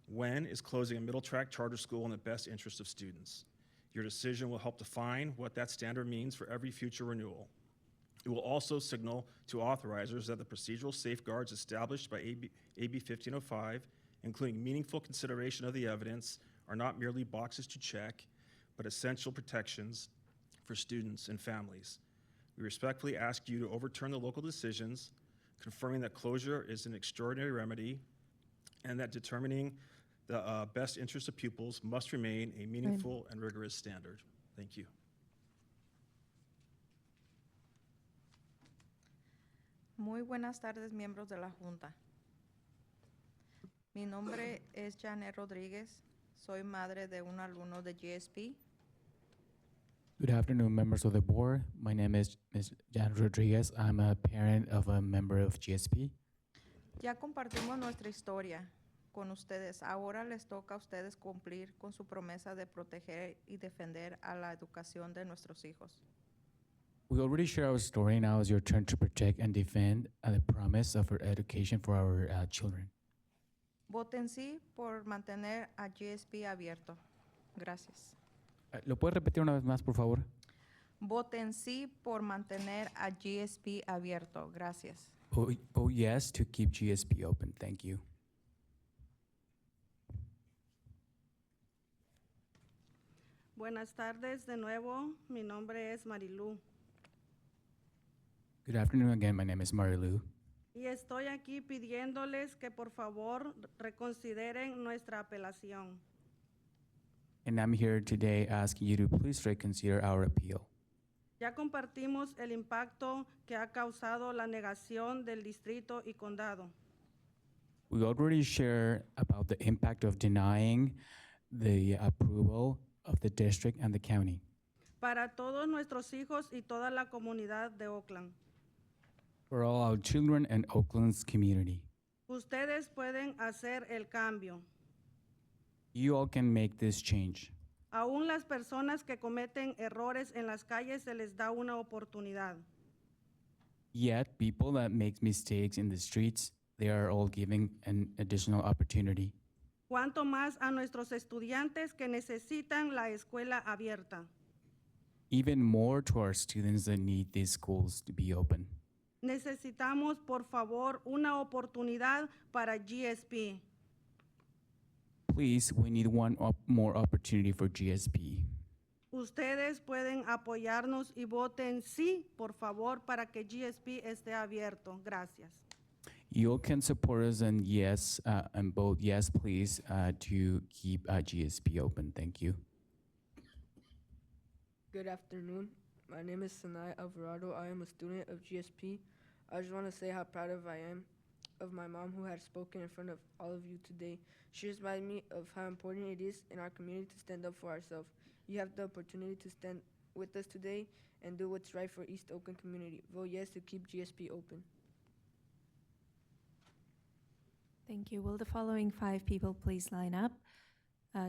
When is closing a middle track charter school in the best interest of students? Your decision will help define what that standard means for every future renewal. It will also signal to authorizers that the procedural safeguards established by AB 1505, including meaningful consideration of the evidence, are not merely boxes to check, but essential protections for students and families. We respectfully ask you to overturn the local decisions, confirming that closure is an extraordinary remedy and that determining the best interest of pupils must remain a meaningful and rigorous standard. Thank you. Muy buenas tardes, miembros de la Junta. Mi nombre es Janet Rodríguez. Soy madre de un alumno de GSP. Good afternoon, members of the board. My name is Ms. Jan Rodriguez. I'm a parent of a member of GSP. Ya compartimos nuestra historia con ustedes. Ahora les toca a ustedes cumplir con su promesa de proteger y defender a la educación de nuestros hijos. We already shared our story. Now it's your turn to protect and defend the promise of our education for our children. Voten sí por mantener a GSP abierto. Gracias. ¿Lo puede repetir una vez más, por favor? Voten sí por mantener a GSP abierto. Gracias. Vote yes to keep GSP open. Thank you. Buenas tardes de nuevo. Mi nombre es Marilú. Good afternoon again. My name is Marilu. Y estoy aquí pidiéndoles que por favor reconsideren nuestra apelación. And I'm here today asking you to please reconsider our appeal. Ya compartimos el impacto que ha causado la negación del distrito y condado. We already shared about the impact of denying the approval of the district and the county Para todos nuestros hijos y toda la comunidad de Oakland. for all our children and Oakland's community. Ustedes pueden hacer el cambio. You all can make this change. Aún las personas que cometen errores en las calles se les da una oportunidad. Yet, people that make mistakes in the streets, they are all given an additional opportunity. Cuanto más a nuestros estudiantes que necesitan la escuela abierta. Even more to our students that need these schools to be open. Necesitamos, por favor, una oportunidad para GSP. Please, we need one more opportunity for GSP. Ustedes pueden apoyarnos y voten sí, por favor, para que GSP esté abierto. Gracias. You all can support us and yes, and vote yes, please, to keep GSP open. Thank you. Good afternoon. My name is Sanai Alvarado. I am a student of GSP. I just want to say how proud I am of my mom who had spoken in front of all of you today. She reminded me of how important it is in our community to stand up for ourselves. You have the opportunity to stand with us today and do what's right for East Oakland community. Vote yes to keep GSP open. Thank you. Will the following 5 people please line up?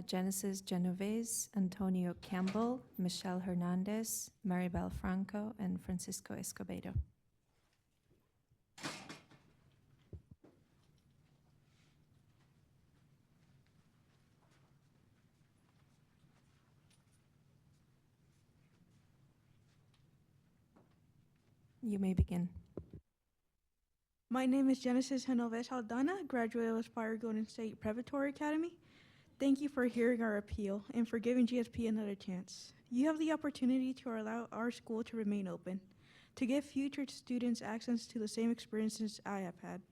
Genesis Genovese, Antonio Campbell, Michelle Hernandez, Maribel Franco, and Francisco Escobedo. You may begin. My name is Genesis Genoves Aldana, graduate of Aspire Golden State Preparatory Academy. Thank you for hearing our appeal and for giving GSP another chance. You have the opportunity to allow our school to remain open, to give future students access to the same experiences I have had.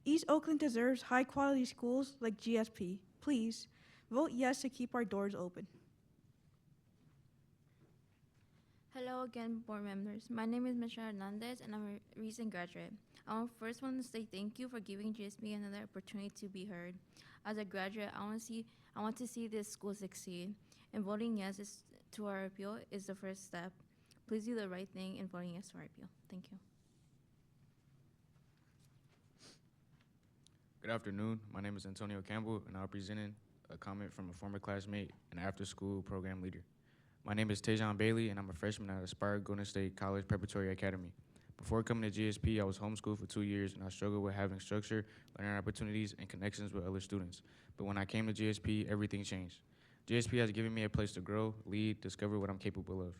East Oakland deserves high-quality schools like GSP. Please, vote yes to keep our doors open. Hello again, board members. My name is Michelle Hernandez, and I'm a recent graduate. I first want to say thank you for giving GSP another opportunity to be heard. As a graduate, I want to see this school succeed, and voting yes to our appeal is the first step. Please do the right thing in voting yes to our appeal. Thank you. Good afternoon. My name is Antonio Campbell, and I'll be presenting a comment from a former classmate and after-school program leader. My name is Tejan Bailey, and I'm a freshman at Aspire Golden State College Preparatory Academy. Before coming to GSP, I was homeschooled for 2 years, and I struggled with having structure, learning opportunities, and connections with other students. But when I came to GSP, everything changed. GSP has given me a place to grow, lead, discover what I'm capable of.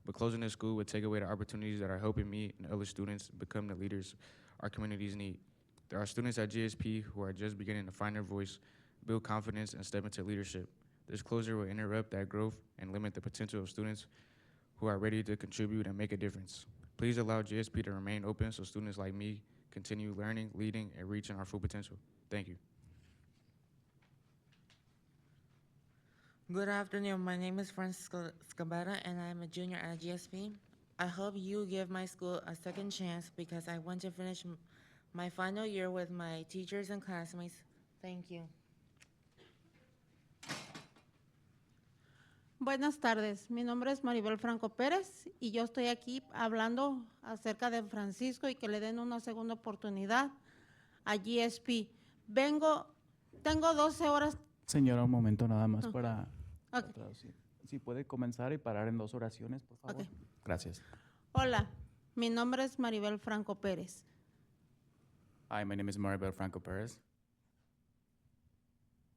But closing this school would take away the opportunities that are helping me and other students become the leaders our communities need. There are students at GSP who are just beginning to find their voice, build confidence, and step into leadership. This closure will interrupt that growth and limit the potential of students who are ready to contribute and make a difference. Please allow GSP to remain open so students like me continue learning, leading, and reaching our full potential. Thank you. Good afternoon. My name is Francisco Escobedo, and I'm a junior at GSP. I hope you give my school a second chance because I want to finish my final year with my teachers and classmates. Thank you. Buenas tardes, mi nombre es Maribel Franco Pérez y yo estoy aquí hablando acerca de Francisco y que le den una segunda oportunidad a GSP. Tengo 12 horas. Señora, un momento nada más Okay. para Okay. traducir. Si puede comenzar y parar en 2 oraciones, por favor. Okay. Gracias. Hola, mi nombre es Maribel Franco Pérez. Hi, my name is Maribel Franco Perez.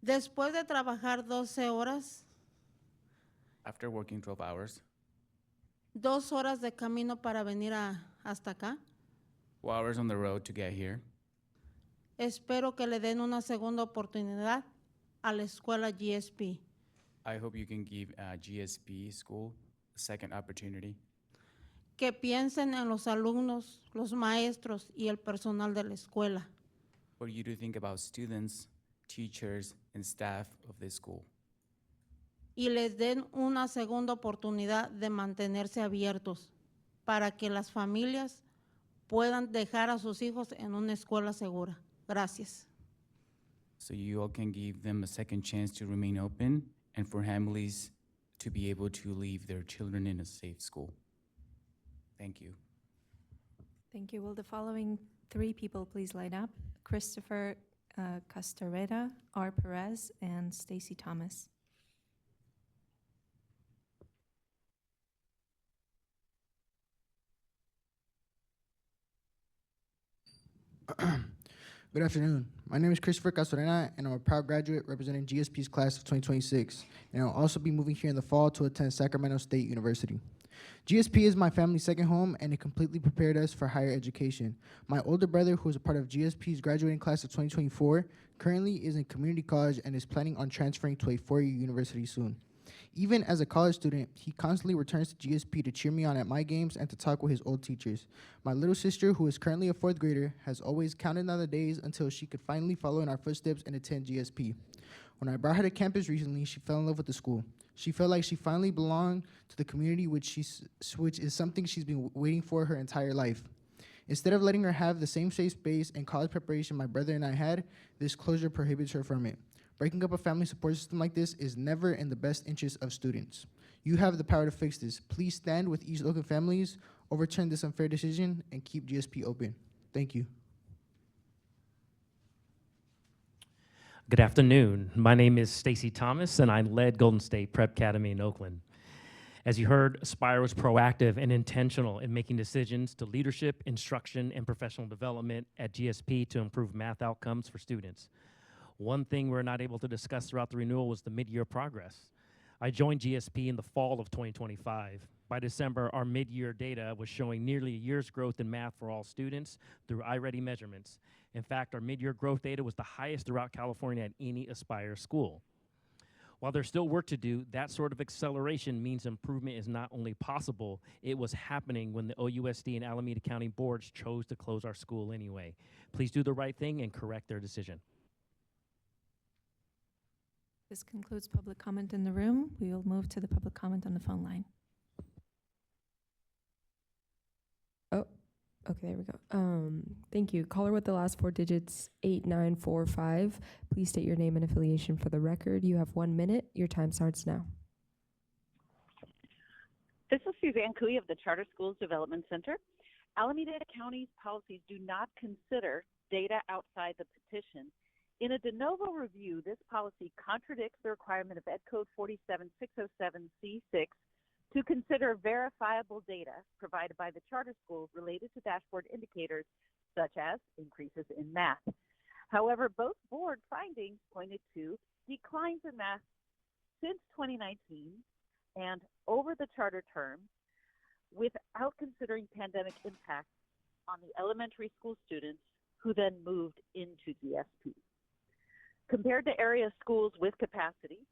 Después de trabajar 12 horas, After working 12 hours, 2 horas de camino para venir hasta acá. 4 hours on the road to get here. Espero que le den una segunda oportunidad a la escuela GSP. I hope you can give GSP school a second opportunity. Que piensen en los alumnos, los maestros y el personal de la escuela. For you to think about students, teachers, and staff of this school. Y les den una segunda oportunidad de mantenerse abiertos para que las familias puedan dejar a sus hijos en una escuela segura. Gracias. So you all can give them a second chance to remain open and for families to be able to leave their children in a safe school. Thank you. Thank you. Will the following 3 people please line up? Christopher Castoreta, R. Perez, and Stacy Thomas. Good afternoon. My name is Christopher Castorena, and I'm a proud graduate representing GSP's class of 2026, and I'll also be moving here in the fall to attend Sacramento State University. GSP is my family's second home, and it completely prepared us for higher education. My older brother, who is a part of GSP's graduating class of 2024, currently is in community college and is planning on transferring to a 4-year university soon. Even as a college student, he constantly returns to GSP to cheer me on at my games and to talk with his old teachers. My little sister, who is currently a 4th grader, has always counted down the days until she could finally follow in our footsteps and attend GSP. When I brought her to campus recently, she fell in love with the school. She felt like she finally belonged to the community, which is something she's been waiting for her entire life. Instead of letting her have the same safe space and college preparation my brother and I had, this closure prohibits her from it. Breaking up a family support system like this is never in the best interest of students. You have the power to fix this. Please stand with East Oakland families, overturn this unfair decision, and keep GSP open. Thank you. Good afternoon. My name is Stacy Thomas, and I led Golden State Prep Academy in Oakland. As you heard, Aspire was proactive and intentional in making decisions to leadership, instruction, and professional development at GSP to improve math outcomes for students. One thing we're not able to discuss throughout the renewal was the mid-year progress. I joined GSP in the fall of 2025. By December, our mid-year data was showing nearly a year's growth in math for all students through iReady measurements. In fact, our mid-year growth data was the highest throughout California at any Aspire school. While there's still work to do, that sort of acceleration means improvement is not only possible, it was happening when the OUSD and Alameda County boards chose to close our school anyway. Please do the right thing and correct their decision. This concludes public comment in the room. We will move to the public comment on the phone line. Oh, okay, there we go. Thank you. Caller with the last 4 digits, 8945. Please state your name and affiliation for the record. You have 1 minute. Your time starts now. This is Suzanne Cooey of the Charter Schools Development Center. Alameda County's policies do not consider data outside the petition. In a de novo review, this policy contradicts the requirement of Ed Code 47607C6 to consider verifiable data provided by the charter schools related to dashboard indicators such as increases in math. However, both board findings pointed to declines in math since 2019 and over the charter term without considering pandemic impacts on the elementary school students who then moved into GSP. Compared to area schools with capacity,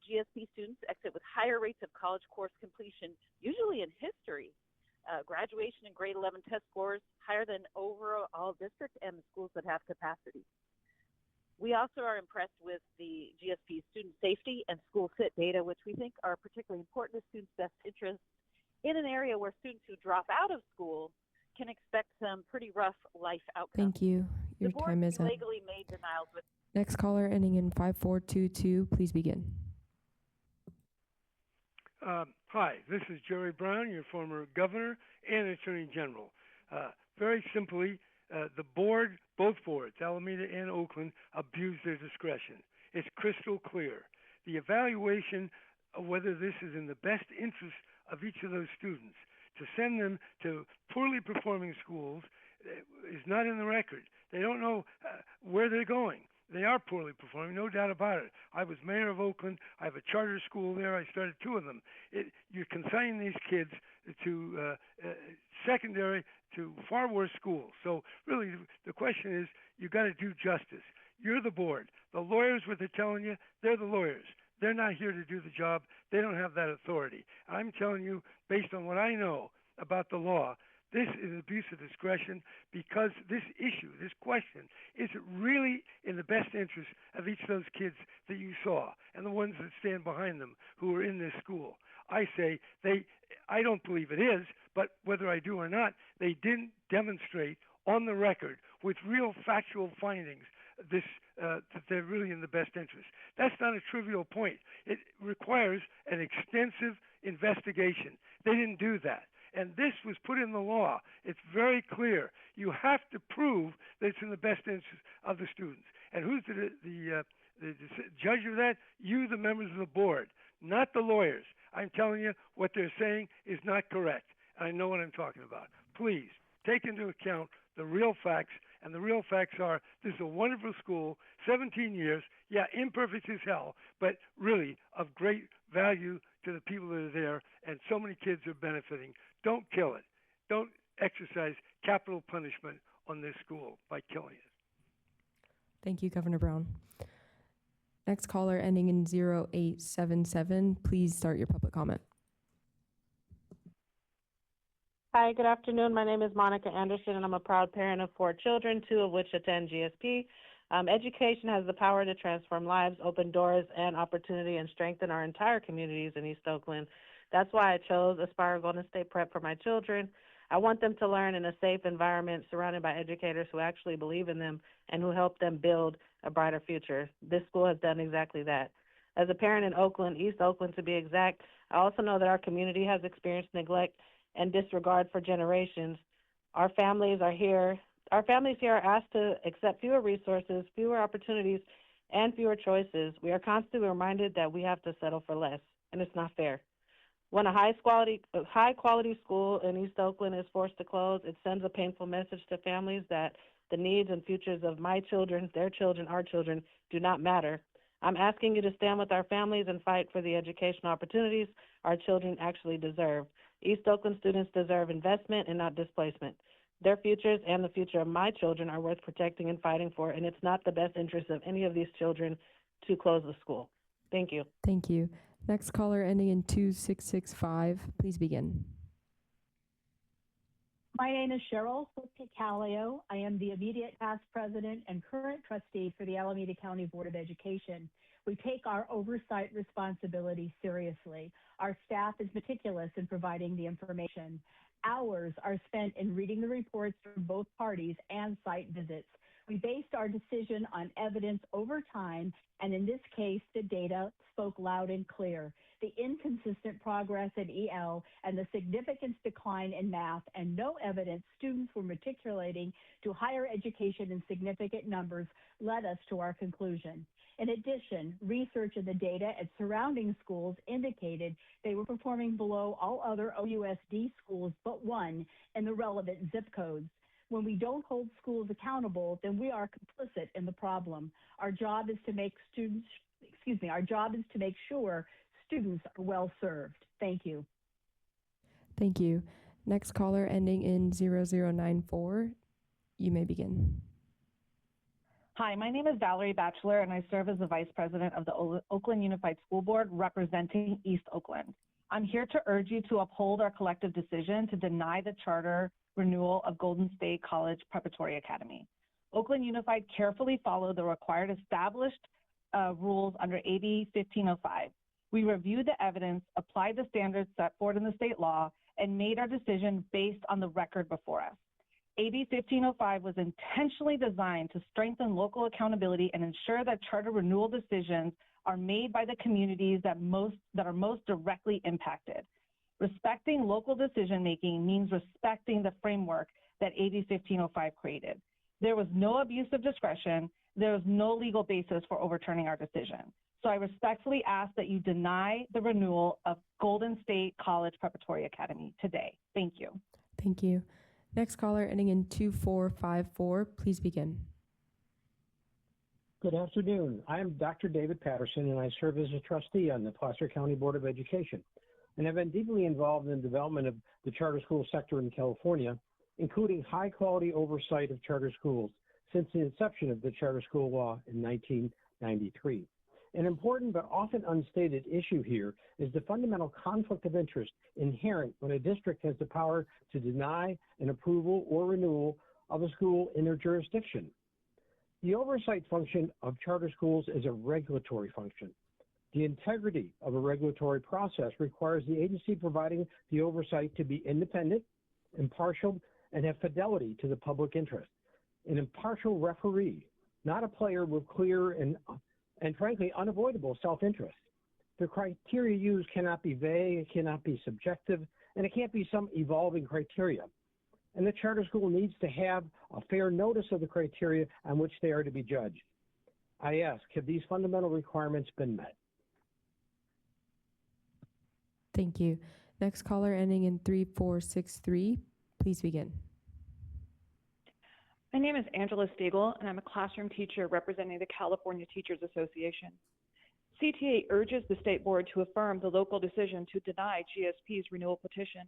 GSP students exit with higher rates of college course completion, usually in history, graduation and grade 11 test scores higher than overall district and the schools that have capacity. We also are impressed with the GSP student safety and school fit data, which we think are particularly important to students' best interests in an area where students who drop out of school can expect some pretty rough life outcomes. Thank you. Your the board time is up. legally made denials with Next caller ending in 5422. Please begin. Hi, this is Jerry Brown, your former governor and attorney general. Very simply, the board, both boards, Alameda and Oakland, abused their discretion. It's crystal clear. The evaluation of whether this is in the best interest of each of those students to send them to poorly performing schools is not in the record. They don't know where they're going. They are poorly performing, no doubt about it. I was mayor of Oakland. I have a charter school there. I started 2 of them. You're consigning these kids to secondary, to far worse schools. So really, the question is, you got to do justice. You're the board. The lawyers, what they're telling you, they're the lawyers. They're not here to do the job. They don't have that authority. I'm telling you, based on what I know about the law, this is an abuse of discretion because this issue, this question, is really in the best interest of each of those kids that you saw and the ones that stand behind them who are in this school. I say I don't believe it is, but whether I do or not, they didn't demonstrate on the record with real factual findings that they're really in the best interest. That's not a trivial point. It requires an extensive investigation. They didn't do that. And this was put in the law. It's very clear. You have to prove that it's in the best interest of the students. And who's the judge of that? You, the members of the board, not the lawyers. I'm telling you, what they're saying is not correct. I know what I'm talking about. Please take into account the real facts, and the real facts are this is a wonderful school, 17 years, yeah, imperfect as hell, but really of great value to the people that are there, and so many kids are benefiting. Don't kill it. Don't exercise capital punishment on this school by killing it. Thank you, Governor Brown. Next caller ending in 0877, please start your public comment. Hi, good afternoon. My name is Monica Anderson, and I'm a proud parent of 4 children, 2 of which attend GSP. Education has the power to transform lives, open doors and opportunity, and strengthen our entire communities in East Oakland. That's why I chose Aspire Golden State Prep for my children. I want them to learn in a safe environment surrounded by educators who actually believe in them and who help them build a brighter future. This school has done exactly that. As a parent in Oakland, East Oakland to be exact, I also know that our community has experienced neglect and disregard for generations. Our families here are asked to accept fewer resources, fewer opportunities, and fewer choices. We are constantly reminded that we have to settle for less, and it's not fair. When a high quality school in East Oakland is forced to close, it sends a painful message to families that the needs and futures of my children, their children, our children do not matter. I'm asking you to stand with our families and fight for the educational opportunities our children actually deserve. East Oakland students deserve investment and not displacement. Their futures and the future of my children are worth protecting and fighting for, and it's not the best interest of any of these children to close the school. Thank you. Thank you. Next caller ending in 2665, please begin. My name is Cheryl Calio. I am the immediate past president and current trustee for the Alameda County Board of Education. We take our oversight responsibility seriously. Our staff is meticulous in providing the information. Hours are spent in reading the reports from both parties and site visits. We based our decision on evidence over time, and in this case, the data spoke loud and clear. The inconsistent progress in EL and the significant decline in math, and no evidence students were matriculating to higher education in significant numbers led us to our conclusion. In addition, research of the data at surrounding schools indicated they were performing below all other OUSD schools but one in the relevant zip codes. When we don't hold schools accountable, then we are complicit in the problem. Our job is to make sure students are well served. Thank you. Thank you. Next caller ending in 0094, you may begin. Hi, my name is Valerie Batchelor, and I serve as the Vice President of the Oakland Unified School Board representing East Oakland. I'm here to urge you to uphold our collective decision to deny the charter renewal of Golden State College Preparatory Academy. Oakland Unified carefully followed the required established rules under AB 1505. We reviewed the evidence, applied the standards set forth in the state law, and made our decision based on the record before us. AB 1505 was intentionally designed to strengthen local accountability and ensure that charter renewal decisions are made by the communities that are most directly impacted. Respecting local decision-making means respecting the framework that AB 1505 created. There was no abuse of discretion. There was no legal basis for overturning our decision. So I respectfully ask that you deny the renewal of Golden State College Preparatory Academy today. Thank you. Thank you. Next caller ending in 2454, please begin. Good afternoon. I am Dr. David Patterson, and I serve as a trustee on the Placer County Board of Education. And I've been deeply involved in the development of the charter school sector in California, including high-quality oversight of charter schools since the inception of the charter school law in 1993. An important but often unstated issue here is the fundamental conflict of interest inherent when a district has the power to deny an approval or renewal of a school in their jurisdiction. The oversight function of charter schools is a regulatory function. The integrity of a regulatory process requires the agency providing the oversight to be independent, impartial, and have fidelity to the public interest. An impartial referee, not a player with clear and frankly unavoidable self-interest. The criteria used cannot be vague, it cannot be subjective, and it can't be some evolving criteria. And the charter school needs to have a fair notice of the criteria on which they are to be judged. I ask, have these fundamental requirements been met? Thank you. Next caller ending in 3463, please begin. My name is Angela Stiegel, and I'm a classroom teacher representing the California Teachers Association. CTA urges the state board to affirm the local decision to deny GSP's renewal petition.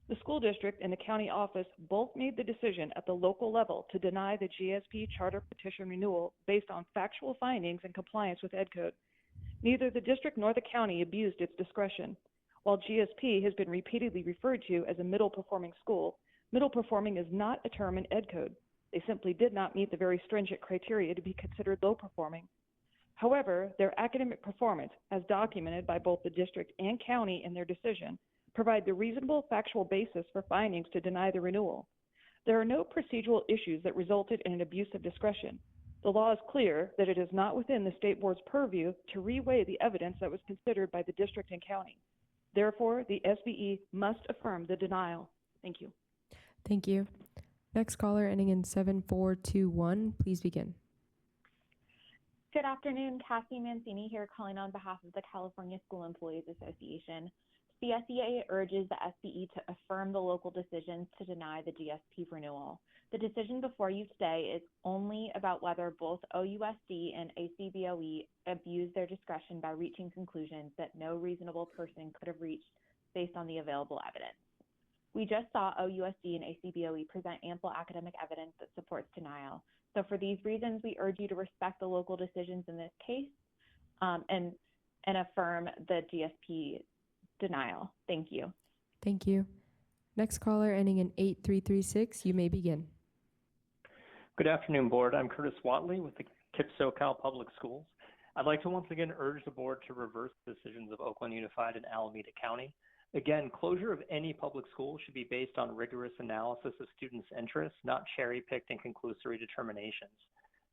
The school district and the county office both made the decision at the local level to deny the GSP charter petition renewal based on factual findings and compliance with Ed Code. Neither the district nor the county abused its discretion. While GSP has been repeatedly referred to as a middle performing school, middle performing is not a term in Ed Code. They simply did not meet the very stringent criteria to be considered low performing. However, their academic performance, as documented by both the district and county in their decision, provide the reasonable factual basis for findings to deny the renewal. There are no procedural issues that resulted in an abuse of discretion. The law is clear that it is not within the state board's purview to reweigh the evidence that was considered by the district and county. Therefore, the SBE must affirm the denial. Thank you. Thank you. Next caller ending in 7421, please begin. Good afternoon, Cassie Mancini here calling on behalf of the California School Employees Association. The SEA urges the SBE to affirm the local decisions to deny the GSP renewal. The decision before you today is only about whether both OUSD and ACBOE abused their discretion by reaching conclusions that no reasonable person could have reached based on the available evidence. We just saw OUSD and ACBOE present ample academic evidence that supports denial. So for these reasons, we urge you to respect the local decisions in this case and affirm the GSP denial. Thank you. Thank you. Next caller ending in 8336, you may begin. Good afternoon, Board. I'm Curtis Watley with the KIPP SoCal Public Schools. I'd like to once again urge the Board to reverse the decisions of Oakland Unified and Alameda County. Again, closure of any public school should be based on rigorous analysis of students' interests, not cherry-picked and conclusory determinations.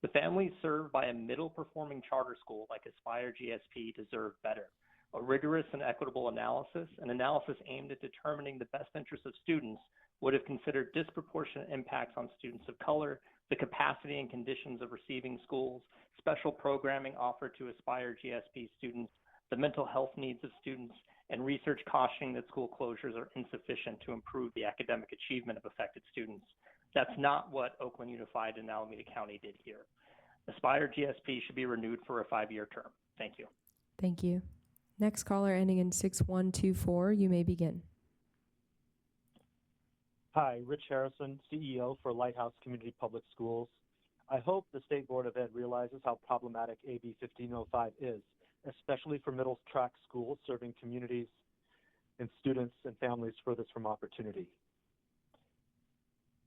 The families served by a middle-performing charter school like Aspire GSP deserve better. A rigorous and equitable analysis, an analysis aimed at determining the best interests of students, would have considered disproportionate impacts on students of color, the capacity and conditions of receiving schools, special programming offered to Aspire GSP students, the mental health needs of students, and research cautioning that school closures are insufficient to improve the academic achievement of affected students. That's not what Oakland Unified and Alameda County did here. Aspire GSP should be renewed for a 5-year term. Thank you. Thank you. Next caller ending in 6124, you may begin. Hi, Rich Harrison, CEO for Lighthouse Community Public Schools. I hope the State Board of Ed realizes how problematic AB 1505 is, especially for middle track schools serving communities and students and families furthest from opportunity.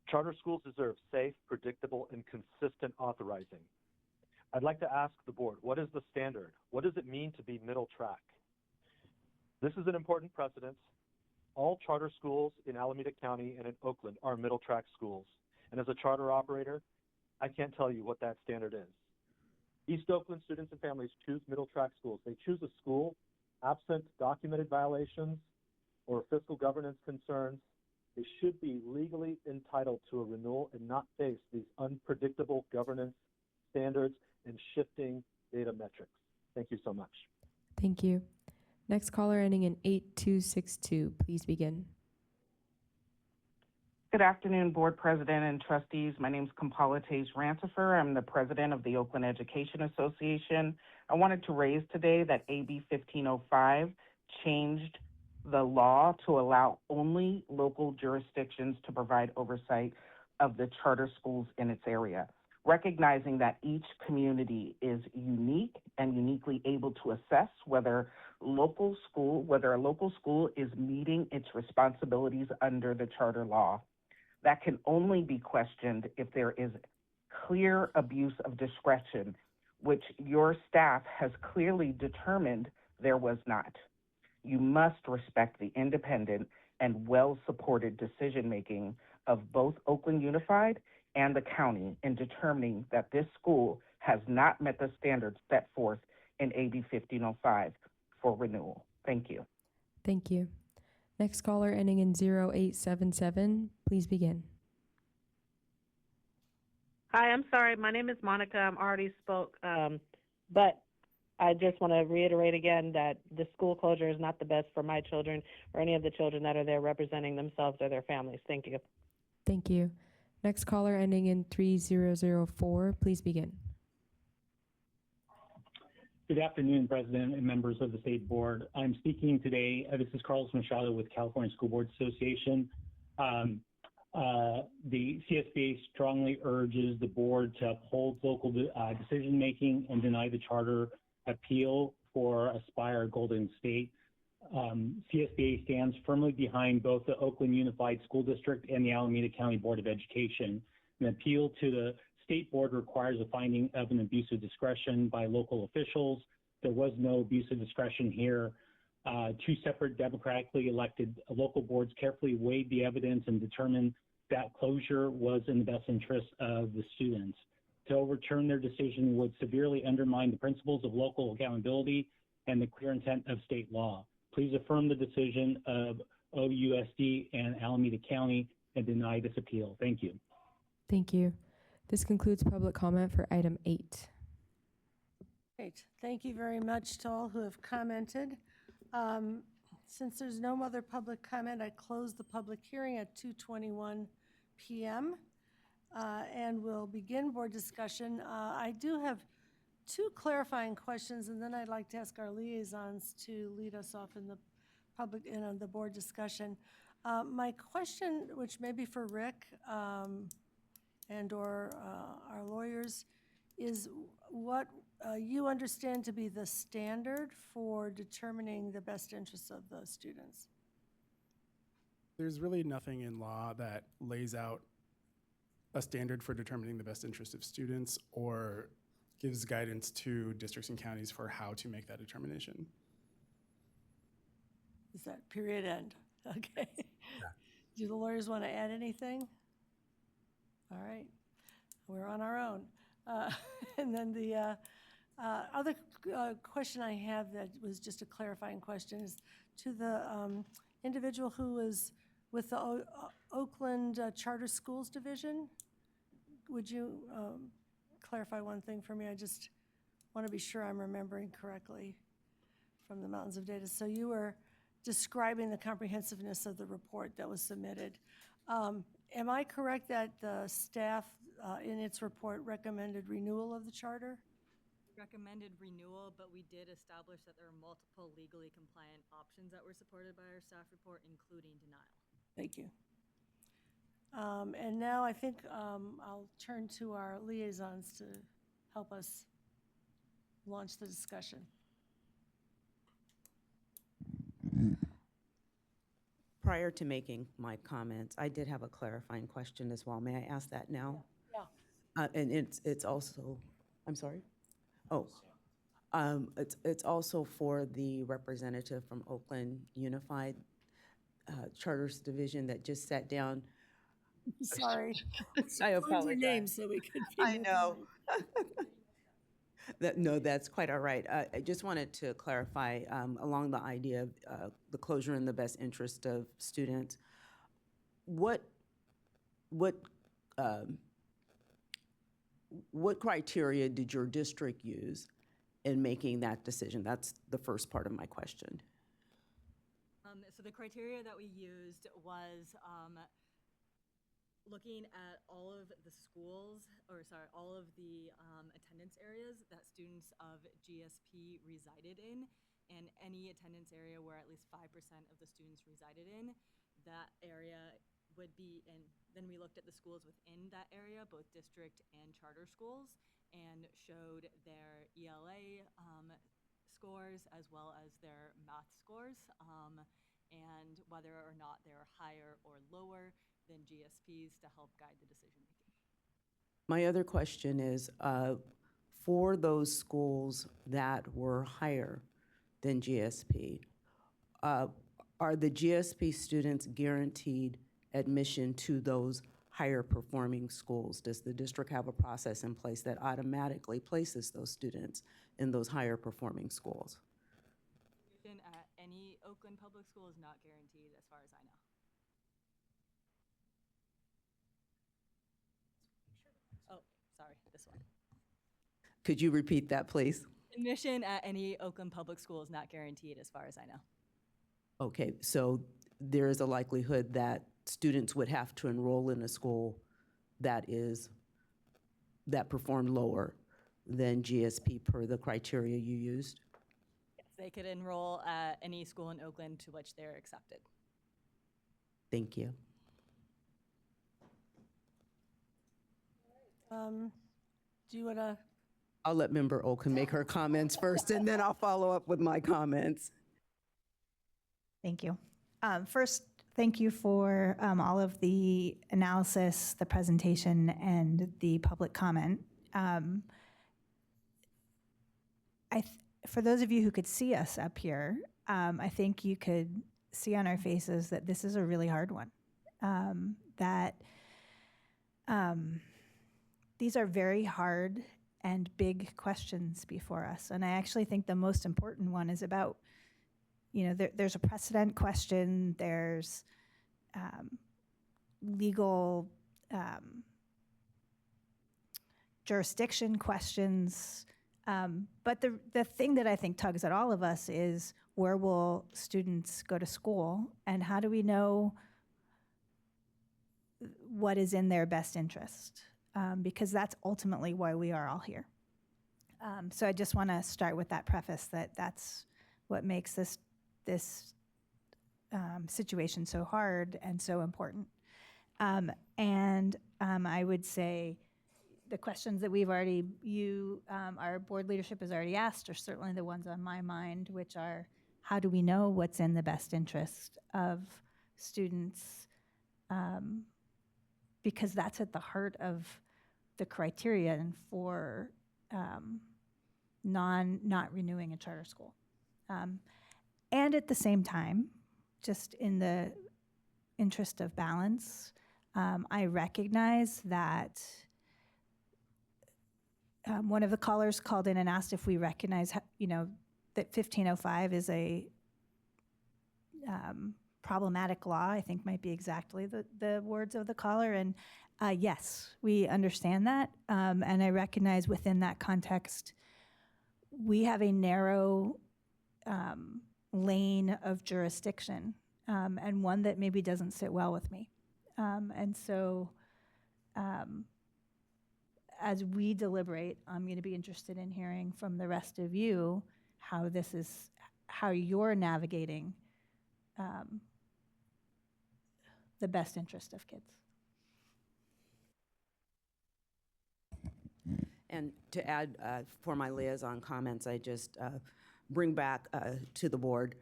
Charter schools deserve safe, predictable, and consistent authorizing. I'd like to ask the board, what is the standard? What does it mean to be middle track? This is an important precedent. All charter schools in Alameda County and in Oakland are middle track schools. And as a charter operator, I can't tell you what that standard is. East Oakland students and families choose middle track schools. They choose a school absent documented violations or fiscal governance concerns. They should be legally entitled to a renewal and not face these unpredictable governance standards and shifting data metrics. Thank you so much. Thank you. Next caller ending in 8262, please begin. Good afternoon, Board President and trustees. My name is Kampala Taze Rantifer. I'm the president of the Oakland Education Association. I wanted to raise today that AB 1505 changed the law to allow only local jurisdictions to provide oversight of the charter schools in its area, recognizing that each community is unique and uniquely able to assess whether a local school is meeting its responsibilities under the charter law. That can only be questioned if there is clear abuse of discretion, which your staff has clearly determined there was not. You must respect the independent and well-supported decision-making of both Oakland Unified and the county in determining that this school has not met the standards set forth in AB 1505 for renewal. Thank you. Thank you. Next caller ending in 0877, please begin. Hi, I'm sorry. My name is Monica. I already spoke, but I just want to reiterate again that the school closure is not the best for my children or any of the children that are there representing themselves or their families. Thank you. Thank you. Next caller ending in 3004, please begin. Good afternoon, President and members of the State Board. I'm speaking today, this is Carlos Machado with California School Board Association. The CSBA strongly urges the board to uphold local decision-making and deny the charter appeal for Aspire Golden State. CSBA stands firmly behind both the Oakland Unified School District and the Alameda County Board of Education. An appeal to the State Board requires a finding of an abuse of discretion by local officials. There was no abuse of discretion here. Two separate democratically elected local boards carefully weighed the evidence and determined that closure was in the best interest of the students. To overturn their decision would severely undermine the principles of local accountability and the clear intent of state law. Please affirm the decision of OUSD and Alameda County and deny this appeal. Thank you. Thank you. This concludes public comment for item 8. Great. Thank you very much to all who have commented. Since there's no other public comment, I close the public hearing at 2:21 p.m. And we'll begin board discussion. I do have two clarifying questions, and then I'd like to ask our liaisons to lead us off in the public the board discussion. My question, which may be for Rick and or our lawyers, is what you understand to be the standard for determining the best interests of the students. There's really nothing in law that lays out a standard for determining the best interest of students or gives guidance to districts and counties for how to make that determination. Is that period end? Okay. Yeah. Do the lawyers want to add anything? All right. We're on our own. And then the other question I have that was just a clarifying question is to the individual who was with the Oakland Charter Schools Division. Would you clarify one thing for me? I just want to be sure I'm remembering correctly from the mountains of data. So you were describing the comprehensiveness of the report that was submitted. Am I correct that the staff in its report recommended renewal of the charter? Recommended renewal, but we did establish that there are multiple legally compliant options that were supported by our staff report, including denial. Thank you. And now I think I'll turn to our liaisons to help us launch the discussion. Prior to making my comments, I did have a clarifying question as well. May I ask that now? Yeah. And it's also, I'm sorry? Oh, it's also for the representative from Oakland Unified Charters Division that just sat down. Sorry. I apologize. Your name so we could. I know. No, that's quite all right. I just wanted to clarify along the idea of the closure in the best interest of students. What criteria did your district use in making that decision? That's the first part of my question. So the criteria that we used was looking at all of the schools, all of the attendance areas that students of GSP resided in, and any attendance area where at least 5% of the students resided in, that area would be, and then we looked at the schools within that area, both district and charter schools, and showed their ELA scores as well as their math scores, and whether or not they were higher or lower than GSPs to help guide the decision making. My other question is, for those schools that were higher than GSP, are the GSP students guaranteed admission to those higher performing schools? Does the district have a process in place that automatically places those students in those higher performing schools? Admission at any Oakland public school is not guaranteed as far as I know. Oh, sorry, this one. Could you repeat that, please? Admission at any Oakland public school is not guaranteed as far as I know. Okay, so there is a likelihood that students would have to enroll in a school that performed lower than GSP per the criteria you used? Yes, they could enroll at any school in Oakland to which they're accepted. Thank you. Do you want to? I'll let Member Olken make her comments first, and then I'll follow up with my comments. Thank you. First, thank you for all of the analysis, the presentation, and the public comment. For those of you who could see us up here, I think you could see on our faces that this is a really hard one. These are very hard and big questions before us. And I actually think the most important one is about, there's a precedent question, there's legal jurisdiction questions. But the thing that I think tugs at all of us is, where will students go to school, and how do we know what is in their best interest? Because that's ultimately why we are all here. So I just want to start with that preface, that that's what makes this situation so hard and so important. I would say the questions that our board leadership has already asked are certainly the ones on my mind, which are, how do we know what's in the best interest of students? Because that's at the heart of the criterion for not renewing a charter school. And at the same time, just in the interest of balance, I recognize that one of the callers called in and asked if we recognize, that 1505 is a problematic law, I think might be exactly the words of the caller. And yes, we understand that. And I recognize within that context, we have a narrow lane of jurisdiction, and one that maybe doesn't sit well with me. And so as we deliberate, I'm going to be interested in hearing from the rest of you how you're navigating the best interest of kids. And to add for my liaison comments, I just bring back to the board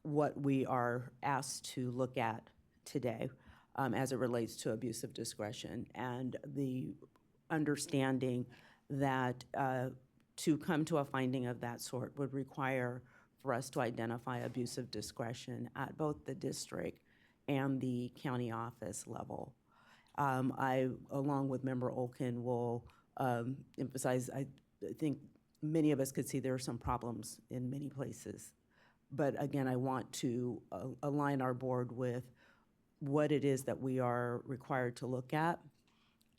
what we are asked to look at today as it relates to abuse of discretion, and the understanding that to come to a finding of that sort would require for us to identify abuse of discretion at both the district and the county office level. I, along with Member Olken, will emphasize, I think many of us could see there are some problems in many places. But again, I want to align our board with what it is that we are required to look at,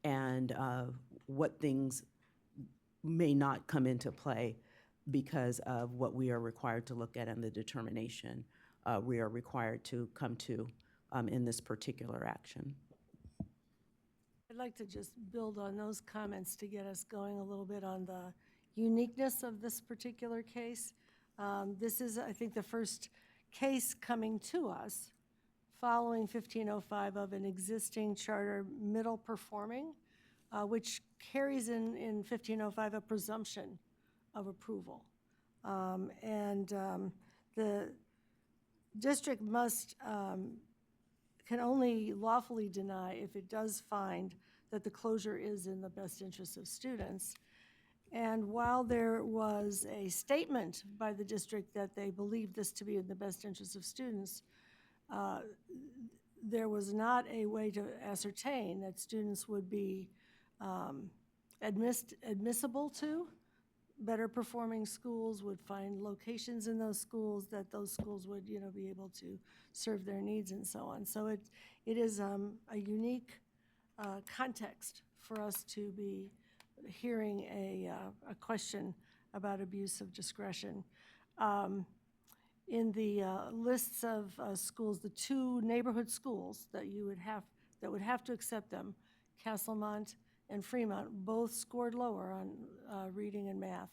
and what things may not come into play because of what we are required to look at and the determination we are required to come to in this particular action. I'd like to just build on those comments to get us going a little bit on the uniqueness of this particular case. This is, I think, the first case coming to us following 1505 of an existing charter middle performing, which carries in 1505 a presumption of approval. The district can only lawfully deny if it does find that the closure is in the best interest of students. And while there was a statement by the district that they believed this to be in the best interest of students, there was not a way to ascertain that students would be admissible to better performing schools, would find locations in those schools that those schools would, be able to serve their needs and so on. So it is a unique context for us to be hearing a question about abuse of discretion. In the lists of schools, the two neighborhood schools that would have to accept them, Castlemont and Fremont, both scored lower on reading and math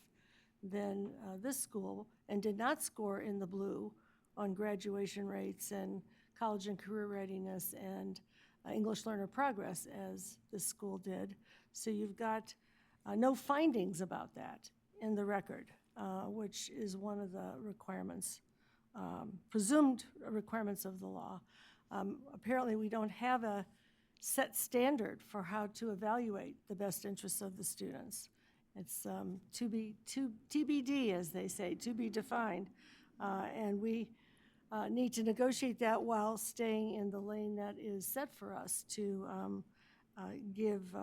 than this school, and did not score in the blue on graduation rates and college and career readiness and English learner progress as this school did. So you've got no findings about that in the record, which is one of the requirements, presumed requirements of the law. Apparently we don't have a set standard for how to evaluate the best interests of the students. It's TBD, as they say, to be defined. And we need to negotiate that while staying in the lane that is set for us to give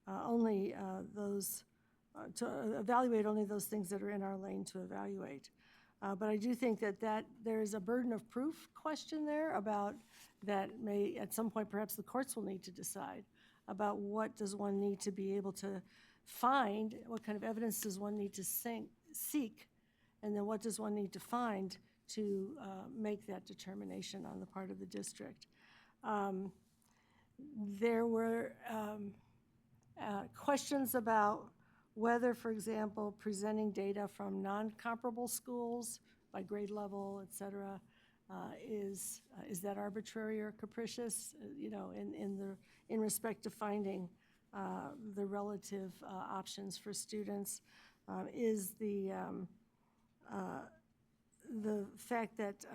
only those, to evaluate only those things that are in our lane to evaluate. But I do think that there is a burden of proof question there about that may, at some point, perhaps the courts will need to decide about what does one need to be able to find, what kind of evidence does one need to seek, and then what does one need to find to make that determination on the part of the district. There were questions about whether, for example, presenting data from non-comparable schools by grade level, et cetera, is that arbitrary or capricious? In respect to finding the relative options for students, is the fact that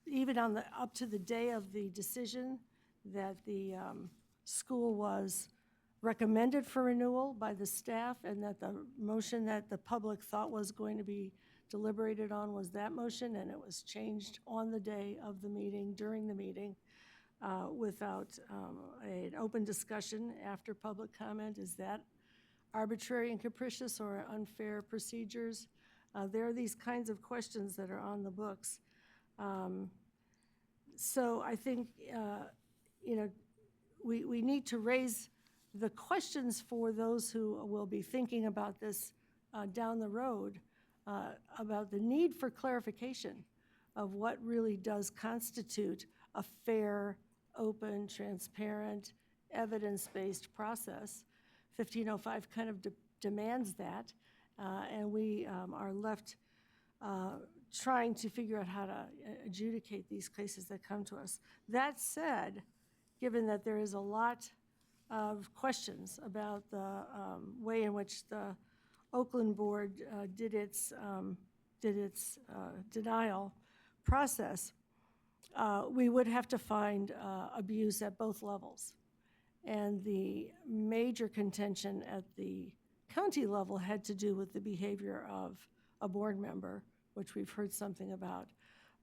even up to the day of the decision that the school was recommended for renewal by the staff, and that the motion that the public thought was going to be deliberated on was that motion, and it was changed on the day of the meeting, during the meeting, without an open discussion after public comment. Is that arbitrary and capricious or unfair procedures? There are these kinds of questions that are on the books. So I think, we need to raise the questions for those who will be thinking about this down the road, about the need for clarification of what really does constitute a fair, open, transparent, evidence-based process. 1505 kind of demands that, and we are left trying to figure out how to adjudicate these cases that come to us. That said, given that there is a lot of questions about the way in which the Oakland board did its denial process, we would have to find abuse at both levels. And the major contention at the county level had to do with the behavior of a board member, which we've heard something about.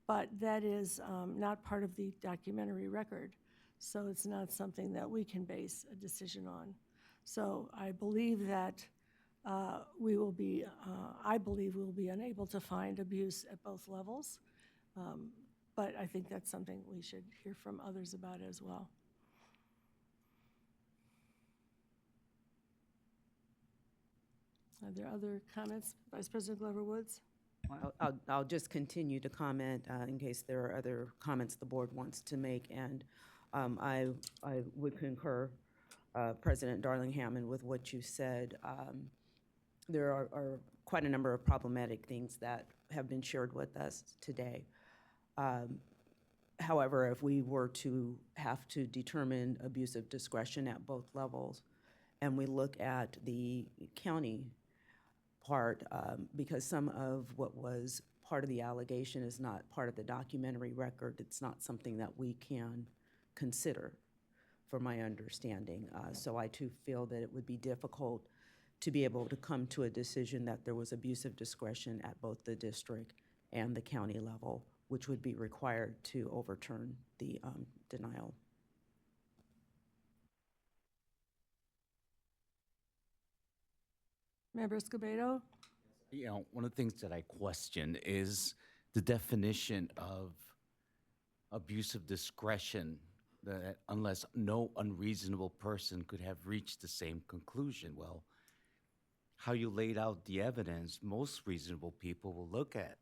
But that is not part of the documentary record, so it's not something that we can base a decision on. So I believe that we will be unable to find abuse at both levels. But I think that's something we should hear from others about as well. Are there other comments? Vice President Glover Woods? Well, I'll just continue to comment in case there are other comments the board wants to make. And I would concur, President Darling Hammond, with what you said. There are quite a number of problematic things that have been shared with us today. However, if we were to have to determine abuse of discretion at both levels, and we look at the county part, because some of what was part of the allegation is not part of the documentary record, it's not something that we can consider, from my understanding. So I too feel that it would be difficult to be able to come to a decision that there was abuse of discretion at both the district and the county level, which would be required to overturn the denial. Member Escobedo? You know, one of the things that I question is the definition of abuse of discretion, that unless no unreasonable person could have reached the same conclusion. Well, how you laid out the evidence, most reasonable people will look at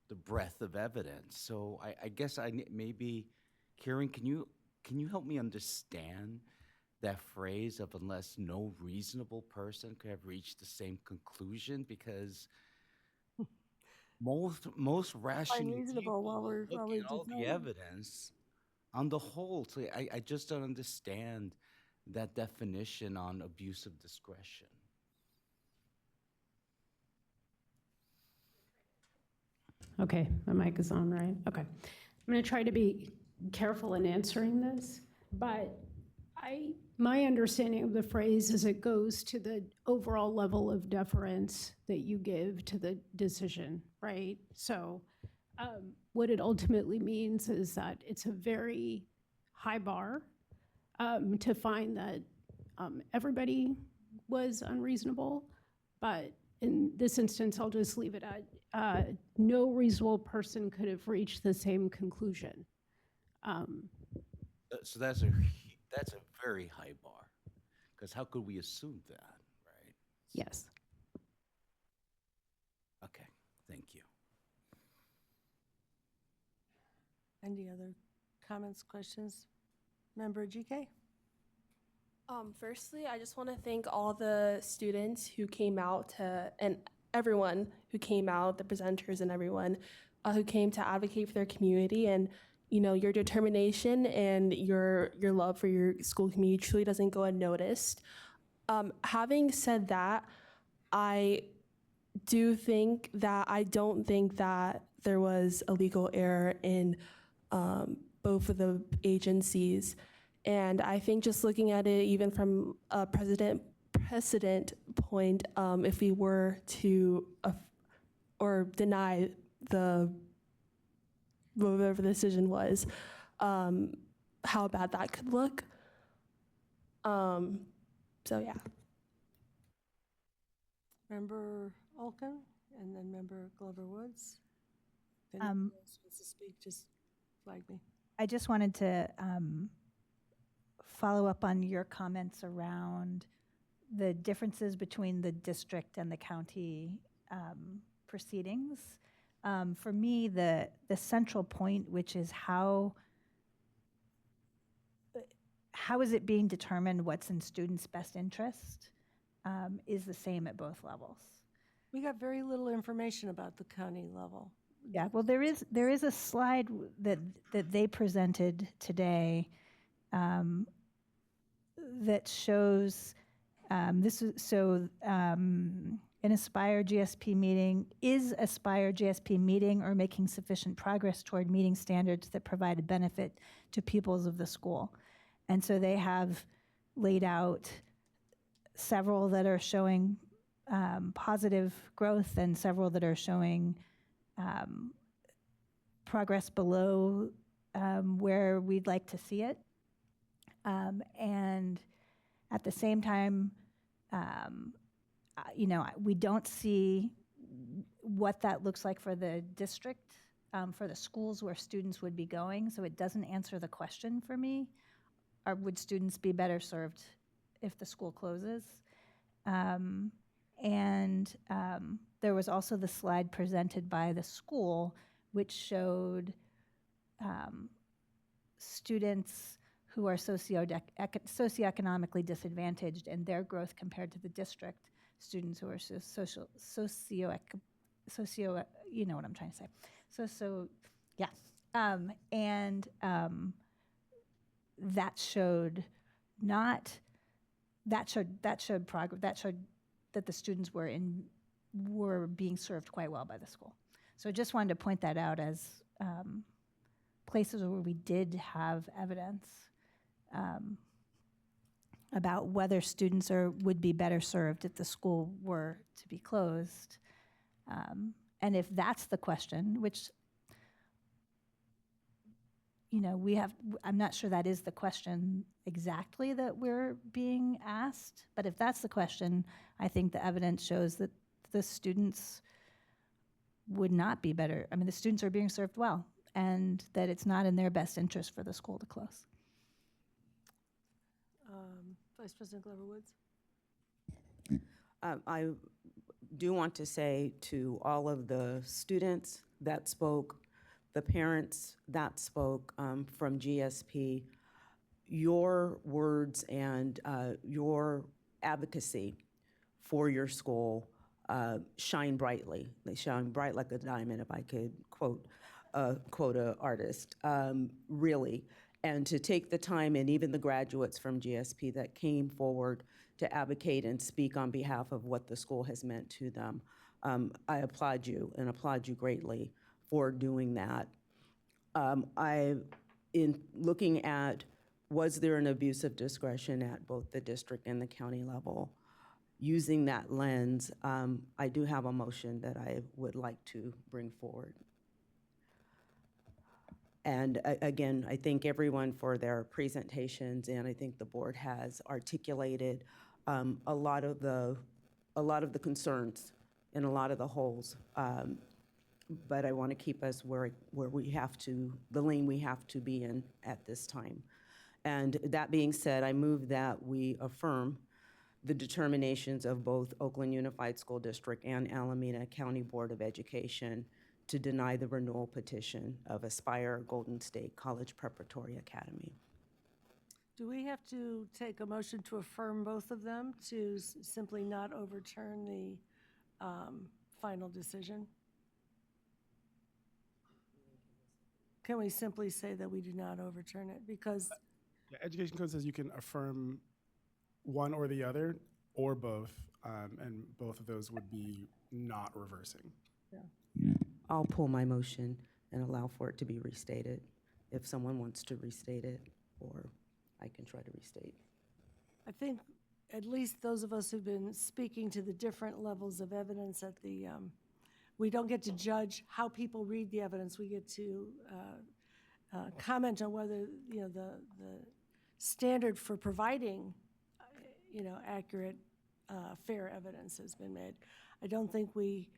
the breadth of evidence. So I guess maybe, Karen, can you help me understand that phrase of unless no reasonable person could have reached the same conclusion? Because most rational people will look at all the evidence on the whole. So I just don't understand that definition on abuse of discretion. Okay, my mic is on, right? Okay. I'm going to try to be careful in answering this, but my understanding of the phrase is it goes to the overall level of deference that you give to the decision, right? So what it ultimately means is that it's a very high bar to find that everybody was unreasonable, but in this instance, I'll just leave it at no reasonable person could have reached the same conclusion. So that's a very high bar, because how could we assume that, right? Yes. Okay, thank you. Any other comments, questions? Member GK? Firstly, I just want to thank all the students who came out and everyone who came out, the presenters and everyone who came to advocate for their community. And you know, your determination and your love for your school community truly doesn't go unnoticed. Having said that, I don't think that there was a legal error in both of the agencies. And I think just looking at it even from a precedent point, if we were to or deny whatever the decision was, how bad that could look. So yeah. Member Olken, and then Member Glover Woods. If anyone else wants to speak, just flag me. I just wanted to follow up on your comments around the differences between the district and the county proceedings. For me, the central point, which is how is it being determined what's in students' best interest, is the same at both levels. We got very little information about the county level. Yeah, well, there is a slide that they presented today that shows an Aspire GSP meeting, is Aspire GSP meeting or making sufficient progress toward meeting standards that provide a benefit to pupils of the school? And so they have laid out several that are showing positive growth and several that are showing progress below where we'd like to see it. And at the same time, you know, we don't see what that looks like for the district, for the schools where students would be going. So it doesn't answer the question for me. Or would students be better served if the school closes? And there was also the slide presented by the school, which showed students who are socioeconomically disadvantaged and their growth compared to the district students who are you know what I'm trying to say. Yeah. That showed progress. That showed that the students were being served quite well by the school. So I just wanted to point that out as places where we did have evidence about whether students would be better served if the school were to be closed. And if that's the question, which, you know, I'm not sure that is the question exactly that we're being asked, but if that's the question, I think the evidence shows that the students would not be better. I mean, the students are being served well, and that it's not in their best interest for the school to close. Vice President Glover Woods. I do want to say to all of the students that spoke, the parents that spoke from GSP, your words and your advocacy for your school shine brightly. They shine bright like a diamond, if I could quote an artist, really. And to take the time, and even the graduates from GSP that came forward to advocate and speak on behalf of what the school has meant to them. I applaud you and applaud you greatly for doing that. In looking at, was there an abuse of discretion at both the district and the county level? Using that lens, I do have a motion that I would like to bring forward. And again, I thank everyone for their presentations, and I think the board has articulated a lot of the concerns and a lot of the holes. But I want to keep us where we have to, the lane we have to be in at this time. And that being said, I move that we affirm the determinations of both Oakland Unified School District and Alameda County Board of Education to deny the renewal petition of Aspire Golden State College Preparatory Academy. Do we have to take a motion to affirm both of them to simply not overturn the final decision? Can we simply say that we do not overturn it? Because Education Code says you can affirm one or the other, or both, and both of those would be not reversing. Yeah. I'll pull my motion and allow for it to be restated if someone wants to restate it, or I can try to restate. I think at least those of us who've been speaking to the different levels of evidence at the, we don't get to judge how people read the evidence. We get to comment on whether, you know, the standard for providing, you know, accurate, fair evidence has been made. I don't think we,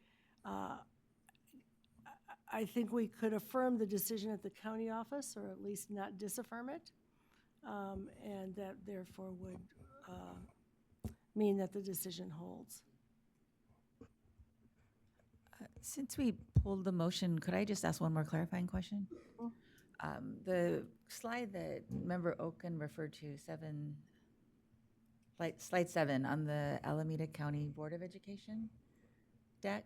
I think we could affirm the decision at the county office, or at least not disaffirm it, and that therefore would mean that the decision holds. Since we pulled the motion, could I just ask one more clarifying question? The slide that Member Oken referred to, slide 7 on the Alameda County Board of Education deck,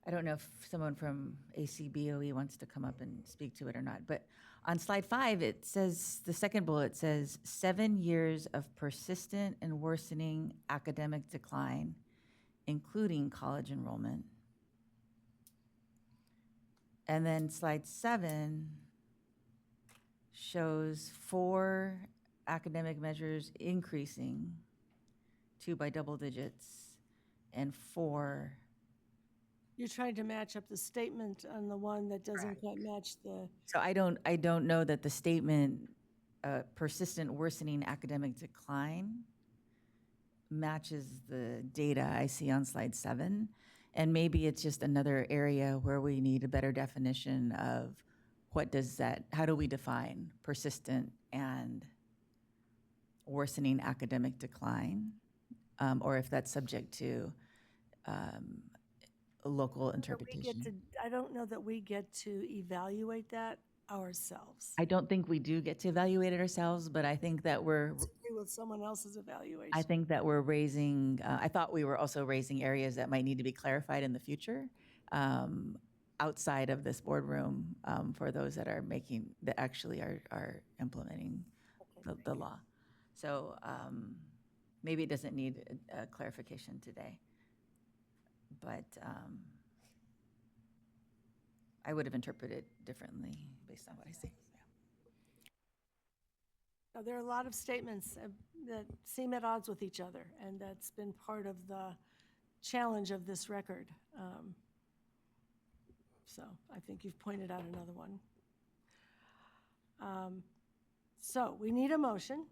I don't know if someone from ACBOE wants to come up and speak to it or not, but on slide 5, it says, the second bullet says 7 years of persistent and worsening academic decline, including college enrollment. And then slide 7 shows 4 academic measures increasing, 2 by double digits, and 4. You're trying to match up the statement on the one that doesn't quite match the. So I don't know that the statement, persistent worsening academic decline, matches the data I see on slide 7. And maybe it's just another area where we need a better definition of what does that, how do we define persistent and worsening academic decline, or if that's subject to local interpretation. I don't know that we get to evaluate that ourselves. I don't think we do get to evaluate it ourselves, but I think that we're Disagree with someone else's evaluation. I think that we're raising, I thought we were also raising areas that might need to be clarified in the future outside of this boardroom for those that are that actually are implementing the law. So maybe it doesn't need a clarification today, but I would have interpreted differently based on what I see. Now, there are a lot of statements that seem at odds with each other, and that's been part of the challenge of this record. So I think you've pointed out another one. So we need a motion,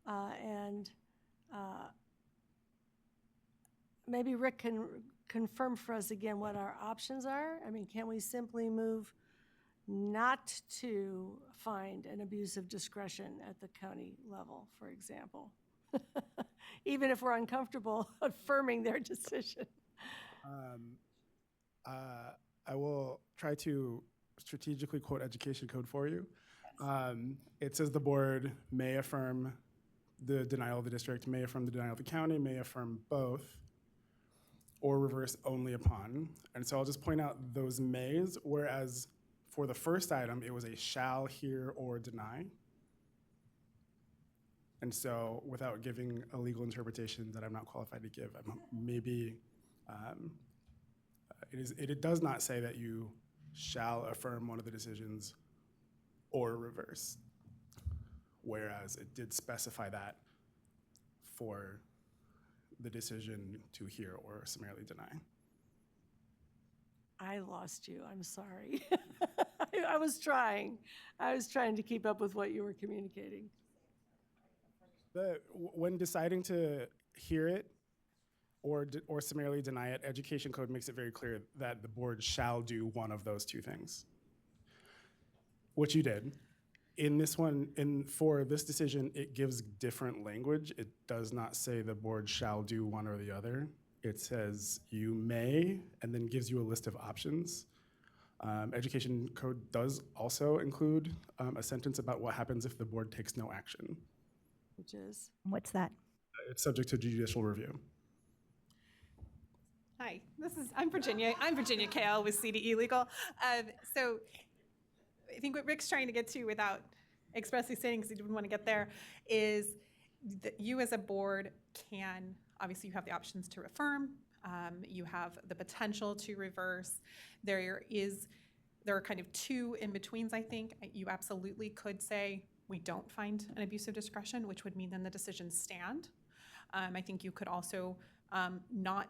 and maybe Rick can confirm for us again what our options are. I mean, can we simply move not to find an abuse of discretion at the county level, for example, even if we're uncomfortable affirming their decision? I will try to strategically quote education code for you. It says the board may affirm the denial of the district, may affirm the denial of the county, may affirm both, or reverse only upon. And so I'll just point out those mays, whereas for the first item, it was a shall, hear, or deny. And so without giving a legal interpretation that I'm not qualified to give, maybe it does not say that you shall affirm one of the decisions or reverse, whereas it did specify that for the decision to hear or summarily deny. I lost you. I'm sorry. I was trying to keep up with what you were communicating. When deciding to hear it or summarily deny it, education code makes it very clear that the board shall do one of those two things, which you did. In this one, for this decision, it gives different language. It does not say the board shall do one or the other. It says you may, and then gives you a list of options. Education code does also include a sentence about what happens if the board takes no action. Which is? What's that? It's subject to judicial review. Hi, I'm Virginia. I'm Virginia Kale with CDE Legal. So I think what Rick's trying to get to without expressly saying, because he didn't want to get there, is that you as a board can, obviously you have the options to affirm, you have the potential to reverse. There are kind of two in-betweens, I think. You absolutely could say, we don't find an abuse of discretion, which would mean then the decisions stand. I think you could also not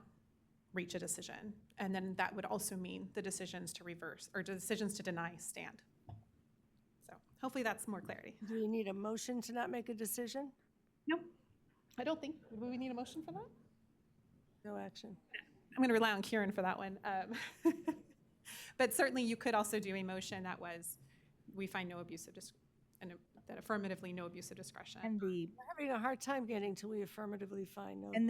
reach a decision, and then that would also mean the decisions to reverse or the decisions to deny stand. So hopefully that's more clarity. Do we need a motion to not make a decision? No, I don't think. Would we need a motion for that? No action. I'm going to rely on Kieran for that one. But certainly you could also do a motion that was, we find no abuse of discretion, and that affirmatively no abuse of discretion. And We're having a hard time getting to we affirmatively find no. and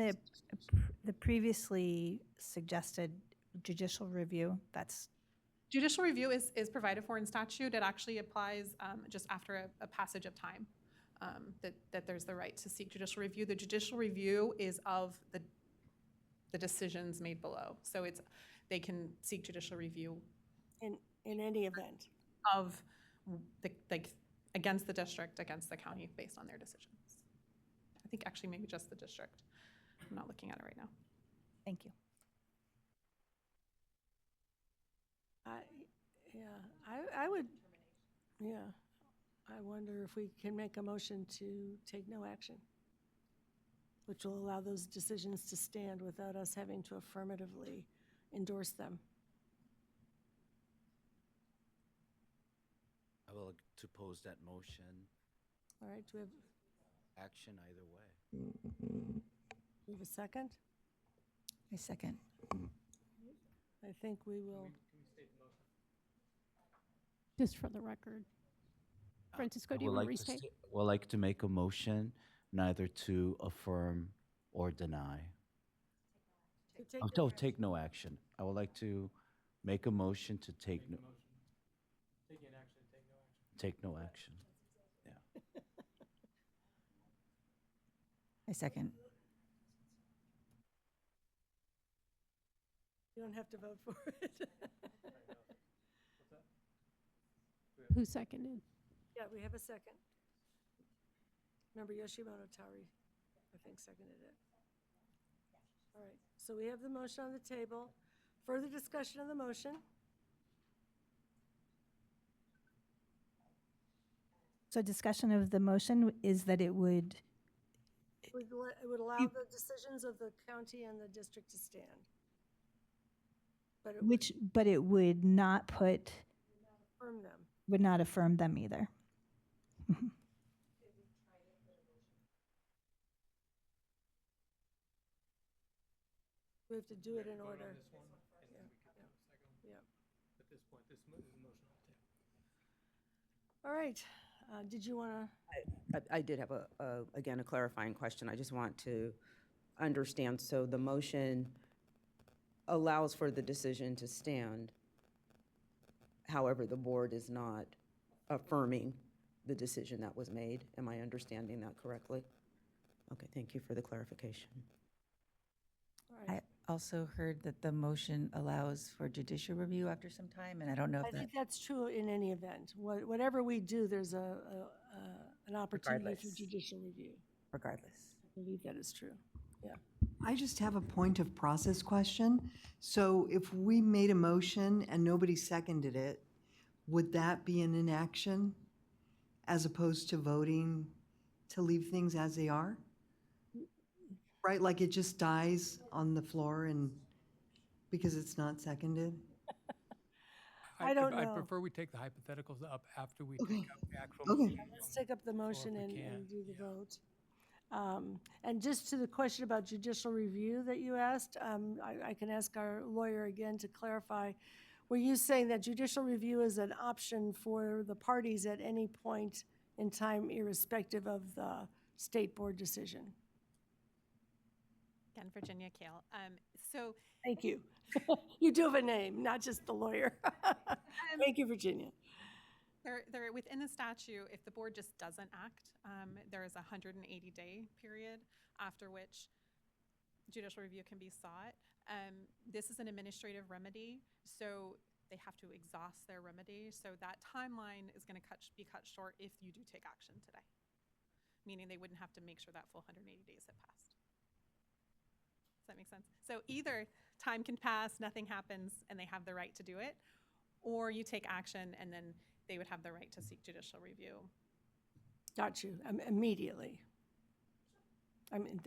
the previously suggested judicial review, that's Judicial review is provided for in statute. It actually applies just after a passage of time, that there's the right to seek judicial review. The judicial review is of the decisions made below. So they can seek judicial review in any event of against the district, against the county, based on their decisions. I think actually maybe just the district. I'm not looking at it right now. Thank you. I wonder if we can make a motion to take no action, which will allow those decisions to stand without us having to affirmatively endorse them. I will to pose that motion. All right, do we have Action either way. we have a second? I second. I think we will. Just for the record. Francisco, I do you would want to like to, restate? would like to make a motion neither to affirm or deny. No, take no action. I would like to make a motion to take no, take no action. Yeah. I second. You don't have to vote for it. Who seconded? Yeah, we have a second. Member Yoshimoto Tauri, I think, seconded it. All right, so we have the motion on the table. Further discussion of the motion? So discussion of the motion is that it would, It would allow the decisions of the county and the district to stand. But it but it would not put, would affirm them. would not affirm them either. We have to do it in order. Yeah. At this point, this motion on the table. All right, did you want to? I did have again, a clarifying question. I just want to understand. So the motion allows for the decision to stand. However, the board is not affirming the decision that was made. Am I understanding that correctly? Okay, thank you for the clarification. I also heard that the motion allows for judicial review after some time, and I don't know if I think that's true in any event. Whatever we do, there's an opportunity for Regardless. judicial review. regardless. I believe that is true. Yeah. I just have a point of process question. So if we made a motion and nobody seconded it, would that be an inaction as opposed to voting to leave things as they are? Right, like it just dies on the floor and because it's not seconded? I don't know. I prefer we take the hypotheticals up after we Okay. take up the actual. Okay. motion Let's take up the motion if we and can. do the vote. And just to the question about judicial review that you asked, I can ask our lawyer again to clarify. Were you saying that judicial review is an option for the parties at any point in time, irrespective of the state board decision? Again, Virginia Kale. So Thank you. You do have a name, not just the lawyer. Thank you, Virginia. There, within the statute, if the board just doesn't act, there is a 180-day period after which judicial review can be sought. This is an administrative remedy, so they have to exhaust their remedy. So that timeline is going to be cut short if you do take action today, meaning they wouldn't have to make sure that full 180 days had passed. Does that make sense? So either time can pass, nothing happens, and they have the right to do it, or you take action and then they would have the right to seek judicial review. Got you, immediately. I'm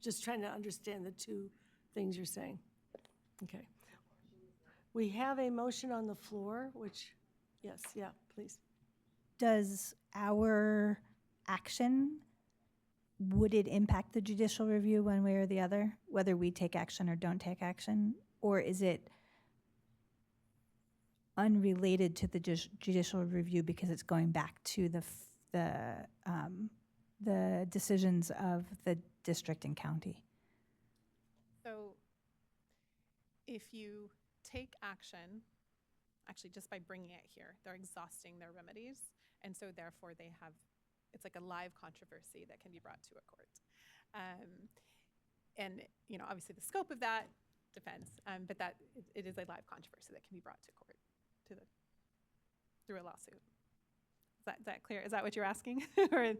just trying to understand the two things you're saying. Okay. We have a motion on the floor, which, yes, yeah, please. Does our action, would it impact the judicial review one way or the other, whether we take action or don't take action? Or is it unrelated to the judicial review because it's going back to the decisions of the district and county? So if you take action, actually just by bringing it here, they're exhausting their remedies. And so therefore they have, it's like a live controversy that can be brought to a court. And, you know, obviously the scope of that depends, but that it is a live controversy that can be brought to court through a lawsuit. Is that clear? Is that what you're asking? Or, I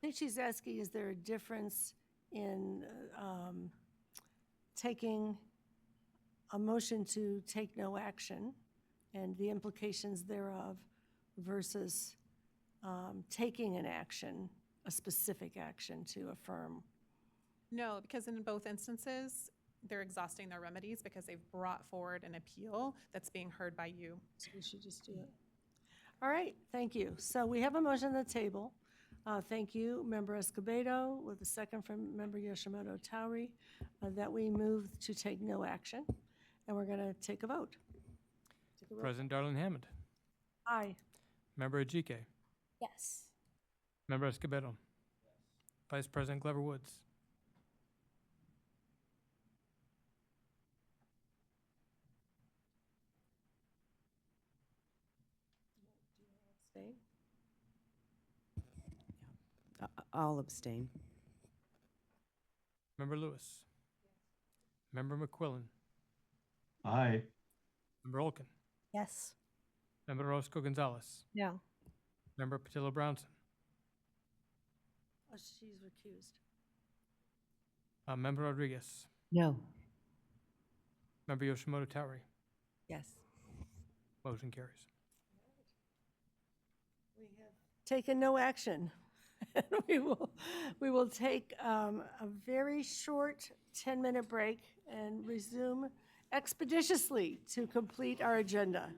think she's asking, is there a difference in taking a motion to take no action and the implications thereof versus taking an action, a specific action to affirm? No, because in both instances, they're exhausting their remedies because they've brought forward an appeal that's being heard by you. So we should just do it. All right, thank you. So we have a motion on the table. Thank you, Member Escobedo, with a second from Member Yoshimoto Tauri, that we move to take no action. And we're going to take a vote. President Darlene Hammond. Aye. Member Ajike, Yes. Member Escobedo, Vice President Glover Woods, Stay. I'll abstain. Member Lewis, Member McQuillan, Aye. Member Olkin, Yes. Member Roscoe Gonzalez, No. Member Patillo Brownson, Oh, she's recused. Member Rodriguez, No. Member Yoshimoto Toweri. Yes. Motion carries. We have taken no action. We will take a very short 10-minute break and resume expeditiously to complete our agenda.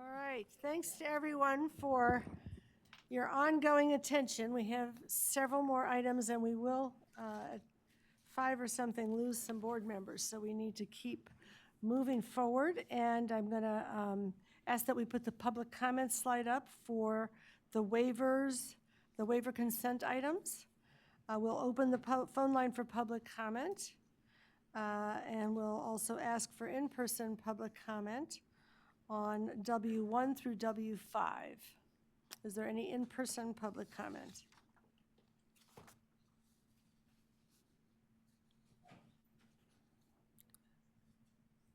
All right, thanks to everyone for your ongoing attention. We have several more items, and we will, at 5 or something, lose some board members, so we need to keep moving forward. And I'm going to ask that we put the public comment slide up for the waivers, the waiver consent items. We'll open the phone line for public comment, and we'll also ask for in-person public comment on W1 through W5. Is there any in-person public comment?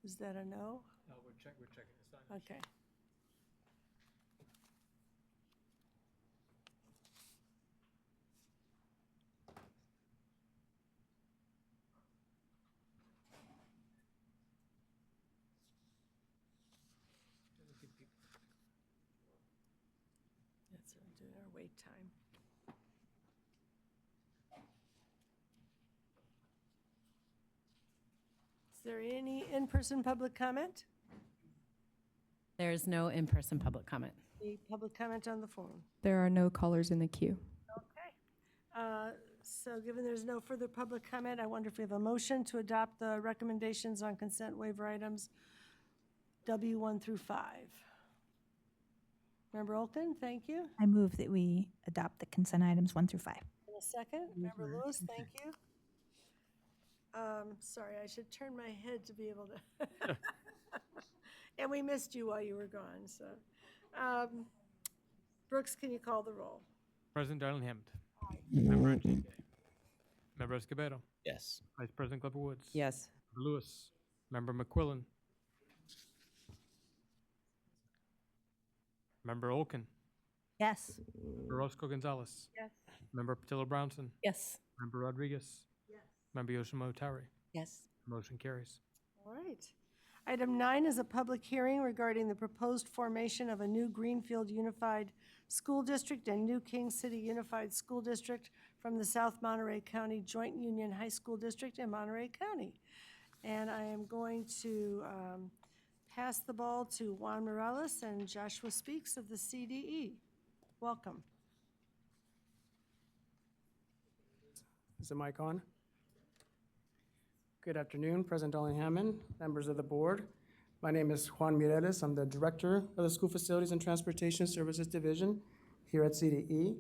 Is that a no? No, we're checking. It's not an issue. Okay. That's what we're doing, our wait time. Is there any in-person public comment? There is no in-person public comment. Any public comment on the phone? There are no callers in the queue. Okay. So given there's no further public comment, I wonder if we have a motion to adopt the recommendations on consent waiver items W1 through 5. Member Olken, thank you. I move that we adopt the consent items 1 through 5. In a second. Member Lewis, thank you. Sorry, I should turn my head to be able to. And we missed you while you were gone, so. Brooks, can you call the roll? President Darlene Hammond. Member Enrique. Member Escobedo. Yes. Vice President Clifford Woods. Yes. Member Lewis. Member McQuillan. Member Olken. Yes. Member Roscoe Gonzalez. Yes. Member Patillo Brownson. Yes. Member Rodriguez. Yes. Member Yoshimo Tari. Yes. Motion carries. All right. Item 9 is a public hearing regarding the proposed formation of a new Greenfield Unified School District and New King City Unified School District from the South Monterey County Joint Union High School District in Monterey County. And I am going to pass the ball to Juan Morales and Joshua Speaks of the CDE. Welcome. Is the mic on? Good afternoon, President Darlene Hammond, members of the board. My name is Juan Mireles. I'm the Director of the School Facilities and Transportation Services Division here at CDE.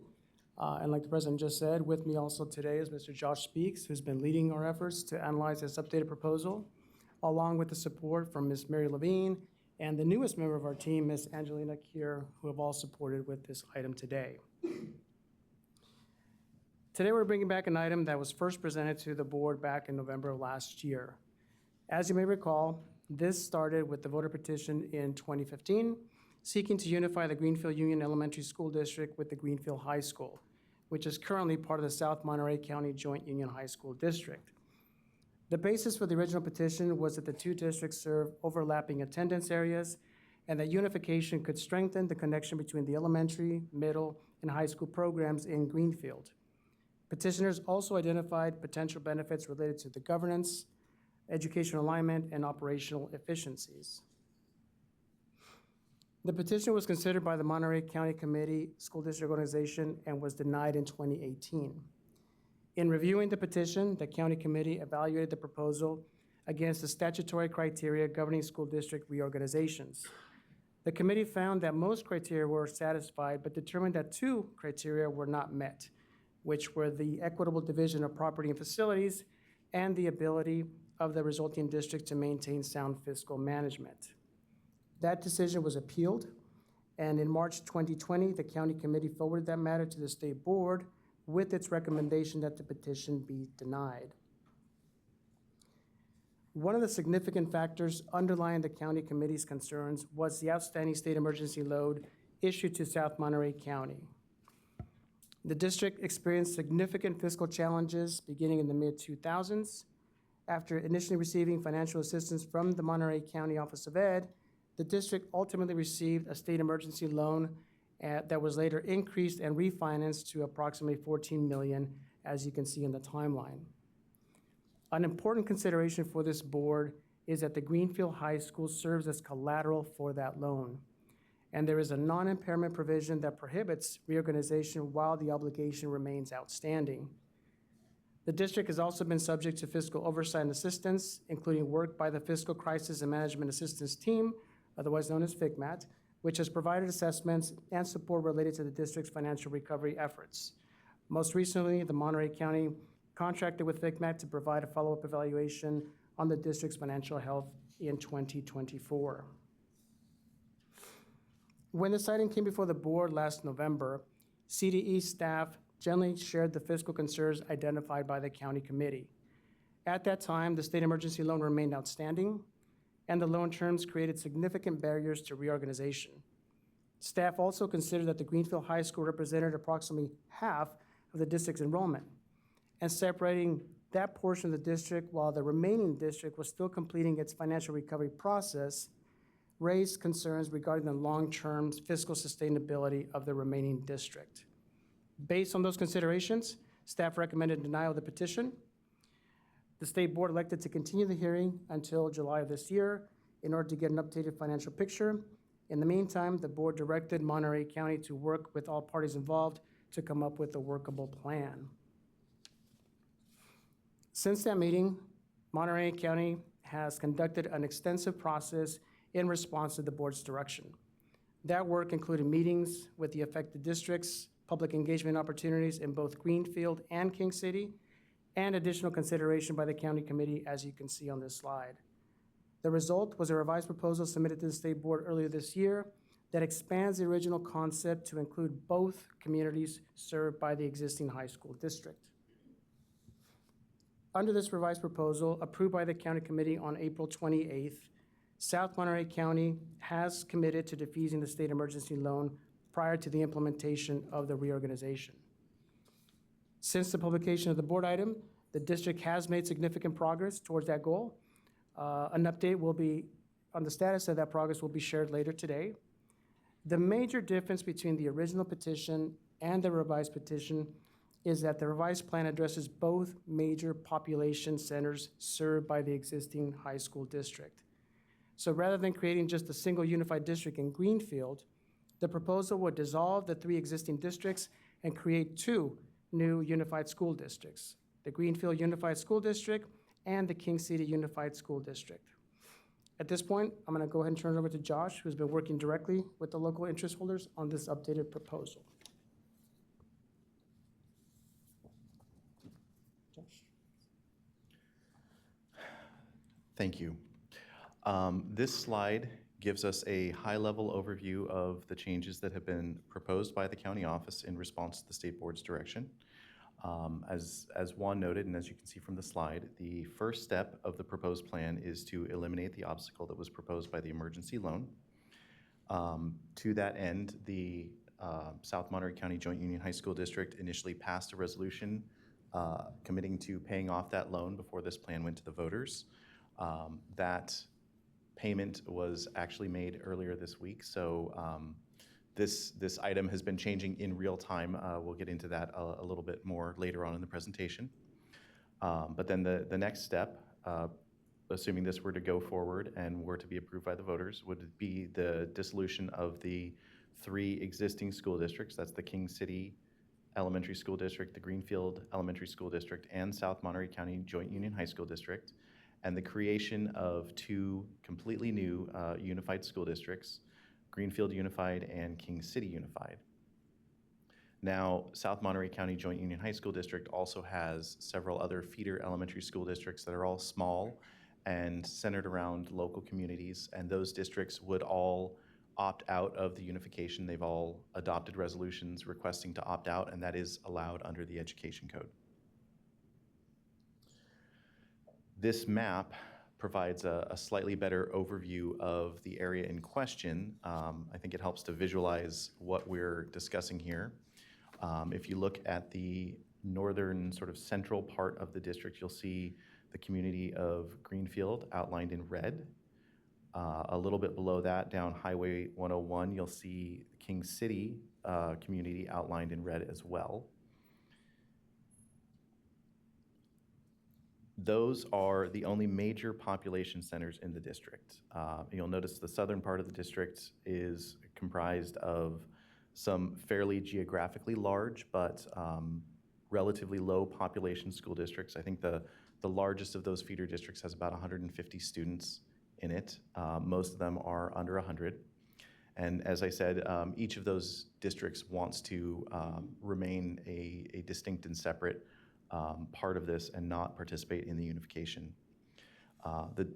And like the President just said, with me also today is Mr. Josh Speaks, who's been leading our efforts to analyze this updated proposal, along with the support from Ms. Mary Levine and the newest member of our team, Ms. Angelina Kier, who have all supported with this item today. Today, we're bringing back an item that was first presented to the board back in November of last year. As you may recall, this started with the voter petition in 2015, seeking to unify the Greenfield Union Elementary School District with the Greenfield High School, which is currently part of the South Monterey County Joint Union High School District. The basis for the original petition was that the two districts serve overlapping attendance areas and that unification could strengthen the connection between the elementary, middle, and high school programs in Greenfield. Petitioners also identified potential benefits related to the governance, educational alignment, and operational efficiencies. The petition was considered by the Monterey County Committee School District Organization and was denied in 2018. In reviewing the petition, the county committee evaluated the proposal against the statutory criteria governing school district reorganizations. The committee found that most criteria were satisfied, but determined that 2 criteria were not met, which were the equitable division of property and facilities and the ability of the resulting district to maintain sound fiscal management. That decision was appealed, and in March 2020, the county committee forwarded that matter to the state board with its recommendation that the petition be denied. One of the significant factors underlying the county committee's concerns was the outstanding state emergency load issued to South Monterey County. The district experienced significant fiscal challenges beginning in the mid-2000s. After initially receiving financial assistance from the Monterey County Office of Ed, the district ultimately received a state emergency loan that was later increased and refinanced to approximately $14 million, as you can see in the timeline. An important consideration for this board is that the Greenfield High School serves as collateral for that loan. and there is a non-impairment provision that prohibits reorganization while the obligation remains outstanding. The district has also been subject to fiscal oversight and assistance, including work by the Fiscal Crisis and Management Assistance Team, otherwise known as FICMAT, which has provided assessments and support related to the district's financial recovery efforts. Most recently, the Monterey County contracted with FICMAT to provide a follow-up evaluation on the district's financial health in 2024. When this item came before the board last November, CDE staff generally shared the fiscal concerns identified by the county committee. At that time, the state emergency loan remained outstanding, and the loan terms created significant barriers to reorganization. Staff also considered that the Greenfield High School represented approximately half of the district's enrollment, and separating that portion of the district while the remaining district was still completing its financial recovery process raised concerns regarding the long-term fiscal sustainability of the remaining district. Based on those considerations, staff recommended denial of the petition. The state board elected to continue the hearing until July of this year in order to get an updated financial picture. In the meantime, the board directed Monterey County to work with all parties involved to come up with a workable plan. Since that meeting, Monterey County has conducted an extensive process in response to the board's direction. That work included meetings with the affected districts, public engagement opportunities in both Greenfield and King City, and additional consideration by the county committee, as you can see on this slide. The result was a revised proposal submitted to the state board earlier this year that expands the original concept to include both communities served by the existing high school district. Under this revised proposal, approved by the county committee on April 28th, South Monterey County has committed to defeasing the state emergency loan prior to the implementation of the reorganization. Since the publication of the board item, the district has made significant progress towards that goal. An update will be on the status of that progress will be shared later today. The major difference between the original petition and the revised petition is that the revised plan addresses both major population centers served by the existing high school district. So rather than creating just a single unified district in Greenfield, the proposal would dissolve the 3 existing districts and create 2 new unified school districts, the Greenfield Unified School District and the King City Unified School District. At this point, I'm going to go ahead and turn it over to Josh, who's been working directly with the local interest holders on this updated proposal. Josh. Thank you. This slide gives us a high-level overview of the changes that have been proposed by the county office in response to the state board's direction. As Juan noted, and as you can see from the slide, the first step of the proposed plan is to eliminate the obstacle that was proposed by the emergency loan. To that end, the South Monterey County Joint Union High School District initially passed a resolution committing to paying off that loan before this plan went to the voters. That payment was actually made earlier this week, so this item has been changing in real time. We'll get into that a little bit more later on in the presentation. But then the next step, assuming this were to go forward and were to be approved by the voters, would be the dissolution of the 3 existing school districts. That's the King City Elementary School District, the Greenfield Elementary School District, and South Monterey County Joint Union High School District, and the creation of 2 completely new unified school districts, Greenfield Unified and King City Unified. Now, South Monterey County Joint Union High School District also has several other feeder elementary school districts that are all small and centered around local communities, and those districts would all opt out of the unification. They've all adopted resolutions requesting to opt out, and that is allowed under the Education Code. This map provides a slightly better overview of the area in question. I think it helps to visualize what we're discussing here. If you look at the northern sort of central part of the district, you'll see the community of Greenfield outlined in red. A little bit below that, down Highway 101, you'll see King City community outlined in red as well. Those are the only major population centers in the district. You'll notice the southern part of the district is comprised of some fairly geographically large but relatively low population school districts. I think the largest of those feeder districts has about 150 students in it. Most of them are under 100. And as I said, each of those districts wants to remain a distinct and separate part of this and not participate in the unification. The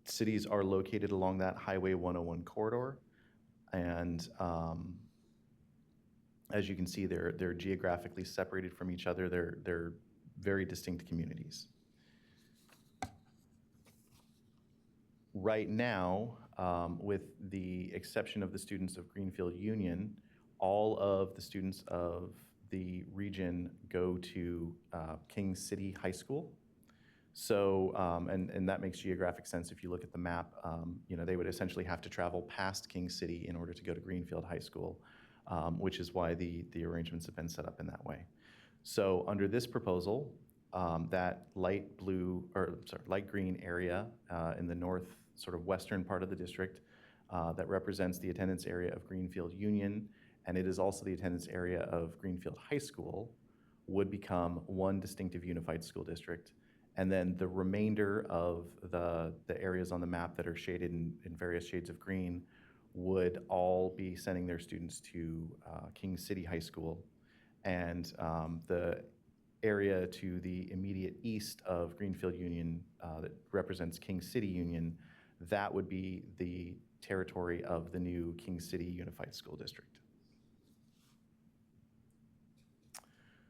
cities are located along that Highway 101 corridor, and as you can see, they're geographically separated from each other. They're very distinct communities. Right now, with the exception of the students of Greenfield Union, all of the students of the region go to King City High School. So, and that makes geographic sense. If you look at the map, they would essentially have to travel past King City in order to go to Greenfield High School, which is why the arrangements have been set up in that way. So under this proposal, that light green area in the north sort of western part of the district that represents the attendance area of Greenfield Union, and it is also the attendance area of Greenfield High School, would become one distinctive unified school district. And then the remainder of the areas on the map that are shaded in various shades of green would all be sending their students to King City High School. And the area to the immediate east of Greenfield Union that represents King City Union, that would be the territory of the new King City Unified School District.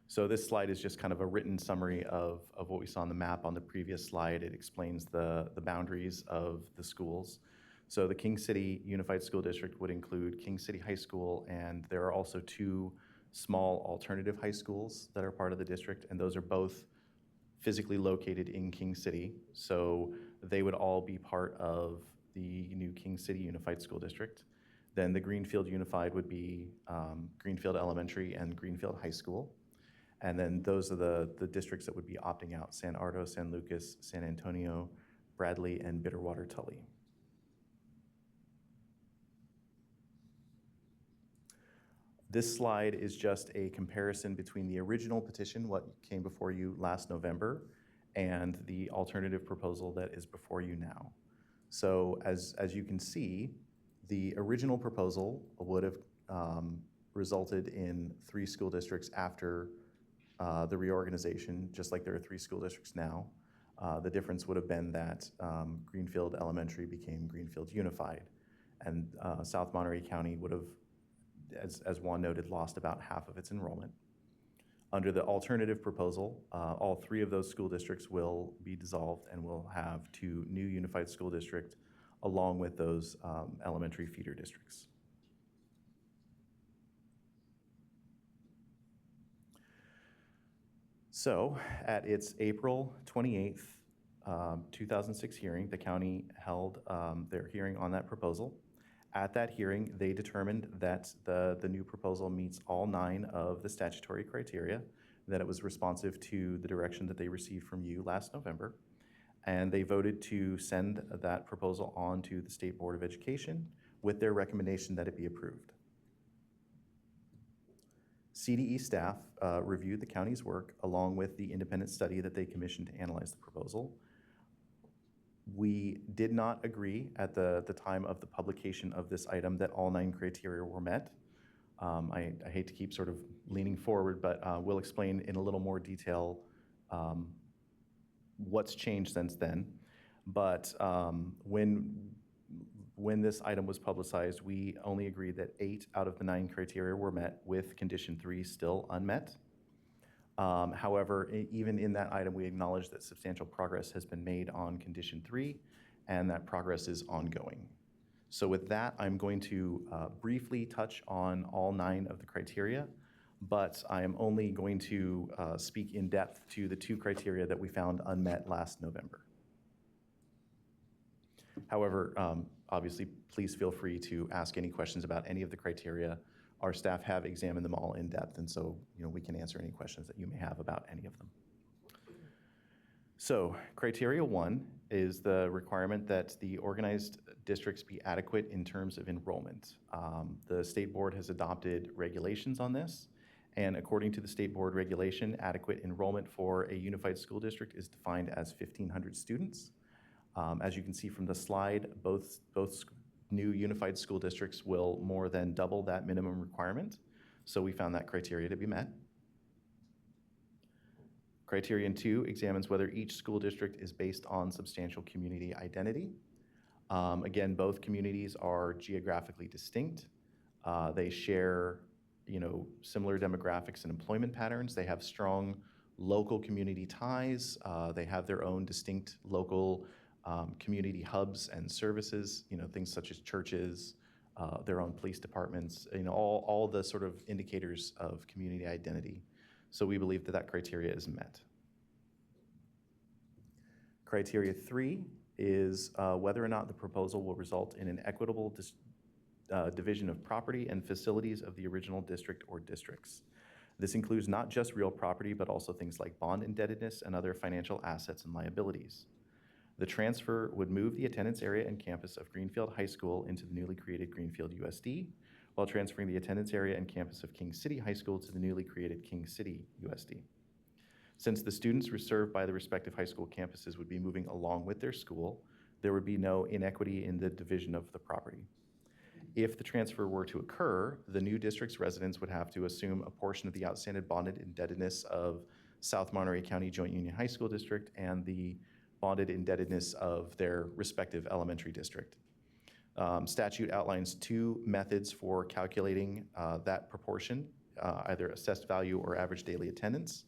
So this slide is just kind of a written summary of what we saw on the map on the previous slide. It explains the boundaries of the schools. So the King City Unified School District would include King City High School, and there are also two small alternative high schools that are part of the district, and those are both physically located in King City. So they would all be part of the new King City Unified School District. Then the Greenfield Unified would be Greenfield Elementary and Greenfield High School. And then those are the districts that would be opting out: San Ardo, San Lucas, San Antonio, Bradley, and Bitterwater Tully. This slide is just a comparison between the original petition, what came before you last November, and the alternative proposal that is before you now. So as you can see, the original proposal would have resulted in 3 school districts after the reorganization, just like there are 3 school districts now. The difference would have been that Greenfield Elementary became Greenfield Unified, and South Monterey County would have, as Juan noted, lost about half of its enrollment. Under the alternative proposal, all 3 of those school districts will be dissolved, and we'll have 2 new unified school districts along with those elementary feeder districts. So at its April 28th, 2006 hearing, the county held their hearing on that proposal. At that hearing, they determined that the new proposal meets all 9 of the statutory criteria, that it was responsive to the direction that they received from you last November, and they voted to send that proposal on to the State Board of Education with their recommendation that it be approved. CDE staff reviewed the county's work along with the independent study that they commissioned to analyze the proposal. We did not agree at the time of the publication of this item that all 9 criteria were met. I hate to keep sort of leaning forward, but we'll explain in a little more detail what's changed since then. But when this item was publicized, we only agreed that 8 out of the 9 criteria were met, with condition 3 still unmet. However, even in that item, we acknowledge that substantial progress has been made on condition 3, and that progress is ongoing. So with that, I'm going to briefly touch on all 9 of the criteria, but I am only going to speak in depth to the 2 criteria that we found unmet last November. However, obviously, please feel free to ask any questions about any of the criteria. Our staff have examined them all in depth, and so we can answer any questions that you may have about any of them. So criteria 1 is the requirement that the organized districts be adequate in terms of enrollment. The state board has adopted regulations on this, and according to the state board regulation, adequate enrollment for a unified school district is defined as 1,500 students. As you can see from the slide, both new unified school districts will more than double that minimum requirement, so we found that criteria to be met. Criterion 2 examines whether each school district is based on substantial community identity. Again, both communities are geographically distinct. They share, similar demographics and employment patterns. They have strong local community ties. They have their own distinct local community hubs and services, things such as churches, their own police departments, all the sort of indicators of community identity. So we believe that that criteria is met. Criteria 3 is whether or not the proposal will result in an equitable division of property and facilities of the original district or districts. This includes not just real property, but also things like bond indebtedness and other financial assets and liabilities. The transfer would move the attendance area and campus of Greenfield High School into the newly created Greenfield USD, while transferring the attendance area and campus of King City High School to the newly created King City USD. Since the students served by the respective high school campuses would be moving along with their school, there would be no inequity in the division of the property. If the transfer were to occur, the new district's residents would have to assume a portion of the outstanding bonded indebtedness of South Monterey County Joint Union High School District and the bonded indebtedness of their respective elementary district. Statute outlines 2 methods for calculating that proportion, either assessed value or average daily attendance.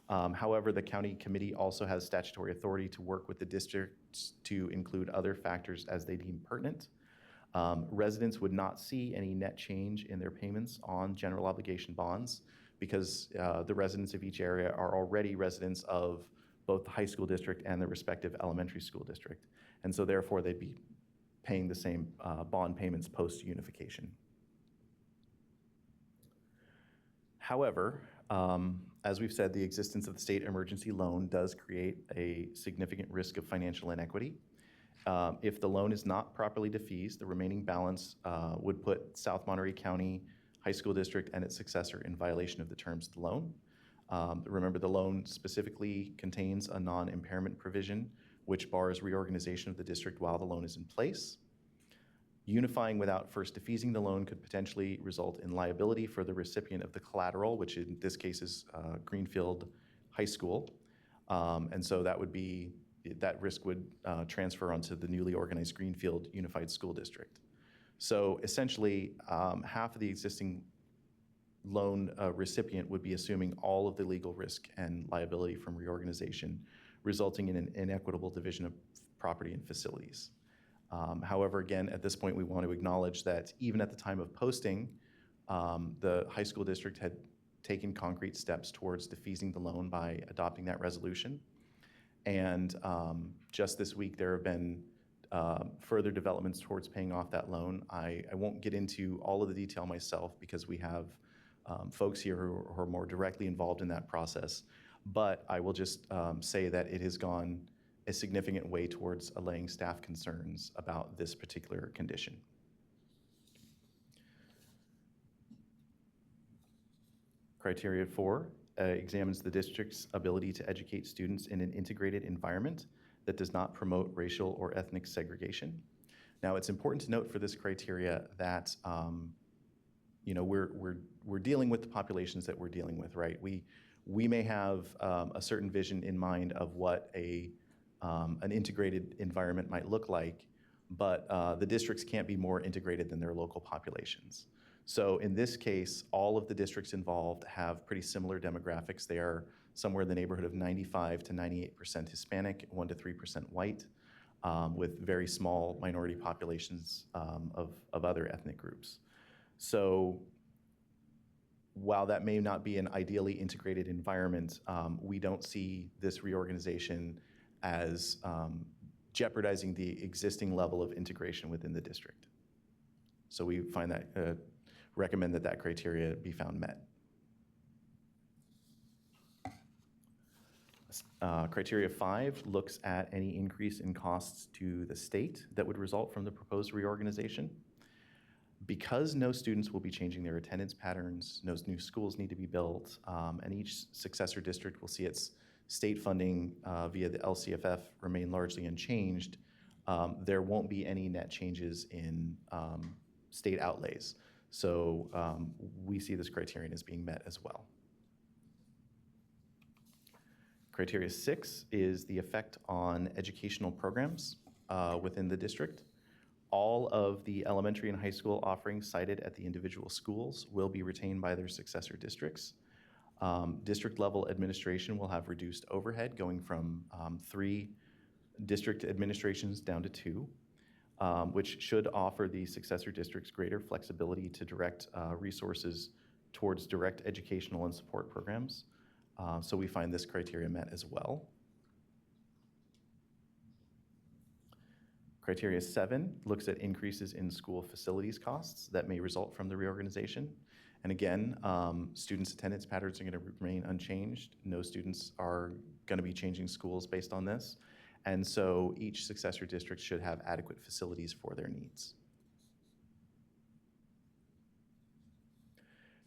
However, the county committee also has statutory authority to work with the districts to include other factors as they deem pertinent. Residents would not see any net change in their payments on general obligation bonds because the residents of each area are already residents of both the high school district and the respective elementary school district. And so therefore they'd be paying the same bond payments post-unification. However, as we've said, the existence of the state emergency loan does create a significant risk of financial inequity. If the loan is not properly defeased, the remaining balance would put South Monterey County High School District and its successor in violation of the terms of the loan. Remember, the loan specifically contains a non-impairment provision which bars reorganization of the district while the loan is in place. Unifying without first defeasing the loan could potentially result in liability for the recipient of the collateral, which in this case is Greenfield High School. And so that risk would transfer onto the newly organized Greenfield Unified School District. So essentially, half of the existing loan recipient would be assuming all of the legal risk and liability from reorganization, resulting in an inequitable division of property and facilities. However, again, at this point, we want to acknowledge that even at the time of posting, the high school district had taken concrete steps towards defeasing the loan by adopting that resolution. And just this week, there have been further developments towards paying off that loan. I won't get into all of the detail myself because we have folks here who are more directly involved in that process. But I will just say that it has gone a significant way towards allaying staff concerns about this particular condition. Criteria 4 examines the district's ability to educate students in an integrated environment that does not promote racial or ethnic segregation. Now, it's important to note for this criteria that we're dealing with the populations that we're dealing with, right? We may have a certain vision in mind of what an integrated environment might look like, but the districts can't be more integrated than their local populations. So in this case, all of the districts involved have pretty similar demographics. They are somewhere in the neighborhood of 95 to 98% Hispanic, 1 to 3% white, with very small minority populations of other ethnic groups. So while that may not be an ideally integrated environment, we don't see this reorganization as jeopardizing the existing level of integration within the district. So we find that, recommend that that criteria be found met. Criteria 5 looks at any increase in costs to the state that would result from the proposed reorganization. Because no students will be changing their attendance patterns, no new schools need to be built, and each successor district will see its state funding via the LCFF remain largely unchanged, there won't be any net changes in state outlays. So we see this criterion as being met as well. Criteria 6 is the effect on educational programs within the district. All of the elementary and high school offerings cited at the individual schools will be retained by their successor districts. District level administration will have reduced overhead, going from 3 district administrations down to 2, which should offer the successor districts greater flexibility to direct resources towards direct educational and support programs. So we find this criteria met as well. Criteria 7 looks at increases in school facilities costs that may result from the reorganization. And again, students' attendance patterns are going to remain unchanged. No students are going to be changing schools based on this. And so each successor district should have adequate facilities for their needs.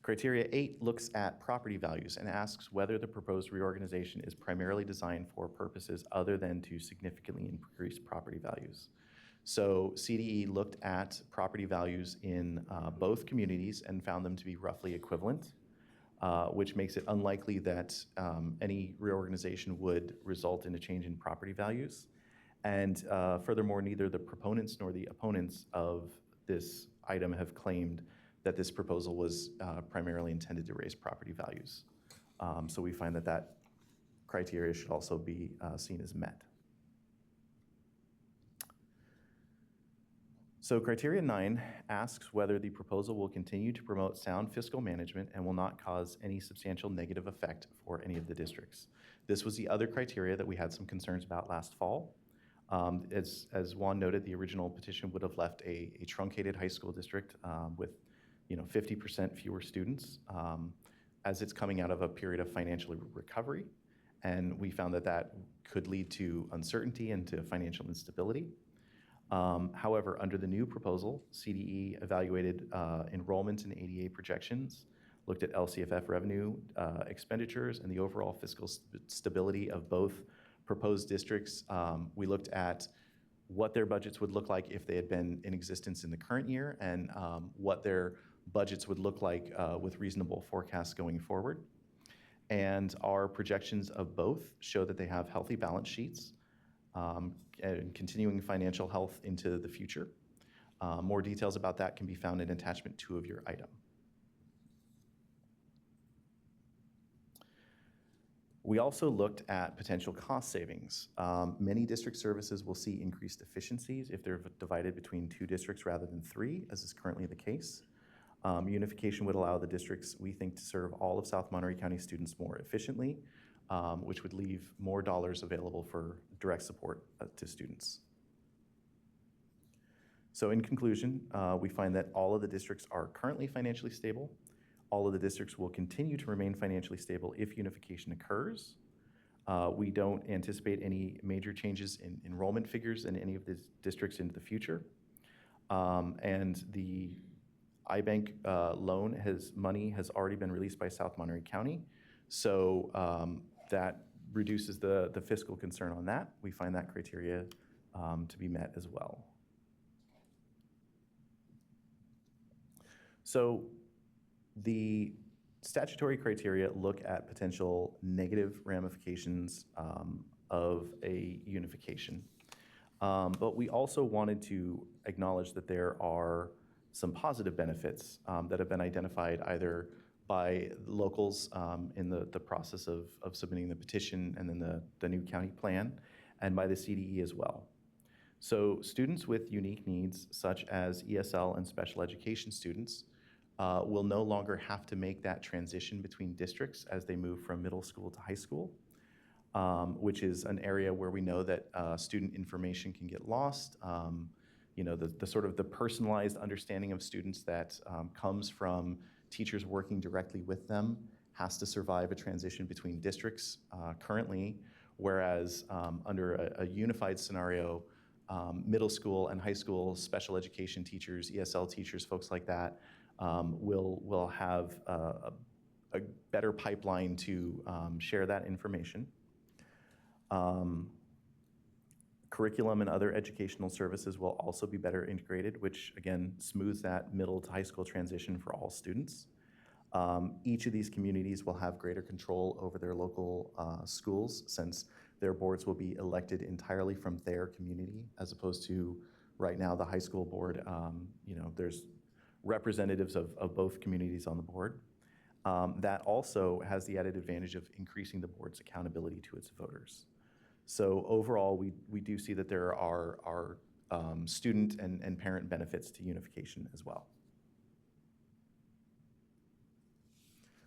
Criteria 8 looks at property values and asks whether the proposed reorganization is primarily designed for purposes other than to significantly increase property values. So CDE looked at property values in both communities and found them to be roughly equivalent, which makes it unlikely that any reorganization would result in a change in property values. And furthermore, neither the proponents nor the opponents of this item have claimed that this proposal was primarily intended to raise property values. So we find that that criteria should also be seen as met. So criteria 9 asks whether the proposal will continue to promote sound fiscal management and will not cause any substantial negative effect for any of the districts. This was the other criteria that we had some concerns about last fall. As Juan noted, the original petition would have left a truncated high school district with 50% fewer students as it's coming out of a period of financial recovery. And we found that that could lead to uncertainty and to financial instability. However, under the new proposal, CDE evaluated enrollment and ADA projections, looked at LCFF revenue expenditures, and the overall fiscal stability of both proposed districts. We looked at what their budgets would look like if they had been in existence in the current year, and what their budgets would look like with reasonable forecasts going forward. And our projections of both show that they have healthy balance sheets and continuing financial health into the future. More details about that can be found in attachment 2 of your item. We also looked at potential cost savings. Many district services will see increased efficiencies if they're divided between 2 districts rather than 3, as is currently the case. Unification would allow the districts, we think, to serve all of South Monterey County students more efficiently, which would leave more dollars available for direct support to students. So in conclusion, we find that all of the districts are currently financially stable. All of the districts will continue to remain financially stable if unification occurs. We don't anticipate any major changes in enrollment figures in any of the districts into the future. And the iBank loan money has already been released by South Monterey County. So that reduces the fiscal concern on that. We find that criteria to be met as well. So the statutory criteria look at potential negative ramifications of a unification. But we also wanted to acknowledge that there are some positive benefits that have been identified either by locals in the process of submitting the petition and then the new county plan, and by the CDE as well. So students with unique needs, such as ESL and special education students, will no longer have to make that transition between districts as they move from middle school to high school, which is an area where we know that student information can get lost. The sort of the personalized understanding of students that comes from teachers working directly with them has to survive a transition between districts. Currently, whereas under a unified scenario, middle school and high school special education teachers, ESL teachers, folks like that, will have a better pipeline to share that information. Curriculum and other educational services will also be better integrated, which again smooths that middle to high school transition for all students. Each of these communities will have greater control over their local schools, since their boards will be elected entirely from their community, as opposed to right now the high school board. There's representatives of both communities on the board. That also has the added advantage of increasing the board's accountability to its voters. So overall, we do see that there are student and parent benefits to unification as well.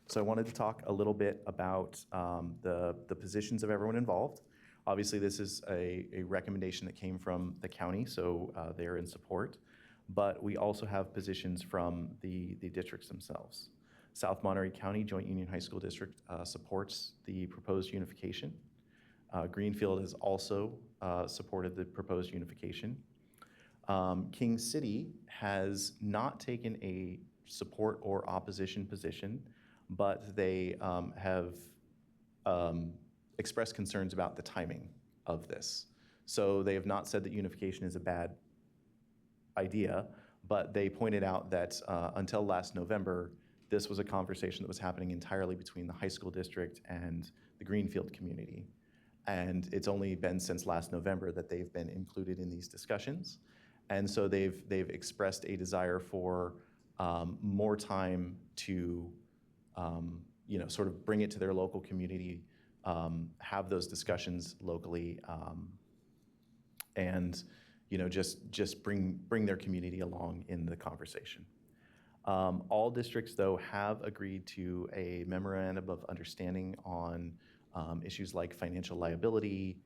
So I wanted to talk a little bit about the positions of everyone involved. Obviously, this is a recommendation that came from the county, so they're in support. But we also have positions from the districts themselves. South Monterey County Joint Union High School District supports the proposed unification. Greenfield has also supported the proposed unification. King City has not taken a support or opposition position, but they have expressed concerns about the timing of this. So they have not said that unification is a bad idea, but they pointed out that until last November, this was a conversation that was happening entirely between the high school district and the Greenfield community. And it's only been since last November that they've been included in these discussions. And so they've expressed a desire for more time to sort of bring it to their local community, have those discussions locally, and just bring their community along in the conversation. All districts, though, have agreed to a memorandum of understanding on issues like financial liability,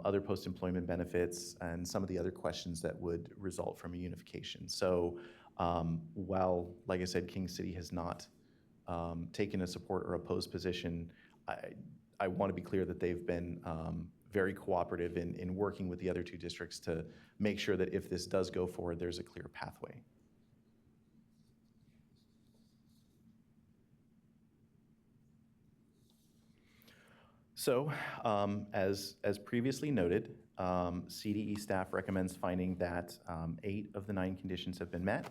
other post-employment benefits, and some of the other questions that would result from a unification. So while, like I said, King City has not taken a support or opposed position, I want to be clear that they've been very cooperative in working with the other two districts to make sure that if this does go forward, there's a clear pathway. So, as previously noted, CDE staff recommends finding that 8 of the 9 conditions have been met.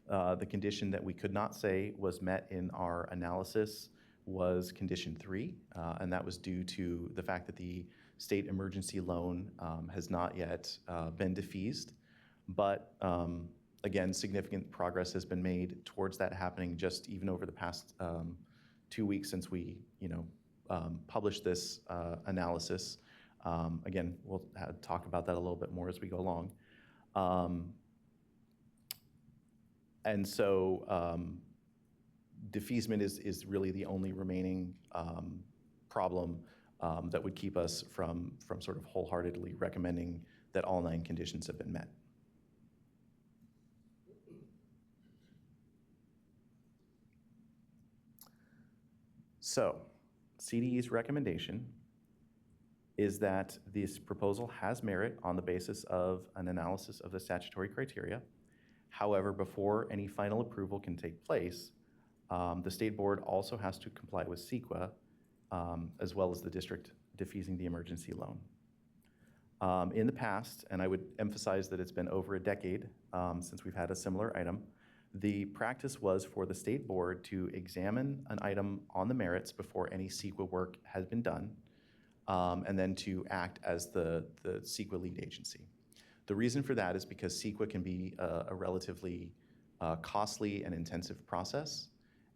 The condition that we could not say was met in our analysis was condition 3, and that was due to the fact that the state emergency loan has not yet been defeased. But again, significant progress has been made towards that happening just even over the past 2 weeks since we, published this analysis. Again, we'll talk about that a little bit more as we go along. And so defeasement is really the only remaining problem that would keep us from sort of wholeheartedly recommending that all 9 conditions have been met. So, CDE's recommendation is that this proposal has merit on the basis of an analysis of the statutory criteria. However, before any final approval can take place, the state board also has to comply with CEQA, as well as the district defeasing the emergency loan. In the past, and I would emphasize that it's been over a decade since we've had a similar item, the practice was for the state board to examine an item on the merits before any CEQA work has been done, and then to act as the CEQA lead agency. The reason for that is because CEQA can be a relatively costly and intensive process,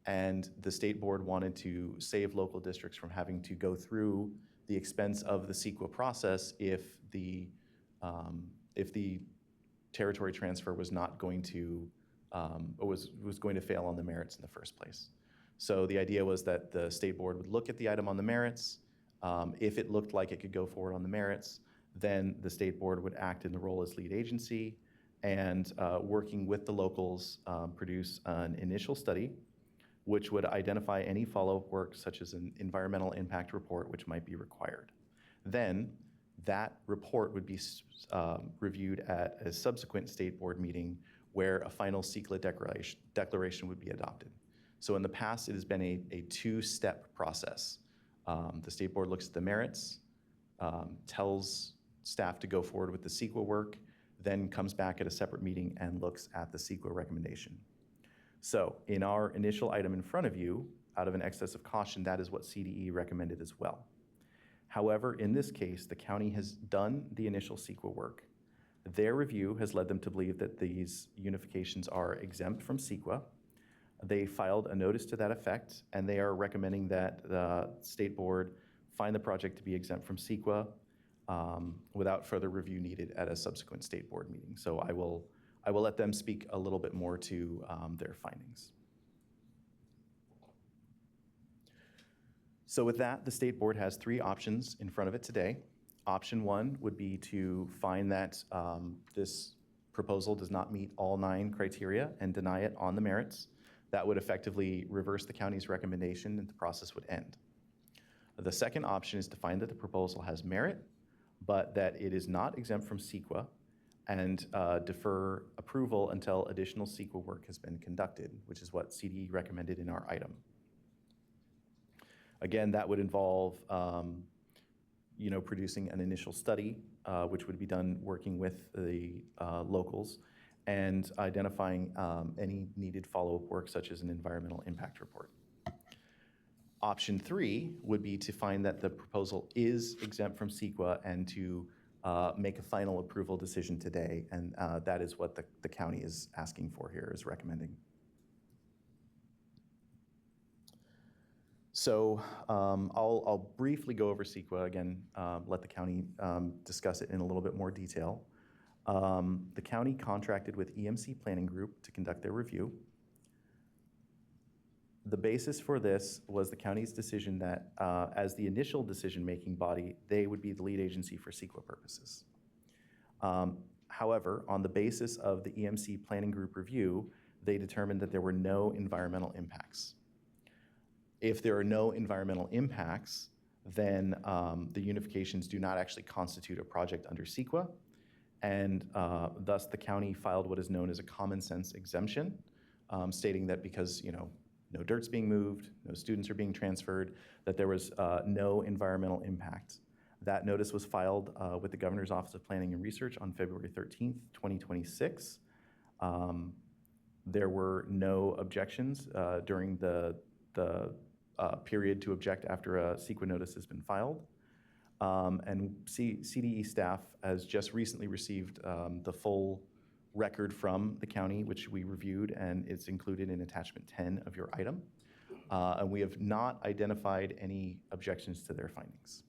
and the state board wanted to save local districts from having to go through the expense of the CEQA process if the territory transfer was not going to or was going to fail on the merits in the first place. So the idea was that the state board would look at the item on the merits. If it looked like it could go forward on the merits, then the state board would act in the role as lead agency and working with the locals produce an initial study which would identify any follow-up work such as an environmental impact report which might be required. Then that report would be reviewed at a subsequent state board meeting where a final CEQA declaration would be adopted. So in the past, it has been a two-step process. The state board looks at the merits, tells staff to go forward with the CEQA work, then comes back at a separate meeting and looks at the CEQA recommendation. So in our initial item in front of you, out of an excess of caution, that is what CDE recommended as well. However, in this case, the county has done the initial CEQA work. Their review has led them to believe that these unifications are exempt from CEQA. They filed a notice to that effect, and they are recommending that the state board find the project to be exempt from CEQA without further review needed at a subsequent state board meeting. So I will let them speak a little bit more to their findings. So with that, the state board has three options in front of it today. Option one would be to find that this proposal does not meet all 9 criteria and deny it on the merits. That would effectively reverse the county's recommendation and the process would end. The second option is to find that the proposal has merit, but that it is not exempt from CEQA and defer approval until additional CEQA work has been conducted, which is what CDE recommended in our item. Again, that would involve producing an initial study, which would be done working with the locals, and identifying any needed follow-up work, such as an environmental impact report. Option 3 would be to find that the proposal is exempt from CEQA and to make a final approval decision today, and that is what the county is asking for here, is recommending. So I'll briefly go over CEQA again, let the county discuss it in a little bit more detail. The county contracted with EMC Planning Group to conduct their review. The basis for this was the county's decision that as the initial decision-making body, they would be the lead agency for CEQA purposes. However, on the basis of the EMC Planning Group review, they determined that there were no environmental impacts. If there are no environmental impacts, then the unifications do not actually constitute a project under CEQA, and thus the county filed what is known as a common sense exemption, stating that because no dirt's being moved, no students are being transferred, that there was no environmental impact. That notice was filed with the Governor's Office of Planning and Research on February 13th, 2026. There were no objections during the period to object after a CEQA notice has been filed. And CDE staff has just recently received the full record from the county, which we reviewed, and it's included in attachment 10 of your item. And we have not identified any objections to their findings.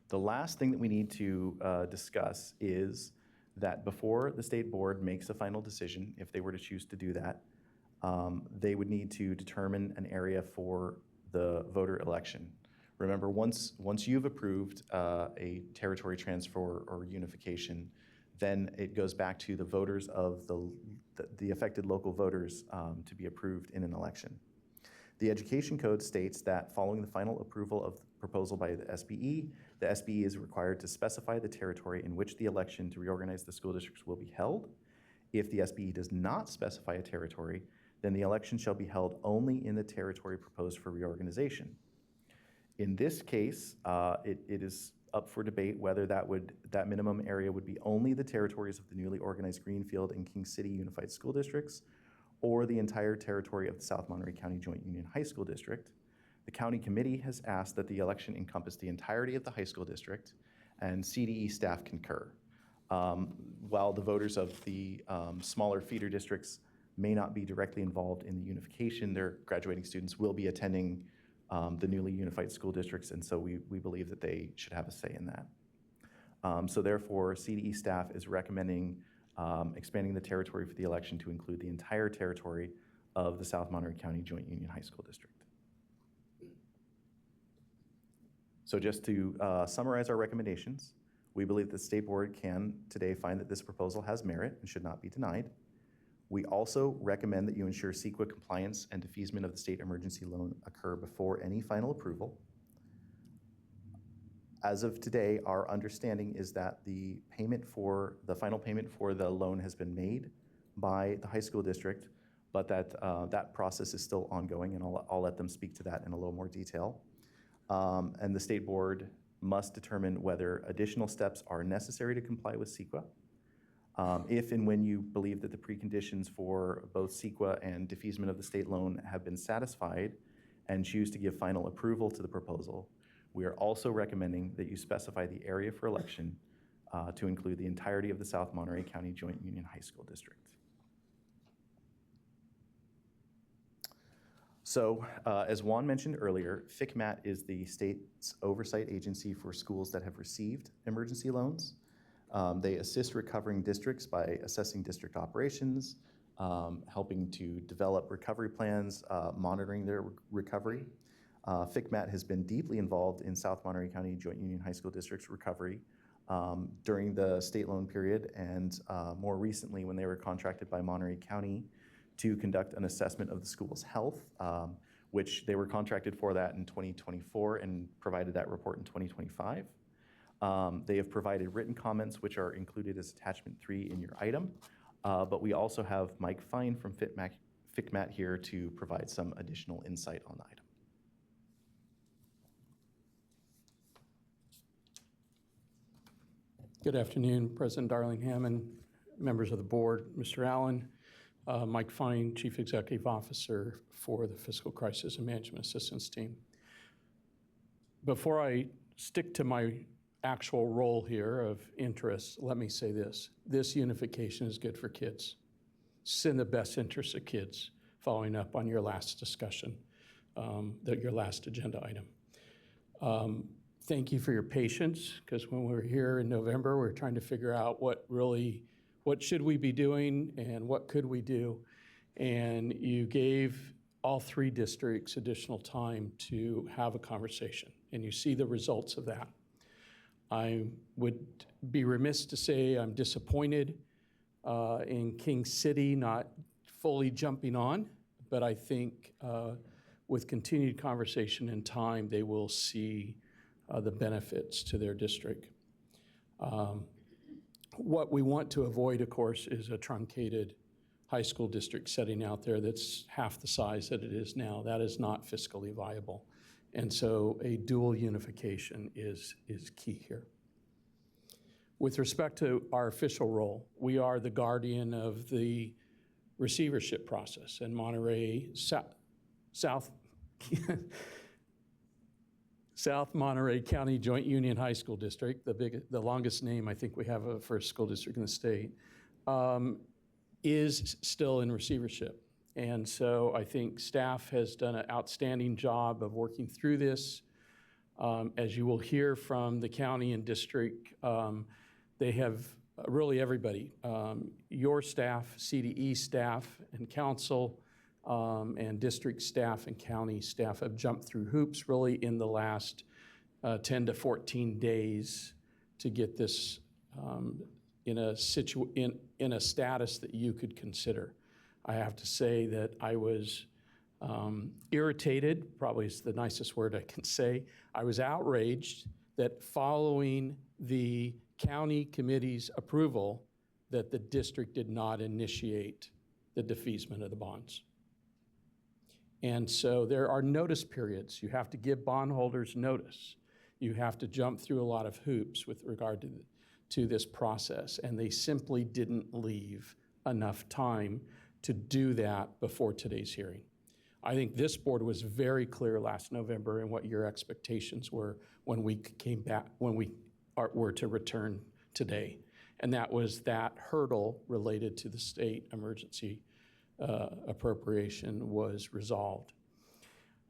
The last thing that we need to discuss is that before the state board makes a final decision, if they were to choose to do that, they would need to determine an area for the voter election. Remember, once you've approved a territory transfer or unification, then it goes back to the voters of the affected local voters to be approved in an election. The Education Code states that following the final approval of the proposal by the SBE is required to specify the territory in which the election to reorganize the school districts will be held. If the SBE does not specify a territory, then the election shall be held only in the territory proposed for reorganization. In this case, it is up for debate whether that minimum area would be only the territories of the newly organized Greenfield and King City Unified School Districts, or the entire territory of the South Monterey County Joint Union High School District. The county committee has asked that the election encompass the entirety of the high school district, and CDE staff concur. While the voters of the smaller feeder districts may not be directly involved in the unification, their graduating students will be attending the newly unified school districts, and so we believe that they should have a say in that. So therefore, CDE staff is recommending expanding the territory for the election to include the entire territory of the South Monterey County Joint Union High School District. So just to summarize our recommendations, we believe the state board can today find that this proposal has merit and should not be denied. We also recommend that you ensure CEQA compliance and defeasance of the state emergency loan occur before any final approval. As of today, our understanding is that the final payment for the loan has been made by the high school district, but that that process is still ongoing, and I'll let them speak to that in a little more detail. And the state board must determine whether additional steps are necessary to comply with CEQA. If and when you believe that the preconditions for both CEQA and defeasance of the state loan have been satisfied and choose to give final approval to the proposal, we are also recommending that you specify the area for election to include the entirety of the South Monterey County Joint Union High School District. So, as Juan mentioned earlier, FCMAT is the state's oversight agency for schools that have received emergency loans. They assist recovering districts by assessing district operations, helping to develop recovery plans, monitoring their recovery. FCMAT has been deeply involved in South Monterey County Joint Union High School District's recovery during the state loan period, and more recently when they were contracted by Monterey County to conduct an assessment of the school's health, which they were contracted for that in 2024 and provided that report in 2025. They have provided written comments which are included as attachment 3 in your item, but we also have Mike Fine from FCMAT here to provide some additional insight on the item. Good afternoon, President Darling Hammond, members of the board, Mr. Allen, Mike Fine, Chief Executive Officer for the Fiscal Crisis and Management Assistance Team. Before I stick to my actual role here of interest, let me say this. This unification is good for kids. It's in the best interest of kids, following up on your last discussion, your last agenda item. Thank you for your patience, because when we were here in November, we were trying to figure out what should we be doing and what could we do? And you gave all 3 districts additional time to have a conversation, and you see the results of that. I would be remiss to say I'm disappointed in King City not fully jumping on, but I think with continued conversation and time, they will see the benefits to their district. What we want to avoid, of course, is a truncated high school district setting out there that's half the size that it is now. That is not fiscally viable. And so a dual unification is key here. With respect to our official role, we are the guardian of the receivership process, and Monterey South Monterey County Joint Union High School District, the longest name I think we have for a school district in the state, is still in receivership. And so I think staff has done an outstanding job of working through this. As you will hear from the county and district, they have really everybody, your staff, CDE staff and council, and district staff and county staff have jumped through hoops really in the last 10 to 14 days to get this in a status that you could consider. I have to say that I was irritated, probably is the nicest word I can say. I was outraged that following the county committee's approval that the district did not initiate the defeasance of the bonds. And so there are notice periods. You have to give bondholders notice. You have to jump through a lot of hoops with regard to this process, and they simply didn't leave enough time to do that before today's hearing. I think this board was very clear last November in what your expectations were when we came back, when we were to return today. And that was that hurdle related to the state emergency appropriation was resolved.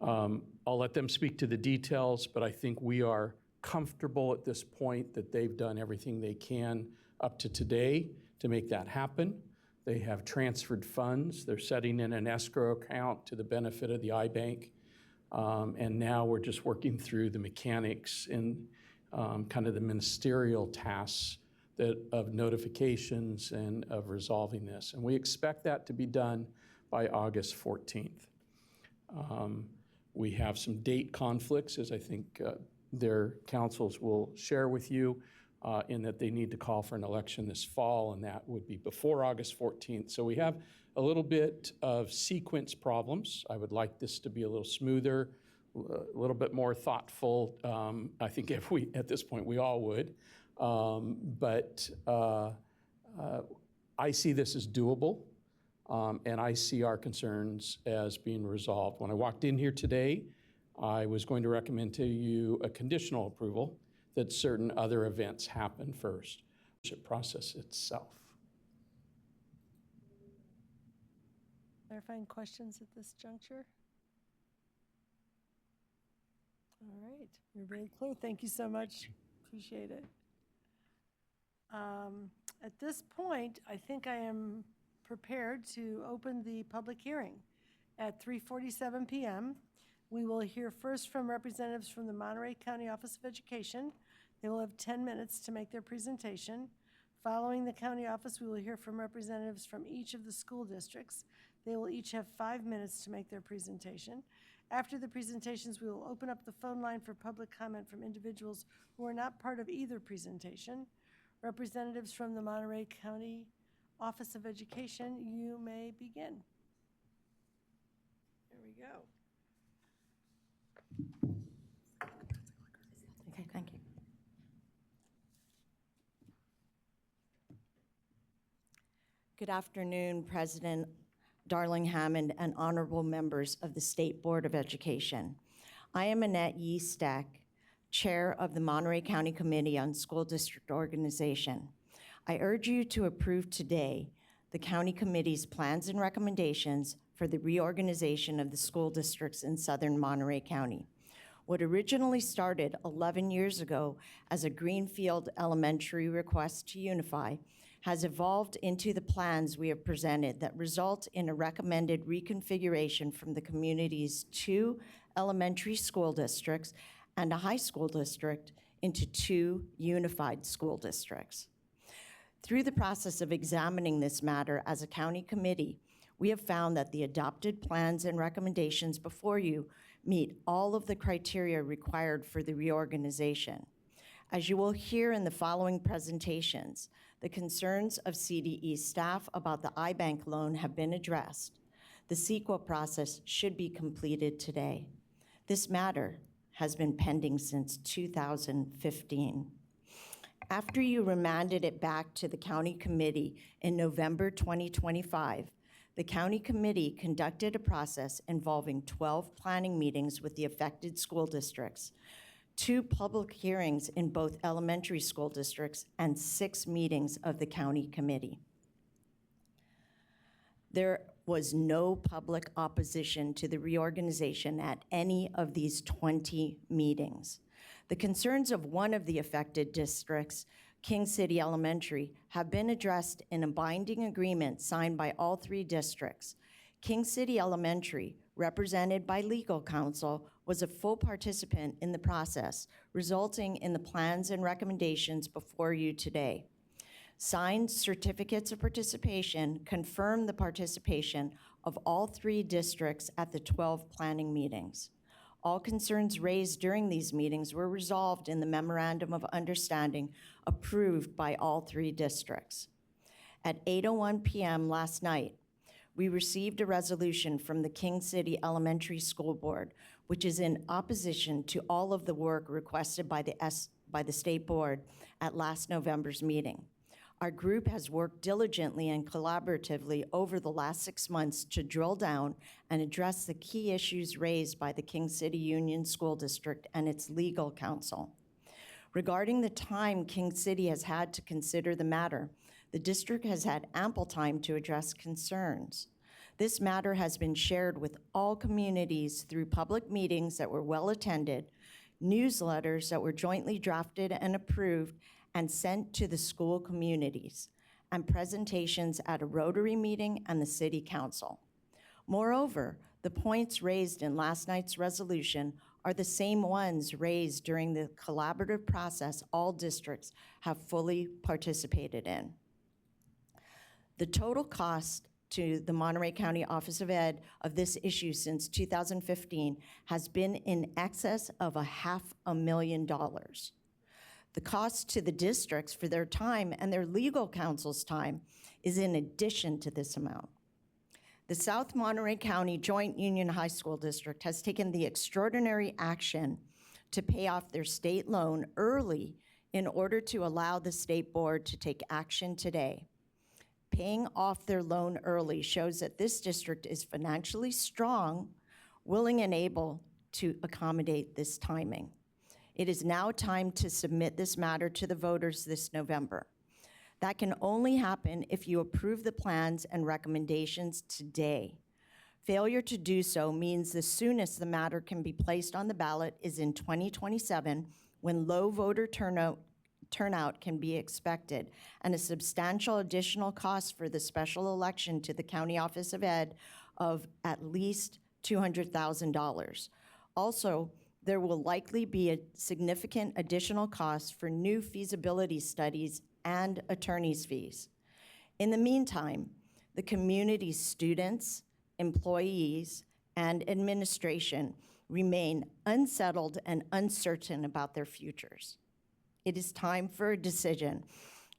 I'll let them speak to the details, but I think we are comfortable at this point that they've done everything they can up to today to make that happen. They have transferred funds. They're setting in an escrow account to the benefit of the iBank. And now we're just working through the mechanics and kind of the ministerial tasks of notifications and of resolving this. And we expect that to be done by August 14th. We have some date conflicts, as I think their councils will share with you, in that they need to call for an election this fall, and that would be before August 14th. So we have a little bit of sequence problems. I would like this to be a little smoother, a little bit more thoughtful. I think if we, at this point, we all would. But I see this as doable, and I see our concerns as being resolved. When I walked in here today, I was going to recommend to you a conditional approval that certain other events happen first. The process itself. Clarifying questions at this juncture? All right, you're very clear. Thank you so much. Appreciate it. At this point, I think I am prepared to open the public hearing at 3:47 p.m. We will hear first from representatives from the Monterey County Office of Education. They will have 10 minutes to make their presentation. Following the county office, we will hear from representatives from each of the school districts. They will each have 5 minutes to make their presentation. After the presentations, we will open up the phone line for public comment from individuals who are not part of either presentation. Representatives from the Monterey County Office of Education, you may begin. There we go. Okay, thank you. Good afternoon, President Darling Hammond and honorable members of the State Board of Education. I am Annette Yeastek, Chair of the Monterey County Committee on School District Organization. I urge you to approve today the County Committee's plans and recommendations for the reorganization of the school districts in southern Monterey County. What originally started 11 years ago as a Greenfield Elementary request to unify has evolved into the plans we have presented that result in a recommended reconfiguration from the community's 2 elementary school districts and a high school district into 2 unified school districts. Through the process of examining this matter as a county committee, we have found that the adopted plans and recommendations before you meet all of the criteria required for the reorganization. As you will hear in the following presentations, the concerns of CDE staff about the iBank loan have been addressed. The CEQA process should be completed today. This matter has been pending since 2015. After you remanded it back to the county committee in November 2025, the county committee conducted a process involving 12 planning meetings with the affected school districts, 2 public hearings in both elementary school districts, and 6 meetings of the county committee. There was no public opposition to the reorganization at any of these 20 meetings. The concerns of one of the affected districts, King City Elementary, have been addressed in a binding agreement signed by all 3 districts. King City Elementary, represented by legal counsel, was a full participant in the process, resulting in the plans and recommendations before you today. Signed certificates of participation confirm the participation of all 3 districts at the 12 planning meetings. All concerns raised during these meetings were resolved in the Memorandum of Understanding approved by all 3 districts. At 8:01 p.m. last night, we received a resolution from the King City Elementary School Board, which is in opposition to all of the work requested by the State Board at last November's meeting. Our group has worked diligently and collaboratively over the last 6 months to drill down and address the key issues raised by the King City Union School District and its legal counsel. Regarding the time King City has had to consider the matter, the district has had ample time to address concerns. This matter has been shared with all communities through public meetings that were well attended, newsletters that were jointly drafted and approved and sent to the school communities, and presentations at a Rotary meeting and the City Council. Moreover, the points raised in last night's resolution are the same ones raised during the collaborative process all districts have fully participated in. The total cost to the Monterey County Office of Ed of this issue since 2015 has been in excess of $500,000. The cost to the districts for their time and their legal counsel's time is in addition to this amount. The South Monterey County Joint Union High School District has taken the extraordinary action to pay off their state loan early in order to allow the state board to take action today. Paying off their loan early shows that this district is financially strong, willing and able to accommodate this timing. It is now time to submit this matter to the voters this November. That can only happen if you approve the plans and recommendations today. Failure to do so means the soonest the matter can be placed on the ballot is in 2027, when low voter turnout can be expected, and a substantial additional cost for the special election to the County Office of Ed of at least $200,000. Also, there will likely be a significant additional cost for new feasibility studies and attorney's fees. In the meantime, the community's students, employees, and administration remain unsettled and uncertain about their futures. It is time for a decision,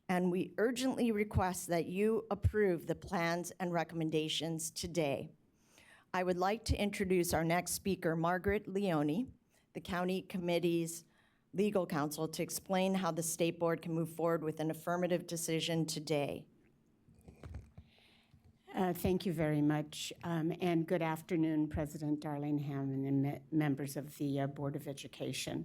and we urgently request that you approve the plans and recommendations today. I would like to introduce our next speaker, Margaret Leone, the County Committee's legal counsel, to explain how the State Board can move forward with an affirmative decision today. Thank you very much, and good afternoon, President Darling Hammond and members of the Board of Education.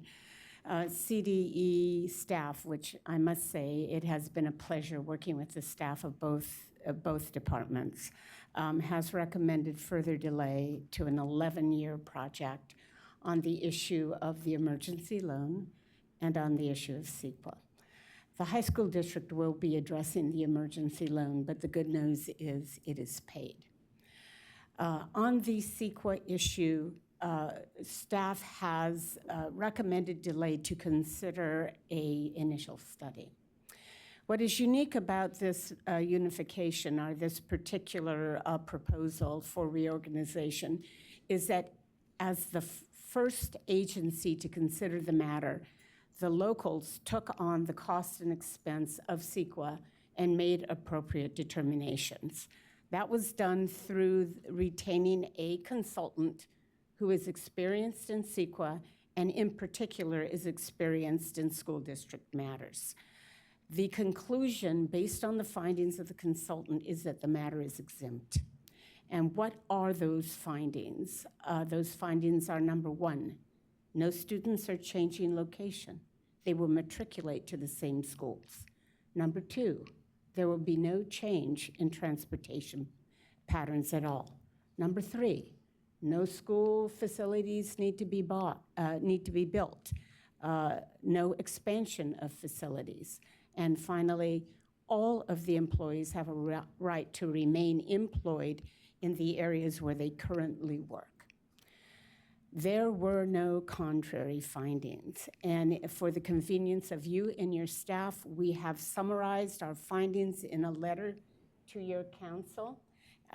CDE staff, which I must say, it has been a pleasure working with the staff of both departments, has recommended further delay to an 11-year project on the issue of the emergency loan and on the issue of CEQA. The high school district will be addressing the emergency loan, but the good news is it is paid. On the CEQA issue, staff has recommended delay to consider an initial study. What is unique about this unification, or this particular proposal for reorganization, is that as the first agency to consider the matter, the locals took on the cost and expense of CEQA and made appropriate determinations. That was done through retaining a consultant who is experienced in CEQA and in particular is experienced in school district matters. The conclusion, based on the findings of the consultant, is that the matter is exempt. And what are those findings? Those findings are, number one, no students are changing location. They will matriculate to the same schools. Number two, there will be no change in transportation patterns at all. Number three, no school facilities need to be built. No expansion of facilities. And finally, all of the employees have a right to remain employed in the areas where they currently work. There were no contrary findings, and for the convenience of you and your staff, we have summarized our findings in a letter to your council,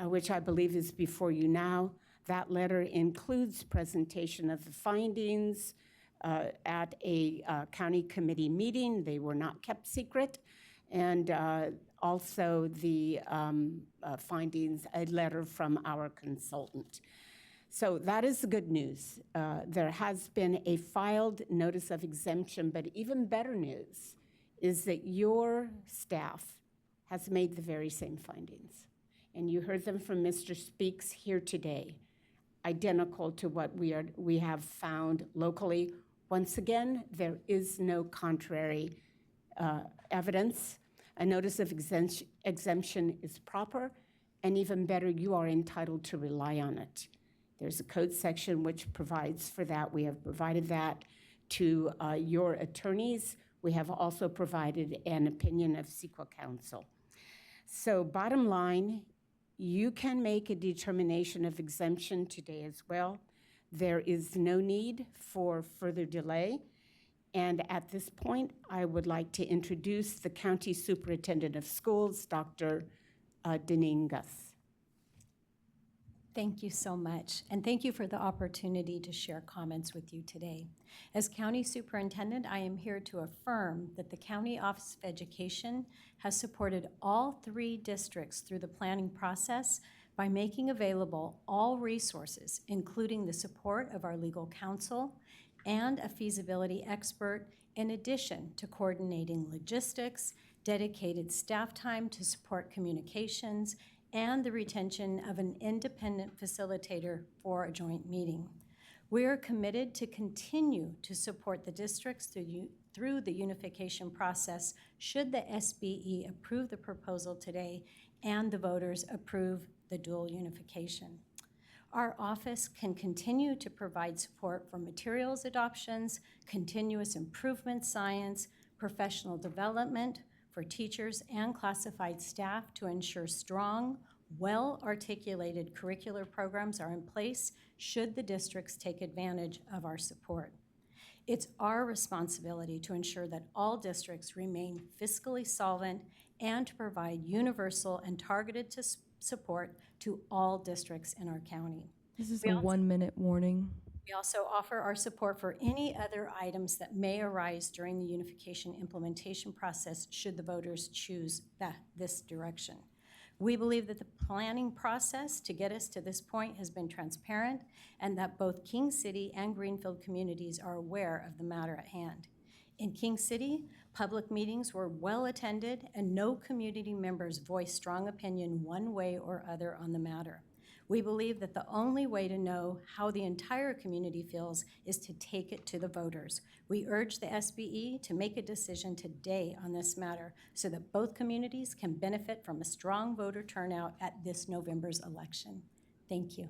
which I believe is before you now. That letter includes presentation of the findings at a county committee meeting. They were not kept secret, and also the findings, a letter from our consultant. So that is the good news. There has been a filed notice of exemption, but even better news is that your staff has made the very same findings. And you heard them from Mr. Speaks here today, identical to what we have found locally. Once again, there is no contrary evidence. A notice of exemption is proper, and even better, you are entitled to rely on it. There's a code section which provides for that. We have provided that to your attorneys. We have also provided an opinion of CEQA counsel. So bottom line, you can make a determination of exemption today as well. There is no need for further delay. And at this point, I would like to introduce the County Superintendent of Schools, Dr. Deneen Gus. Thank you so much, and thank you for the opportunity to share comments with you today. As County Superintendent, I am here to affirm that the County Office of Education has supported all 3 districts through the planning process by making available all resources, including the support of our legal counsel and a feasibility expert, in addition to coordinating logistics, dedicated staff time to support communications, and the retention of an independent facilitator for a joint meeting. We are committed to continue to support the districts through the unification process should the SBE approve the proposal today and the voters approve the dual unification. Our office can continue to provide support for materials adoptions, continuous improvement science, professional development, for teachers and classified staff to ensure strong, well-articulated curricular programs are in place should the districts take advantage of our support. It's our responsibility to ensure that all districts remain fiscally solvent and to provide universal and targeted support to all districts in our county. This is a 1-minute warning. We also offer our support for any other items that may arise during the unification implementation process should the voters choose this direction. We believe that the planning process to get us to this point has been transparent and that both King City and Greenfield communities are aware of the matter at hand. In King City, public meetings were well attended and no community members voiced strong opinion one way or other on the matter. We believe that the only way to know how the entire community feels is to take it to the voters. We urge the SBE to make a decision today on this matter so that both communities can benefit from a strong voter turnout at this November's election. Thank you.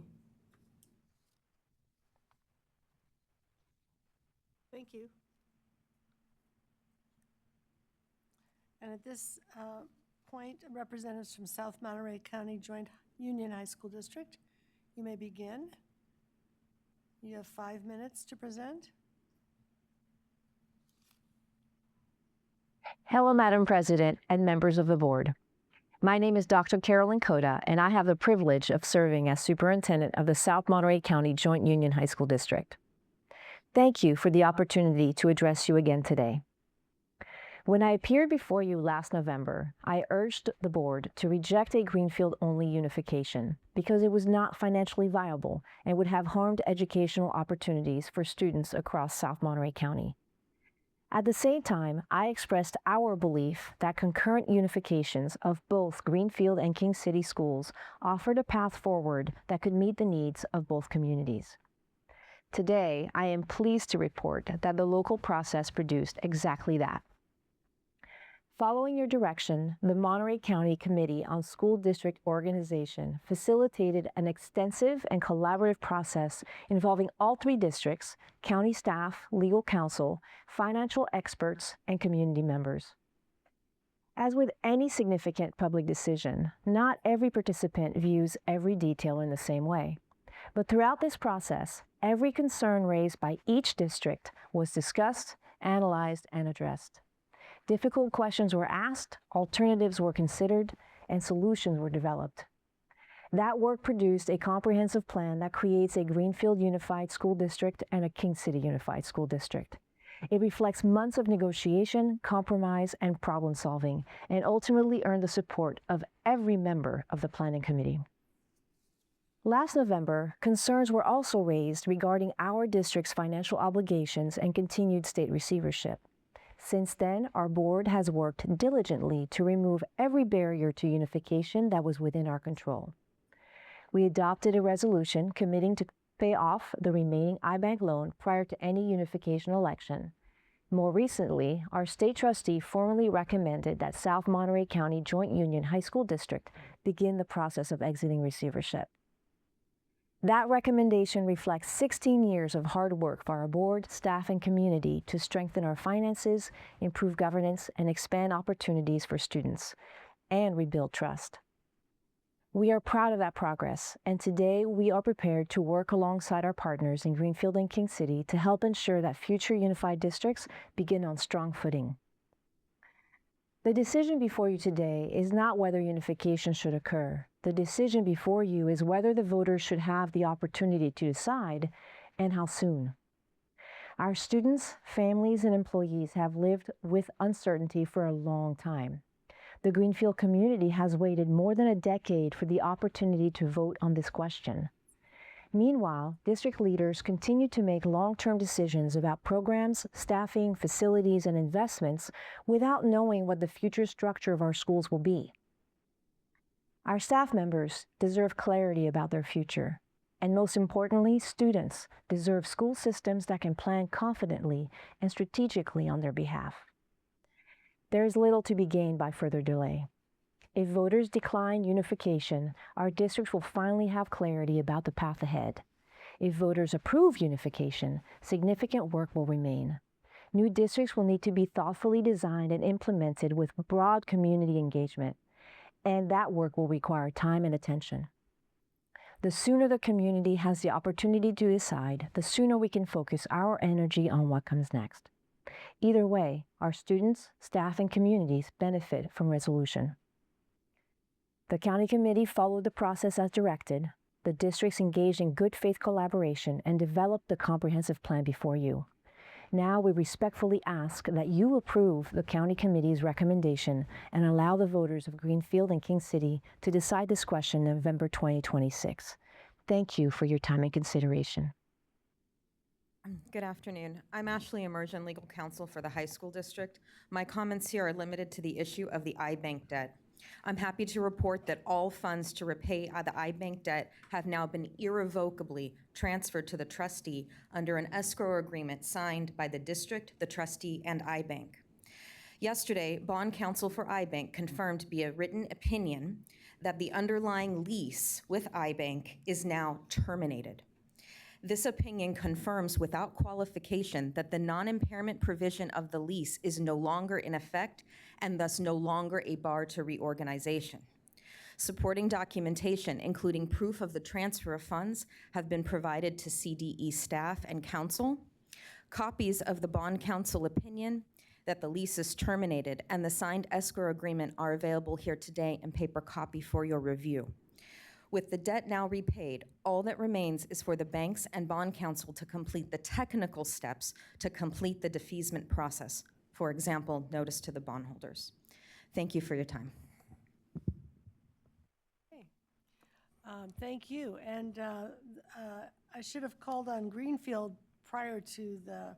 Thank you. And at this point, representatives from South Monterey County Joint Union High School District, you may begin. You have 5 minutes to present. Hello, Madam President and members of the board. My name is Dr. Carolyn Cota, and I have the privilege of serving as Superintendent of the South Monterey County Joint Union High School District. Thank you for the opportunity to address you again today. When I appeared before you last November, I urged the board to reject a Greenfield-only unification because it was not financially viable and would have harmed educational opportunities for students across South Monterey County. At the same time, I expressed our belief that concurrent unifications of both Greenfield and King City schools offered a path forward that could meet the needs of both communities. Today, I am pleased to report that the local process produced exactly that. Following your direction, the Monterey County Committee on School District Organization facilitated an extensive and collaborative process involving all 3 districts, county staff, legal counsel, financial experts, and community members. As with any significant public decision, not every participant views every detail in the same way. But throughout this process, every concern raised by each district was discussed, analyzed, and addressed. Difficult questions were asked, alternatives were considered, and solutions were developed. That work produced a comprehensive plan that creates a Greenfield Unified School District and a King City Unified School District. It reflects months of negotiation, compromise, and problem solving, and ultimately earned the support of every member of the Planning Committee. Last November, concerns were also raised regarding our district's financial obligations and continued state receivership. Since then, our board has worked diligently to remove every barrier to unification that was within our control. We adopted a resolution committing to pay off the remaining iBank loan prior to any unification election. More recently, our state trustee formally recommended that South Monterey County Joint Union High School District begin the process of exiting receivership. That recommendation reflects 16 years of hard work for our board, staff, and community to strengthen our finances, improve governance, and expand opportunities for students, and rebuild trust. We are proud of that progress, and today we are prepared to work alongside our partners in Greenfield and King City to help ensure that future unified districts begin on strong footing. The decision before you today is not whether unification should occur. The decision before you is whether the voters should have the opportunity to decide and how soon. Our students, families, and employees have lived with uncertainty for a long time. The Greenfield community has waited more than a decade for the opportunity to vote on this question. Meanwhile, district leaders continue to make long-term decisions about programs, staffing, facilities, and investments without knowing what the future structure of our schools will be. Our staff members deserve clarity about their future. And most importantly, students deserve school systems that can plan confidently and strategically on their behalf. There is little to be gained by further delay. If voters decline unification, our districts will finally have clarity about the path ahead. If voters approve unification, significant work will remain. New districts will need to be thoughtfully designed and implemented with broad community engagement, and that work will require time and attention. The sooner the community has the opportunity to decide, the sooner we can focus our energy on what comes next. Either way, our students, staff, and communities benefit from resolution. The County Committee followed the process as directed. The districts engaged in good faith collaboration and developed the comprehensive plan before you. Now we respectfully ask that you approve the County Committee's recommendation and allow the voters of Greenfield and King City to decide this question in November 2026. Thank you for your time and consideration. Good afternoon. I'm Ashley Immersion, Legal Counsel for the High School District. My comments here are limited to the issue of the iBank debt. I'm happy to report that all funds to repay the iBank debt have now been irrevocably transferred to the trustee under an escrow agreement signed by the district, the trustee, and iBank. Yesterday, bond counsel for iBank confirmed via written opinion that the underlying lease with iBank is now terminated. This opinion confirms without qualification that the non-impairment provision of the lease is no longer in effect and thus no longer a bar to reorganization. Supporting documentation, including proof of the transfer of funds, have been provided to CDE staff and counsel. Copies of the bond counsel opinion that the lease is terminated and the signed escrow agreement are available here today in paper copy for your review. With the debt now repaid, all that remains is for the banks and bond counsel to complete the technical steps to complete the defeasance process. For example, notice to the bondholders. Thank you for your time. Thank you. And I should have called on Greenfield prior to the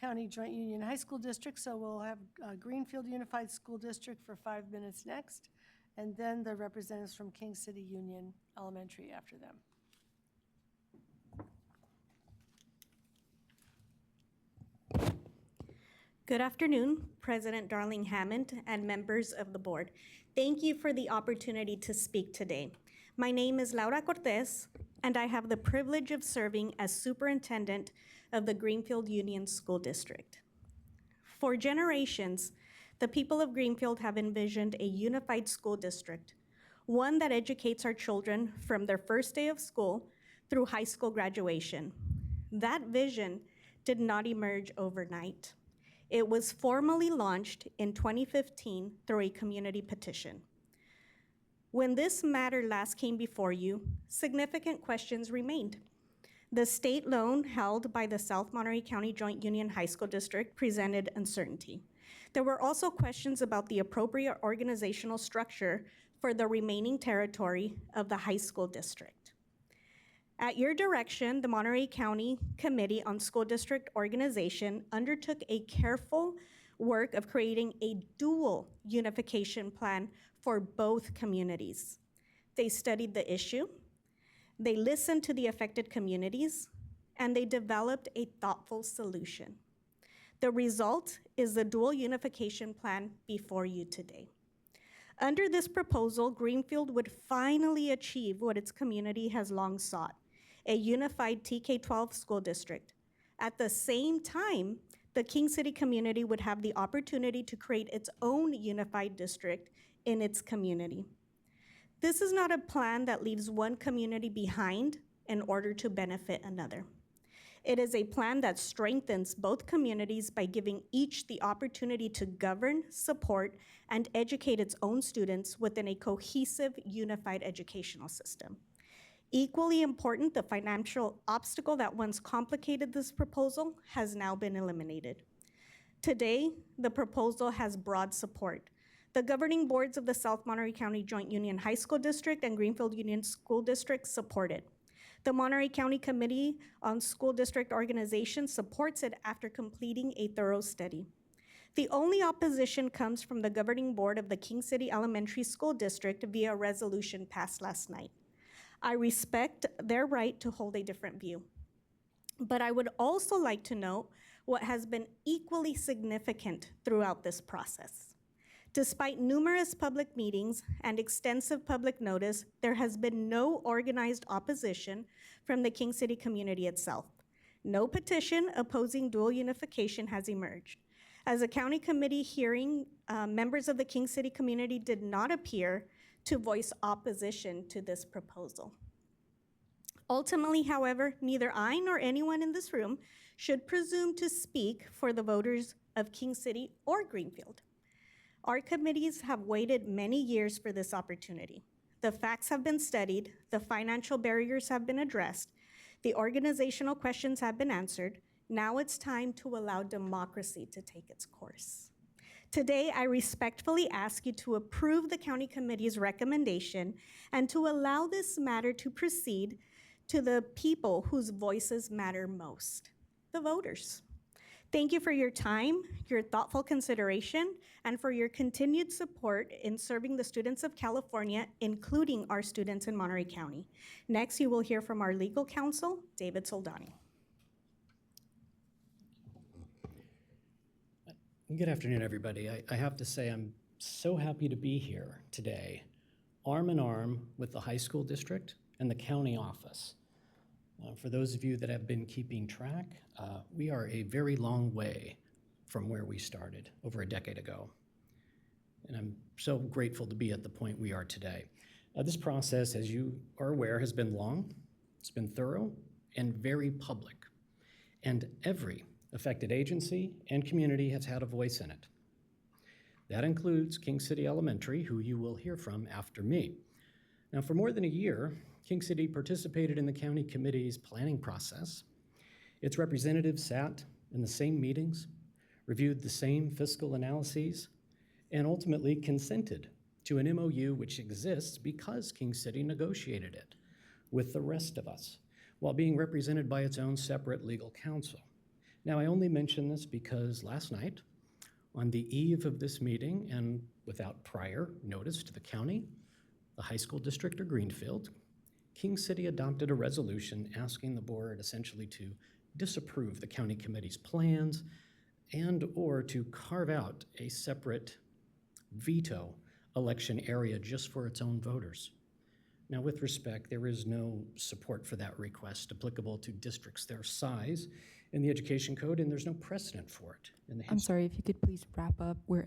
County Joint Union High School District, so we'll have Greenfield Unified School District for 5 minutes next, and then the representatives from King City Union Elementary after them. Good afternoon, President Darling Hammond and members of the board. Thank you for the opportunity to speak today. My name is Laura Cortez, and I have the privilege of serving as superintendent of the Greenfield Union School District. For generations, the people of Greenfield have envisioned a unified school district, one that educates our children from their first day of school through high school graduation. That vision did not emerge overnight. It was formally launched in 2015 through a community petition. When this matter last came before you, significant questions remained. The state loan held by the South Monterey County Joint Union High School District presented uncertainty. There were also questions about the appropriate organizational structure for the remaining territory of the high school district. At your direction, the Monterey County Committee on School District Organization undertook a careful work of creating a dual unification plan for both communities. They studied the issue, they listened to the affected communities, and they developed a thoughtful solution. The result is the dual unification plan before you today. Under this proposal, Greenfield would finally achieve what its community has long sought, a unified TK-12 school district. At the same time, the King City community would have the opportunity to create its own unified district in its community. This is not a plan that leaves one community behind in order to benefit another. It is a plan that strengthens both communities by giving each the opportunity to govern, support, and educate its own students within a cohesive, unified educational system. Equally important, the financial obstacle that once complicated this proposal has now been eliminated. Today, the proposal has broad support. The governing boards of the South Monterey County Joint Union High School District and Greenfield Union School District support it. The Monterey County Committee on School District Organization supports it after completing a thorough study. The only opposition comes from the governing board of the King City Elementary School District via a resolution passed last night. I respect their right to hold a different view. But I would also like to note what has been equally significant throughout this process. Despite numerous public meetings and extensive public notice, there has been no organized opposition from the King City community itself. No petition opposing dual unification has emerged. As a county committee hearing, members of the King City community did not appear to voice opposition to this proposal. Ultimately, however, neither I nor anyone in this room should presume to speak for the voters of King City or Greenfield. Our committees have waited many years for this opportunity. The facts have been studied, the financial barriers have been addressed, the organizational questions have been answered. Now it's time to allow democracy to take its course. Today, I respectfully ask you to approve the county committee's recommendation and to allow this matter to proceed to the people whose voices matter most, the voters. Thank you for your time, your thoughtful consideration, and for your continued support in serving the students of California, including our students in Monterey County. Next, you will hear from our legal counsel, David Soldani. Good afternoon, everybody. I have to say I'm so happy to be here today, arm in arm with the high school district and the county office. For those of you that have been keeping track, we are a very long way from where we started over a decade ago. And I'm so grateful to be at the point we are today. This process, as you are aware, has been long, it's been thorough, and very public. And every affected agency and community has had a voice in it. That includes King City Elementary, who you will hear from after me. Now, for more than a year, King City participated in the county committee's planning process. Its representatives sat in the same meetings, reviewed the same fiscal analyses, and ultimately consented to an MOU which exists because King City negotiated it with the rest of us, while being represented by its own separate legal counsel. Now, I only mention this because last night, on the eve of this meeting and without prior notice to the county, the high school district, or Greenfield, King City adopted a resolution asking the board essentially to disapprove the county committee's plans and or to carve out a separate veto election area just for its own voters. Now, with respect, there is no support for that request applicable to districts their size in the education code, and there's no precedent for it in the history. I'm sorry, if you could please wrap up. We're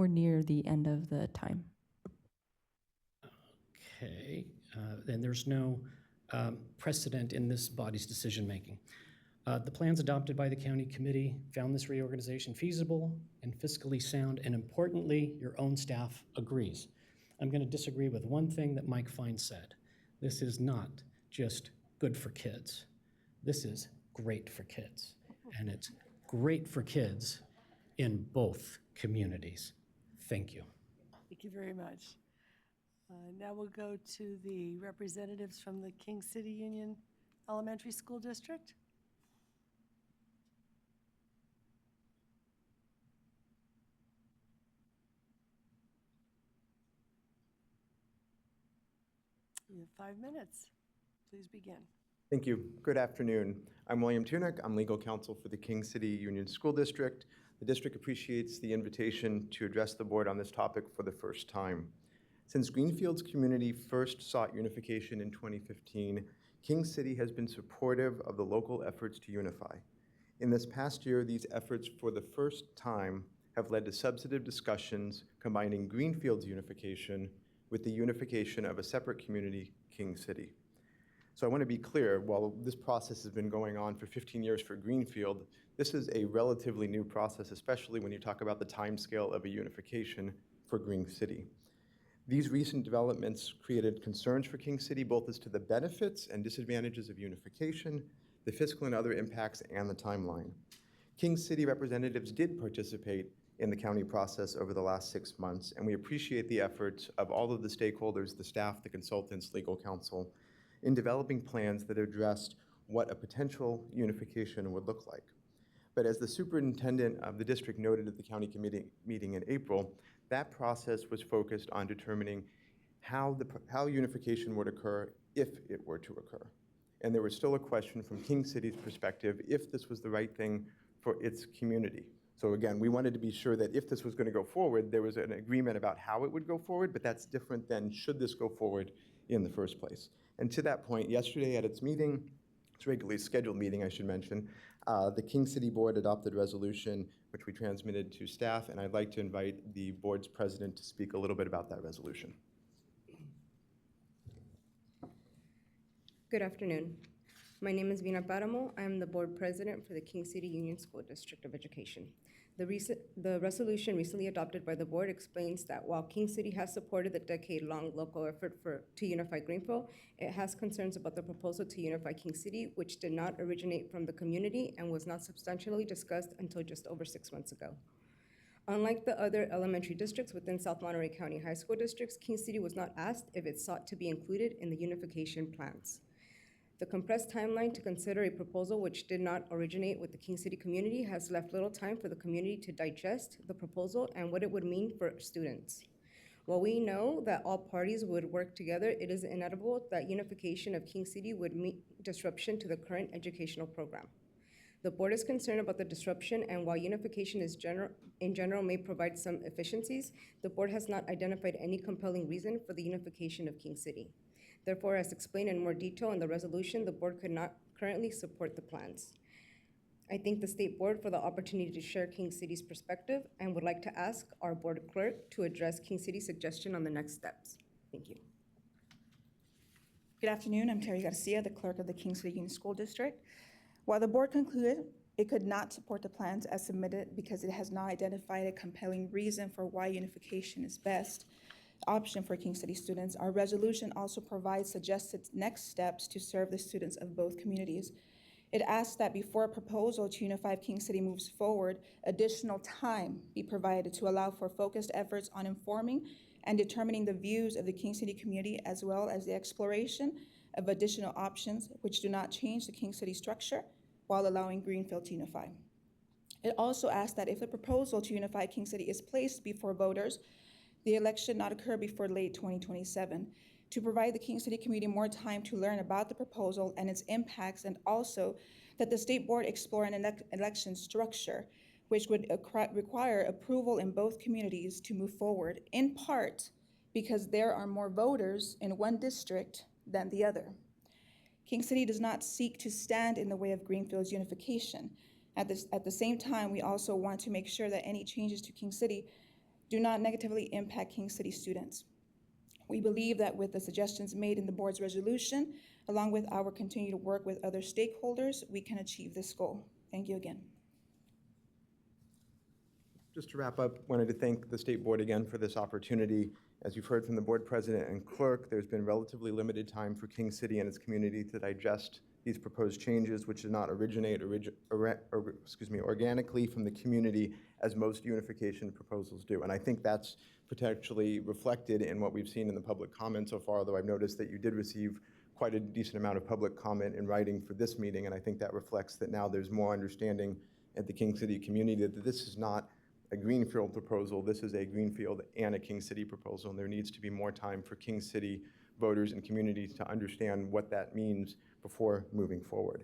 near the end of the time. Okay, then there's no precedent in this body's decision-making. The plans adopted by the county committee found this reorganization feasible and fiscally sound, and importantly, your own staff agrees. I'm going to disagree with one thing that Mike Fine said. This is not just good for kids. This is great for kids, and it's great for kids in both communities. Thank you. Thank you very much. Now we'll go to the representatives from the King City Union Elementary School District. You have 5 minutes. Please begin. Thank you. Good afternoon. I'm William Tunick. I'm legal counsel for the King City Union School District. The district appreciates the invitation to address the board on this topic for the first time. Since Greenfield's community first sought unification in 2015, King City has been supportive of the local efforts to unify. In this past year, these efforts for the first time have led to substantive discussions combining Greenfield's unification with the unification of a separate community, King City. So I want to be clear, while this process has been going on for 15 years for Greenfield, this is a relatively new process, especially when you talk about the timescale of a unification for Green City. These recent developments created concerns for King City, both as to the benefits and disadvantages of unification, the fiscal and other impacts, and the timeline. King City representatives did participate in the county process over the last 6 months, and we appreciate the efforts of all of the stakeholders, the staff, the consultants, legal counsel, in developing plans that addressed what a potential unification would look like. But as the superintendent of the district noted at the county committee meeting in April, that process was focused on determining how unification would occur if it were to occur. And there was still a question from King City's perspective if this was the right thing for its community. So again, we wanted to be sure that if this was going to go forward, there was an agreement about how it would go forward, but that's different than should this go forward in the first place. And to that point, yesterday at its meeting, its regularly scheduled meeting, I should mention, the King City Board adopted a resolution which we transmitted to staff, and I'd like to invite the board's president to speak a little bit about that resolution. Good afternoon. My name is Vina Paramo. I am the board president for the King City Union School District of Education. The resolution recently adopted by the board explains that while King City has supported the decade-long local effort to unify Greenfield, it has concerns about the proposal to unify King City, which did not originate from the community and was not substantially discussed until just over 6 months ago. Unlike the other elementary districts within South Monterey County High School districts, King City was not asked if it sought to be included in the unification plans. The compressed timeline to consider a proposal which did not originate with the King City community has left little time for the community to digest the proposal and what it would mean for students. While we know that all parties would work together, it is inevitable that unification of King City would mean disruption to the current educational program. The board is concerned about the disruption, and while unification in general may provide some efficiencies, the board has not identified any compelling reason for the unification of King City. Therefore, as explained in more detail in the resolution, the board could not currently support the plans. I thank the State Board for the opportunity to share King City's perspective and would like to ask our board clerk to address King City's suggestion on the next steps. Thank you. Good afternoon. I'm Terry Garcia, the clerk of the King City Union School District. While the board concluded it could not support the plans as submitted because it has not identified a compelling reason for why unification is best option for King City students, our resolution also provides suggested next steps to serve the students of both communities. It asks that before a proposal to unify King City moves forward, additional time be provided to allow for focused efforts on informing and determining the views of the King City community, as well as the exploration of additional options which do not change the King City structure while allowing Greenfield to unify. It also asks that if a proposal to unify King City is placed before voters, the election not occur before late 2027, to provide the King City community more time to learn about the proposal and its impacts, and also that the State Board explore an election structure which would require approval in both communities to move forward, in part because there are more voters in one district than the other. King City does not seek to stand in the way of Greenfield's unification. At the same time, we also want to make sure that any changes to King City do not negatively impact King City students. We believe that with the suggestions made in the board's resolution, along with our continued work with other stakeholders, we can achieve this goal. Thank you again. Just to wrap up, wanted to thank the State Board again for this opportunity. As you've heard from the board president and clerk, there's been relatively limited time for King City and its community to digest these proposed changes, which did not originate organically from the community as most unification proposals do. And I think that's potentially reflected in what we've seen in the public comment so far, although I've noticed that you did receive quite a decent amount of public comment in writing for this meeting, and I think that reflects that now there's more understanding at the King City community that this is not a Greenfield proposal, this is a Greenfield and a King City proposal, and there needs to be more time for King City voters and communities to understand what that means before moving forward.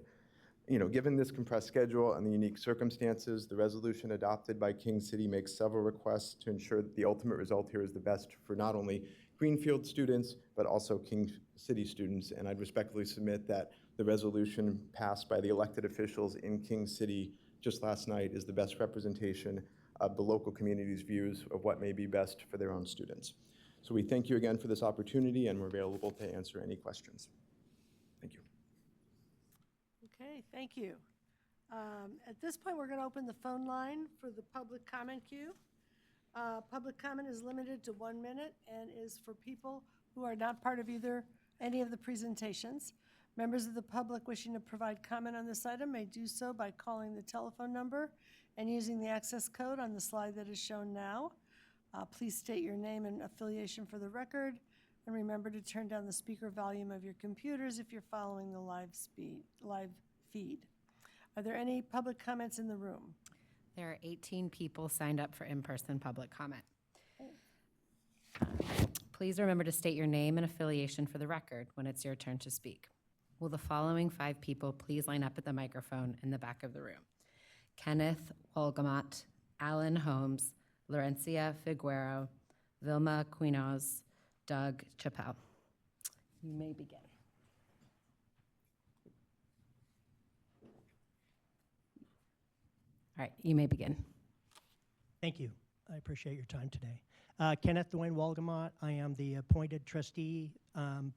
Given this compressed schedule and the unique circumstances, the resolution adopted by King City makes several requests to ensure that the ultimate result here is the best for not only Greenfield students, but also King City students. And I'd respectfully submit that the resolution passed by the elected officials in King City just last night is the best representation of the local community's views of what may be best for their own students. So we thank you again for this opportunity, and we're available to answer any questions. Thank you. Okay, thank you. At this point, we're going to open the phone line for the public comment queue. Public comment is limited to 1 minute and is for people who are not part of any of the presentations. Members of the public wishing to provide comment on this item may do so by calling the telephone number and using the access code on the slide that is shown now. Please state your name and affiliation for the record, and remember to turn down the speaker volume of your computers if you're following the live feed. Are there any public comments in the room? There are 18 people signed up for in-person public comment. Please remember to state your name and affiliation for the record when it's your turn to speak. Will the following 5 people please line up at the microphone in the back of the room? Kenneth Wolgamott, Alan Holmes, Laurencia Figuero, Vilma Quinos, Doug Chappelle. You may begin. All right, you may begin. Thank you. I appreciate your time today. Kenneth Dwayne Wolgamott. I am the appointed trustee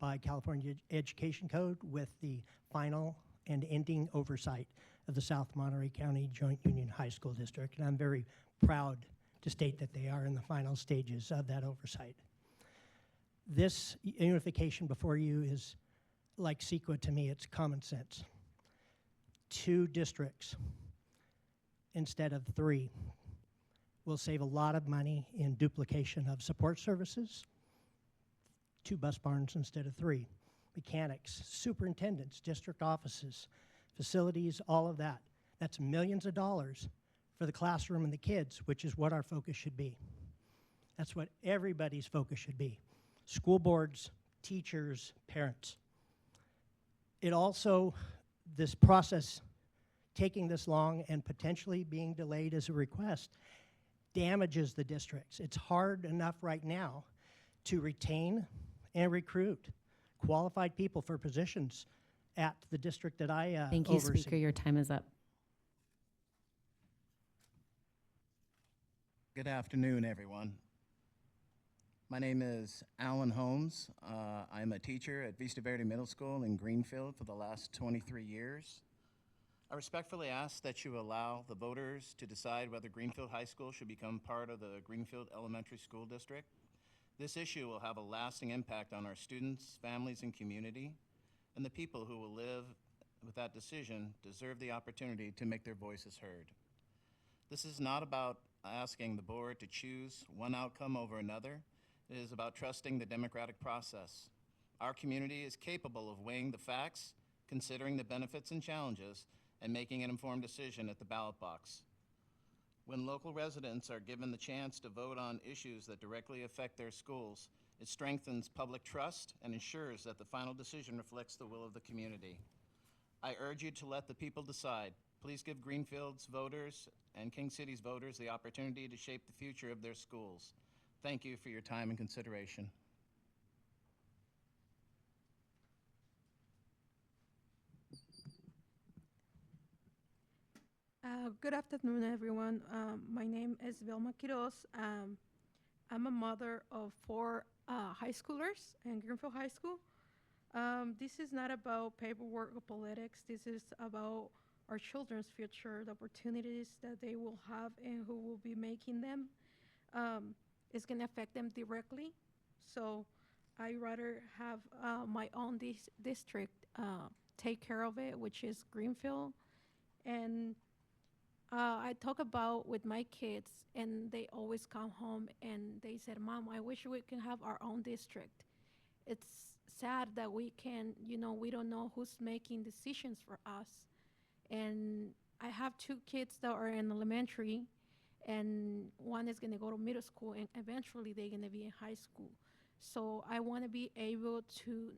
by California Education Code with the final and ending oversight of the South Monterey County Joint Union High School District, and I'm very proud to state that they are in the final stages of that oversight. This unification before you is like CEQA to me. It's common sense. 2 districts instead of 3 will save a lot of money in duplication of support services. 2 bus barns instead of 3. Mechanics, superintendents, district offices, facilities, all of that. That's millions of dollars for the classroom and the kids, which is what our focus should be. That's what everybody's focus should be. School boards, teachers, parents. It also, this process taking this long and potentially being delayed as a request damages the districts. It's hard enough right now to retain and recruit qualified people for positions at the district that I Thank you, oversee. Speaker. Your time is up. Good afternoon, everyone. My name is Alan Holmes. I'm a teacher at Vista Verde Middle School in Greenfield for the last 23 years. I respectfully ask that you allow the voters to decide whether Greenfield High School should become part of the Greenfield Elementary School District. This issue will have a lasting impact on our students, families, and community, and the people who will live with that decision deserve the opportunity to make their voices heard. This is not about asking the board to choose one outcome over another. It is about trusting the democratic process. Our community is capable of weighing the facts, considering the benefits and challenges, and making an informed decision at the ballot box. When local residents are given the chance to vote on issues that directly affect their schools, it strengthens public trust and ensures that the final decision reflects the will of the community. I urge you to let the people decide. Please give Greenfield's voters and King City's voters the opportunity to shape the future of their schools. Thank you for your time and consideration. Good afternoon, everyone. My name is Vilma Quiros. I'm a mother of 4 high schoolers in Greenfield High School. This is not about paperwork or politics. This is about our children's future, the opportunities that they will have and who will be making them. It's going to affect them directly. So I rather have my own district take care of it, which is Greenfield. And I talk about with my kids, and they always come home and they said, "Mom, I wish we can have our own district." It's sad that we can, we don't know who's making decisions for us. And I have 2 kids that are in elementary, and one is going to go to middle school, and eventually they're going to be in high school. So I want to be able to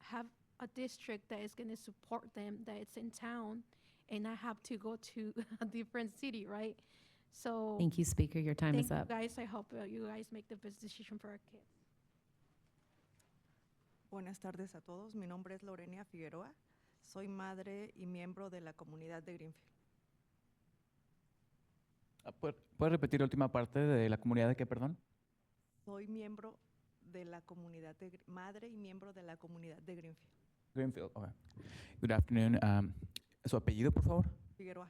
have a district that is going to support them, that it's in town, and I have to go to a different city, right? So Thank you, Speaker. Your time is up. Thank you, guys. I hope you guys make the best decision for our kids. Buenas tardes a todos. Mi nombre es Lorenia Figueroa. Soy madre y miembro de la comunidad de Greenfield. ¿Puedes repetir la última parte de la comunidad de qué, perdón? Soy miembro de la comunidad madre y miembro de la comunidad de Greenfield. Greenfield, okay. Good afternoon. Su apellido, por favor? Figueroa.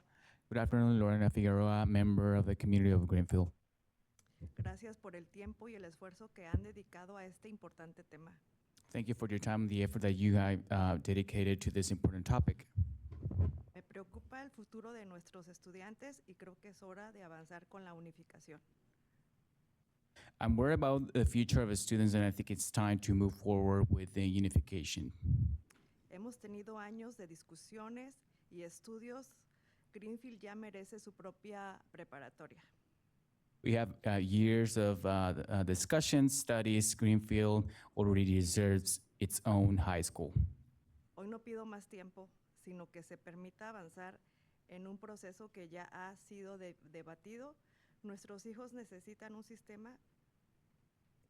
Good afternoon, Lorena Figueroa, member of the community of Greenfield. Gracias por el tiempo y el esfuerzo que han dedicado a este importante tema. Thank you for your time and the effort that you have dedicated to this important topic. Me preocupa el futuro de nuestros estudiantes y creo que es hora de avanzar con la unificación. I'm worried about the future of the students, and I think it's time to move forward with the unification. Hemos tenido años de discusiones y estudios. Greenfield ya merece su propia preparatoria. We have years of discussions, studies. Greenfield already deserves its own high school. Hoy no pido más tiempo, sino que se permita avanzar en un proceso que ya ha sido debatido. Nuestros hijos necesitan un sistema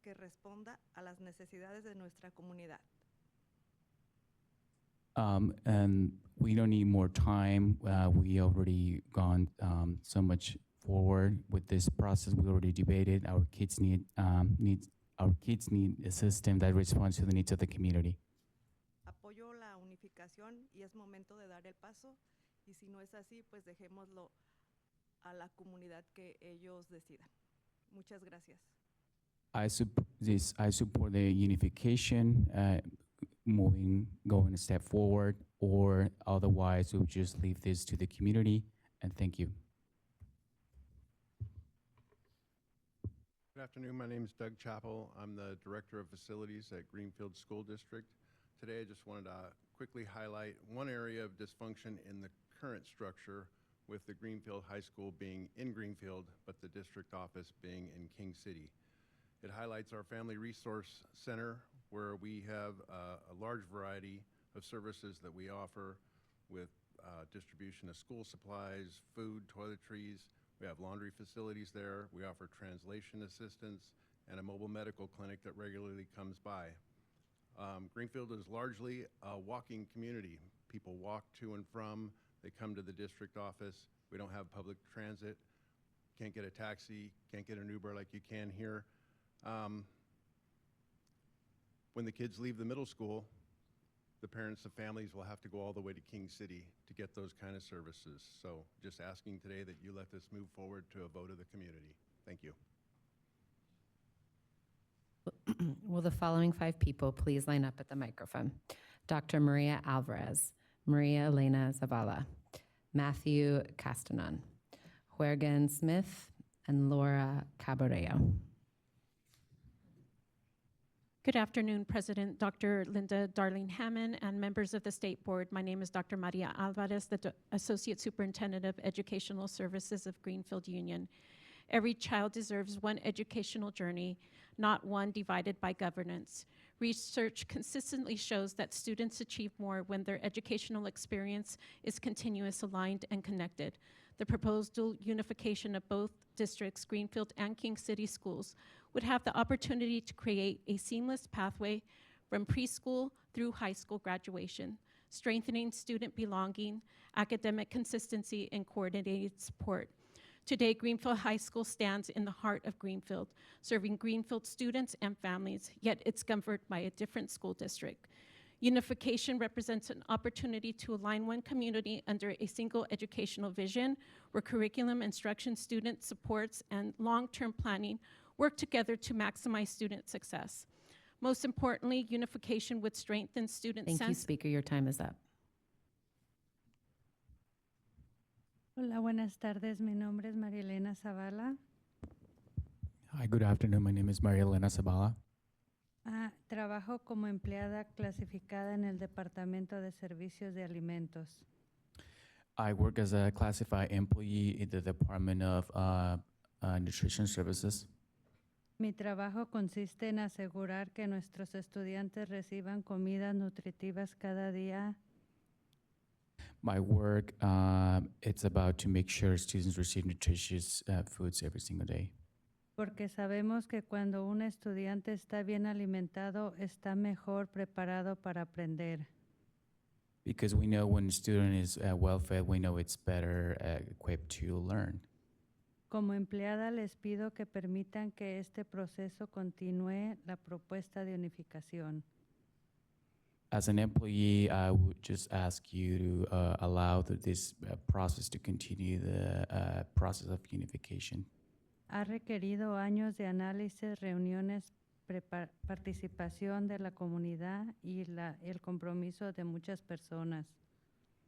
que responda a las necesidades de nuestra comunidad. And we don't need more time. We already gone so much forward with this process. We already debated. Our kids need a system that responds to the needs of the community. Apoyo la unificación y es momento de dar el paso. Y si no es así, pues dejémoslo a la comunidad que ellos decidan. Muchas gracias. I support the unification, going a step forward, or otherwise we'll just leave this to the community. And thank you. Good afternoon. My name is Doug Chappell. I'm the Director of Facilities at Greenfield School District. Today, I just wanted to quickly highlight one area of dysfunction in the current structure, with the Greenfield High School being in Greenfield, but the district office being in King City. It highlights our Family Resource Center, where we have a large variety of services that we offer with distribution of school supplies, food, toiletries. We have laundry facilities there. We offer translation assistance and a mobile medical clinic that regularly comes by. Greenfield is largely a walking community. People walk to and from. They come to the district office. We don't have public transit. Can't get a taxi, can't get an Uber like you can here. When the kids leave the middle school, the parents of families will have to go all the way to King City to get those kind of services. So just asking today that you let this move forward to a vote of the community. Thank you. Will the following 5 people please line up at the microphone? Dr. Maria Alvarez, Maria Elena Zavala, Matthew Castanon, Juergen Smith, and Laura Cabarello. Good afternoon, President Dr. Linda Darling Hammond and members of the State Board. My name is Dr. Maria Alvarez, the Associate Superintendent of Educational Services of Greenfield Union. Every child deserves one educational journey, not one divided by governance. Research consistently shows that students achieve more when their educational experience is continuous, aligned, and connected. The proposed dual unification of both districts, Greenfield and King City schools, would have the opportunity to create a seamless pathway from preschool through high school graduation, strengthening student belonging, academic consistency, and coordinated support. Today, Greenfield High School stands in the heart of Greenfield, serving Greenfield students and families, yet it's governed by a different school district. Unification represents an opportunity to align one community under a single educational vision, where curriculum, instruction, student supports, and long-term planning work together to maximize student success. Most importantly, unification would strengthen student Thank you, Speaker. Your time is up. Hola, buenas tardes. Mi nombre es María Elena Zavala. Hi, good afternoon. My name is Maria Elena Zavala. Trabajo como empleada clasificada en el Departamento de Servicios de Alimentos. I work as a classified employee in the Department of Nutrition Services. Mi trabajo consiste en asegurar que nuestros estudiantes reciban comidas nutritivas cada día. My work, it's about to make sure students receive nutritious foods every single day. Porque sabemos que cuando un estudiante está bien alimentado, está mejor preparado para aprender. Because we know when a student is well fed, we know it's better equipped to learn. Como empleada les pido que permitan que este proceso continúe la propuesta de unificación. As an employee, I would just ask you to allow this process to continue, the process of unification. Ha requerido años de análisis, reuniones, participación de la comunidad y el compromiso de muchas personas.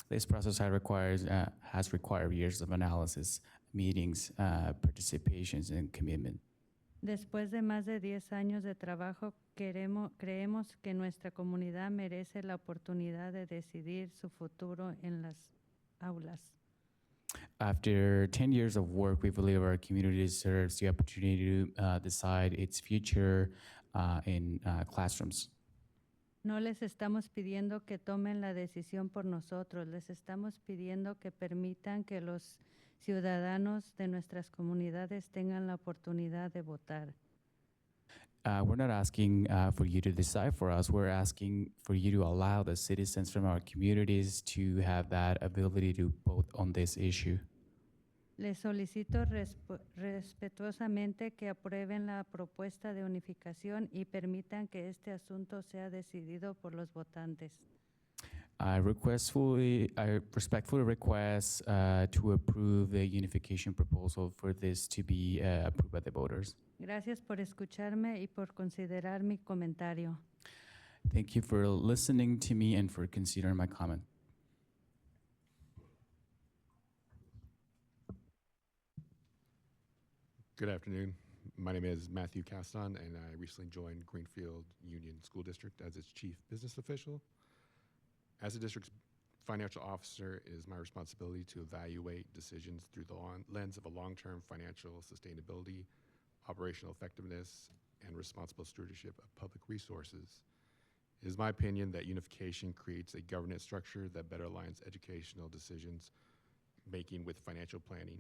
This process has required years of analysis, meetings, participations, and commitment. Después de más de 10 años de trabajo, creemos que nuestra comunidad merece la oportunidad de decidir su futuro en las aulas. After 10 years of work, we believe our community deserves the opportunity to decide its future in classrooms. No les estamos pidiendo que tomen la decisión por nosotros, les estamos pidiendo que permitan que los ciudadanos de nuestras comunidades tengan la oportunidad de votar. We're not asking for you to decide for us. We're asking for you to allow the citizens from our communities to have that ability to vote on this issue. Les solicito respetuosamente que aprueben la propuesta de unificación y permitan que este asunto sea decidido por los votantes. I respectfully request to approve the unification proposal for this to be approved by the voters. Gracias por escucharme y por considerar mi comentario. Thank you for listening to me and for considering my comment. Good afternoon. My name is Matthew Caston, and I recently joined Greenfield Union School District as its chief business official. As the district's financial officer, it is my responsibility to evaluate decisions through the lens of a long-term financial sustainability, operational effectiveness, and responsible stewardship of public resources. It is my opinion that unification creates a governance structure that better aligns educational decisions making with financial planning.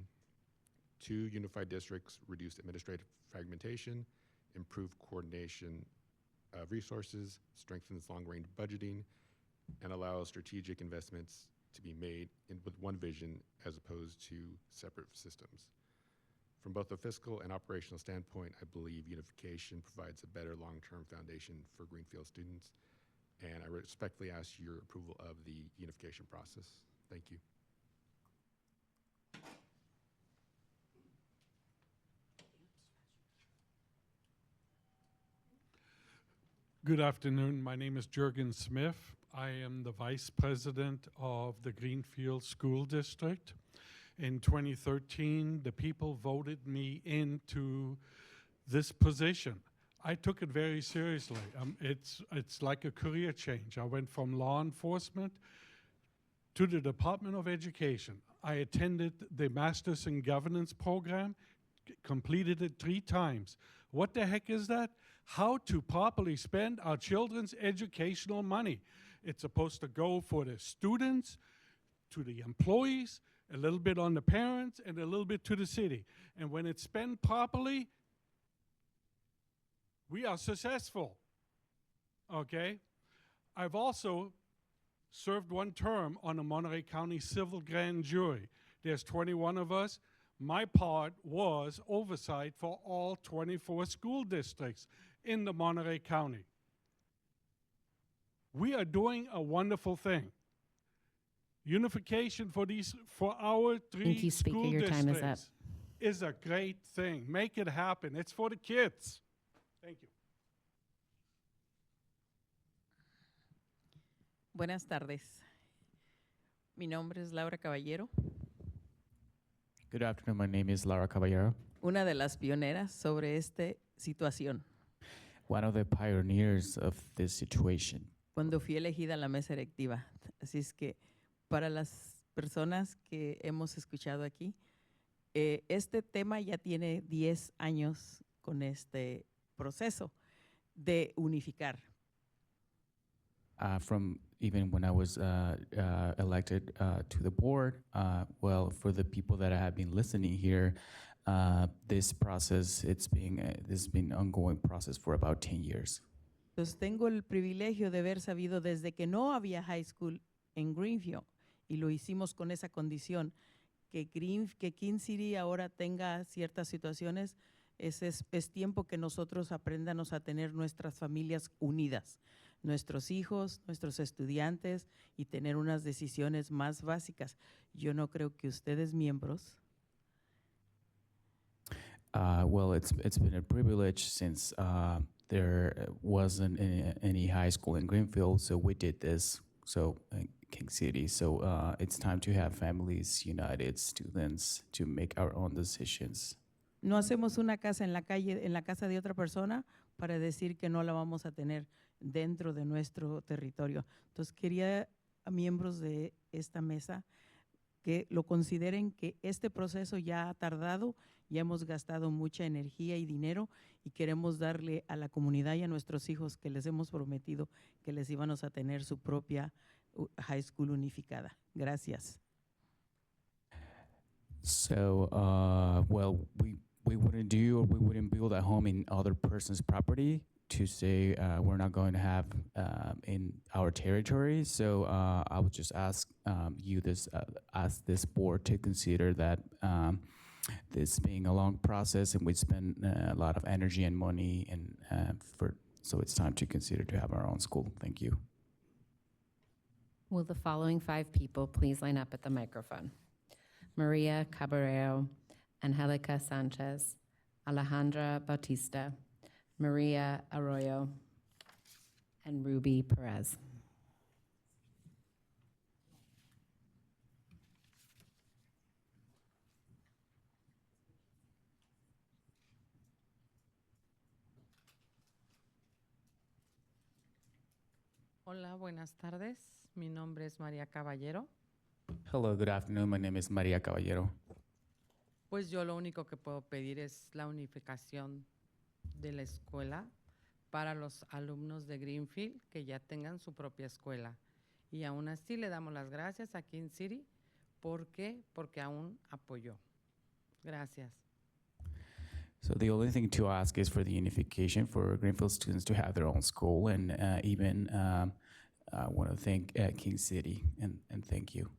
2 unified districts reduce administrative fragmentation, improve coordination of resources, strengthens long-range budgeting, and allows strategic investments to be made with one vision as opposed to separate systems. From both a fiscal and operational standpoint, I believe unification provides a better long-term foundation for Greenfield students, and I respectfully ask your approval of the unification process. Thank you. Good afternoon. My name is Jurgen Smith. I am the Vice President of the Greenfield School District. In 2013, the people voted me into this position. I took it very seriously. It's like a career change. I went from law enforcement to the Department of Education. I attended the Masters in Governance program, completed it 3 times. What the heck is that? How to properly spend our children's educational money. It's supposed to go for the students, to the employees, a little bit on the parents, and a little bit to the city. And when it's spent properly, we are successful, okay? I've also served 1 term on the Monterey County Civil Grand Jury. There's 21 of us. My part was oversight for all 24 school districts in the Monterey County. We are doing a wonderful thing. Unification for our 3 Thank you, Speaker. school Your time is up. districts is a great thing. Make it happen. It's for the kids. Thank you. Buenas tardes. Mi nombre es Laura Caballero, Good afternoon. My name is Laura Caballero, una de las pioneras sobre esta situación. one of the pioneers of this situation. Cuando fui elegida a la mesa directiva. Así es que para las personas que hemos escuchado aquí, este tema ya tiene 10 años con este proceso de unificar. From even when I was elected to the board, well, for the people that have been listening here, this process, this has been an ongoing process for about 10 years. Entonces tengo el privilegio de haber sabido desde que no había high school en Greenfield y lo hicimos con esa condición que King City ahora tenga ciertas situaciones, es tiempo que nosotros aprendamos a tener nuestras familias unidas, nuestros hijos, nuestros estudiantes y tener unas decisiones más básicas. Yo no creo que ustedes miembros Well, it's been a privilege since there wasn't any high school in Greenfield, so we did this. So King City. So it's time to have families united, students to make our own decisions. no hacemos una casa en la calle, en la casa de otra persona para decir que no la vamos a tener dentro de nuestro territorio. Entonces quería a miembros de esta mesa que lo consideren que este proceso ya ha tardado, ya hemos gastado mucha energía y dinero y queremos darle a la comunidad y a nuestros hijos que les hemos prometido que les íbamos a tener su propia high school unificada. Gracias. So, well, we wouldn't do or we wouldn't build a home in other person's property to say we're not going to have in our territory. So I would just ask ask this board to consider that this being a long process and we spend a lot of energy and money and so it's time to consider to have our own school. Thank you. Will the following 5 people please line up at the microphone? Maria Caballero, Angelica Sanchez, Alejandra Bautista, Maria Arroyo, and Ruby Perez. Hola, buenas tardes. Mi nombre es María Caballero. Hello, good afternoon. My name is Maria Caballero. Pues yo lo único que puedo pedir es la unificación de la escuela para los alumnos de Greenfield que ya tengan su propia escuela. Y aún así le damos las gracias a King City. ¿Por qué? Porque aún apoyó. Gracias. So the only thing to ask is for the unification for Greenfield students to have their own school, and even want to thank King City and thank you.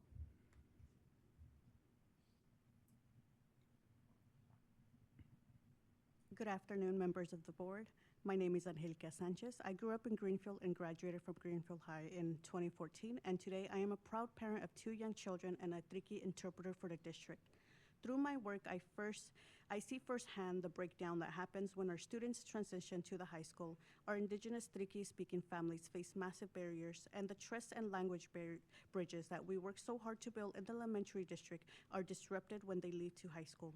Good afternoon, members of the board. My name is Angelica Sanchez. I grew up in Greenfield and graduated from Greenfield High in 2014, and today I am a proud parent of 2 young children and a Triqui interpreter for the district. Through my work, I see firsthand the breakdown that happens when our students transition to the high school. Our indigenous Triqui-speaking families face massive barriers, and the trust and language bridges that we work so hard to build in the elementary district are disrupted when they leave to high school.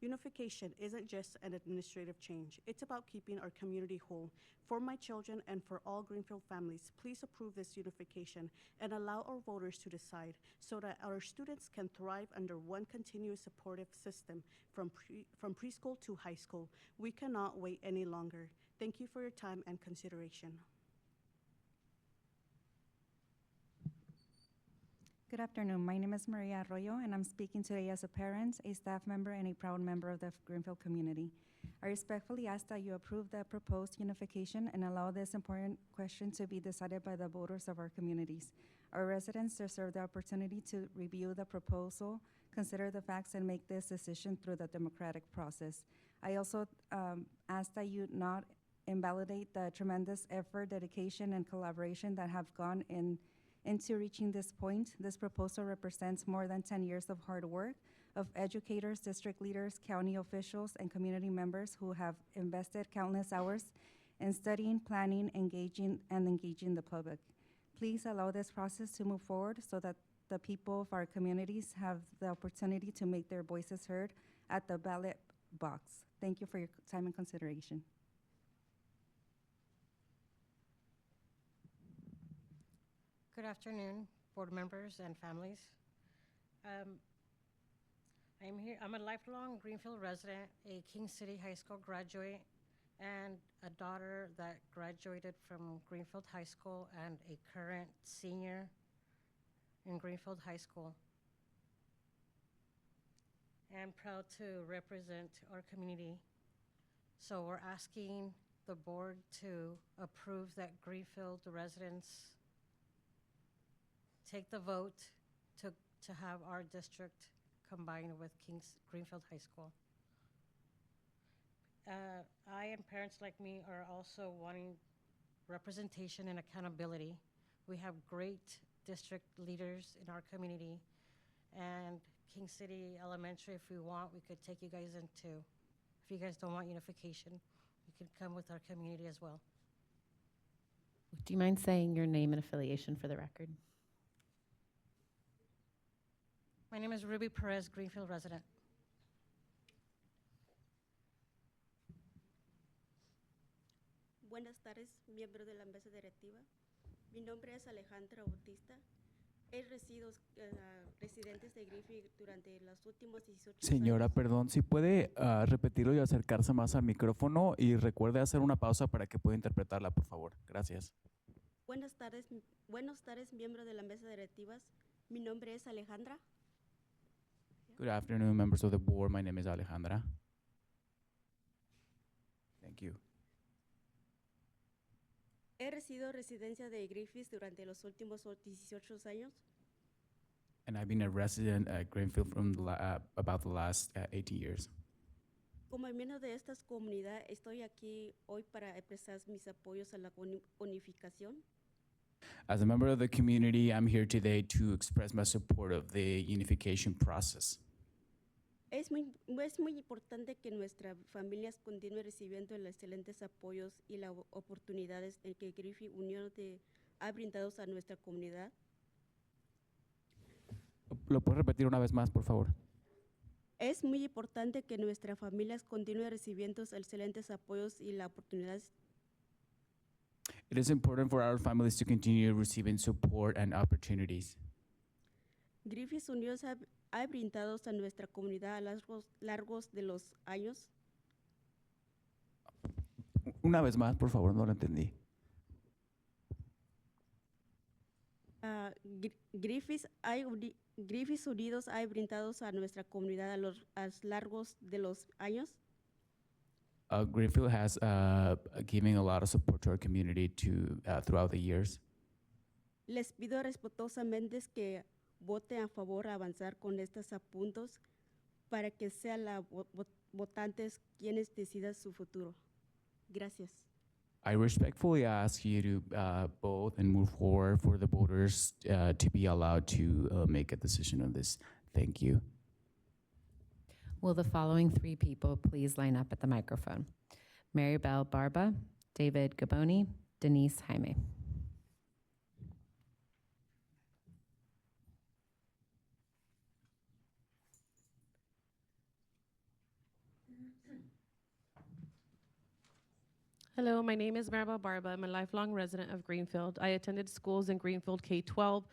Unification isn't just an administrative change. It's about keeping our community whole. For my children and for all Greenfield families, please approve this unification and allow our voters to decide so that our students can thrive under one continuous supportive system from preschool to high school. We cannot wait any longer. Thank you for your time and consideration. Good afternoon. My name is Maria Arroyo, and I'm speaking today as a parent, a staff member, and a proud member of the Greenfield community. I respectfully ask that you approve the proposed unification and allow this important question to be decided by the voters of our communities. Our residents deserve the opportunity to review the proposal, consider the facts, and make this decision through the democratic process. I also ask that you not invalidate the tremendous effort, dedication, and collaboration that have gone into reaching this point. This proposal represents more than 10 years of hard work of educators, district leaders, county officials, and community members who have invested countless hours in studying, planning, engaging the public. Please allow this process to move forward so that the people of our communities have the opportunity to make their voices heard at the ballot box. Thank you for your time and consideration. Good afternoon, board members and families. I'm a lifelong Greenfield resident, a King City High School graduate, and a daughter that graduated from Greenfield High School and a current senior in Greenfield High School. I'm proud to represent our community. So we're asking the board to approve that Greenfield residents take the vote to have our district combined with Greenfield High School. I and parents like me are also wanting representation and accountability. We have great district leaders in our community, and King City Elementary, if we want, we could take you guys into. If you guys don't want unification, you can come with our community as well. Do you mind saying your name and affiliation for the record? My name is Ruby Perez, Greenfield resident. Buenas tardes, miembros de la mesa directiva. Mi nombre es Alejandra Bautista. He residido residentes de Greenfield durante los últimos 18 Señora, años. perdón, si puede repetirlo y acercarse más al micrófono y recuerde hacer una pausa para que pueda interpretarla, por favor. Gracias. Buenas tardes, miembros de la mesa directiva. Mi nombre es Alejandra. Good afternoon, members of the board. My name is Alejandra. Thank you. He residido residencia de Greenfield durante los últimos 18 años. And I've been a resident at Greenfield from about the last 18 years. Como miembro de esta comunidad, estoy aquí hoy para expresar mis apoyos a la unificación. As a member of the community, I'm here today to express my support of the unification process. Es muy importante que nuestras familias continúen recibiendo los excelentes apoyos y las oportunidades que Greenfield Unión ha brindado a nuestra comunidad. ¿Lo puedes repetir una vez más, por favor? Es muy importante que nuestras familias continúen recibiendo excelentes apoyos y las oportunidades. It is important for our families to continue receiving support and opportunities. Greenfield Unión ha brindado a nuestra comunidad a largos de los años. Una vez más, por favor, no lo entendí. Greenfield Unidos ha brindado a nuestra comunidad a largos de los años. Greenfield has given a lot of support to our community throughout the years. Les pido respetuosamente que voten a favor de avanzar con estos puntos para que sean los votantes quienes decidan su futuro. Gracias. I respectfully ask you to vote and move forward for the voters to be allowed to make a decision on this. Thank you. Will the following 3 people please line up at the microphone? Maribel Barba, David Gaboni, Denise Jaime. Hello, my name is Maribel Barba. I'm a lifelong resident of Greenfield. I attended schools in Greenfield K-12.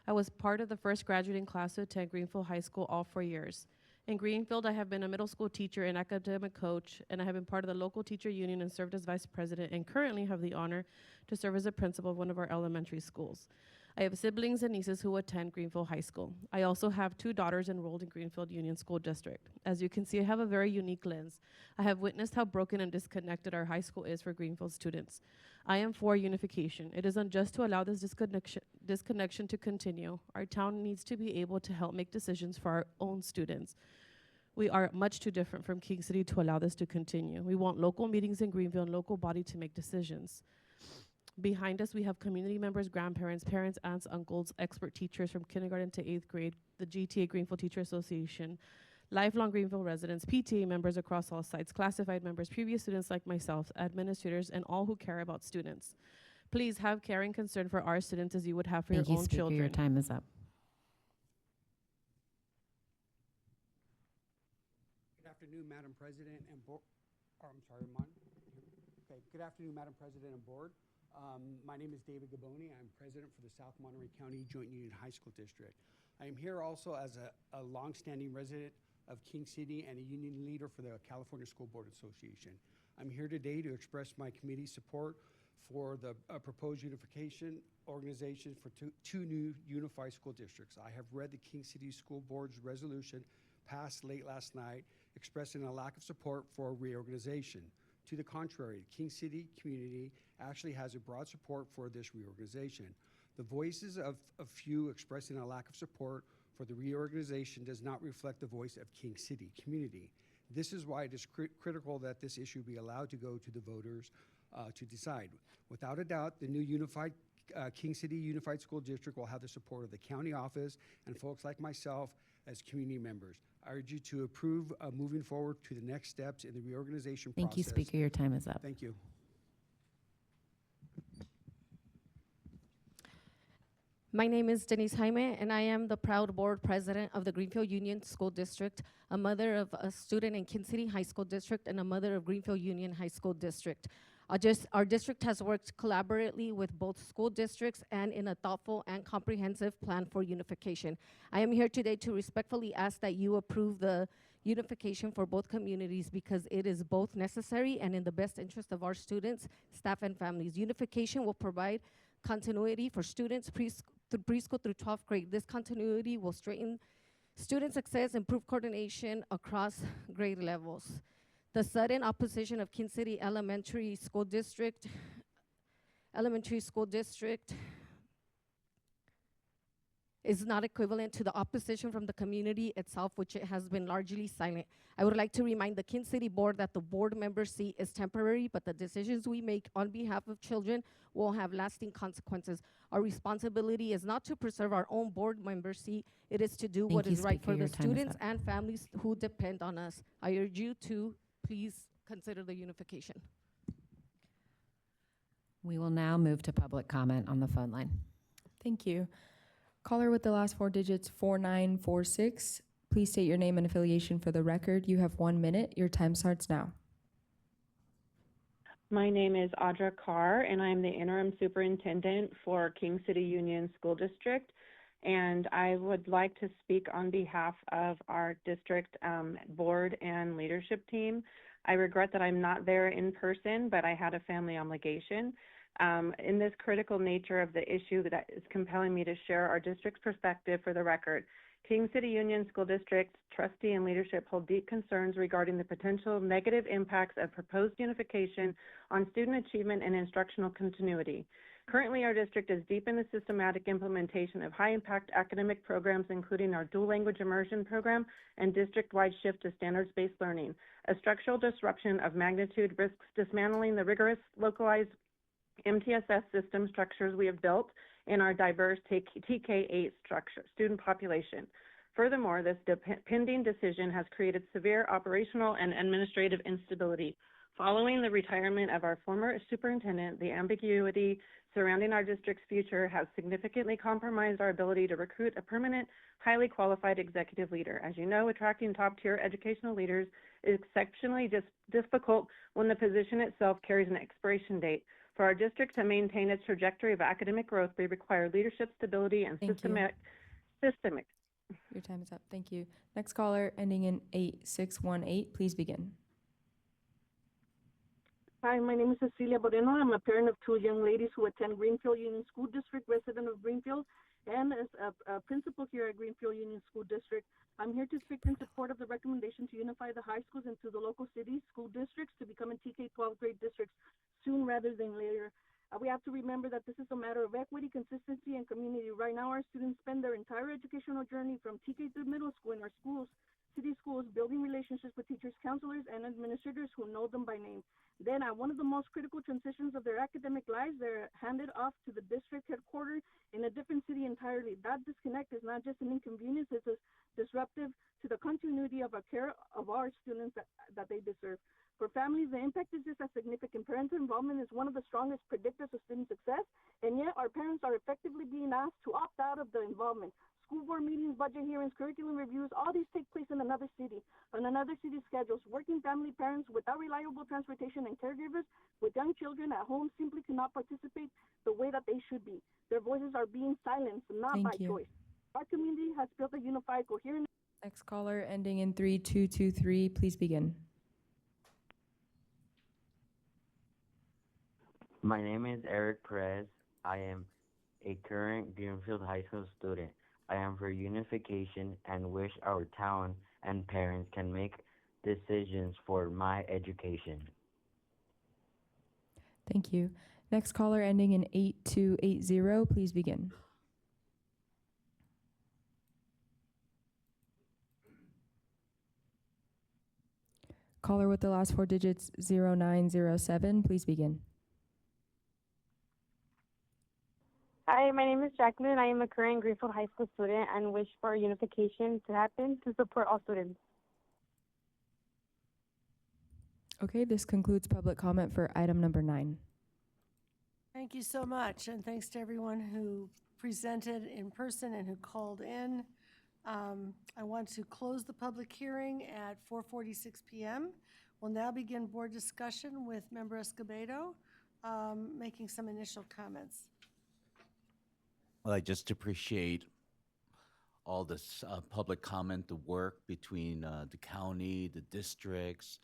I was part of the first graduating class to attend Greenfield High School all 4 years. In Greenfield, I have been a middle school teacher and academic coach, and I have been part of the local teacher union and served as vice president, and currently have the honor to serve as a principal of one of our elementary schools. I have siblings and nieces who attend Greenfield High School. I also have 2 daughters enrolled in Greenfield Union School District. As you can see, I have a very unique lens. I have witnessed how broken and disconnected our high school is for Greenfield students. I am for unification. It is unjust to allow this disconnection to continue. Our town needs to be able to help make decisions for our own students. We are much too different from King City to allow this to continue. We want local meetings in Greenfield and local body to make decisions. Behind us, we have community members, grandparents, parents, aunts, uncles, expert teachers from kindergarten to 8th grade, the GTA Greenfield Teacher Association, lifelong Greenfield residents, PTA members across all sites, classified members, previous students like myself, administrators, and all who care about students. Please have care and concern for our students as you would have for Thank your you, own Speaker. children. Your time is up. Good afternoon, Madam President and Board. Okay. Good afternoon, Madam President and Board. My name is David Gaboni. I'm president for the South Monterey County Joint Union High School District. I am here also as a longstanding resident of King City and a union leader for the California School Board Association. I'm here today to express my committee's support for the proposed unification organization for two new unified school districts. I have read the King City School Board's resolution passed late last night expressing a lack of support for reorganization. To the contrary, the King City community actually has a broad support for this reorganization. The voices of a few expressing a lack of support for the reorganization does not reflect the voice of King City community. This is why it is critical that this issue be allowed to go to the voters to decide. Without a doubt, the new unified King City Unified School District will have the support of the county office and folks like myself as community members. I urge you to approve moving forward to the next steps in the reorganization process. Thank you, Speaker. Your time is up. Thank you. My name is Denise Jaime, and I am the proud board president of the Greenfield Union School District, a mother of a student in King City High School District, and a mother of Greenfield Union High School District. Our district has worked collaboratively with both school districts and in a thoughtful and comprehensive plan for unification. I am here today to respectfully ask that you approve the unification for both communities because it is both necessary and in the best interest of our students, staff, and families. Unification will provide continuity for students preschool through 12th grade. This continuity will strengthen student success, improve coordination across grade levels. The sudden opposition of King City Elementary School District is not equivalent to the opposition from the community itself, which it has been largely silent. I would like to remind the King City Board that the board member seat is temporary, but the decisions we make on behalf of children will have lasting consequences. Our responsibility is not to preserve our own board member seat, it is to do what is right for the students and families who depend on us. I urge you to please consider the unification. We will now move to public comment on the phone line. Thank you. Caller with the last four digits, 4946. Please state your name and affiliation for the record. You have 1 minute. Your time starts now. My name is Audra Carr, and I'm the interim superintendent for King City Union School District. And I would like to speak on behalf of our district board and leadership team. I regret that I'm not there in person, but I had a family obligation. In this critical nature of the issue that is compelling me to share our district's perspective for the record, King City Union School District trustee and leadership hold deep concerns regarding the potential negative impacts of proposed unification on student achievement and instructional continuity. Currently, our district is deep in the systematic implementation of high-impact academic programs, including our dual language immersion program and district-wide shift to standards-based learning. A structural disruption of magnitude risks dismantling the rigorous, localized MTSS system structures we have built in our diverse TK-8 student population. Furthermore, this pending decision has created severe operational and administrative instability. Following the retirement of our former superintendent, the ambiguity surrounding our district's future has significantly compromised our ability to recruit a permanent, highly qualified executive leader. As you know, attracting top-tier educational leaders is exceptionally difficult when the position itself carries an expiration date. For our district to maintain its trajectory of academic growth, we require leadership stability and systemic. Your time is up. Thank you. Next caller, ending in 8618. Please begin. Hi, my name is Cecilia Moreno. I'm a parent of two young ladies who attend Greenfield Union School District, resident of Greenfield, and as a principal here at Greenfield Union School District. I'm here to speak in support of the recommendation to unify the high schools into the local city school districts to become a TK 12th grade districts soon rather than later. We have to remember that this is a matter of equity, consistency, and community. Right now, our students spend their entire educational journey from TK through middle school in our schools, city schools, building relationships with teachers, counselors, and administrators who know them by name. Then at one of the most critical transitions of their academic lives, they're handed off to the district headquarters in a different city entirely. That disconnect is not just an inconvenience, it's a disruptive to the continuity of our care of our students that they deserve. For families, the impact is just as significant. Parental involvement is one of the strongest predictors of student success, and yet our parents are effectively being asked to opt out of the involvement. School board meetings, budget hearings, curriculum reviews, all these take place in another city, on another city's schedules. Working family parents without reliable transportation and caregivers with young children at home simply cannot participate the way that they should be. Their voices are being silenced, not by choice. Our community has built a unified, coherent... Next caller, ending in 3223. Please begin. My name is Eric Perez. I am a current Greenfield High School student. I am for unification and wish our town and parents can make decisions for my education. Thank you. Next caller, ending in 8280. Please begin. Caller with the last four digits 0907, please begin. Hi, my name is Jacqueline. I am a current Greenfield High School student and wish for unification to happen to support all students. Okay, this concludes public comment for item number 9. Thank you so much, and thanks to everyone who presented in person and who called in. I want to close the public hearing at 4:46 p.m. We'll now begin board discussion with Member Escobedo making some initial comments. Well, I just appreciate all this public comment, the work between the county, the districts,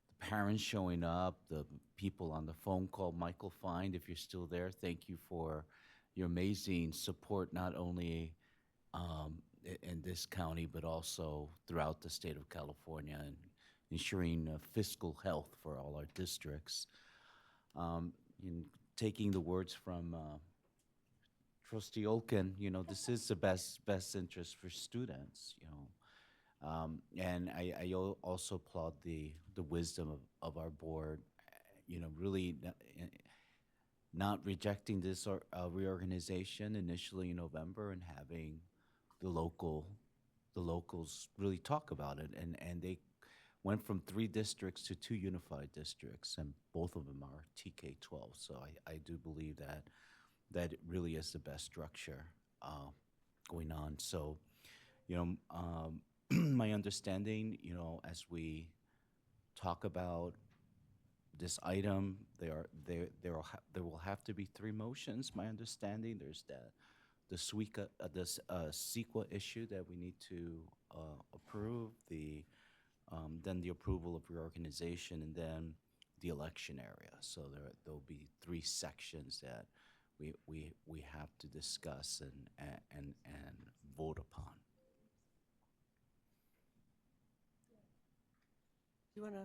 the parents showing up, the people on the phone call. Michael Fine, if you're still there, thank you for your amazing support, not only in this county, but also throughout the state of California, and ensuring fiscal health for all our districts. In taking the words from Trustee Olken, this is the best interest for students, and I also applaud the wisdom of our board, really not rejecting this reorganization initially in November and having the locals really talk about it, and they went from 3 districts to 2 unified districts, and both of them are TK-12. So I do believe that it really is the best structure going on. So, my understanding, as we talk about this item, there will have to be 3 motions. My understanding, there's the CEQA issue that we need to approve, then the approval of reorganization, and then the election area. So there'll be 3 sections that we have to discuss and vote upon. Do you want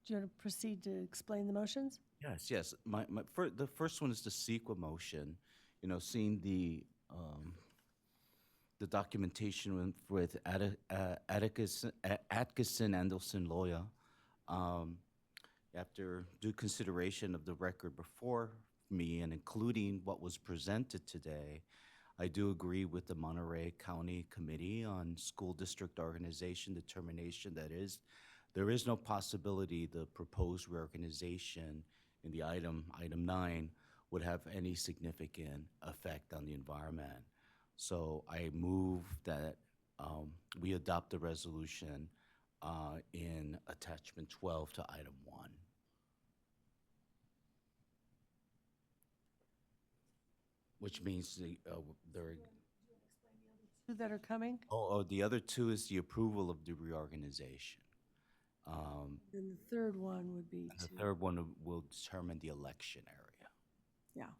to proceed to explain the motions? Yes. The first one is the CEQA motion. Seeing the documentation with Atkinson, Andelson, Loya, after due consideration of the record before me and including what was presented today, I do agree with the Monterey County Committee on School District Organization determination that there is no possibility the proposed reorganization in the item 9 would have any significant effect on the environment. So I move that we adopt the resolution in attachment 12 to item 1. Which means they're... Two that are coming? The other 2 is the approval of the reorganization. And the third one would be The third one will determine the election area. Yeah.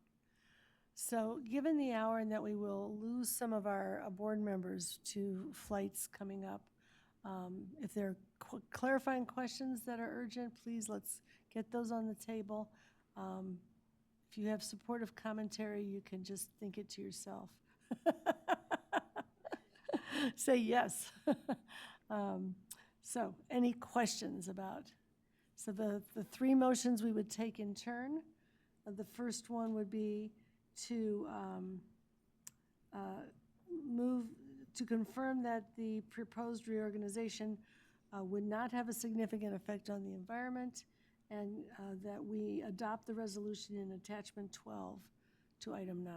So given the hour and that we will lose some of our board members to flights coming up, if there are clarifying questions that are urgent, please let's get those on the table. If you have supportive commentary, you can just think it to yourself. Say yes. So any questions about? So the 3 motions we would take in turn. The first one would be to move to confirm that the proposed reorganization would not have a significant effect on the environment, and that we adopt the resolution in attachment 12 to item 9.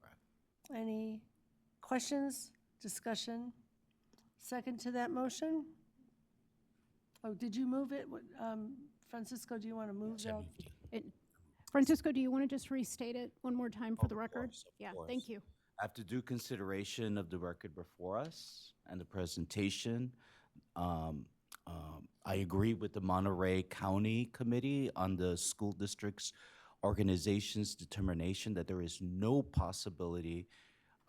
Right. Any questions, discussion? Second to that motion? Oh, did you move it? Francisco, do you want to move that? Francisco, do you want to just restate it one more time for the record? Of course. Thank you. After due consideration of the record before us and the presentation, I agree with the Monterey County Committee on the School District's Organization's determination that there is no possibility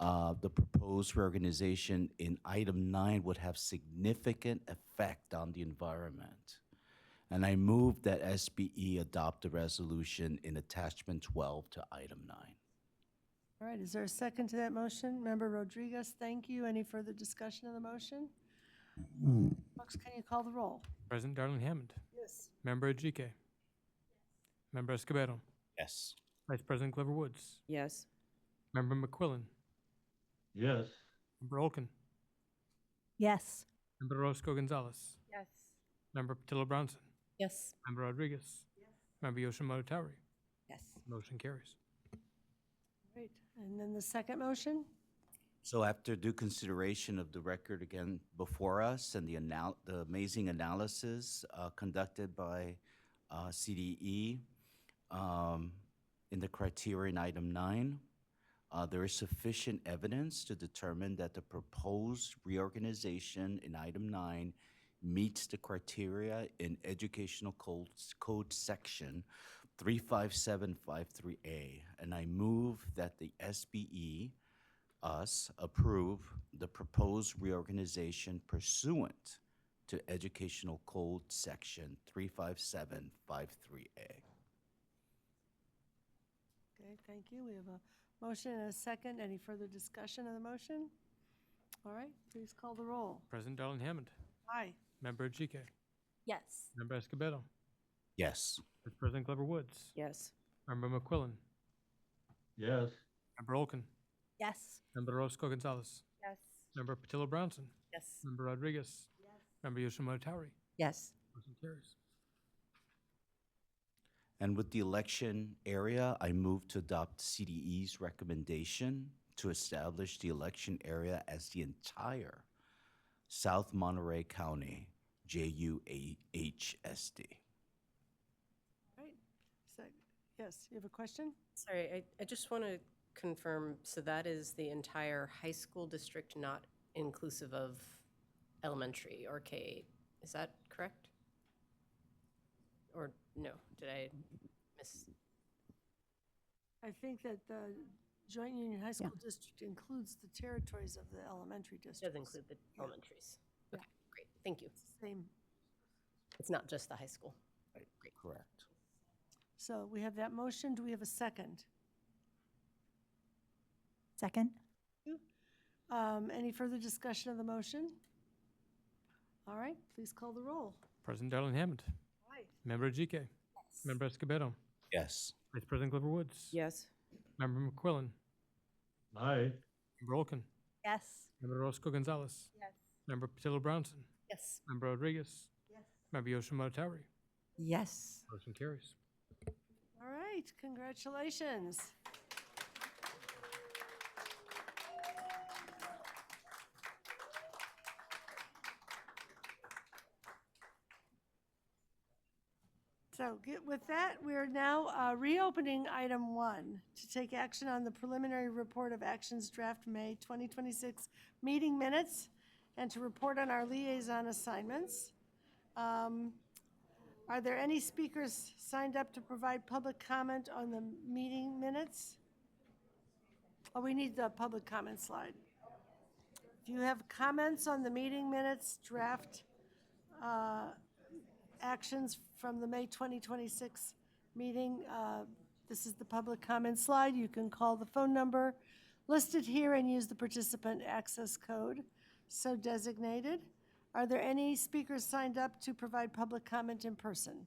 the proposed reorganization in item 9 would have significant effect on the environment. And I move that SBE adopt the resolution in attachment 12 to item 9. All right, is there a second to that motion? Member Rodriguez, thank you. Any further discussion of the motion? Brooks, can you call the roll? President Darling Hammond. Yes. Member Ajike. Member Escobedo. Yes. Vice President Glover Woods. Yes. Member McQuillan. Yes. Member Olkin. Yes. Member Roscoe Gonzalez. Yes. Member Patillo Brownson. Yes. Member Rodriguez. Member Yoshimoto Tari. Yes. Motion carries. Great. And then the second motion? So after due consideration of the record again before us and the amazing analysis conducted by CDE in the criteria in item 9, there is sufficient evidence to determine that the proposed reorganization in item 9 meets the criteria in Educational Code section 35753A. And I move that the SBE, us, approve the proposed reorganization pursuant to Educational Code section 35753A. Okay, thank you. We have a motion and a second. Any further discussion of the motion? All right, please call the roll. President Darling Hammond. Aye. Member Ajike. Yes. Member Escobedo. Yes. Vice President Glover Woods. Yes. Member McQuillan. Yes. Member Olkin. Yes. Member Roscoe Gonzalez. Yes. Member Patillo Brownson. Yes. Member Rodriguez. Member Yoshimoto Tari. Yes. Motion carries. And with the election area, I move to adopt CDE's recommendation to establish the election area as the entire South Monterey County, JUHSD. Right. Yes, you have a question? Sorry, I just want to confirm, so that is the entire high school district, not inclusive of elementary or K-8. Is that correct? Or no, did I miss? I think that the Joint Union High School District includes the territories of the elementary districts. Does include the elementaries. Okay, great, thank you. Same. It's not just the high school. Right, great. Correct. So we have that motion. Do we have a second? Second? Any further discussion of the motion? All right, please call the roll. President Darling Hammond. Aye. Member Ajike. Yes. Member Escobedo. Yes. Vice President Glover Woods. Yes. Member McQuillan. Aye. Member Olkin. Yes. Member Roscoe Gonzalez. Yes. Member Patillo Brownson. Yes. Member Rodriguez. Yes. Member Yoshimoto Tari. Yes. Motion carries. All right, congratulations. So with that, we are now reopening item 1 to take action on the preliminary report of actions draft May 2026 meeting minutes and to report on our liaison assignments. Are there any speakers signed up to provide public comment on the meeting minutes? Oh, we need the public comment slide. If you have comments on the meeting minutes, draft actions from the May 2026 meeting, this is the public comment slide. You can call the phone number listed here and use the participant access code so designated. Are there any speakers signed up to provide public comment in person?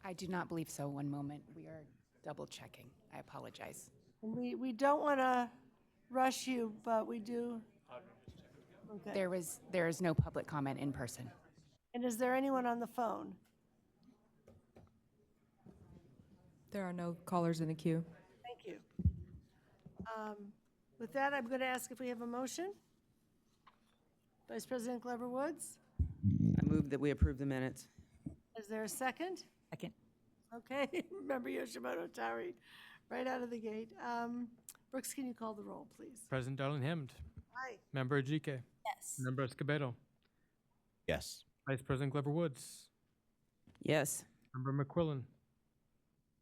I do not believe so. One moment. We are double checking. I apologize. And we don't want to rush you, but we do. Okay. There is no public comment in person. And is there anyone on the phone? There are no callers in the queue. Thank you. With that, I'm going to ask if we have a motion. Vice President Glover Woods, I move that we approve the minutes. is there a second? Second. Okay, remember Yoshimoto Tari, right out of the gate. Brooks, can you call the roll, please? President Darling Hammond. Aye. Member Ajike. Yes. Member Escobedo. Yes. Vice President Glover Woods. Yes. Member McQuillan.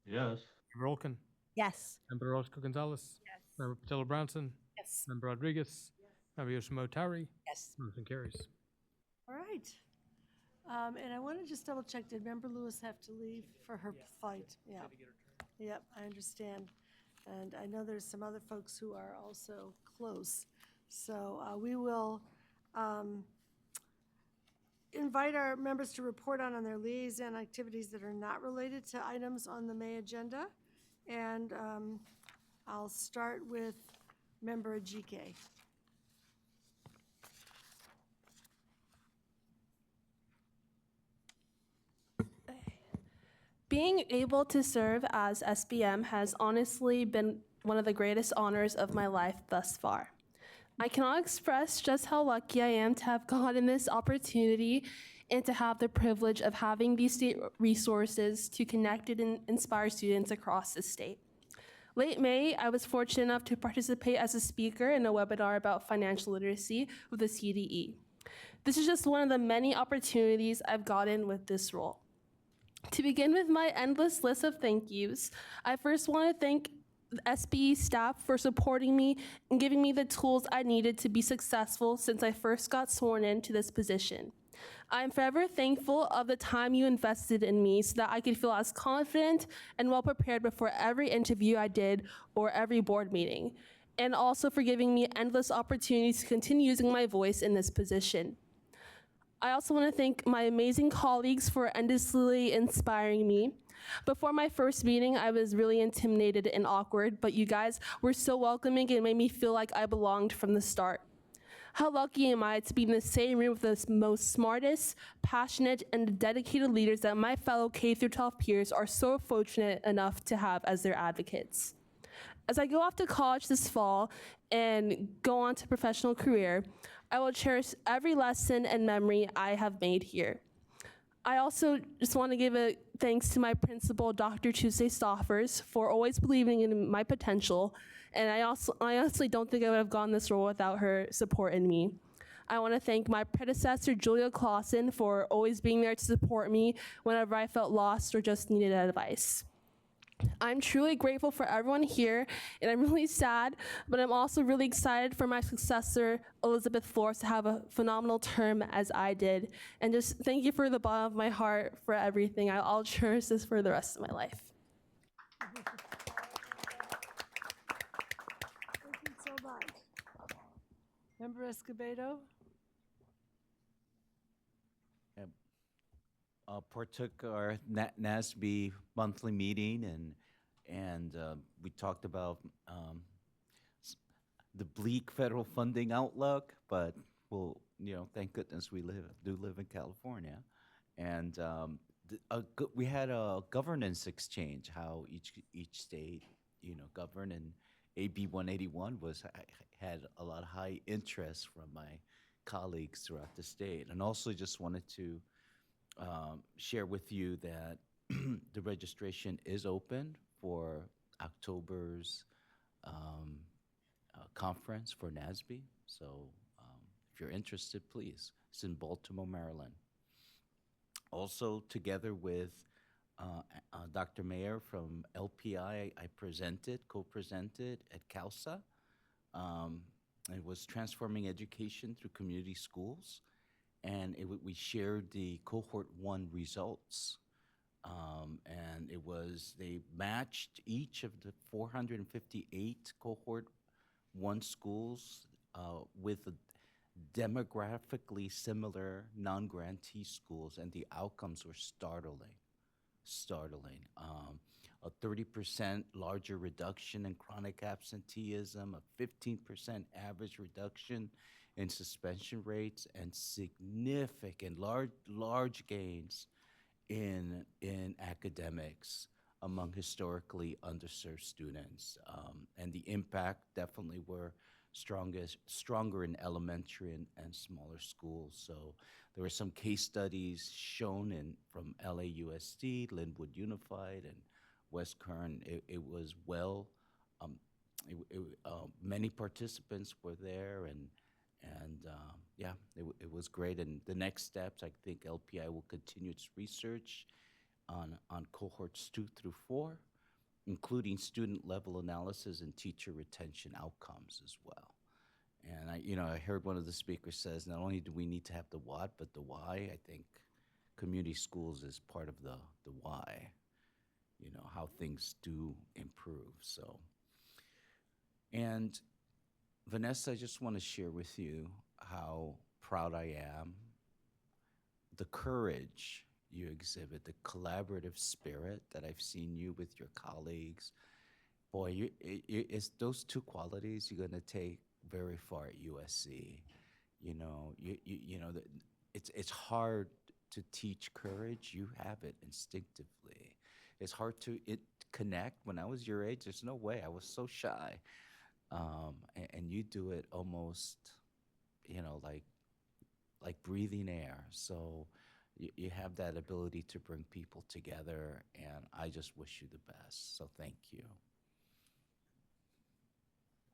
Yes. Member Olkin. Yes. Member Roscoe Gonzalez. Yes. Member Patillo Brownson. Yes. Member Rodriguez. Member Yoshimoto Tari. Yes. Motion carries. All right. And I want to just double check, did Member Lewis have to leave for her flight? Yeah. Yep, I understand. And I know there's some other folks who are also close. So we will invite our members to report on their liaison activities that are not related to items on the May agenda. And I'll start with Member GK. Being able to serve as SBM has honestly been one of the greatest honors of my life thus far. I cannot express just how lucky I am to have gotten this opportunity and to have the privilege of having these state resources to connect and inspire students across the state. Late May, I was fortunate enough to participate as a speaker in a webinar about financial literacy with the CDE. This is just one of the many opportunities I've gotten with this role. To begin with my endless list of thank yous, I first want to thank the SBE staff for supporting me and giving me the tools I needed to be successful since I first got sworn into this position. I am forever thankful of the time you invested in me so that I could feel as confident and well prepared before every interview I did or every board meeting, and also for giving me endless opportunities to continue using my voice in this position. I also want to thank my amazing colleagues for endlessly inspiring me. Before my first meeting, I was really intimidated and awkward, but you guys were so welcoming and made me feel like I belonged from the start. How lucky am I to be in the same room with the most smartest, passionate, and dedicated leaders that my fellow K-12 peers are so fortunate enough to have as their advocates. As I go off to college this fall and go on to professional career, I will cherish every lesson and memory I have made here. I also just want to give a thanks to my principal, Dr. Tuesday Stoffers, for always believing in my potential, and I honestly don't think I would have gone this role without her support in me. I want to thank my predecessor, Julia Clausen, for always being there to support me whenever I felt lost or just needed advice. I'm truly grateful for everyone here, and I'm really sad, but I'm also really excited for my successor, Elizabeth Flores, to have a phenomenal term as I did. And just thank you for the bottom of my heart for everything. I'll cherish this for the rest of my life. Thank you so much. Member Escobedo? Partook our NASB monthly meeting, and we talked about the bleak federal funding outlook, but well, thank goodness we do live in California, and we had a governance exchange, how each state govern, and AB 181 had a lot of high interest from my colleagues throughout the state, and also just wanted to share with you that the registration is open for October's conference for NASB. So if you're interested, please. It's in Baltimore, Maryland. Also, together with Dr. Mayer from LPI, I co-presented at CALSA. It was Transforming Education Through Community Schools. And we shared the cohort 1 results. And they matched each of the 458 cohort 1 schools with demographically similar non-grantee schools, and the outcomes were startling. A 30% larger reduction in chronic absenteeism, a 15% average reduction in suspension rates, and significant large gains in academics among historically underserved students. And the impact definitely were stronger in elementary and smaller schools. So there were some case studies shown from LAUSD, Linwood Unified, and West Kern. It was many participants were there, and it was great. And the next steps, I think LPI will continue its research on cohorts 2 through 4, including student level analysis and teacher retention outcomes as well. And I heard one of the speakers says, not only do we need to have the what, but the why. I think community schools is part of the why, how things do improve. So, and Vanessa, I just want to share with you how proud I am, the courage you exhibit, the collaborative spirit that I've seen you with your colleagues. Boy, it's those two qualities you're going to take very far at USC. It's hard to teach courage. You have it instinctively. It's hard to connect. When I was your age, there's no way. I was so shy. And you do it almost, like breathing air. So you have that ability to bring people together, and I just wish you the best. So thank you.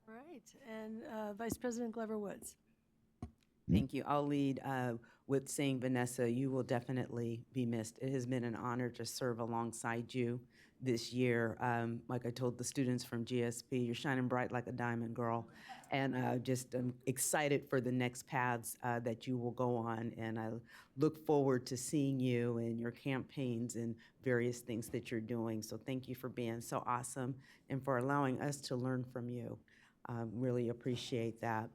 All right, and Vice President Glover Woods. Thank you. I'll lead with saying, Vanessa, you will definitely be missed. It has been an honor to serve alongside you this year. Like I told the students from GSP, you're shining bright like a diamond, girl. And just excited for the next paths that you will go on. And I look forward to seeing you and your campaigns and various things that you're doing. So thank you for being so awesome and for allowing us to learn from you. Really appreciate that.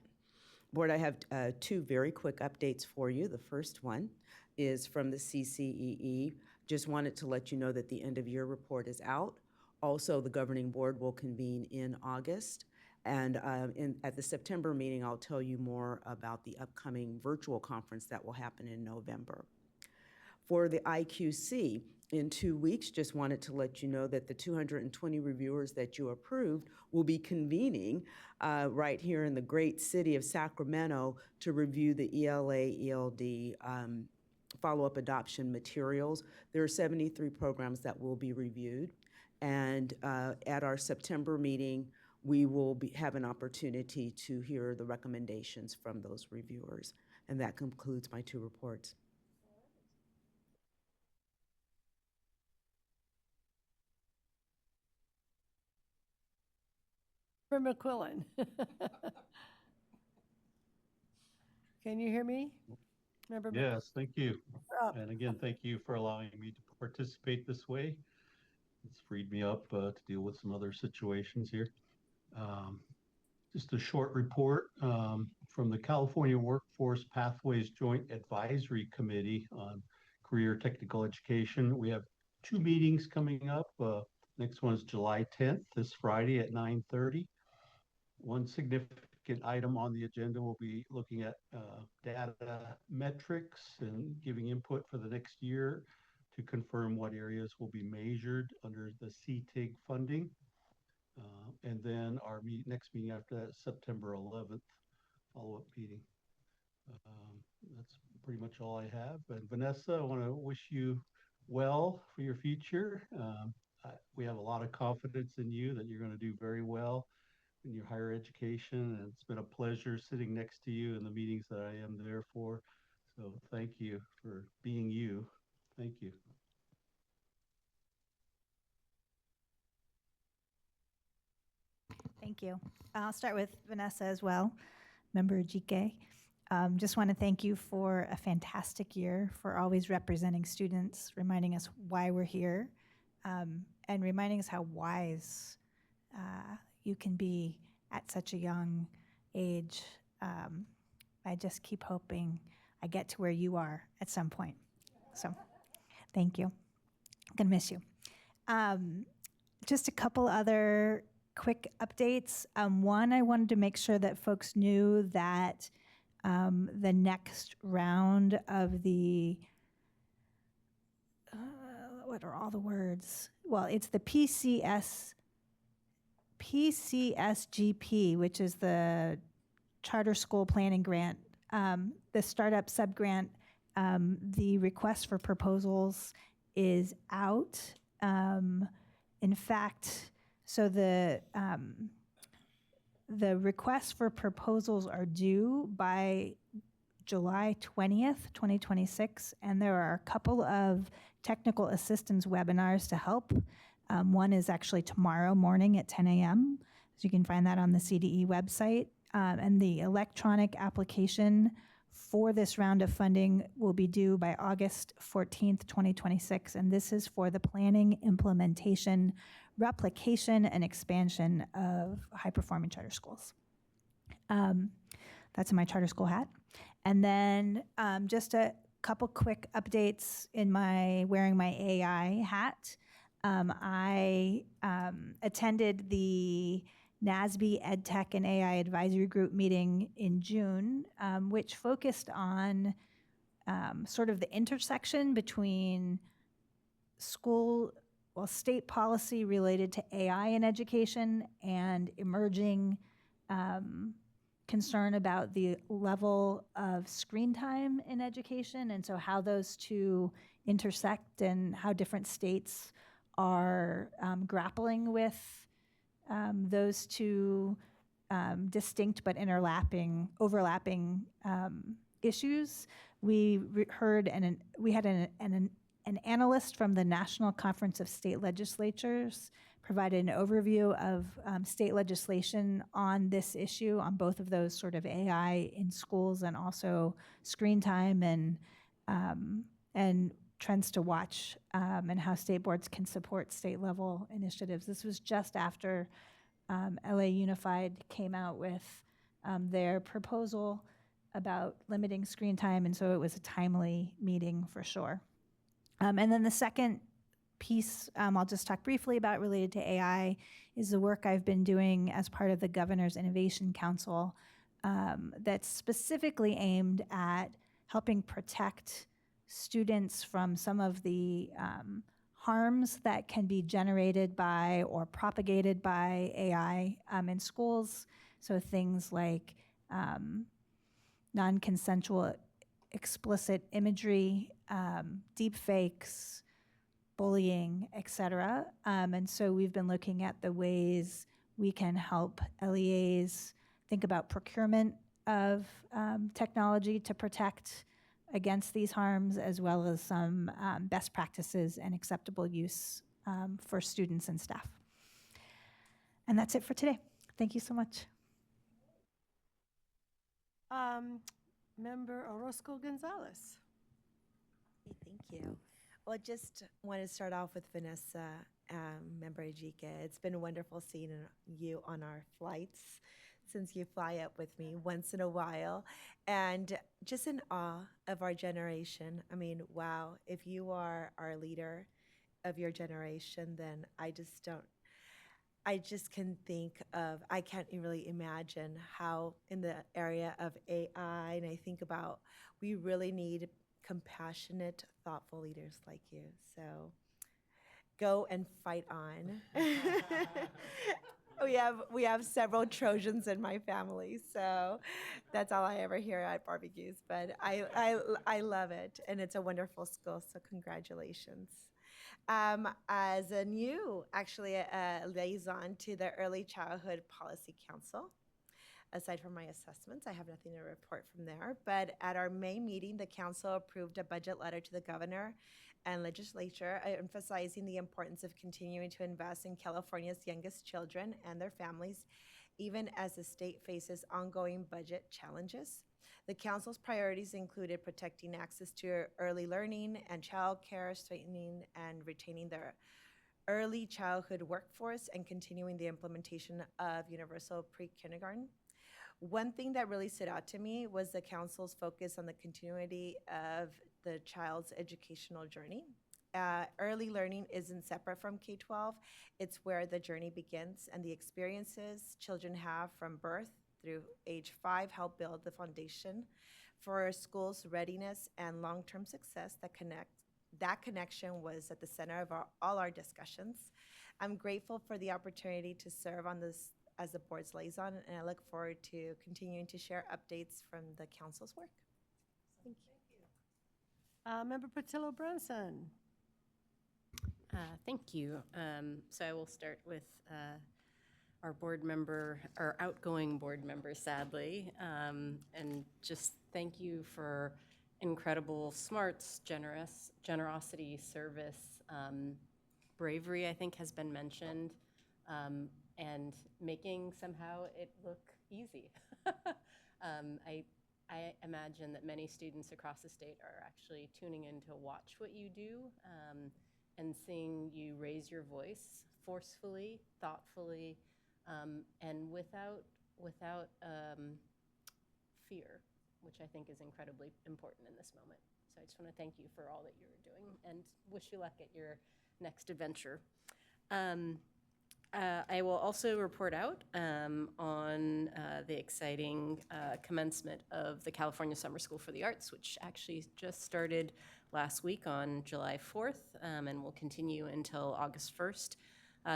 Board, I have two very quick updates for you. The first one is from the CCEE. Just wanted to let you know that the end of year report is out. Also, the governing board will convene in August. And at the September meeting, I'll tell you more about the upcoming virtual conference that will happen in November. For the IQC, in 2 weeks, just wanted to let you know that the 220 reviewers that you approved will be convening right here in the great city of Sacramento to review the ELA, ELD follow-up adoption materials. There are 73 programs that will be reviewed. And at our September meeting, we will have an opportunity to hear the recommendations from those reviewers. And that concludes my two reports. For McQuillan. Can you hear me? Member Yes, thank you. Up. And again, thank you for allowing me to participate this way. It's freed me up to deal with some other situations here. Just a short report from the California Workforce Pathways Joint Advisory Committee on Career Technical Education. We have 2 meetings coming up. Next one is July 10th, this Friday at 9:30. One significant item on the agenda will be looking at data metrics and giving input for the next year to confirm what areas will be measured under the CTIG funding. And then our next meeting after that is September 11th, follow-up meeting. That's pretty much all I have. And Vanessa, I want to wish you well for your future. We have a lot of confidence in you that you're going to do very well in your higher education. And it's been a pleasure sitting next to you in the meetings that I am there for. So thank you for being you. Thank you. Thank you. I'll start with Vanessa as well, member GK. Just want to thank you for a fantastic year, for always representing students, reminding us why we're here, and reminding us how wise you can be at such a young age. I just keep hoping I get to where you are at some point. So thank you. I'm going to miss you. Just a couple other quick updates. One, I wanted to make sure that folks knew that the next round of the, what are all the words? Well, it's the PCSGP, which is the Charter School Planning Grant, the Startup Subgrant. The request for proposals is out. In fact, so the requests for proposals are due by July 20th, 2026, and there are a couple of technical assistance webinars to help. One is actually tomorrow morning at 10 a.m., so you can find that on the CDE website. And the electronic application for this round of funding will be due by August 14th, 2026, and this is for the planning, implementation, replication, and expansion of high-performing charter schools. That's in my charter school hat. And then just a couple quick updates in my wearing my AI hat. I attended the NASB EdTech and AI Advisory Group meeting in June, which focused on sort of the intersection between state policy related to AI in education and emerging concern about the level of screen time in education, and so how those two intersect and how different states are grappling with those two distinct but overlapping issues. We heard and we had an analyst from the National Conference of State Legislatures provided an overview of state legislation on this issue, on both of those sort of AI in schools and also screen time and trends to watch and how state boards can support state level initiatives. This was just after LA Unified came out with their proposal about limiting screen time, and so it was a timely meeting for sure. And then the second piece I'll just talk briefly about related to AI is the work I've been doing as part of the Governor's Innovation Council that's specifically aimed at helping protect students from some of the harms that can be generated by or propagated by AI in schools. So things like non-consensual explicit imagery, deep fakes, bullying, etc. And so we've been looking at the ways we can help LEAs think about procurement of technology to protect against these harms, as well as some best practices and acceptable use for students and staff. And that's it for today. Thank you so much. Member Orozco Gonzalez. Thank you. Well, I just want to start off with Vanessa, Member Ejike. It's been wonderful seeing you on our flights since you fly up with me once in a while, and just in awe of our generation. I mean, wow, if you are our leader of your generation, then I just can think of, I can't really imagine how in the area of AI, and I think about, we really need compassionate, thoughtful leaders like you. So go and fight on. We have several Trojans in my family, so that's all I ever hear at barbecues. But I love it, and it's a wonderful school. So congratulations. As a new, actually, a liaison to the Early Childhood Policy Council. Aside from my assessments, I have nothing to report from there. But at our May meeting, the council approved a budget letter to the governor and legislature, emphasizing the importance of continuing to invest in California's youngest children and their families, even as the state faces ongoing budget challenges. The council's priorities included protecting access to early learning and child care, strengthening and retaining their early childhood workforce, and continuing the implementation of universal pre-kindergarten. One thing that really stood out to me was the council's focus on the continuity of the child's educational journey. Early learning isn't separate from K-12. It's where the journey begins, and the experiences children have from birth through age 5 help build the foundation for school's readiness and long-term success. That connection was at the center of all our discussions. I'm grateful for the opportunity to serve on this as the board's liaison, and I look forward to continuing to share updates from the council's work. Thank you. Member Patillo Branson. Thank you. So I will start with our board member, our outgoing board member, sadly, and just thank you for incredible smarts, generosity, service, bravery, I think has been mentioned, and making somehow it look easy. I imagine that many students across the state are actually tuning in to watch what you do, and seeing you raise your voice forcefully, thoughtfully, and without fear. which I think is incredibly important in this moment. So I just want to thank you for all that you're doing and wish you luck at your next adventure. I will also report out on the exciting commencement of the California Summer School for the Arts, which actually just started last week on July 4th and will continue until August 1st.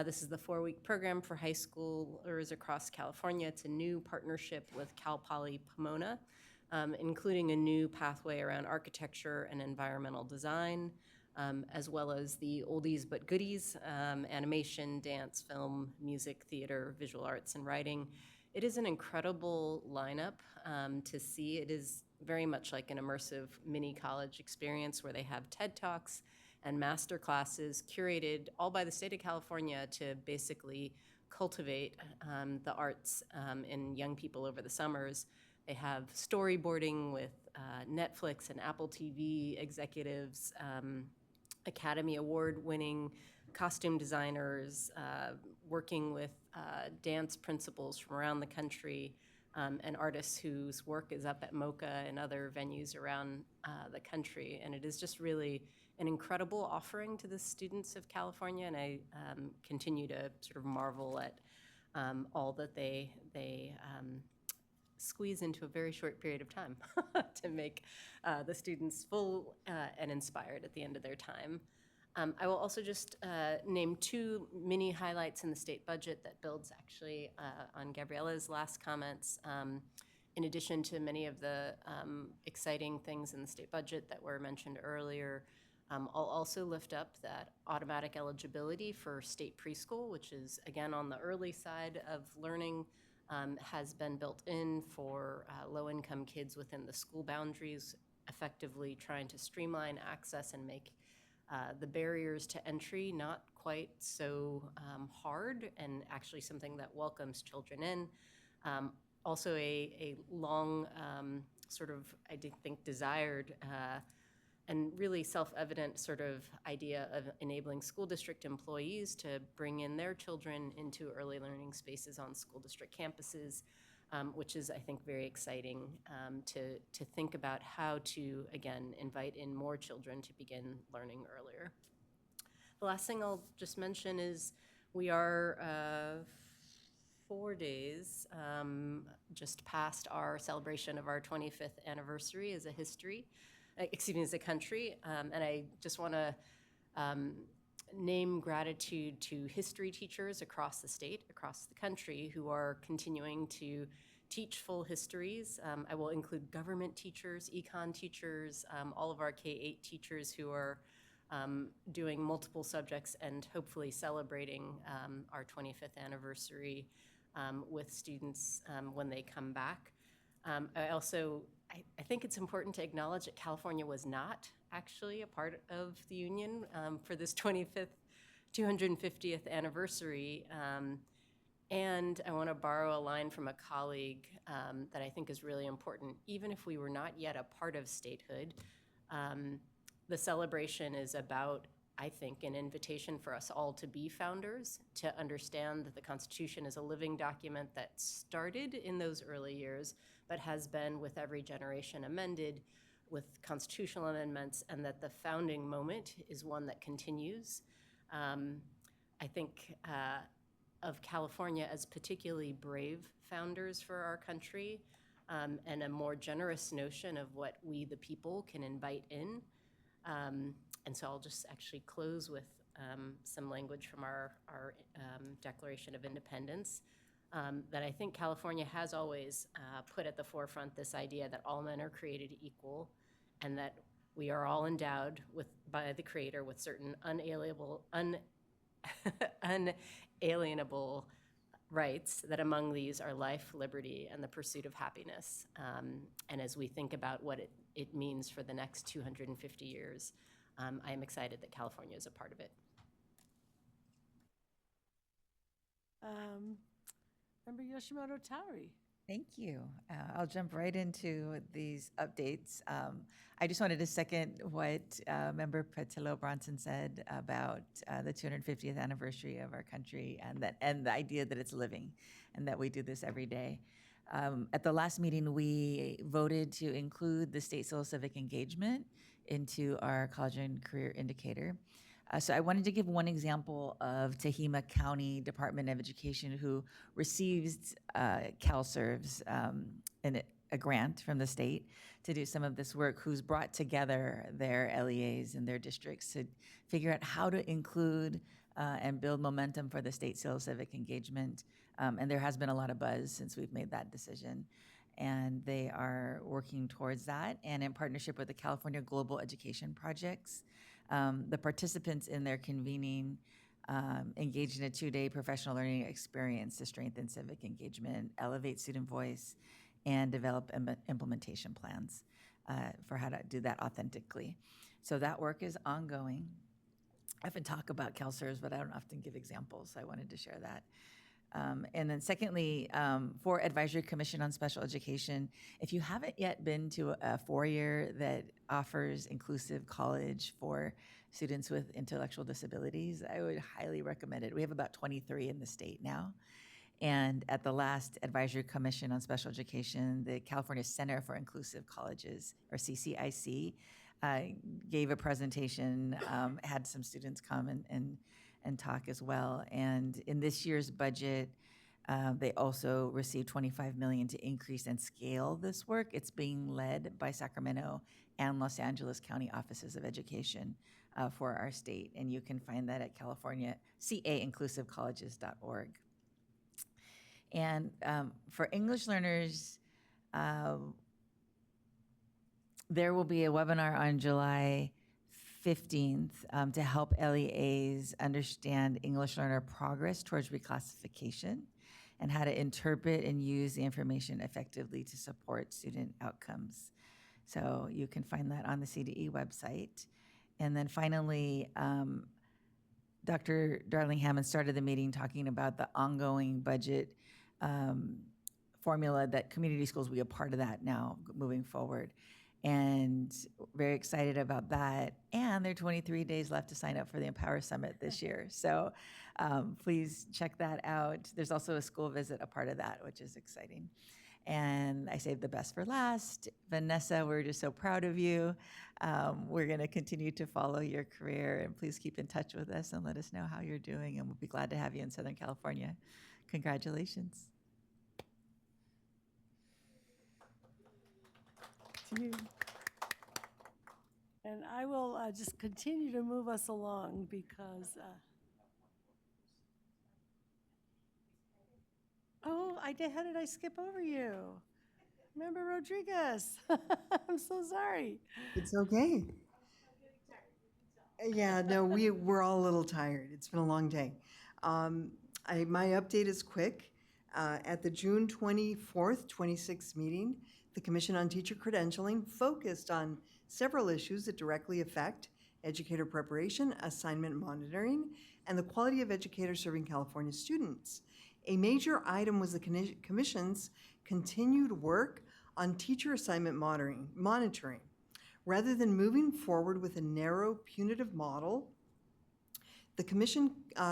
This is the 4-week program for high schoolers across California. It's a new partnership with Cal Poly Pomona, including a new pathway around architecture and environmental design, as well as the oldies but goodies, animation, dance, film, music, theater, visual arts, and writing. It is an incredible lineup to see. It is very much like an immersive mini college experience where they have TED Talks and master classes curated all by the state of California to basically cultivate the arts in young people over the summers. They have storyboarding with Netflix and Apple TV executives, Academy Award-winning costume designers, working with dance principals from around the country, and artists whose work is up at MoCA and other venues around the country. And it is just really an incredible offering to the students of California, and I continue to sort of marvel at all that they squeeze into a very short period of time to make the students full and inspired at the end of their time. I will also just name 2 mini highlights in the state budget that builds actually on Gabriella's last comments. In addition to many of the exciting things in the state budget that were mentioned earlier, I'll also lift up that automatic eligibility for state preschool, which is, again, on the early side of learning, has been built in for low-income kids within the school boundaries, effectively trying to streamline access and make the barriers to entry not quite so hard, and actually something that welcomes children in. Also a long sort of, I think, desired and really self-evident sort of idea of enabling school district employees to bring in their children into early learning spaces on school district campuses, which is, I think, very exciting to think about how to, again, invite in more children to begin learning earlier. The last thing I'll just mention is we are 4 days just past our celebration of our 25th anniversary as a as a country. And I just want to name gratitude to history teachers across the state, across the country, who are continuing to teach full histories. I will include government teachers, econ teachers, all of our K-8 teachers who are doing multiple subjects and hopefully celebrating our 25th anniversary with students when they come back. I think it's important to acknowledge that California was not actually a part of the Union for this 250th anniversary. And I want to borrow a line from a colleague that I think is really important. Even if we were not yet a part of statehood, the celebration is about, I think, an invitation for us all to be founders, to understand that the Constitution is a living document that started in those early years, but has been with every generation amended with constitutional amendments, and that the founding moment is one that continues. I think of California as particularly brave founders for our country, and a more generous notion of what we, the people, can invite in. And so I'll just actually close with some language from our Declaration of Independence, that I think California has always put at the forefront this idea that all men are created equal, and that we are all endowed by the Creator with certain unalienable rights, that among these are life, liberty, and the pursuit of happiness. And as we think about what it means for the next 250 years, I am excited that California is a part of it. Member Yoshimoto Tauri. Thank you. I'll jump right into these updates. I just wanted to second what Member Patillo Bronson said about the 250th anniversary of our country, and the idea that it's living and that we do this every day. At the last meeting, we voted to include the state civil civic engagement into our college and career indicator. So I wanted to give one example of Tehama County Department of Education, who receives CalServes and a grant from the state to do some of this work, who's brought together their LEAs and their districts to figure out how to include and build momentum for the state civil civic engagement. And there has been a lot of buzz since we've made that decision. And they are working towards that. And in partnership with the California Global Education Projects, the participants in their convening engaged in a 2-day professional learning experience to strengthen civic engagement, elevate student voice, and develop implementation plans for how to do that authentically. So that work is ongoing. I often talk about CalServes, but I don't often give examples, so I wanted to share that. And then secondly, for Advisory Commission on Special Education, if you haven't yet been to a 4-year that offers inclusive college for students with intellectual disabilities, I would highly recommend it. We have about 23 in the state now. And at the last Advisory Commission on Special Education, the California Center for Inclusive Colleges, or CCIC, gave a presentation, had some students come and talk as well. And in this year's budget, they also received $25 million to increase and scale this work. It's being led by Sacramento and Los Angeles County Offices of Education for our state. And you can find that at CAInclusivecolleges.org. And for English learners, there will be a webinar on July 15th to help LEAs understand English learner progress towards reclassification and how to interpret and use the information effectively to support student outcomes. So you can find that on the CDE website. And then finally, Dr. Darling Hammond started the meeting talking about the ongoing budget formula that community schools will be a part of that now moving forward. And very excited about that. And there are 23 days left to sign up for the Empower Summit this year. So please check that out. There's also a school visit, a part of that, which is exciting. And I saved the best for last. Vanessa, we're just so proud of you. We're going to continue to follow your career, and please keep in touch with us and let us know how you're doing, and we'll be glad to have you in Southern California. Congratulations. And I will just continue to move us along because, oh, how did I skip over you? Member Rodriguez. I'm so sorry. It's okay. Yeah, no, we're all a little tired. It's been a long day. My update is quick. At the June 24th, 26th meeting, the Commission on Teacher Credentialing focused on several issues that directly affect educator preparation, assignment monitoring, and the quality of educators serving California students. A major item was the Commission's continued work on teacher assignment monitoring. Rather than moving forward with a narrow, punitive model, the Commission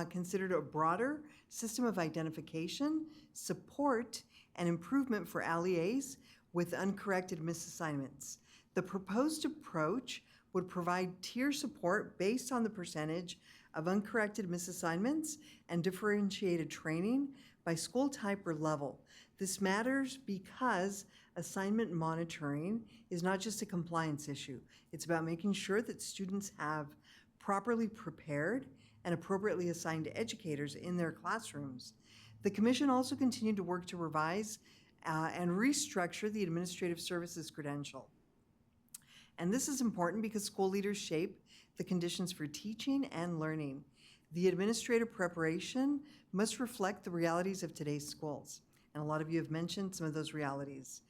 considered a broader system of identification, support, and improvement for LEAs with uncorrected misassignments. The proposed approach would provide tier support based on the percentage of uncorrected misassignments and differentiated training by school type or level. This matters because assignment monitoring is not just a compliance issue. It's about making sure that students have properly prepared and appropriately assigned educators in their classrooms. The Commission also continued to work to revise and restructure the Administrative Services Credential. And this is important because school leaders shape the conditions for teaching and learning. The administrative preparation must reflect the realities of today's schools. And a lot of you have mentioned some of those realities.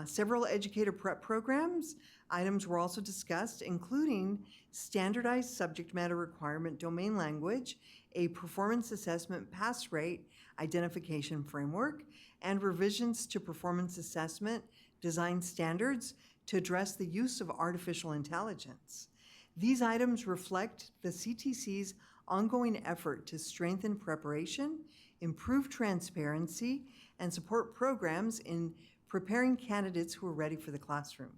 Several educator prep programs items were also discussed, including standardized subject matter requirement domain language, a performance assessment pass rate identification framework, and revisions to performance assessment design standards to address the use of artificial intelligence. These items reflect the CTC's ongoing effort to strengthen preparation, improve transparency, and support programs in preparing candidates who are ready for the classroom.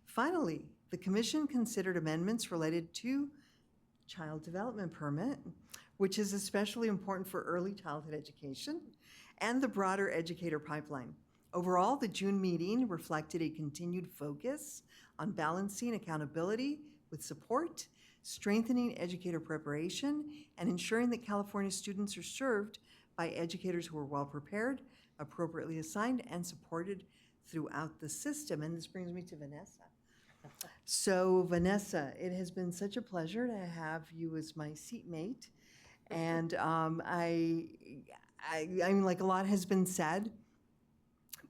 Finally, the Commission considered amendments related to Child Development Permit, which is especially important for early childhood education, and the broader educator pipeline. Overall, the June meeting reflected a continued focus on balancing accountability with support, strengthening educator preparation, and ensuring that California students are served by educators who are well prepared, appropriately assigned, and supported throughout the system. And this brings me to Vanessa. So Vanessa, it has been such a pleasure to have you as my seatmate. And I mean, like, a lot has been said,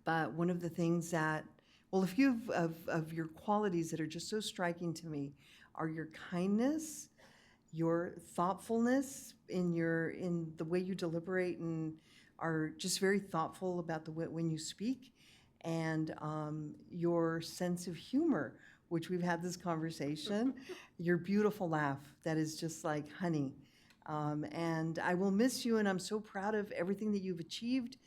but one of the things that, well, a few of your qualities that are just so striking to me are your kindness, your thoughtfulness in the way you deliberate and are just very thoughtful about the way when you speak, and your sense of humor, which we've had this conversation, your beautiful laugh that is just like honey. And I will miss you, and I'm so proud of everything that you've achieved.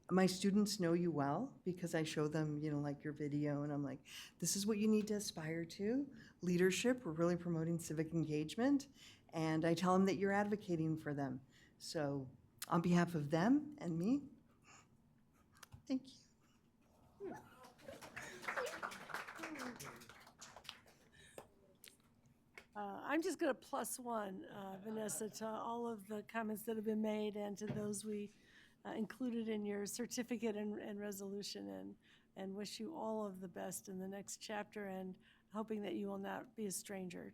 My students know you well because I show them, you know, like your video, and I'm like, this is what you need to aspire to. Leadership, we're really promoting civic engagement, and I tell them that you're advocating for them. So on behalf of them and me, thank you. I'm just going to plus one, Vanessa, to all of the comments that have been made and to those we included in your certificate and resolution, and wish you all of the best in the next chapter, and hoping that you will not be a stranger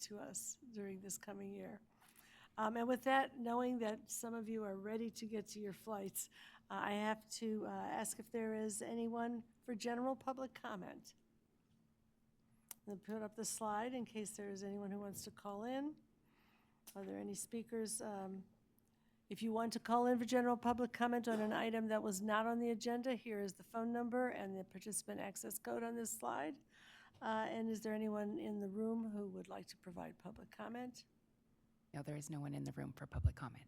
to us during this coming year. And with that, knowing that some of you are ready to get to your flights, I have to ask if there is anyone for general public comment. I'll put up the slide in case there is anyone who wants to call in. Are there any speakers? If you want to call in for general public comment on an item that was not on the agenda, here is the phone number and the participant access code on this slide. And is there anyone in the room who would like to provide public comment? No, there is no one in the room for public comment.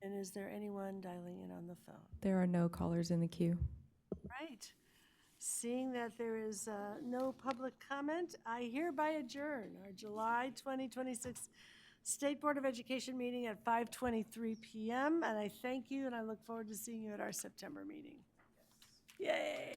And is there anyone dialing in on the phone? There are no callers in the queue. Right. Seeing that there is no public comment, I hereby adjourn our July 2026 State Board of Education meeting at 5:23 p.m. And I thank you, and I look forward to seeing you at our September meeting. Yay!